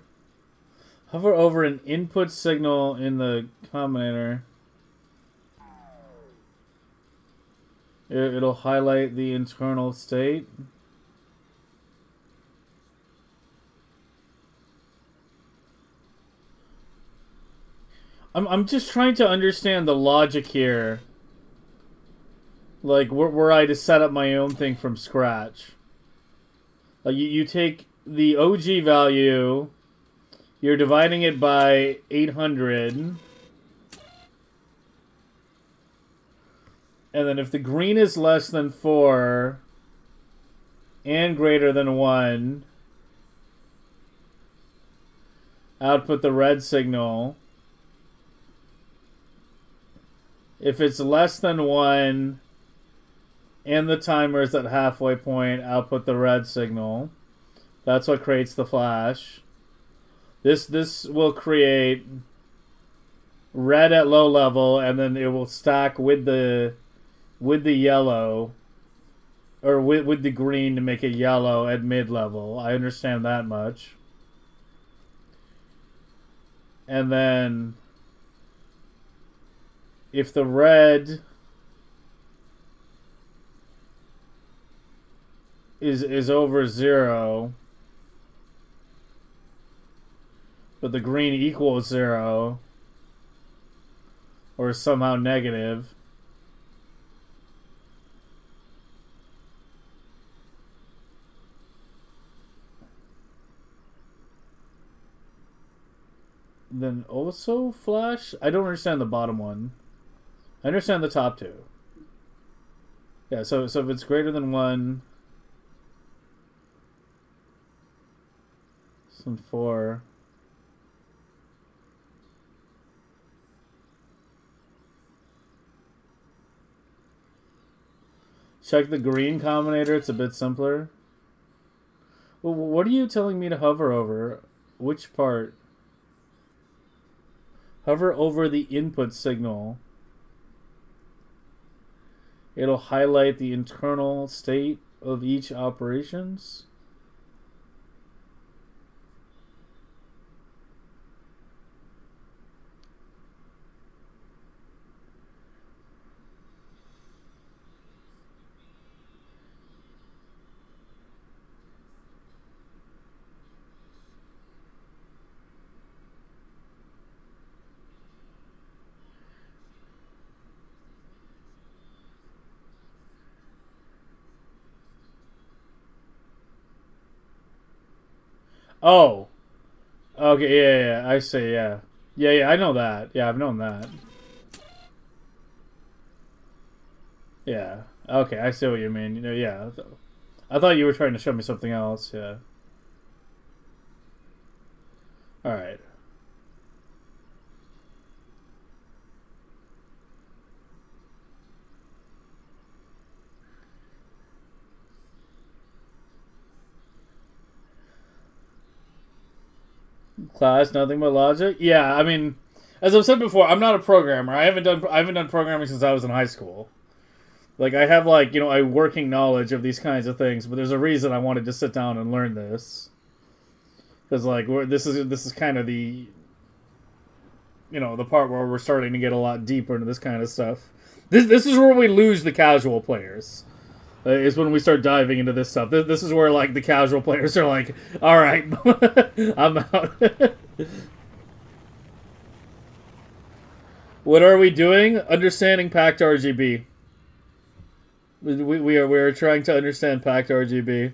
Hover over an input signal in the combinator. It'll highlight the internal state. I'm just trying to understand the logic here. Like, were I to set up my own thing from scratch. Like, you take the OG value, you're dividing it by 800, and then if the green is less than 4 and greater than 1, output the red signal. If it's less than 1 and the timer is at halfway point, output the red signal. That's what creates the flash. This will create red at low level, and then it will stack with the yellow, or with the green to make it yellow at mid level. I understand that much. And then if the red is over 0, but the green equals 0, or somehow negative, then also flash? I don't understand the bottom one. I understand the top two. Yeah, so if it's greater than 1, some 4. Check the green combinator, it's a bit simpler. Well, what are you telling me to hover over? Which part? Hover over the input signal. It'll highlight the internal state of each operations. Oh. Okay, yeah, I see, yeah. Yeah, I know that. Yeah, I've known that. Yeah. Okay, I see what you mean. You know, yeah. I thought you were trying to show me something else, yeah. Alright. Class, nothing but logic? Yeah, I mean, as I've said before, I'm not a programmer. I haven't done programming since I was in high school. Like, I have, like, you know, a working knowledge of these kinds of things, but there's a reason I wanted to sit down and learn this. Because, like, this is kind of the, you know, the part where we're starting to get a lot deeper into this kind of stuff. This is where we lose the casual players. Is when we start diving into this stuff. This is where, like, the casual players are like, all right, I'm out. What are we doing? Understanding packed RGB. We are trying to understand packed RGB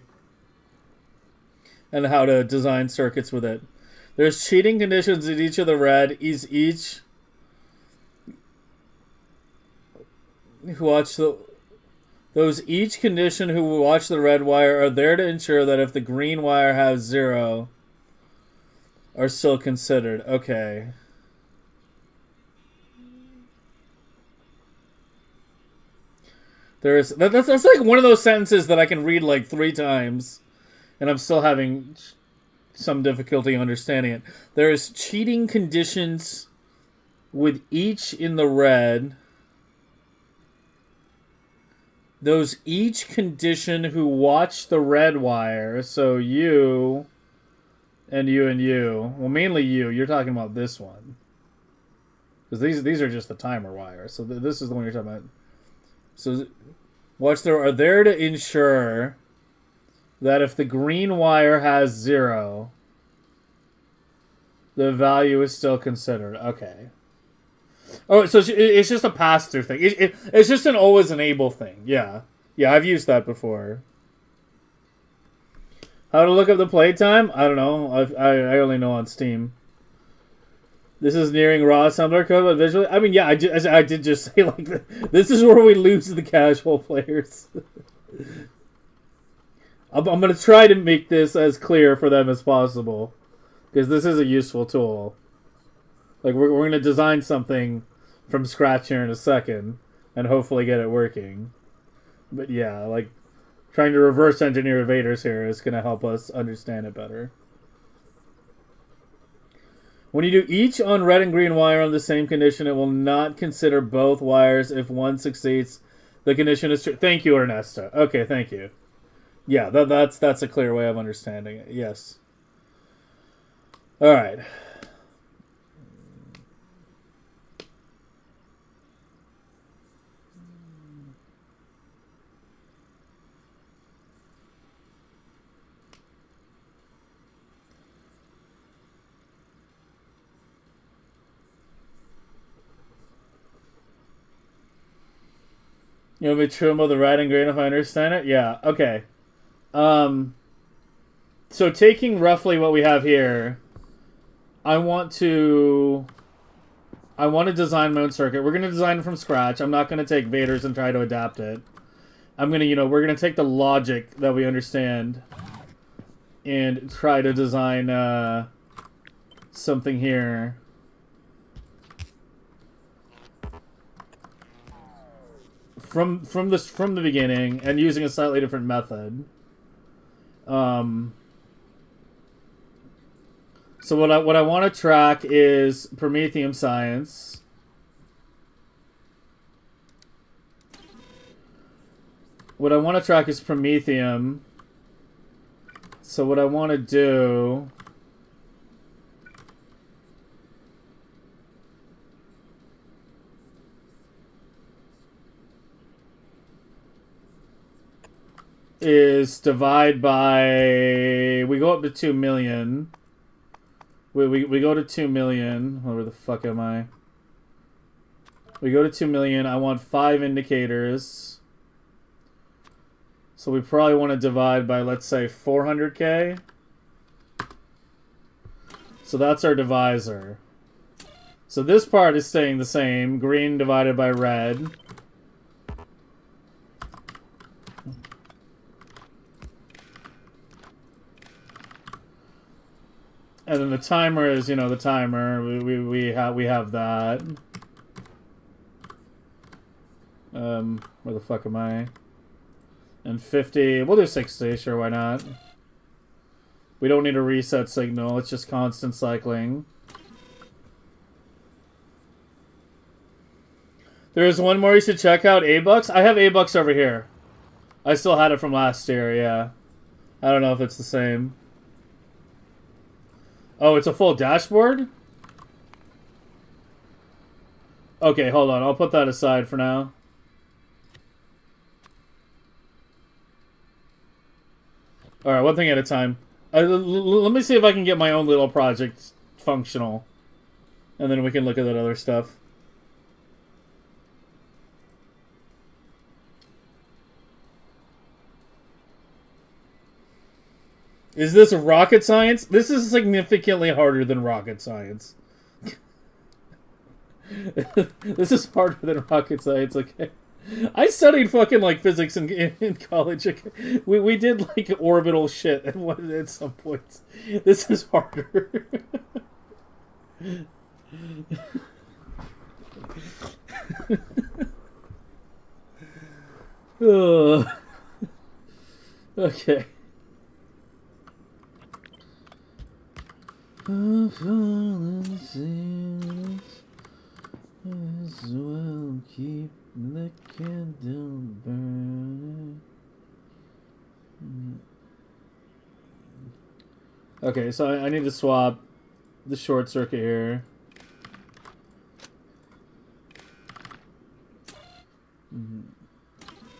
and how to design circuits with it. There's cheating conditions in each of the red. Each who watch the those each condition who watch the red wire are there to ensure that if the green wire has 0, are still considered. Okay. That's like one of those sentences that I can read like 3 times, and I'm still having some difficulty understanding it. There is cheating conditions with each in the red. Those each condition who watch the red wire, so you and you and you. Well, mainly you. You're talking about this one. Because these are just the timer wires. So this is the one you're talking about. So are there to ensure that if the green wire has 0, the value is still considered. Okay. Oh, so it's just a pass-through thing. It's just an always enable thing. Yeah. Yeah, I've used that before. How to look up the playtime? I don't know. I only know on Steam. This is nearing raw assembler code, but visually, I mean, yeah, I did just say like this is where we lose the casual players. I'm gonna try to make this as clear for them as possible, because this is a useful tool. Like we're gonna design something from scratch here in a second, and hopefully get it working. But yeah, like trying to reverse engineer evaders here is gonna help us understand it better. When you do each on red and green wire on the same condition, it will not consider both wires if one succeeds. The condition is true. Thank you, Ernesto. Okay, thank you. Yeah, that's a clear way of understanding it. Yes. All right. You want me to trim with the red and green if I understand it? Yeah, okay. So taking roughly what we have here, I want to design my own circuit. We're going to design it from scratch. I'm not going to take Vaders and try to adapt it. I'm going to, we're going to take the logic that we understand and try to design something here. From the beginning and using a slightly different method. So what I want to track is Prometheum science. What I want to track is Prometheum. So what I want to do is divide by, we go up to 2 million. We go to 2 million. Where the fuck am I? We go to 2 million. I want 5 indicators. So we probably want to divide by, let's say, 400k. So that's our divisor. So this part is staying the same. Green divided by red. And then the timer is, the timer. We have that. Where the fuck am I? And 50. We'll do 60. Sure, why not? We don't need a reset signal. It's just constant cycling. There is one more you should check out. A-Bucks. I have A-Bucks over here. I still had it from last year. Yeah. I don't know if it's the same. Oh, it's a full dashboard? Okay, hold on. I'll put that aside for now. Alright, one thing at a time. Let me see if I can get my own little project functional. And then we can look at that other stuff. Is this rocket science? This is significantly harder than rocket science. This is harder than rocket science, okay? I studied fucking, like, physics in college. Okay? We did, like, orbital shit at some points. This is harder. Okay. As well keep the candle burning. Okay, so I need to swap the short circuit here.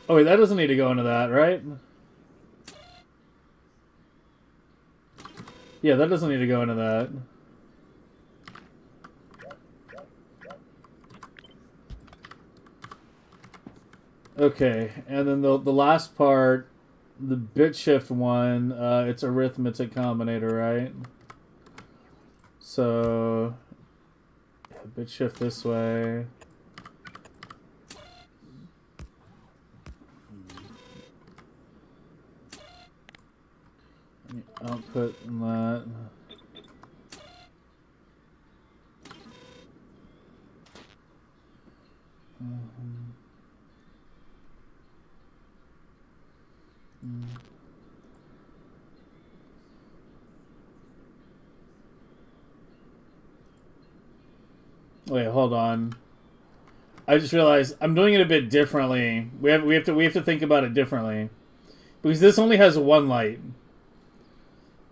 Oh wait, that doesn't need to go into that, right? Yeah, that doesn't need to go into that. Okay, and then the last part, the bit shift one, it's arithmetic combinator, right? So, bit shift this way. Output in that. Wait, hold on. I just realized I'm doing it a bit differently. We have to think about it differently. Because this only has one light.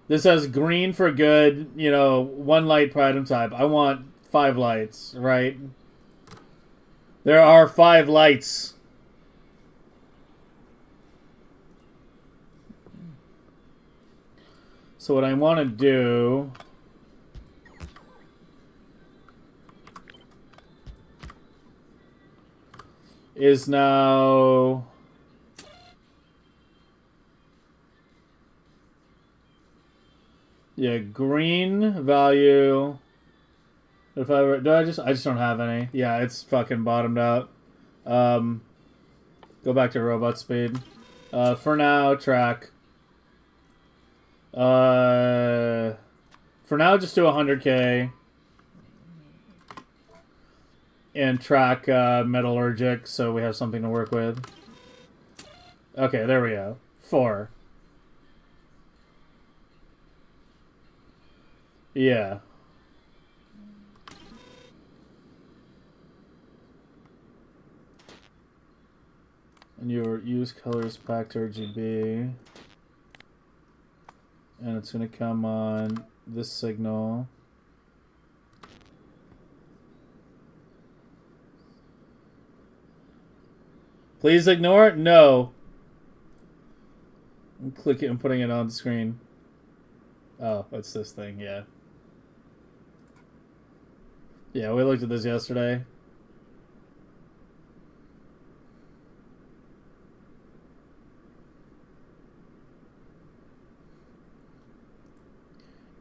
This has green for good, you know, one light per item type. I want 5 lights, right? There are 5 lights. So what I want to do is now green value. If I just don't have any. Yeah, it's fucking bottomed out. Go back to robot speed. For now, track. For now, just do 100K. And track metallurgic, so we have something to work with. Okay, there we go. 4. Yeah. And your use colors packed RGB. And it's going to come on this signal. Please ignore it? No. I'm clicking and putting it on the screen. Oh, it's this thing, yeah. Yeah, we looked at this yesterday.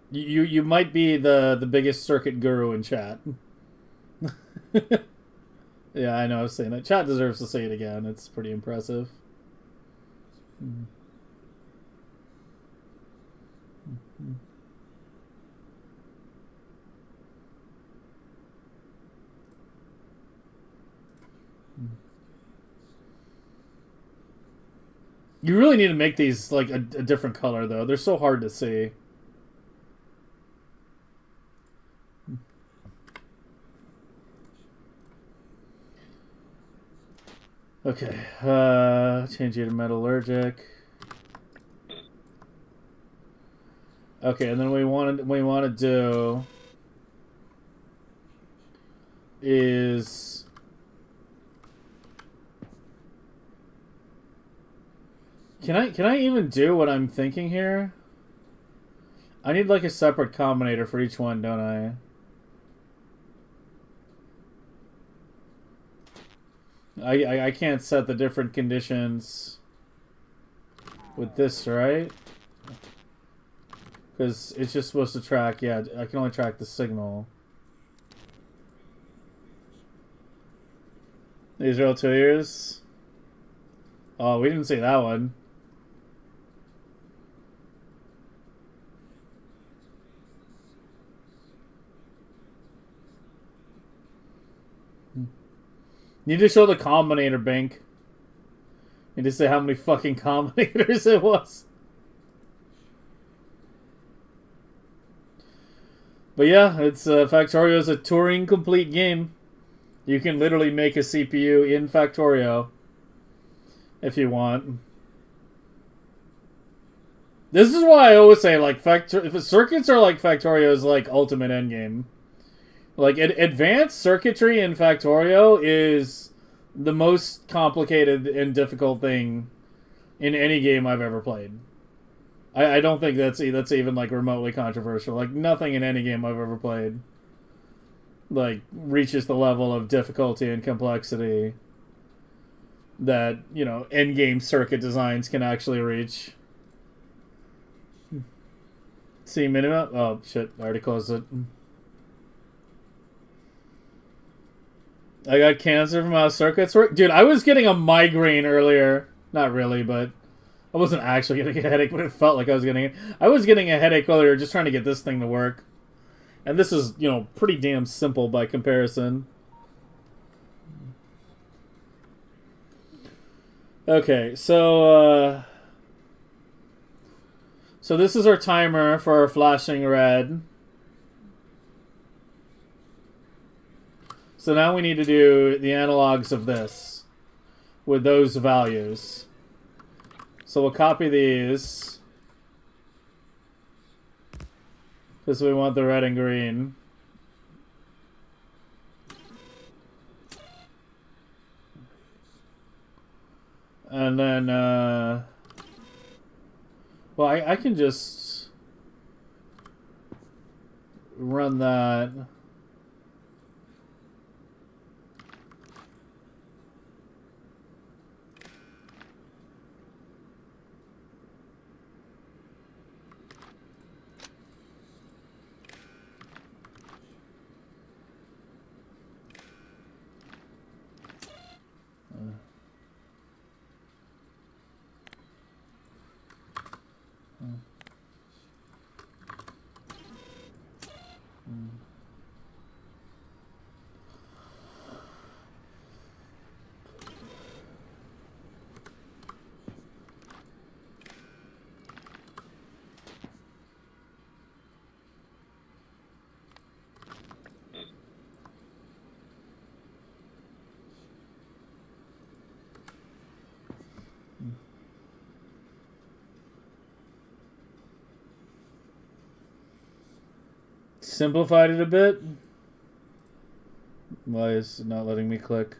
You might be the biggest circuit guru in chat. Yeah, I know I was saying that. Chat deserves to say it again. It's pretty impressive. You really need to make these like a different color though. They're so hard to see. Okay, change you to metallurgic. Okay, and then we want to do is can I even do what I'm thinking here? I need like a separate combinator for each one, don't I? I can't set the different conditions with this, right? Because it's just supposed to track, yeah, I can only track the signal. Israel 2 years? Oh, we didn't see that one. Need to show the combinator bank. Need to say how many fucking combinators it was. But yeah, it's Factorio is a Turing complete game. You can literally make a CPU in Factorio if you want. This is why I always say like if circuits are like Factorio's like ultimate endgame. Like, advanced circuitry in Factorio is the most complicated and difficult thing in any game I've ever played. I don't think that's even, like, remotely controversial. Like, nothing in any game I've ever played, like, reaches the level of difficulty and complexity that, you know, in-game circuit designs can actually reach. See minimum? Oh, shit. I already closed it. I got cancer from how circuits work. Dude, I was getting a migraine earlier. Not really, but I wasn't actually getting a headache, but it felt like I was getting it. I was getting a headache earlier just trying to get this thing to work. And this is, you know, pretty damn simple by comparison. Okay, so this is our timer for our flashing red. So now we need to do the analogs of this with those values. So we'll copy these. Because we want the red and green. And then, well, I can just run that. Simplified it a bit. Why is it not letting me click?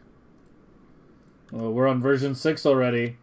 Oh, we're on version 6 already.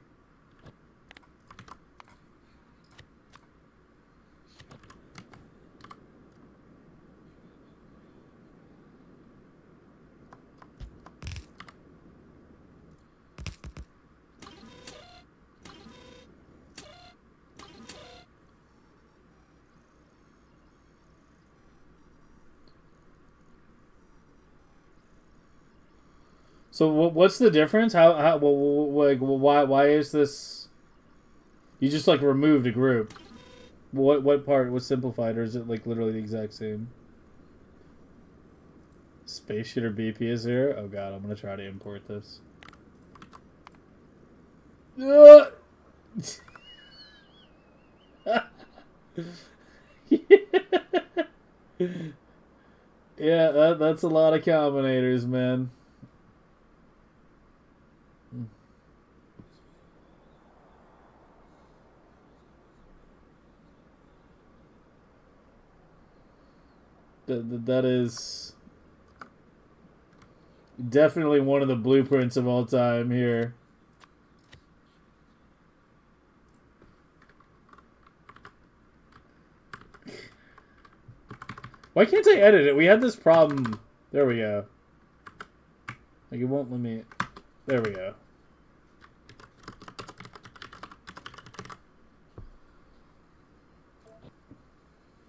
So what's the difference? Why is this? You just like removed a group. What part was simplified, or is it like literally the exact same? Space shooter BP is 0. Oh god, I'm gonna try to import this. Yeah, that's a lot of combinators, man. That is definitely one of the blueprints of all time here. Why can't I edit it? We had this problem. There we go. Like, it won't let me... There we go.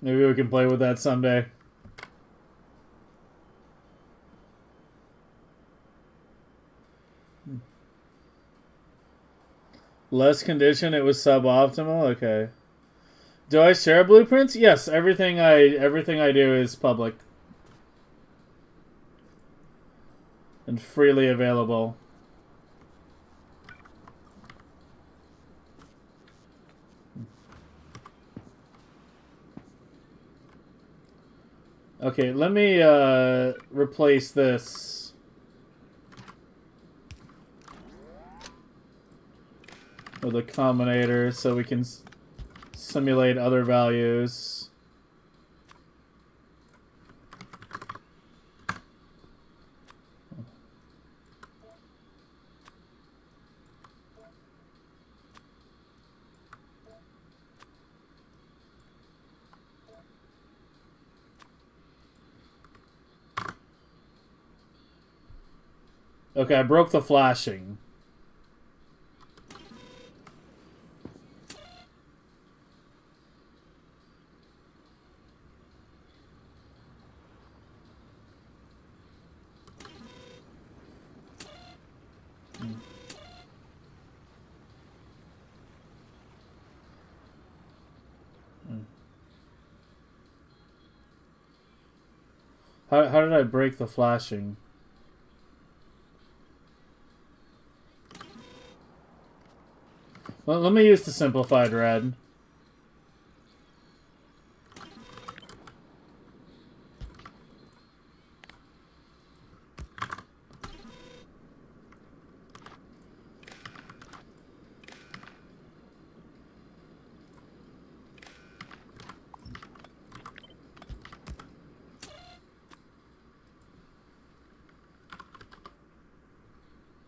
Maybe we can play with that someday. Less condition, it was suboptimal? Okay. Do I share blueprints? Yes, everything I do is public. And freely available. Okay, let me replace this with a combinator so we can simulate other values. Okay, I broke the flashing. How did I break the flashing? Well, let me use the simplified red.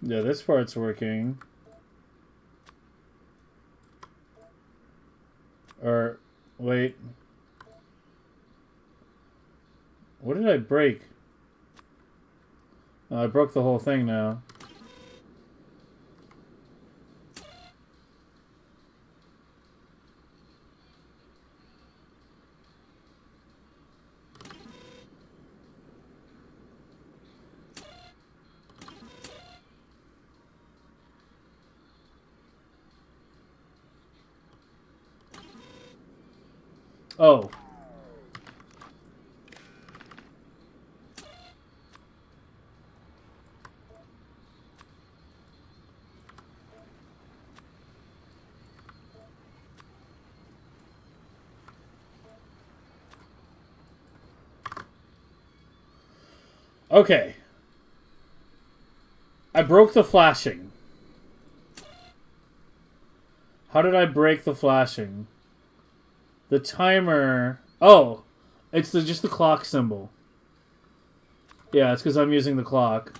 Yeah, this part's working. Or, wait. What did I break? Oh, I broke the whole thing now. Oh. Okay. I broke the flashing. How did I break the flashing? The timer... Oh! It's just the clock symbol. Yeah, it's because I'm using the clock.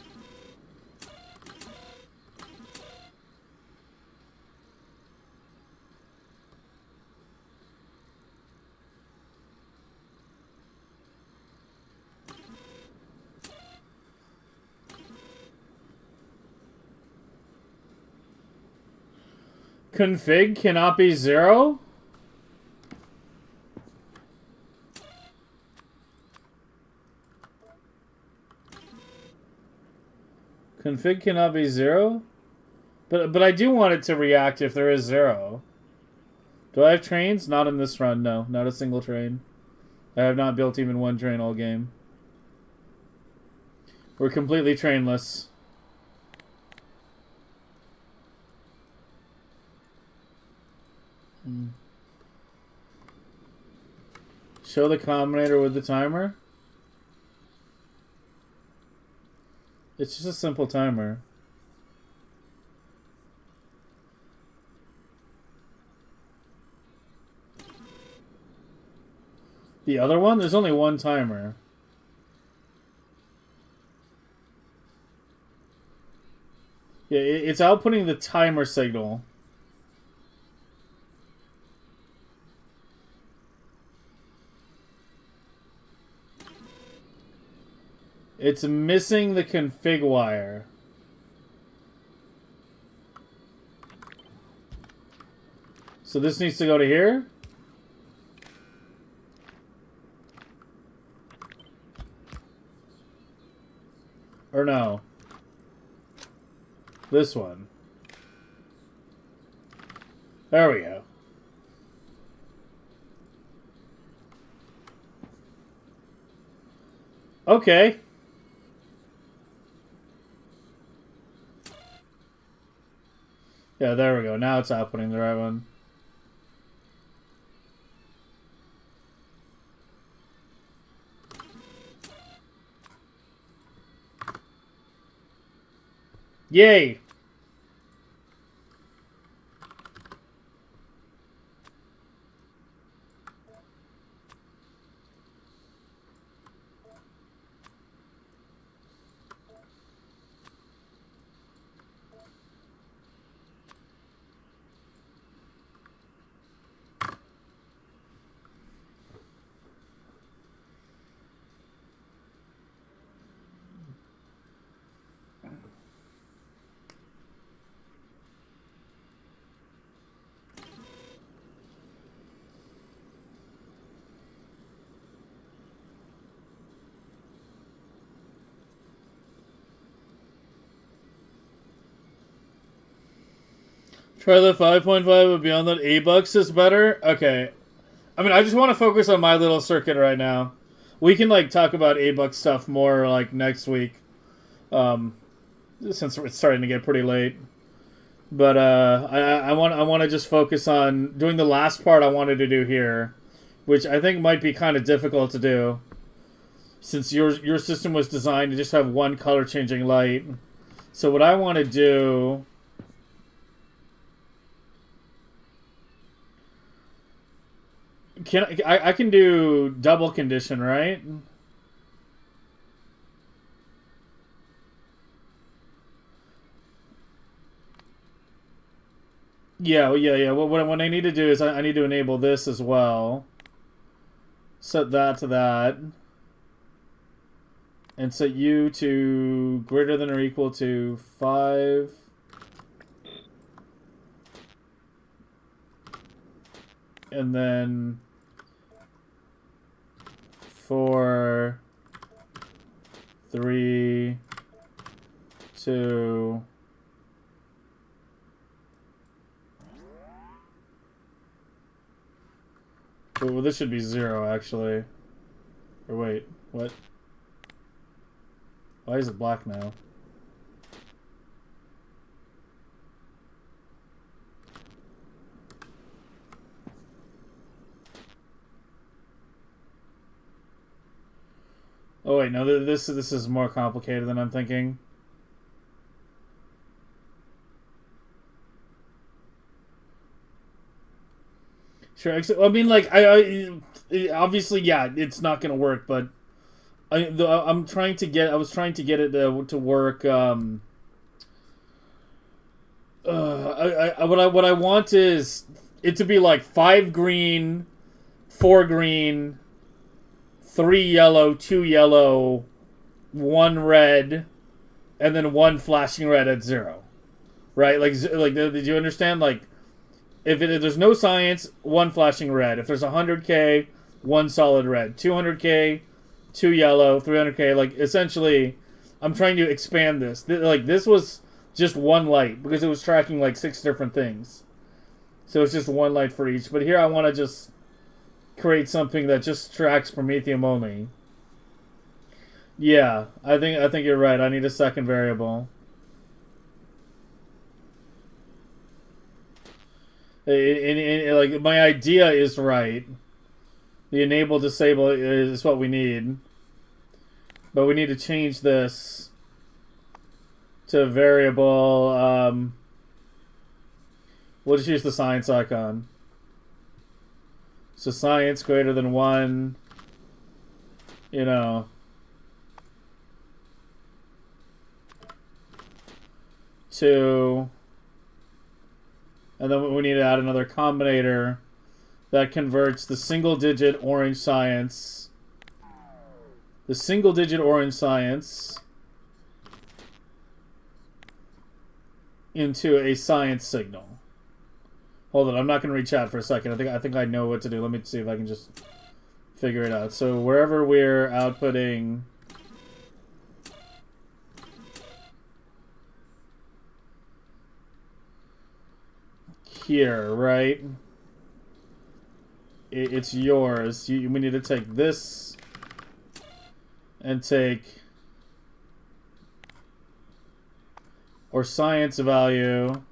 Config cannot be 0? Config cannot be 0? But I do want it to react if there is 0. Do I have trains? Not in this run, no. Not a single train. I have not built even one train all game. We're completely trainless. Show the combinator with the timer? It's just a simple timer. The other one? There's only one timer. Yeah, it's outputting the timer signal. It's missing the config wire. So this needs to go to here? Or no? This one. There we go. Okay. Yeah, there we go. Now it's outputting the right one. Yay! Try the 5.5, but beyond that, $8 is better? Okay. I mean, I just want to focus on my little circuit right now. We can like talk about A-Buck stuff more like next week, since it's starting to get pretty late. But I want to just focus on doing the last part I wanted to do here, which I think might be kind of difficult to do, since your system was designed to just have one color changing light. So what I want to do. I can do double condition, right? Yeah. What I need to do is I need to enable this as well. Set that to that. And set you to greater than or equal to 5. And then 4, 3, 2. Well, this should be 0, actually. Or wait, what? Why is it black now? Oh wait, no, this is more complicated than I'm thinking. Sure, I mean, like, I obviously, yeah, it's not gonna work, but I was trying to get it to work. What I want is it to be like 5 green, 4 green, 3 yellow, 2 yellow, 1 red, and then 1 flashing red at 0. Right? Like, did you understand? Like, if there's no science, 1 flashing red. If there's 100K, 1 solid red. 200K, 2 yellow, 300K. Like, essentially, I'm trying to expand this. Like, this was just 1 light because it was tracking like 6 different things. So it's just 1 light for each. But here I want to just create something that just tracks Promethium only. Yeah, I think you're right. I need a second variable. Like, my idea is right. The enable disable is what we need. But we need to change this to variable. We'll just use the science icon. So science greater than 1. You know. 2. And then we need to add another combinator that converts the single-digit orange science. The single-digit orange science into a science signal. Hold on, I'm not going to reach out for a second. I think I know what to do. Let me see if I can just figure it out. So wherever we're outputting here, right? It's yours. We need to take this and take or science value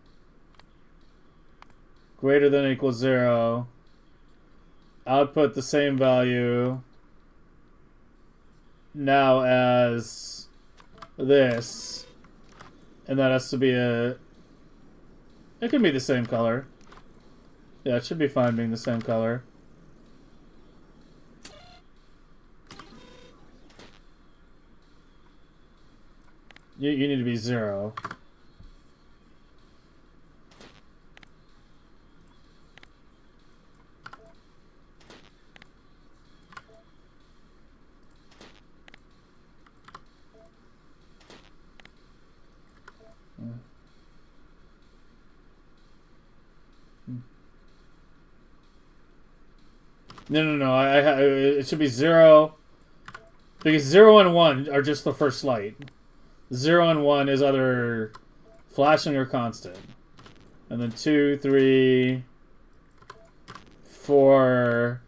greater than or equals 0. Output the same value now as this, and that has to be a. It can be the same color. Yeah, it should be fine being the same color. You need to be 0. No. It should be 0. Because 0 and 1 are just the first light. 0 and 1 is either flashing or constant. And then 2, 3, 4,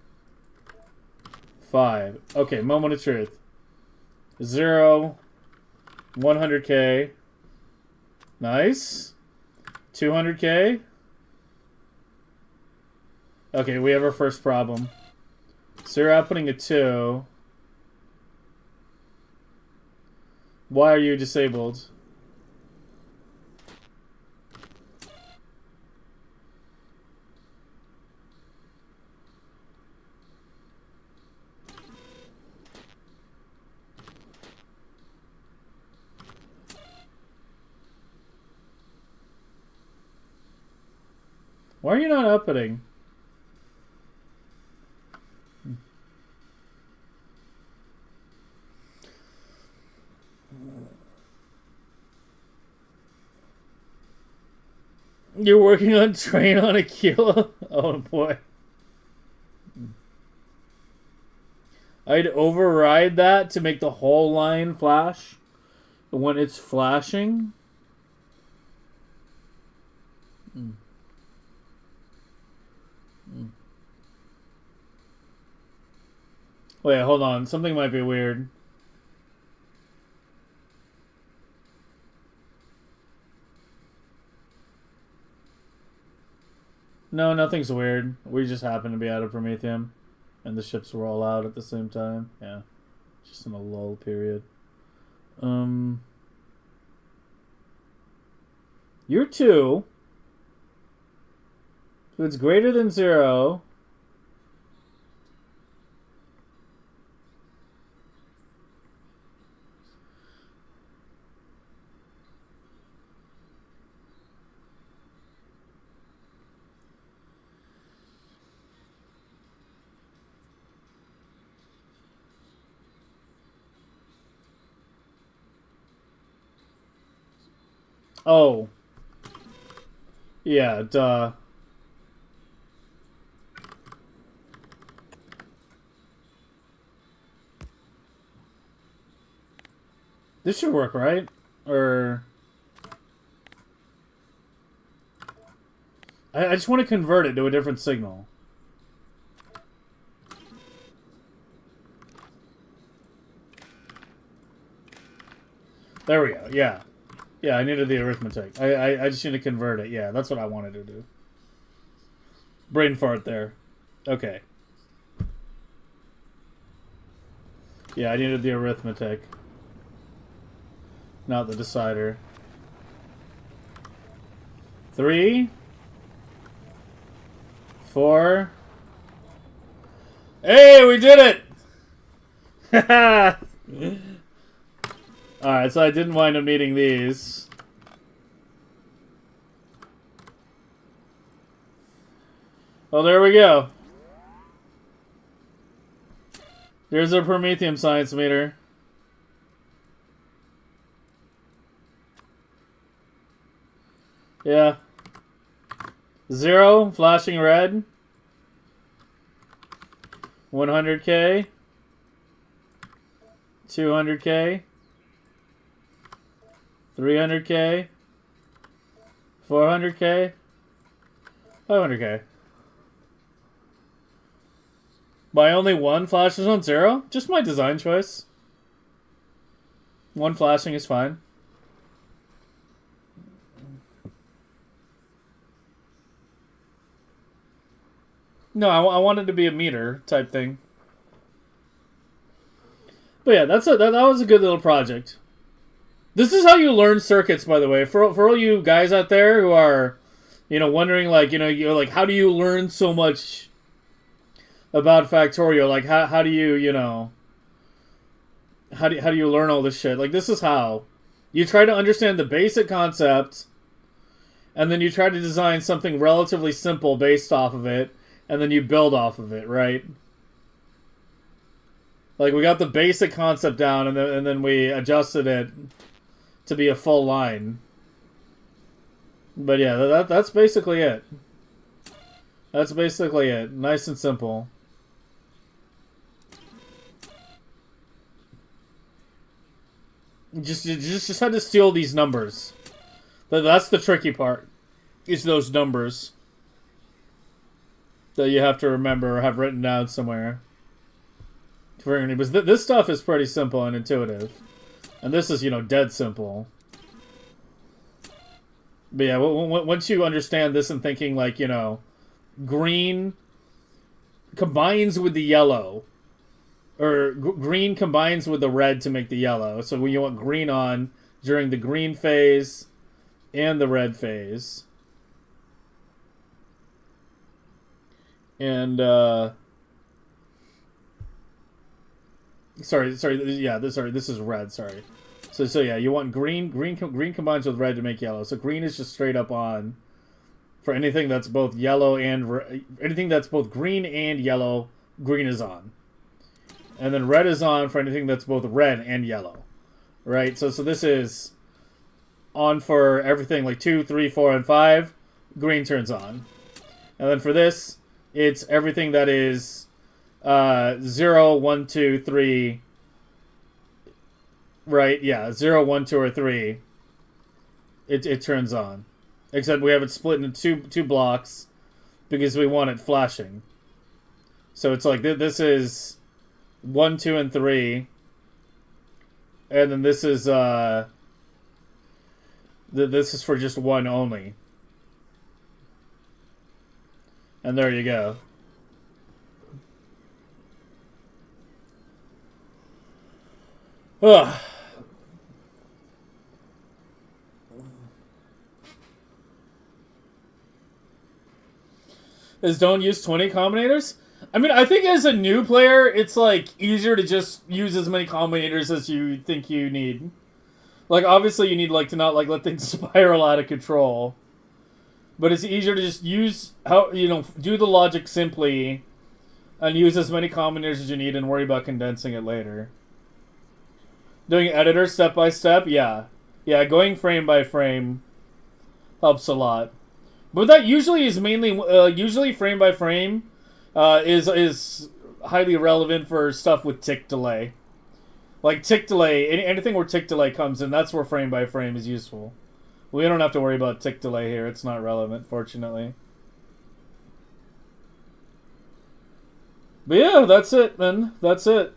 5. Okay, moment of truth. 0, 100K. Nice. 200K. Okay, we have our first problem. So you're outputting a 2. Why are you disabled? Why are you not outputting? You're working on train on a kilo? Oh boy. I'd override that to make the whole line flash when it's flashing. Wait, hold on. Something might be weird. No, nothing's weird. We just happen to be out of Prometheum. And the ships were all out at the same time. Yeah. Just in a lull period. You're 2. If it's greater than 0... Oh. Yeah, duh. This should work, right? Or... I just want to convert it to a different signal. There we go, yeah. Yeah, I needed the arithmetic. I just need to convert it. Yeah, that's what I wanted to do. Brain fart there. Okay. Yeah, I needed the arithmetic. Not the decider. 3. 4. Hey, we did it! Haha! Alright, so I didn't wind up needing these. Well, there we go. There's our Prometheum science meter. Yeah. 0, flashing red. 100K. 200K. 300K, 400K, 500K. My only one flashes on 0? Just my design choice. One flashing is fine. No, I wanted to be a meter type thing. But yeah, that was a good little project. This is how you learn circuits, by the way. For all you guys out there who are, wondering, like, you're like, how do you learn so much about Factorio? Like, how do you, how do you learn all this shit? Like, this is how. You try to understand the basic concept, and then you try to design something relatively simple based off of it, and then you build off of it, right? Like, we got the basic concept down, and then we adjusted it to be a full line. But yeah, that's basically it. That's basically it. Nice and simple. You just had to steal these numbers. That's the tricky part. Is those numbers that you have to remember or have written down somewhere. Because this stuff is pretty simple and intuitive. And this is, you know, dead simple. But yeah, once you understand this and thinking, like, you know, green combines with the yellow. Or green combines with the red to make the yellow. So when you want green on during the green phase and the red phase. And, Sorry, yeah, this is red, sorry. So yeah, you want green combines with red to make yellow. So green is just straight up on for anything that's both yellow and anything that's both green and yellow, green is on. And then red is on for anything that's both red and yellow. Right? So this is on for everything like 2, 3, 4, and 5, green turns on. And then for this, it's everything that is 0, 1, 2, 3. Right, yeah, 0, 1, 2, or 3. It turns on. Except we have it split into two blocks because we want it flashing. So it's like this is 1, 2, and 3. And then this is this is for just 1 only. And there you go. Ugh. Is don't use 20 combinators? I mean, I think as a new player, it's like easier to just use as many combinators as you think you need. Like, obviously you need like to not like let things spiral out of control. But it's easier to just use how, you know, do the logic simply and use as many combinators as you need and worry about condensing it later. Doing editor step by step, yeah. Yeah, going frame by frame helps a lot. But that usually is mainly, usually frame by frame is highly relevant for stuff with tick delay. Like tick delay, anything where tick delay comes in, that's where frame by frame is useful. We don't have to worry about tick delay here. It's not relevant, fortunately. But yeah, that's it, then. That's it.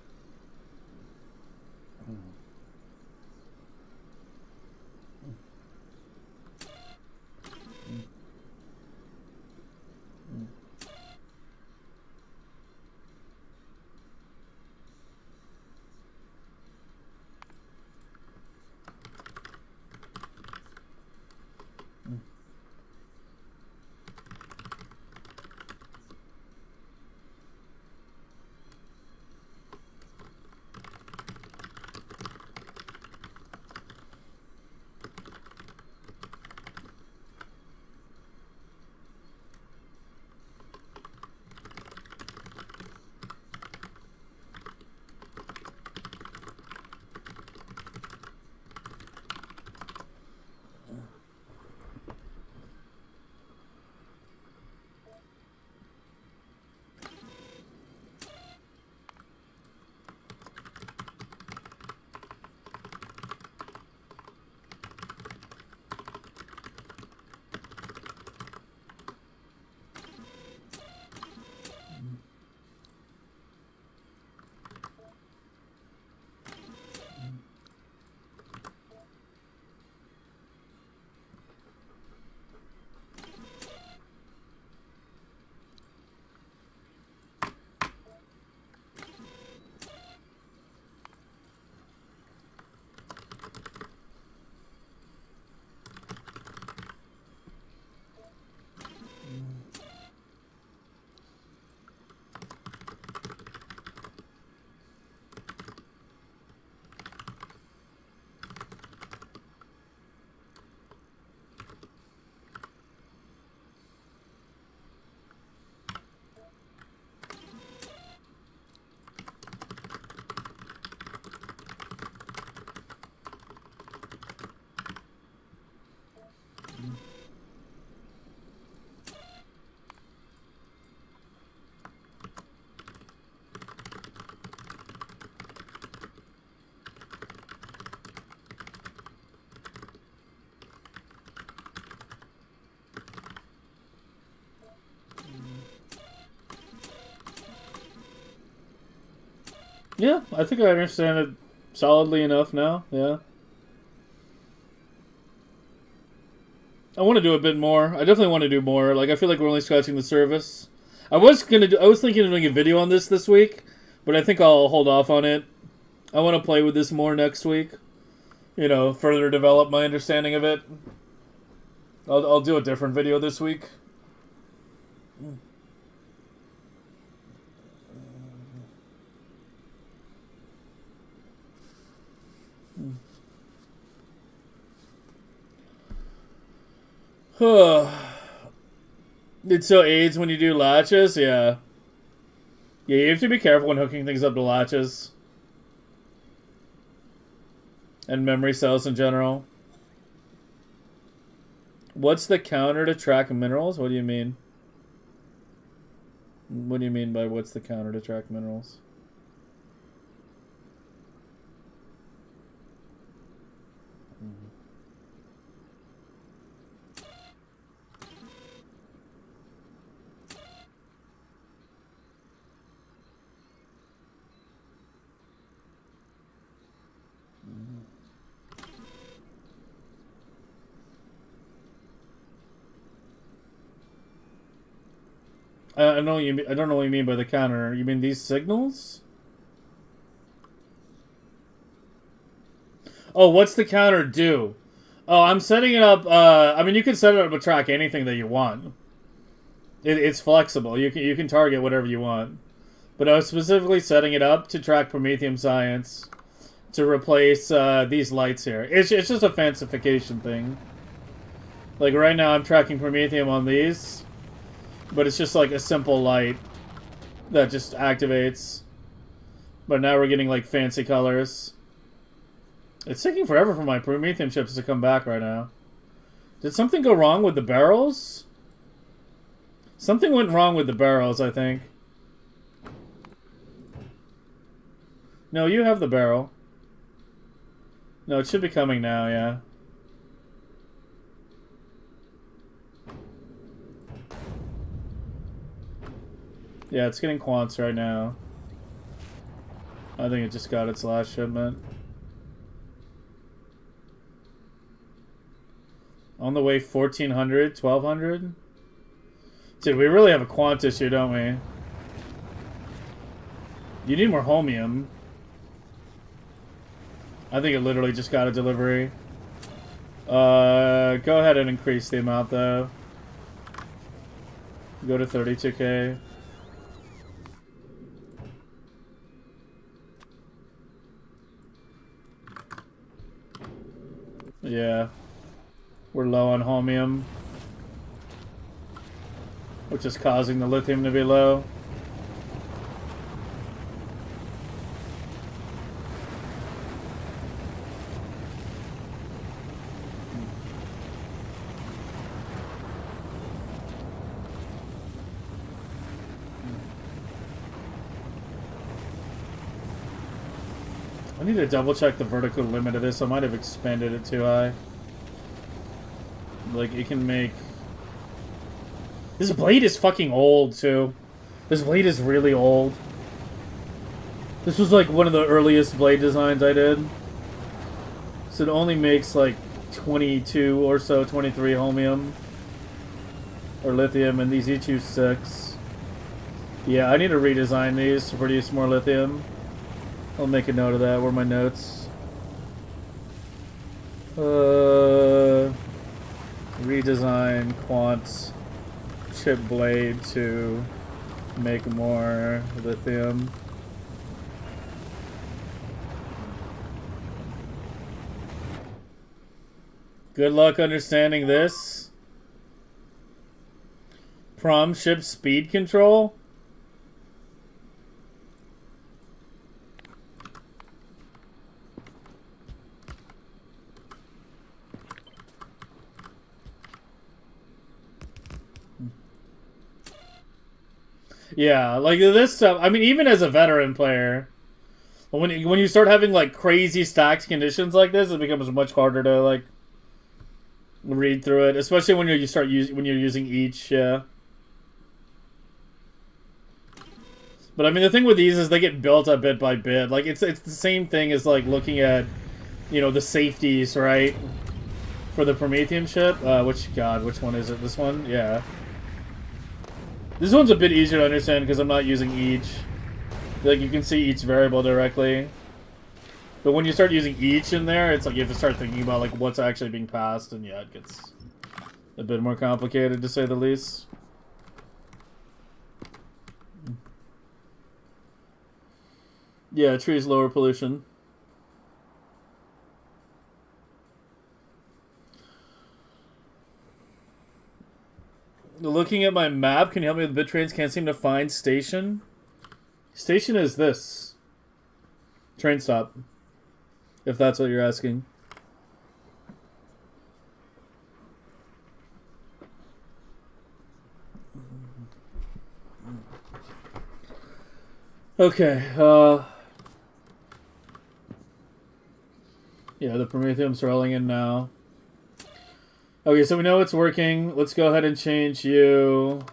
Yeah, I think I understand it solidly enough now. Yeah. I want to do a bit more. I definitely want to do more. Like, I feel like we're only scratching the surface. I was thinking of doing a video on this week, but I think I'll hold off on it. I want to play with this more next week. You know, further develop my understanding of it. I'll do a different video this week. It so aids when you do latches, yeah. Yeah, you have to be careful when hooking things up to latches. And memory cells in general. What's the counter to track minerals? What do you mean? What do you mean by what's the counter to track minerals? I don't know what you mean. I don't know what you mean by the counter. You mean these signals? Oh, what's the counter do? Oh, I'm setting it up. I mean, you can set it up to track anything that you want. It's flexible. You can target whatever you want. But I was specifically setting it up to track Prometheum science to replace these lights here. It's just a fancification thing. Like right now, I'm tracking Prometheum on these. But it's just like a simple light that just activates. But now we're getting like fancy colors. It's taking forever for my Prometheum chips to come back right now. Did something go wrong with the barrels? Something went wrong with the barrels, I think. No, you have the barrel. No, it should be coming now, yeah. Yeah, it's getting quants right now. I think it just got its last shipment. On the way 1400, 1200? Dude, we really have a quant issue, don't we? You need more holmium. I think it literally just got a delivery. Go ahead and increase the amount, though. Go to 32k. Yeah. We're low on holmium. Which is causing the lithium to be low. I need to double check the vertical limit of this. I might have expanded it too high. Like, it can make... This blade is fucking old, too. This blade is really old. This was, like, one of the earliest blade designs I did. So it only makes, like, 22 or so, 23 holmium. Or lithium, and these each use 6. Yeah, I need to redesign these to produce more lithium. I'll make a note of that. Where are my notes? Redesign quant chip blade to make more lithium. Good luck understanding this. Prom ship speed control? Yeah, like this stuff. I mean, even as a veteran player, when you start having like crazy stacked conditions like this, it becomes much harder to like read through it, especially when when you're using each. Yeah. But I mean, the thing with these is they get built up bit by bit. Like, it's the same thing as, like, looking at, you know, the safeties, right? For the Prometheum ship. Which one is it? This one? Yeah. This one's a bit easier to understand because I'm not using each. Like, you can see each variable directly. But when you start using each in there, it's like you have to start thinking about, like, what's actually being passed, and yeah, it gets a bit more complicated, to say the least. Yeah, trees lower pollution. Looking at my map, can you help me with bit trains? Can't seem to find station. Station is this. Train stop. If that's what you're asking. Okay, yeah, the Prometheum's rolling in now. Okay, so we know it's working. Let's go ahead and change you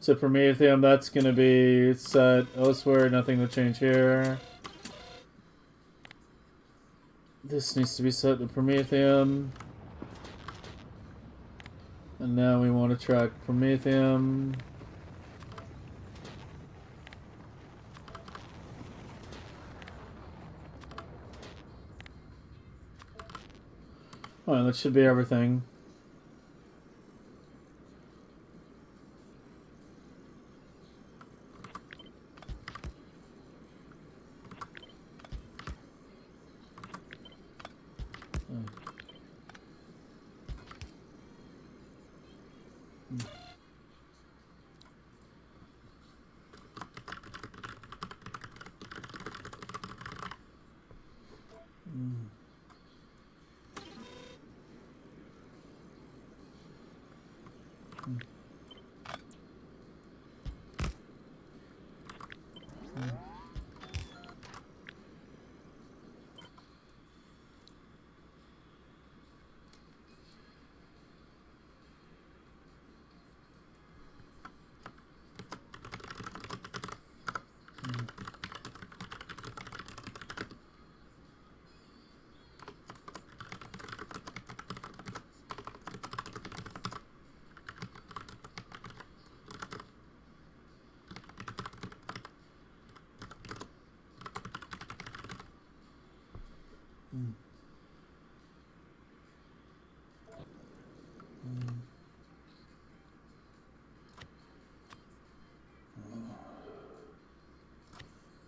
to Prometheum. That's gonna be set elsewhere. Nothing to change here. This needs to be set to Prometheum. And now we want to track Prometheum. Alright, that should be everything.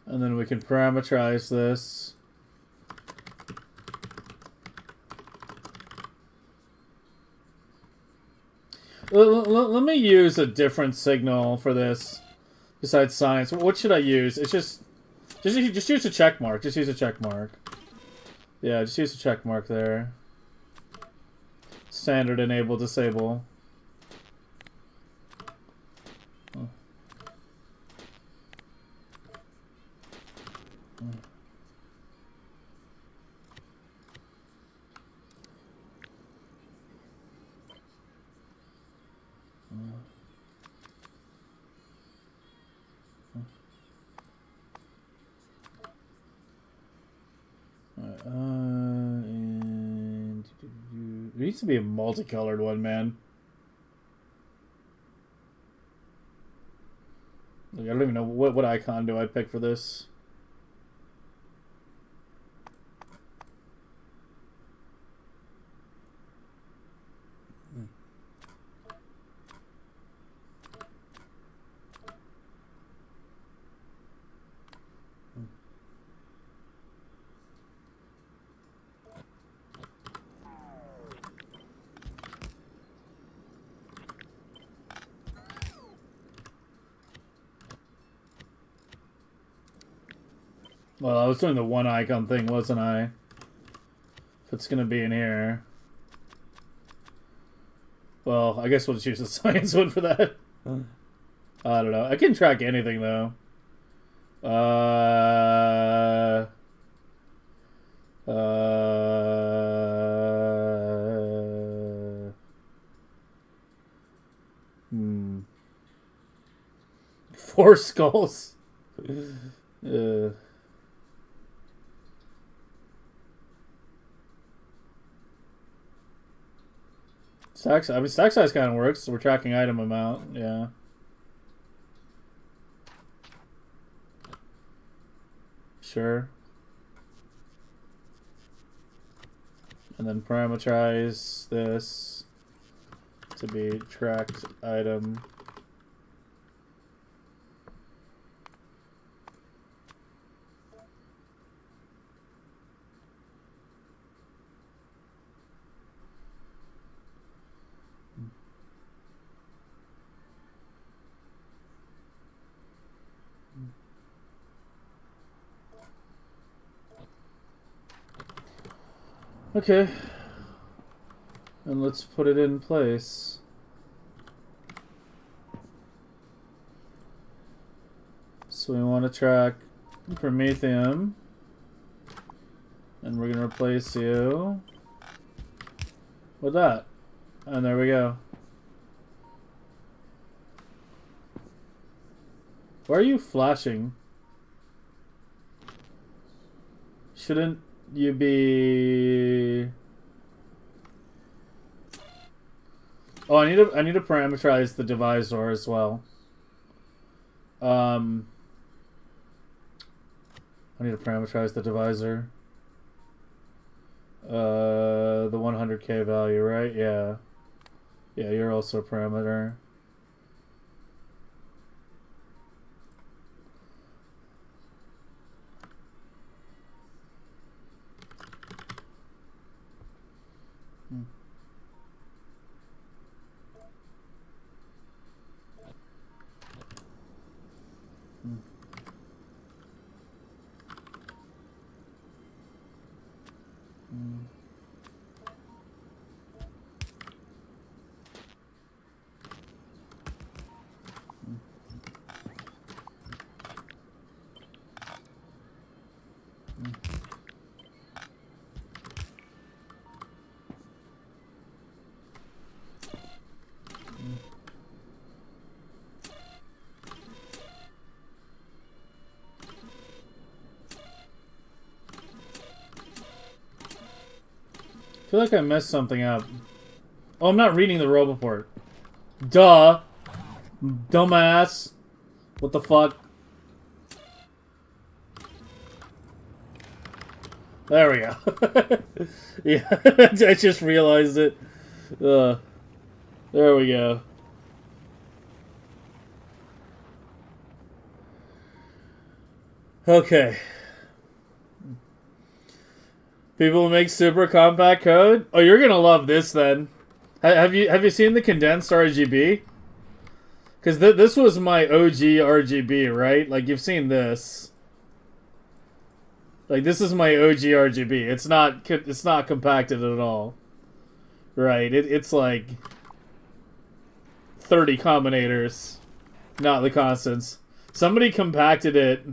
And then we can parameterize this. Let me use a different signal for this besides science. What should I use? It's just use a check mark. Just use a check mark. Yeah, just use a check mark there. Standard enable disable. And there needs to be a multicolored one, man. Like, I don't even know what icon do I pick for this. Well, I was doing the one icon thing, wasn't I? If it's gonna be in here. Well, I guess we'll just use the science one for that. I don't know. I can track anything, though. 4 skulls. Stack size kind of works. So we're tracking item amount. Yeah. Sure. And then parameterize this to be tracked item. Okay. And let's put it in place. So we want to track Prometheum. And we're going to replace you with that. And there we go. Why are you flashing? Shouldn't you be... Oh, I need to parameterize the divisor as well. I need to parameterize the divisor. The 100k value, right? Yeah. Yeah, you're also a parameter. I feel like I messed something up. Oh, I'm not reading the Roboport. Duh. Dumbass. What the fuck? There we go. Yeah, I just realized it. There we go. Okay. People make super compact code. Oh, you're gonna love this then. Have you seen the condensed RGB? Because this was my OG RGB, right? Like you've seen this. Like this is my OG RGB. It's not compacted at all. Right? It's like 30 combinators, not the constants. Somebody compacted it.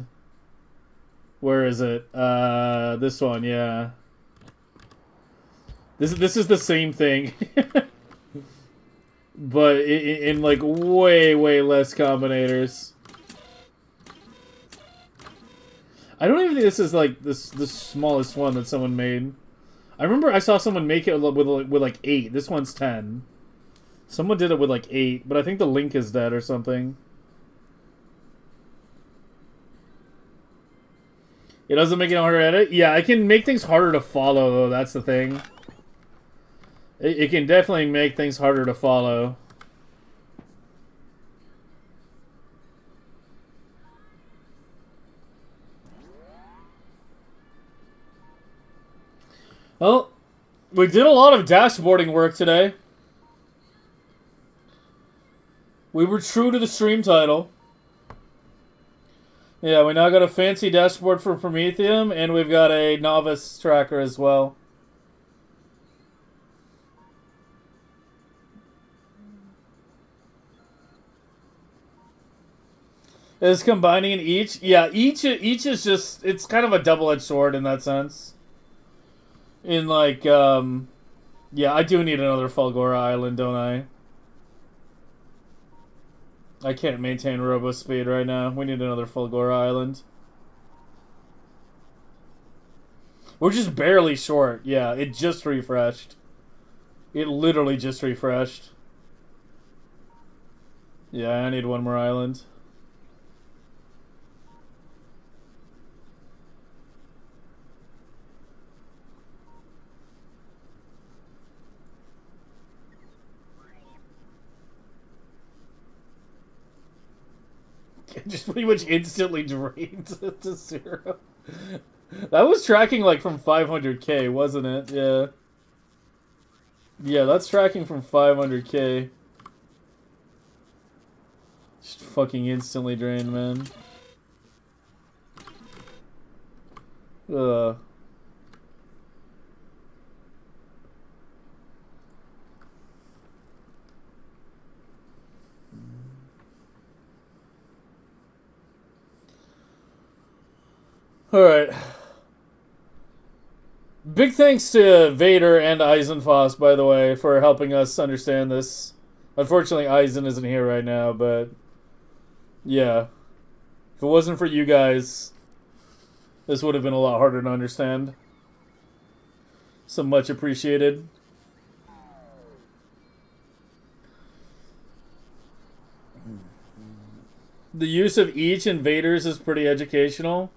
Where is it? This one, yeah. This is the same thing, but in like way less combinators. I don't even think this is like the smallest one that someone made. I remember I saw someone make it with like 8. This one's 10. Someone did it with like 8, but I think the link is dead or something. It doesn't make it harder to edit? Yeah, I can make things harder to follow though, that's the thing. It can definitely make things harder to follow. Well, we did a lot of dashboarding work today. We were true to the stream title. Yeah, we now got a fancy dashboard for Prometheum, and we've got a novice tracker as well. Is combining each? Yeah, each is just, it's kind of a double-edged sword in that sense. In like, yeah, I do need another Fulgora Island, don't I? I can't maintain robo speed right now. We need another Fulgora Island. We're just barely short. Yeah, it just refreshed. It literally just refreshed. Yeah, I need one more island. Just pretty much instantly drained to 0. That was tracking like from 500k, wasn't it? Yeah. Yeah, that's tracking from 500k. Just fucking instantly drained, man. Ugh. Alright. Big thanks to Vader and Eisenfoss, by the way, for helping us understand this. Unfortunately, Eisen isn't here right now, but yeah. If it wasn't for you guys, this would have been a lot harder to understand. So much appreciated. The use of each in Vader's is pretty educational.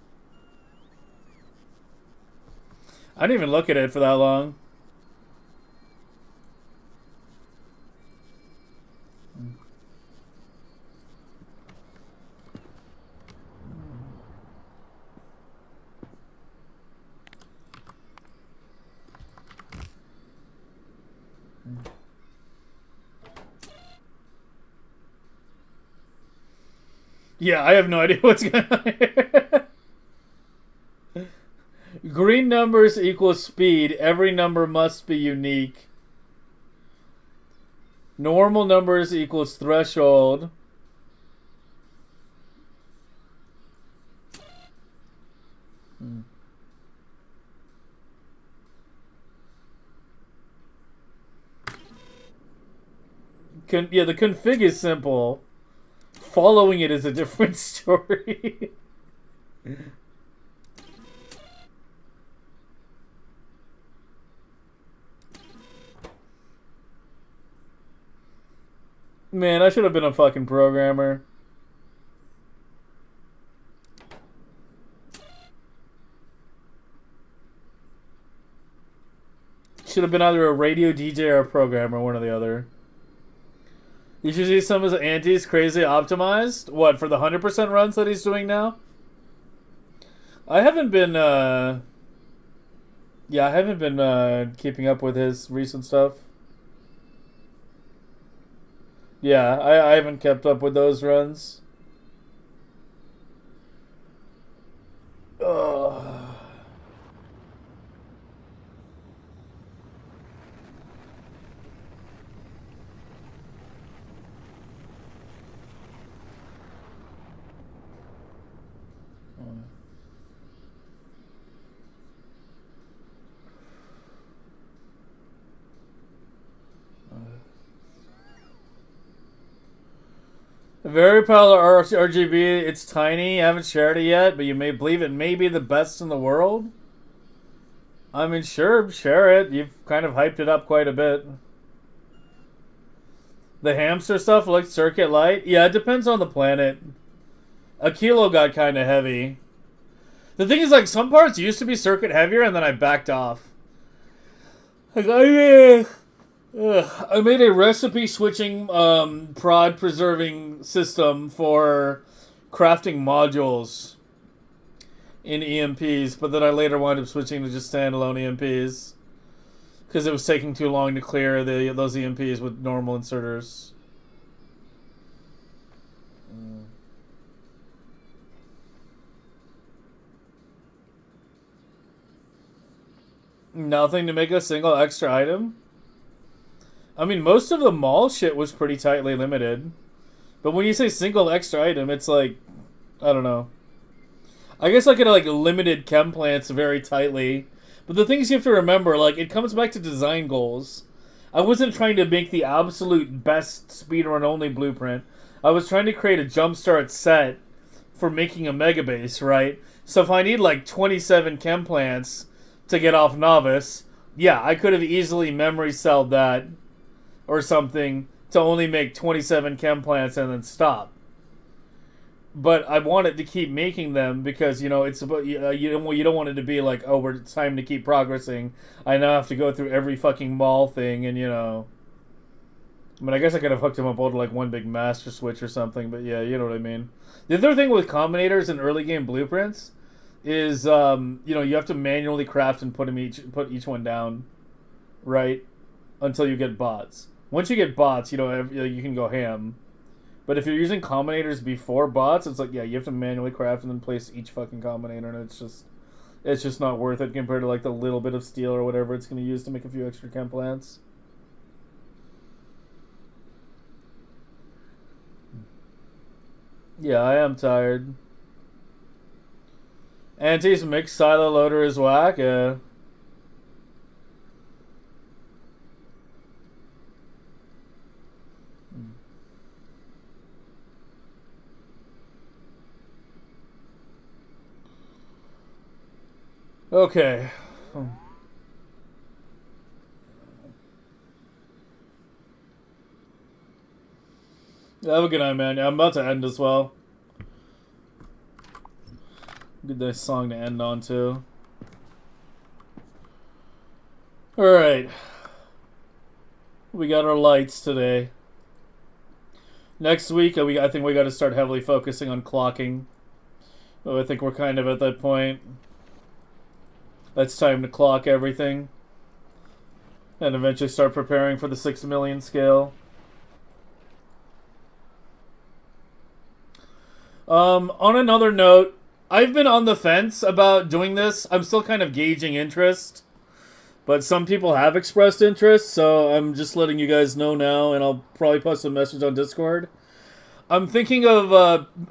I didn't even look at it for that long. Yeah, I have no idea what's going on here. Green numbers equals speed. Every number must be unique. Normal numbers equals threshold. Yeah, the config is simple. Following it is a different story. Man, I should have been a fucking programmer. Should have been either a radio DJ or a programmer, one or the other. You should see some of his antis crazy optimized. What, for the 100% runs that he's doing now? I haven't been, yeah, I haven't been, keeping up with his recent stuff. Yeah, I haven't kept up with those runs. Ugh. Very popular RGB. It's tiny. I haven't shared it yet, but you may believe it may be the best in the world. I mean, sure, share it. You've kind of hyped it up quite a bit. The hamster stuff like circuit light. Yeah, it depends on the planet. A kilo got kind of heavy. The thing is, like, some parts used to be circuit heavier, and then I backed off. Like, I made a recipe switching prod preserving system for crafting modules in EMPs, but then I later wound up switching to just standalone EMPs because it was taking too long to clear those EMPs with normal inserters. Nothing to make a single extra item? I mean, most of the mall shit was pretty tightly limited. But when you say single extra item, it's like, I don't know. I guess I could have, like, limited chem plants very tightly. But the things you have to remember, like, it comes back to design goals. I wasn't trying to make the absolute best speedrun only blueprint. I was trying to create a jumpstart set for making a Megabase, right? So if I need like 27 chem plants to get off Novice, yeah, I could have easily memory celled that or something to only make 27 chem plants and then stop. But I wanted to keep making them because it's about you don't want it to be like, oh, it's time to keep progressing. I now have to go through every fucking mall thing and I mean, I guess I could have hooked him up all to like one big master switch or something, but yeah, you know what I mean. The other thing with combinators and early game blueprints is you have to manually craft and put each one down, right, until you get bots. Once you get bots, you can go ham. But if you're using combinators before bots, it's like, yeah, you have to manually craft and then place each fucking combinator, and it's just not worth it compared to like the little bit of steel or whatever it's going to use to make a few extra chem plants. Yeah, I am tired. Auntie's mixed silo loader is whack. Okay. Have a good night, man. Yeah, I'm about to end as well. Good nice song to end on, too. Alright. We got our lights today. Next week, I think we got to start heavily focusing on clocking. Oh, I think we're kind of at that point. It's time to clock everything. And eventually start preparing for the 6 million scale. On another note, I've been on the fence about doing this. I'm still kind of gauging interest. But some people have expressed interest, so I'm just letting you guys know now, and I'll probably post a message on Discord. I'm thinking of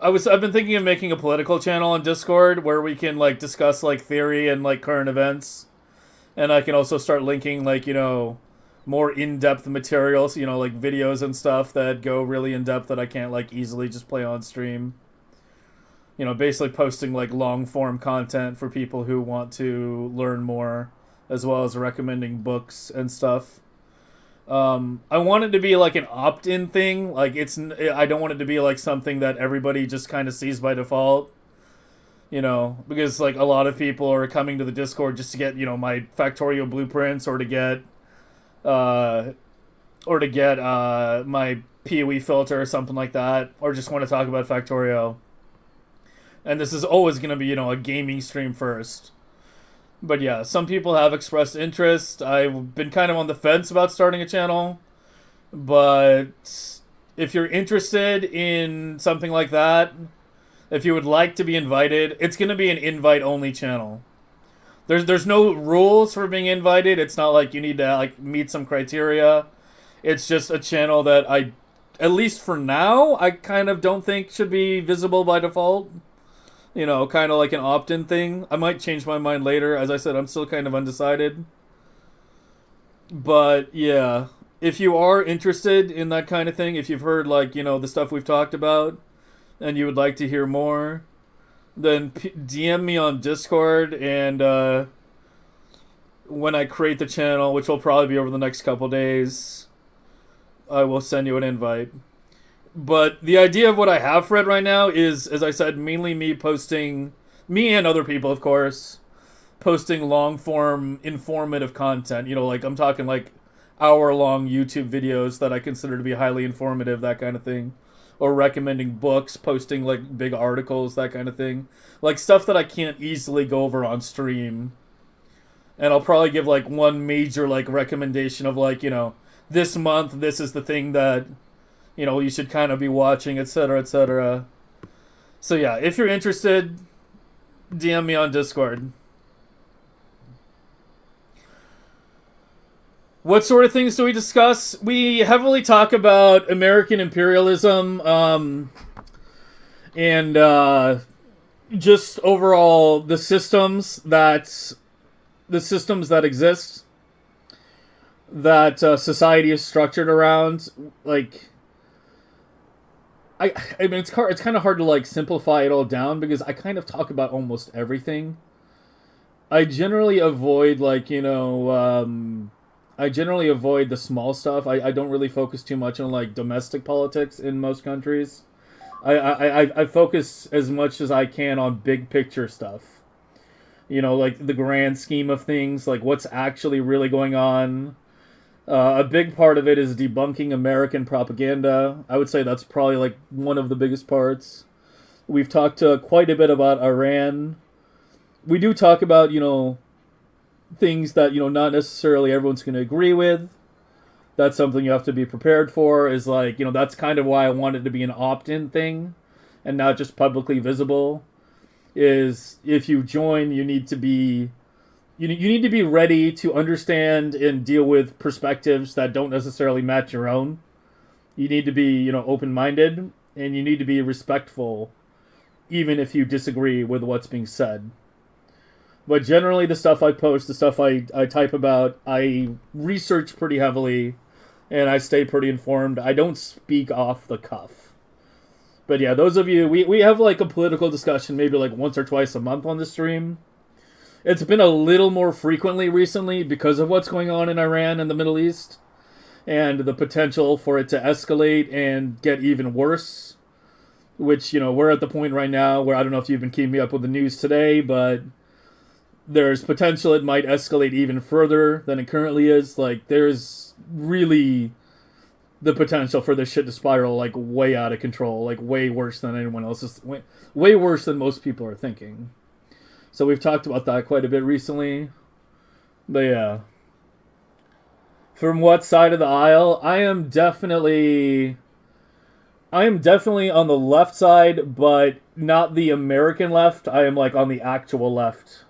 I've been thinking of making a political channel on Discord where we can like discuss like theory and like current events. And I can also start linking like, more in-depth materials, like videos and stuff that go really in-depth that I can't like easily just play on stream. Basically posting like long-form content for people who want to learn more, as well as recommending books and stuff. I want it to be like an opt-in thing. Like I don't want it to be like something that everybody just kind of sees by default. Because like a lot of people are coming to the Discord just to get, my Factorio blueprints or to get my PoE filter or something like that, or just want to talk about Factorio. And this is always going to be, a gaming stream first. But yeah, some people have expressed interest. I've been kind of on the fence about starting a channel. But if you're interested in something like that, if you would like to be invited, it's going to be an invite-only channel. There's no rules for being invited. It's not like you need to like meet some criteria. It's just a channel that at least for now, I kind of don't think should be visible by default. Kind of like an opt-in thing. I might change my mind later. As I said, I'm still kind of undecided. But, yeah. If you are interested in that kind of thing, if you've heard, like, the stuff we've talked about, and you would like to hear more, then DM me on Discord, and when I create the channel, which will probably be over the next couple days, I will send you an invite. But the idea of what I have for it right now is, as I said, mainly me and other people, of course, posting long-form, informative content. Like, I'm talking, like, hour-long YouTube videos that I consider to be highly informative, that kind of thing. Or recommending books, posting, like, big articles, that kind of thing. Like, stuff that I can't easily go over on stream. And I'll probably give, like, one major, like, recommendation of, like, this month, this is the thing that you should kind of be watching, etc., etc. So yeah, if you're interested, DM me on Discord. What sort of things do we discuss? We heavily talk about American imperialism, and just overall the systems that exist, that society is structured around. Like, I mean, it's kind of hard to like simplify it all down because I kind of talk about almost everything. I generally avoid I generally avoid the small stuff. I don't really focus too much on like domestic politics in most countries. I focus as much as I can on big picture stuff. Like the grand scheme of things, like what's actually really going on. A big part of it is debunking American propaganda. I would say that's probably like one of the biggest parts. We've talked quite a bit about Iran. We do talk about, things that, not necessarily everyone's going to agree with. That's something you have to be prepared for, is like, that's kind of why I want it to be an opt-in thing and not just publicly visible. Is if you join, you need to be ready to understand and deal with perspectives that don't necessarily match your own. You need to be, open-minded, and you need to be respectful, even if you disagree with what's being said. But generally, the stuff I post, the stuff I type about, I research pretty heavily, and I stay pretty informed. I don't speak off the cuff. But yeah, those of you, we have like a political discussion maybe like once or twice a month on the stream. It's been a little more frequently recently because of what's going on in Iran and the Middle East, and the potential for it to escalate and get even worse. Which, we're at the point right now where I don't know if you've been keeping me up with the news today, but there's potential it might escalate even further than it currently is. Like, there's really the potential for this shit to spiral, like, way out of control. Like, way worse than anyone else is... Way worse than most people are thinking. So we've talked about that quite a bit recently. But yeah. From what side of the aisle? I am definitely on the left side, but not the American left. I am, like, on the actual left.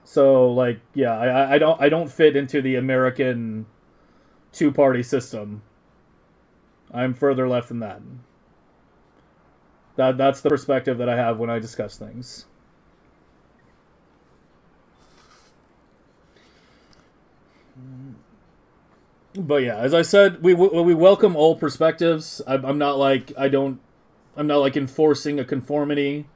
So, like, yeah, I don't fit into the American two-party system. I'm further left than that. That's the perspective that I have when I discuss things. But yeah, as I said, we welcome all perspectives. I'm not like enforcing a conformity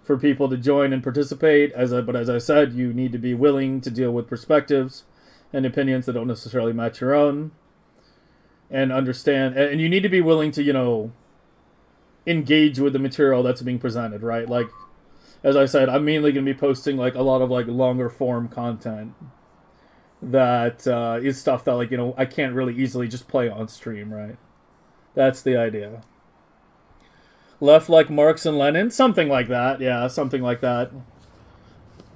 for people to join and participate. But as I said, you need to be willing to deal with perspectives and opinions that don't necessarily match your own, and understand. And you need to be willing to, engage with the material that's being presented, right? Like, as I said, I'm mainly going to be posting like a lot of like longer form content that is stuff that like, I can't really easily just play on stream, right? That's the idea. Left like Marx and Lenin, something like that. Yeah, something like that.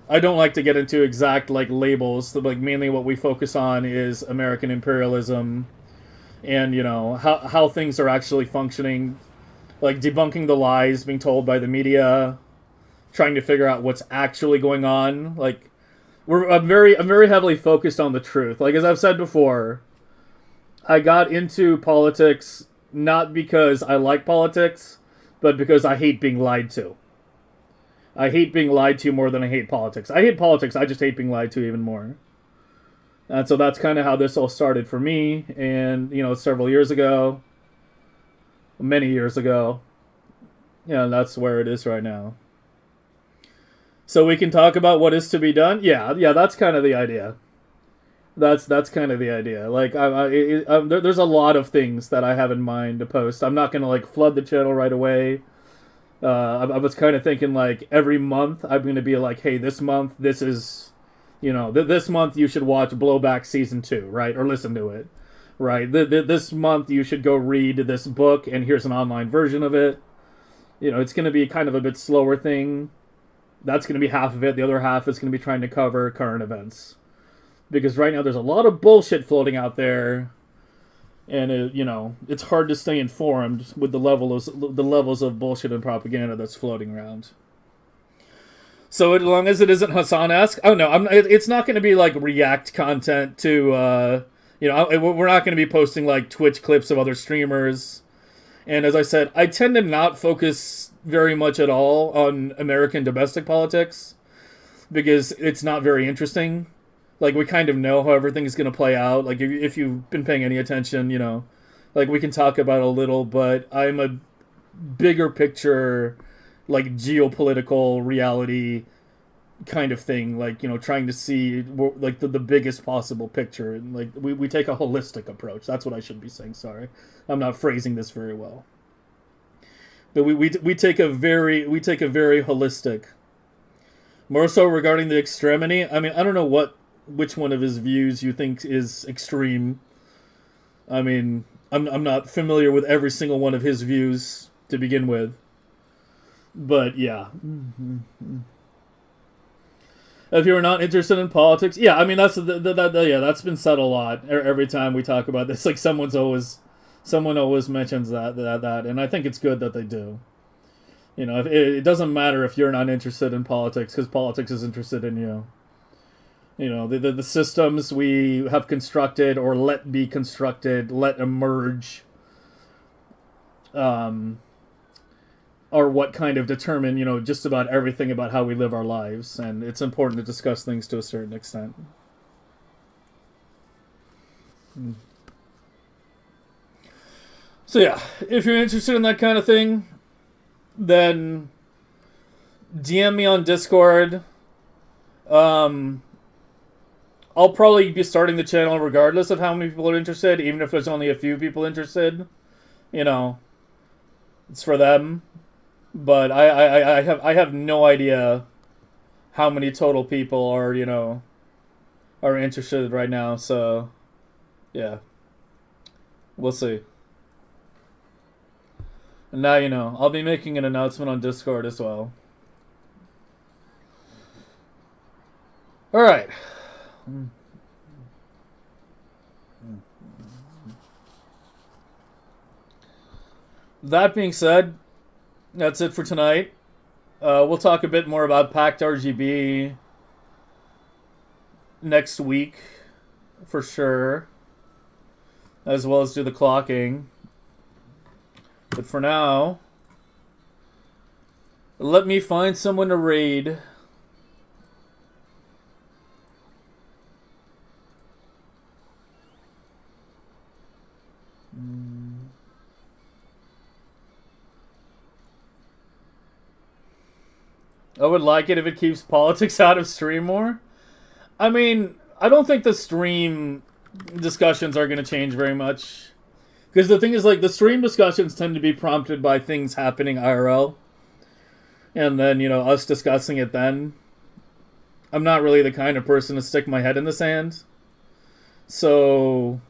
I don't like to get into exact like labels. Like, mainly what we focus on is American imperialism, and how things are actually functioning, like debunking the lies being told by the media, trying to figure out what's actually going on. Like, I'm very heavily focused on the truth. Like, as I've said before, I got into politics not because I like politics, but because I hate being lied to. I hate being lied to more than I hate politics. I hate politics, I just hate being lied to even more. And so that's kind of how this all started for me. And, several years ago, many years ago, that's where it is right now. So we can talk about what is to be done? Yeah, that's kind of the idea. That's kind of the idea. Like, there's a lot of things that I have in mind to post. I'm not going to, like, flood the channel right away. I was kind of thinking, like, every month I'm going to be like, hey, this month, this is, this month you should watch Blowback Season 2, right? Or listen to it, right? This month you should go read this book, and here's an online version of it. It's going to be kind of a bit slower thing. That's going to be half of it. The other half is going to be trying to cover current events. Because right now there's a lot of bullshit floating out there, and it's hard to stay informed with the levels of bullshit and propaganda that's floating around. So as long as it isn't Hassan-esque, it's not going to be like react content to, we're not going to be posting like Twitch clips of other streamers. And as I said, I tend to not focus very much at all on American domestic politics because it's not very interesting. Like, we kind of know how everything's going to play out. Like, if you've been paying any attention, like we can talk about a little, but I'm a bigger picture, like geopolitical reality kind of thing, like, trying to see like the biggest possible picture, and like we take a holistic approach. That's what I should be saying. Sorry, I'm not phrasing this very well. But we take a very holistic, more so regarding the extremity. I mean, I don't know which one of his views you think is extreme. I mean, I'm not familiar with every single one of his views to begin with, but yeah. If you're not interested in politics, yeah, I mean that's that's been said a lot. Every time we talk about this, like someone always mentions that, and I think it's good that they do. It doesn't matter if you're not interested in politics, because politics is interested in you. The systems we have constructed or let be constructed, let emerge, are what kind of determine, just about everything about how we live our lives. And it's important to discuss things to a certain extent. So yeah, if you're interested in that kind of thing, then DM me on Discord. I'll probably be starting the channel regardless of how many people are interested, even if there's only a few people interested. It's for them. But I have no idea how many total people are are interested right now. So yeah, we'll see. And now I'll be making an announcement on Discord as well. All right. That being said, that's it for tonight. We'll talk a bit more about Pact RGB next week, for sure, as well as do the clocking. But for now, let me find someone to raid. I would like it if it keeps politics out of stream more. I mean, I don't think the stream discussions are going to change very much. Because the thing is, like, the stream discussions tend to be prompted by things happening IRL. And then, us discussing it then. I'm not really the kind of person to stick my head in the sand. So,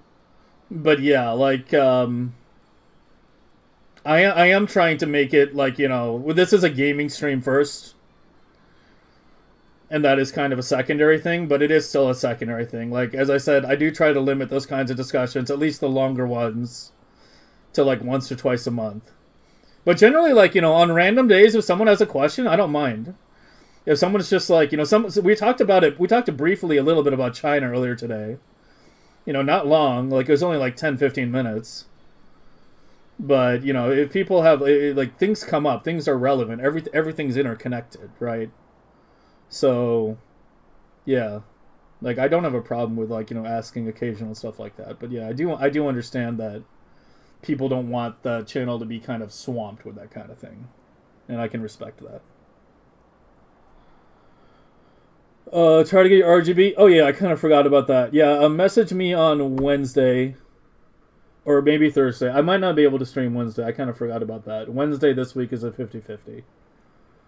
but yeah, like, I am trying to make it, like, this is a gaming stream first. And that is kind of a secondary thing, but it is still a secondary thing. Like, as I said, I do try to limit those kinds of discussions, at least the longer ones, to like once or twice a month. But generally, like, on random days, if someone has a question, I don't mind. If someone's just like, we talked about it, we talked briefly a little bit about China earlier today. Not long, like it was only like 10, 15 minutes. But, if people have, like, things come up, things are relevant, everything's interconnected, right? So, yeah, like I don't have a problem with like asking occasional stuff like that. But yeah, I do understand that people don't want the channel to be kind of swamped with that kind of thing, and I can respect that. Try to get your RGB. Oh yeah, I kind of forgot about that. Yeah, message me on Wednesday, or maybe Thursday. I might not be able to stream Wednesday. I kind of forgot about that. Wednesday this week is a 50-50.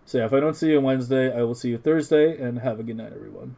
So yeah, if I don't see you on Wednesday, I will see you Thursday, and have a good night, everyone.